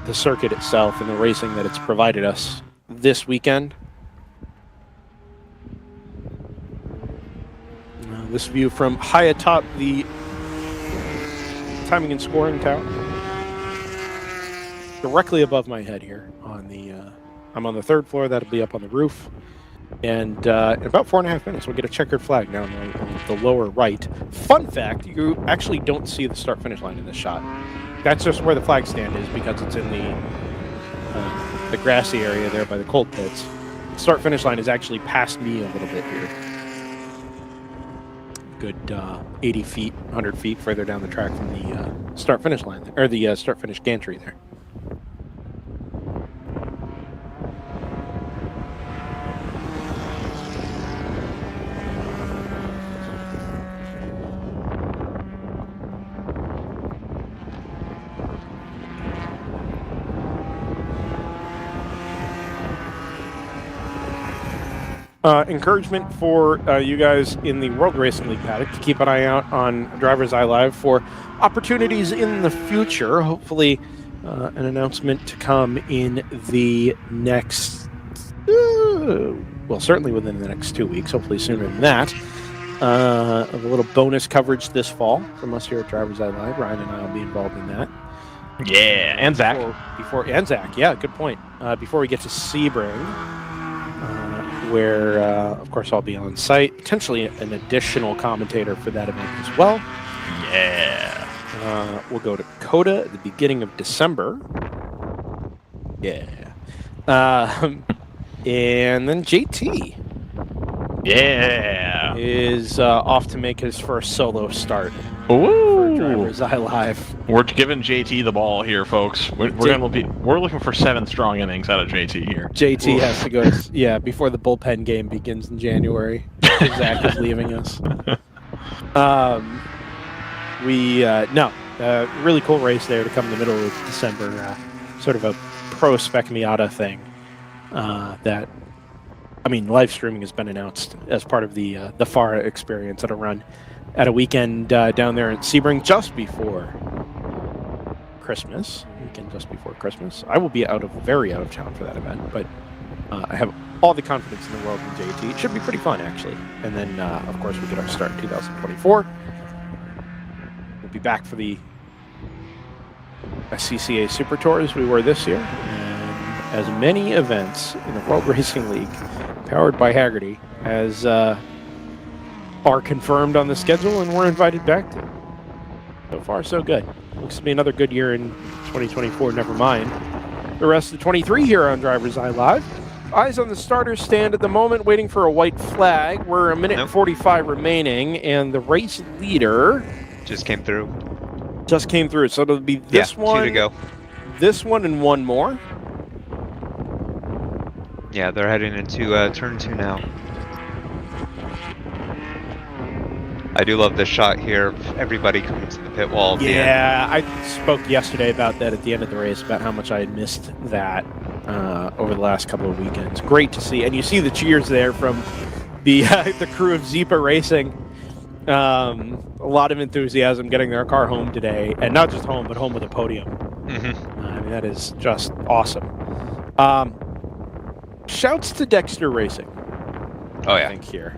A: the circuit itself and the racing that it's provided us this weekend. This view from high atop the timing and scoring tower, directly above my head here on the I'm on the 3rd floor. That'll be up on the roof, and in about 4.5 minutes we'll get a checkered flag down on the lower right. Fun fact, you actually don't see the start finish line in this shot. That's just where the flag stand is, because it's in the grassy area there by the cold pits. The start finish line is actually past me a little bit here. Good 80 feet, 100 feet further down the track from the start finish line, or the start finish gantry there. Encouragement for you guys in the World Racing League paddock to keep an eye out on DriversEye Live for opportunities in the future. Hopefully an announcement to come in the next, well, certainly within the next 2 weeks, hopefully sooner than that, of a little bonus coverage this fall from us here at DriversEye Live. Ryan and I will be involved in that.
B: Yeah, and Zach.
A: And Zach, yeah, good point. Before we get to Sebring, where, of course, I'll be on site. Potentially an additional commentator for that event as well.
B: Yeah.
A: We'll go to COTA at the beginning of December. Yeah. And then JT
B: Yeah.
A: is off to make his first solo start.
B: Ooh.
A: For DriversEye Live.
B: We're giving JT the ball here, folks. We're looking for 7 strong innings out of JT here.
A: JT has to go before the bullpen game begins in January. Zach is leaving us. Really cool race there to come in the middle of December. Sort of a pro Spec Miata thing. Live streaming has been announced as part of the FARA experience at a run at a weekend down there in Sebring just before Christmas. I will be very out of town for that event, but I have all the confidence in the world in JT. It should be pretty fun, actually. And then, of course, we get our start in 2024. We'll be back for the SCCA Super Tour as we were this year, and as many events in the World Racing League powered by Hagerty as are confirmed on the schedule and we're invited back to. So far, so good. Looks to be another good year in 2024, never mind the rest of 23 here on DriversEye Live. Eyes on the starter stand at the moment, waiting for a white flag. We're a minute and 45 remaining, and the race leader
C: just came through.
A: So it'll be this one.
C: 2 to go.
A: This one and one more.
C: Yeah, they're heading into turn 2 now. I do love this shot here of everybody coming to the pit wall.
A: Yeah, I spoke yesterday about that at the end of the race, about how much I had missed that over the last couple of weekends. Great to see. And you see the cheers there from the crew of Zipa Racing. A lot of enthusiasm getting their car home today. And not just home, but home with a podium. That is just awesome. Shouts to Dexter Racing.
C: Oh, yeah.
A: I think here.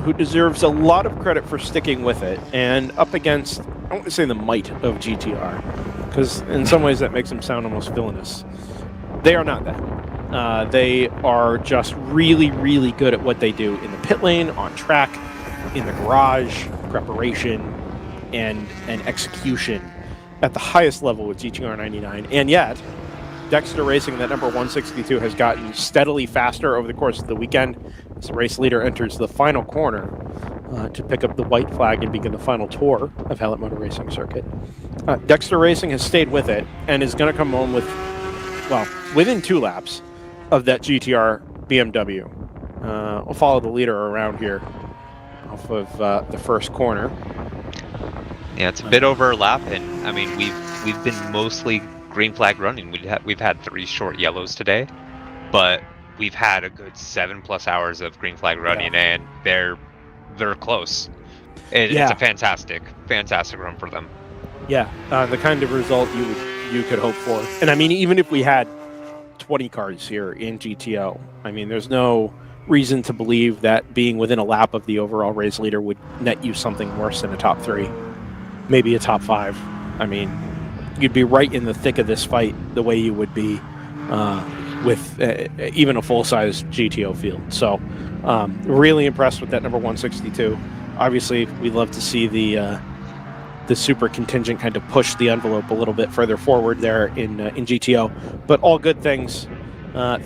A: Who deserves a lot of credit for sticking with it, and up against, I don't want to say the might of GTR, because in some ways that makes them sound almost villainous. They are not that. They are just really, really good at what they do in the pit lane, on track, in the garage, preparation, and execution at the highest level with GTR 99. And yet, Dexter Racing, that number 162, has gotten steadily faster over the course of the weekend as the race leader enters the final corner to pick up the white flag and begin the final tour of Hallett Motor Racing Circuit. Dexter Racing has stayed with it and is going to come home with, within 2 laps of that GTR BMW. We'll follow the leader around here off of the first corner.
C: Yeah, it's a bit over a lap, and I mean we've been mostly green flag running. We've had 3 short yellows today, but we've had a good 7+ hours of green flag running, and they're close. It's a fantastic run for them.
A: Yeah, the kind of result you could hope for. And I mean, even if we had 20 cars here in GTO, I mean, there's no reason to believe that being within a lap of the overall race leader would net you something worse than a top 3, maybe a top 5. I mean, you'd be right in the thick of this fight the way you would be with even a full-size GTO field. So really impressed with that number 162. Obviously, we'd love to see the super contingent kind of push the envelope a little bit further forward there in GTO. But all good things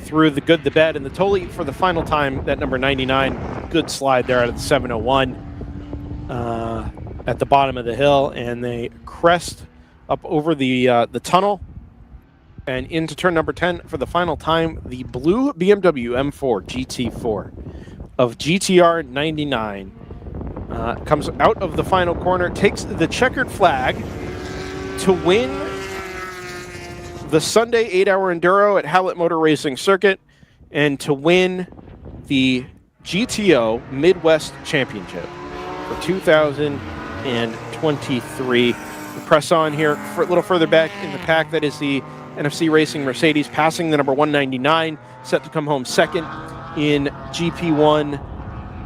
A: through the good, the bad, and the totally for the final time. That number 99, good slide there out of the 701 at the bottom of the hill, and they crest up over the tunnel and into turn number 10 for the final time. The blue BMW M4 GT4 of GTR 99 comes out of the final corner, takes the checkered flag to win the Sunday 8-hour Enduro at Hallett Motor Racing Circuit and to win the GTO Midwest Championship for 2023. Press on here for a little further back in the pack. That is the NFC Racing Mercedes, passing the number 199, set to come home second in GP1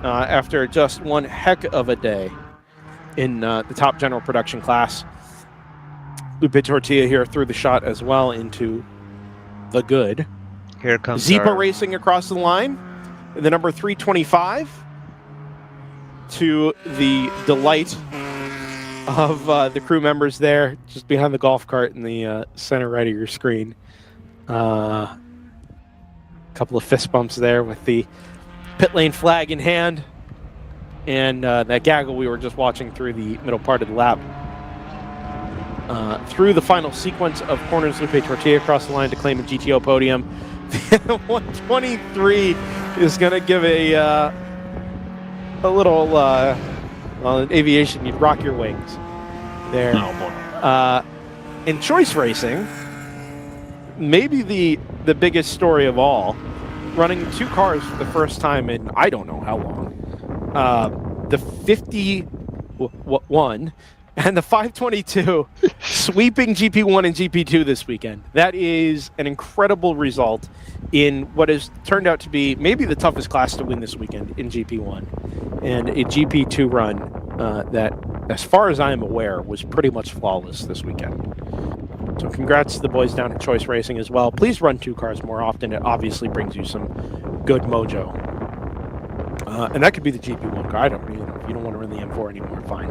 A: after just one heck of a day in the top general production class. Lupe Tortilla here threw the shot as well into the good.
C: Here comes
A: Zipa Racing across the line, the number 325, to the delight of the crew members there, just behind the golf cart in the center right of your screen. A couple of fist bumps there with the
G: pit lane flag in hand. And that gaggle we were just watching through the middle part of the lap. Through the final sequence of corners, Lupe Tortilla across the line to claim a GTO podium. 123 is going to give a little, well, in aviation, you'd rock your wings there.
B: Oh, boy.
G: In choice racing, maybe the biggest story of all, running 2 cars for the first time in I don't know how long. The 51 and the 522 sweeping GP1 and GP2 this weekend. That is an incredible result in what has turned out to be maybe the toughest class to win this weekend in GP1. And a GP2 run that, as far as I am aware, was pretty much flawless this weekend. So congrats to the boys down at Choice Racing as well. Please run 2 cars more often. It obviously brings you some good mojo. And that could be the GP1 car. I don't, if you don't want to run the M4 anymore, fine.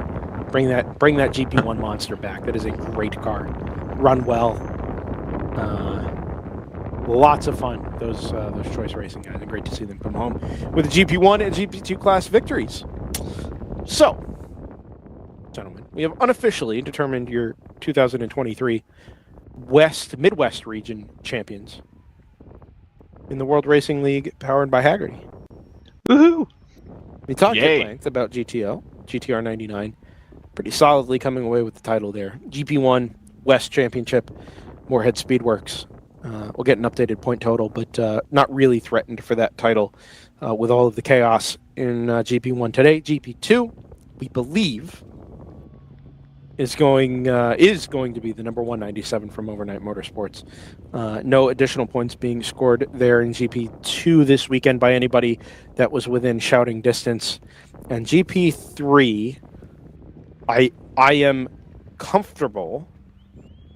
G: Bring that GP1 monster back. That is a great car. Run well. Lots of fun. Those Choice Racing guys. And great to see them come home with the GP1 and GP2 class victories. So, gentlemen, we have unofficially determined your 2023 Midwest region champions in the World Racing League powered by Hagerty.
B: Woohoo!
G: We talked
B: Yay.
G: at length about GTR 99, pretty solidly coming away with the title there. GP1 West Championship, Moorhead Speedworks. We'll get an updated point total, but not really threatened for that title with all of the chaos in GP1 today. GP2, we believe, is going to be the number 197 from Overnight Motorsports. No additional points being scored there in GP2 this weekend by anybody that was within shouting distance. And GP3, I am comfortable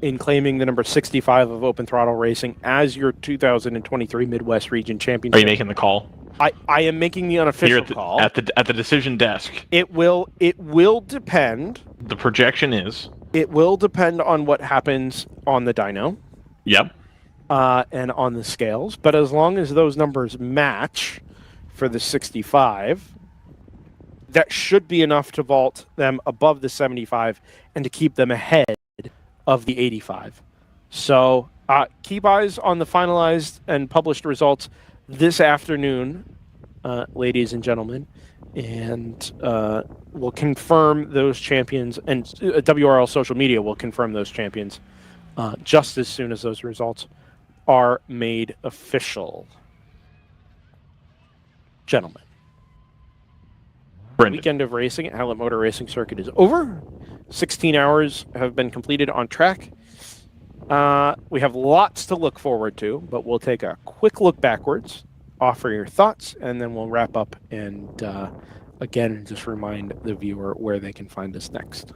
G: in claiming the number 65 of Open Throttle Racing as your 2023 Midwest Region Championship.
B: Are you making the call?
G: I am making the unofficial call.
B: At the decision desk.
G: It will depend.
B: The projection is.
G: It will depend on what happens on the dyno.
B: Yep.
G: And on the scales. But as long as those numbers match for the 65, that should be enough to vault them above the 75 and to keep them ahead of the 85. So keep eyes on the finalized and published results this afternoon, ladies and gentlemen, and we'll confirm those champions, and WRL social media will confirm those champions just as soon as those results are made official. Gentlemen, the weekend of racing at Hallett Motor Racing Circuit is over. 16 hours have been completed on track. We have lots to look forward to, but we'll take a quick look backwards, offer your thoughts, and then we'll wrap up and again just remind the viewer where they can find us next.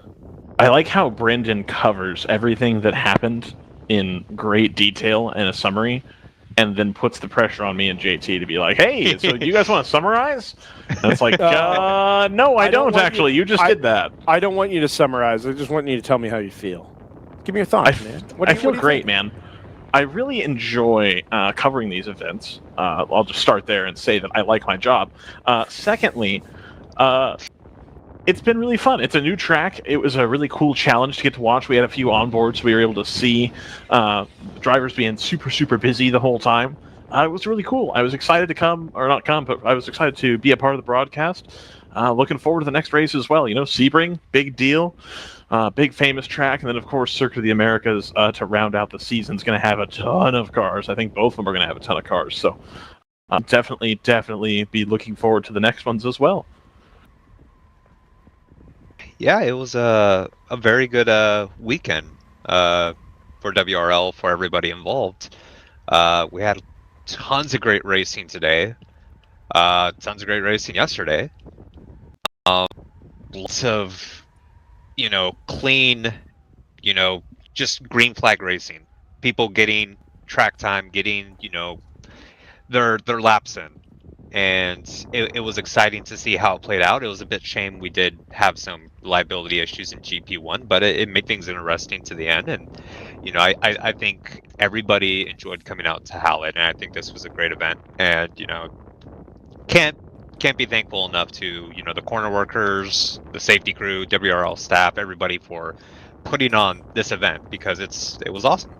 B: I like how Brendan covers everything that happened in great detail and a summary, and then puts the pressure on me and JT to be like, hey, so do you guys want to summarize? And it's like, no, I don't actually. You just did that.
G: I don't want you to summarize. I just want you to tell me how you feel. Give me your thoughts, man.
B: I feel great, man. I really enjoy covering these events. I'll just start there and say that I like my job. Secondly, it's been really fun. It's a new track. It was a really cool challenge to get to watch. We had a few onboards, so we were able to see drivers being super, super busy the whole time. It was really cool. I was excited to come, or not come, but I was excited to be a part of the broadcast. Looking forward to the next race as well. You know, Sebring, big deal. Big famous track, and then of course Circuit of the Americas to round out the season is going to have a ton of cars. I think both of them are going to have a ton of cars, so definitely be looking forward to the next ones as well.
C: Yeah, it was a very good weekend for WRL, for everybody involved. We had tons of great racing today, tons of great racing yesterday. Lots of clean, just green flag racing. People getting track time, getting, their laps in. And it was exciting to see how it played out. It was a bit shame we did have some reliability issues in GP1, but it made things interesting to the end. And, I think everybody enjoyed coming out to Hallett, and I think this was a great event. And, can't can't be thankful enough to the corner workers, the safety crew, WRL staff, everybody for putting on this event because it was awesome.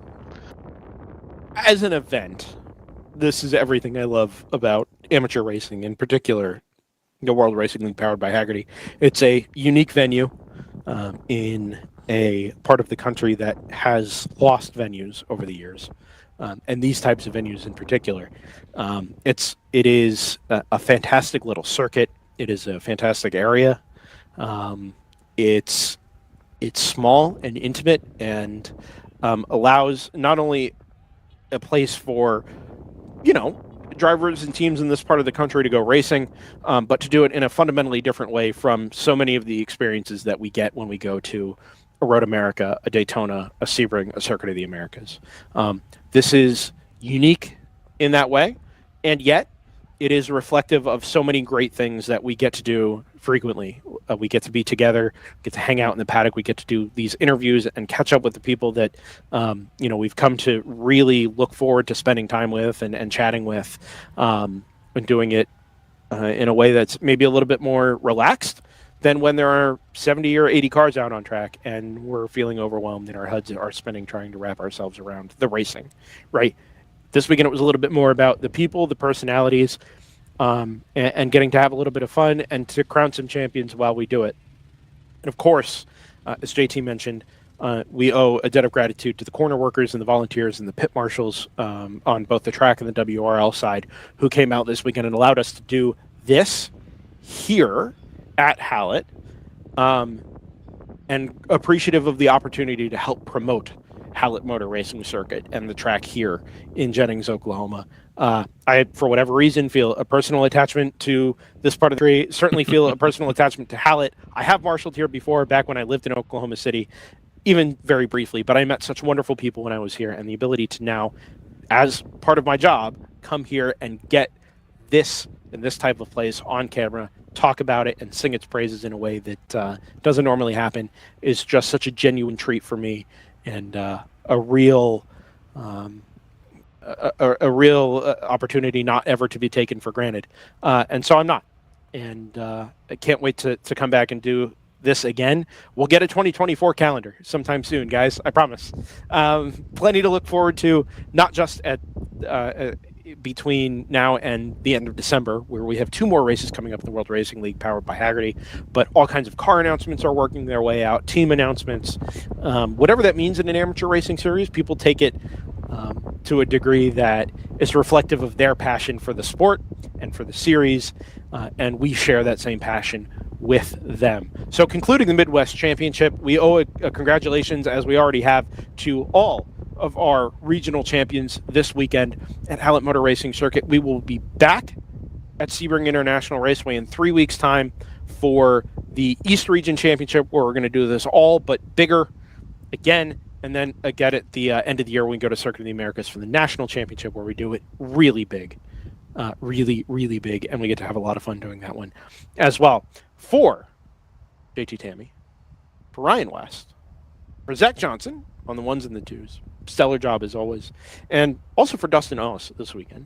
A: As an event, this is everything I love about amateur racing, in particular, the World Racing League powered by Hagerty. It's a unique venue in a part of the country that has lost venues over the years, and these types of venues in particular. It is a fantastic little circuit. It is a fantastic area. It's small and intimate, and allows not only a place for drivers and teams in this part of the country to go racing, but to do it in a fundamentally different way from so many of the experiences that we get when we go to a Road America, a Daytona, a Sebring, a Circuit of the Americas. This is unique in that way, and yet it is reflective of so many great things that we get to do frequently. We get to be together, get to hang out in the paddock, we get to do these interviews and catch up with the people that we've come to really look forward to spending time with and chatting with, and doing it in a way that's maybe a little bit more relaxed than when there are 70 or 80 cars out on track and we're feeling overwhelmed and our heads are spinning trying to wrap ourselves around the racing, right? This weekend it was a little bit more about the people, the personalities, and getting to have a little bit of fun and to crown some champions while we do it. And of course, as JT mentioned, we owe a debt of gratitude to the corner workers and the volunteers and the pit marshals on both the track and the WRL side who came out this weekend and allowed us to do this here at Hallett, and appreciative of the opportunity to help promote Hallett Motor Racing Circuit and the track here in Jennings, Oklahoma. I, for whatever reason, feel a personal attachment to this part of the country, certainly feel a personal attachment to Hallett. I have marshaled here before, back when I lived in Oklahoma City, even very briefly, but I met such wonderful people when I was here, and the ability to now, as part of my job, come here and get this in this type of place on camera, talk about it and sing its praises in a way that doesn't normally happen is just such a genuine treat for me, and a real opportunity not ever to be taken for granted. And so I'm not. And I can't wait to come back and do this again. We'll get a 2024 calendar sometime soon, guys. I promise. Plenty to look forward to, not just at between now and the end of December, where we have 2 more races coming up in the World Racing League powered by Hagerty, but all kinds of car announcements are working their way out, team announcements, whatever that means in an amateur racing series. People take it to a degree that is reflective of their passion for the sport and for the series, and we share that same passion with them. So concluding the Midwest Championship, we owe a congratulations, as we already have, to all of our regional champions this weekend at Hallett Motor Racing Circuit. We will be back at Sebring International Raceway in 3 weeks' time for the East Region Championship, where we're going to do this all but bigger again, and then again at the end of the year we go to Circuit of the Americas for the National Championship, where we do it really big, really, really big, and we get to have a lot of fun doing that one as well. For JT Tammy, for Ryan West, for Zach Johnson on the ones and the twos, stellar job as always, and also for Dustin Ellis this weekend,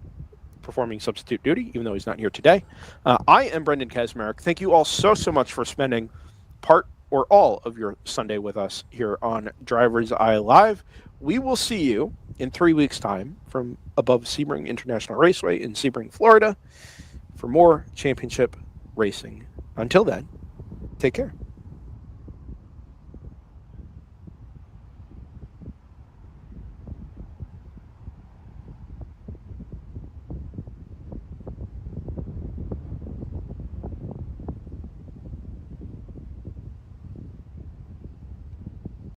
A: performing substitute duty, even though he's not here today. I am Brendan Kazmarek. Thank you all so much for spending part or all of your Sunday with us here on DriversEye Live. We will see you in 3 weeks' time from above Sebring International Raceway in Sebring, Florida, for more championship racing. Until then, take care.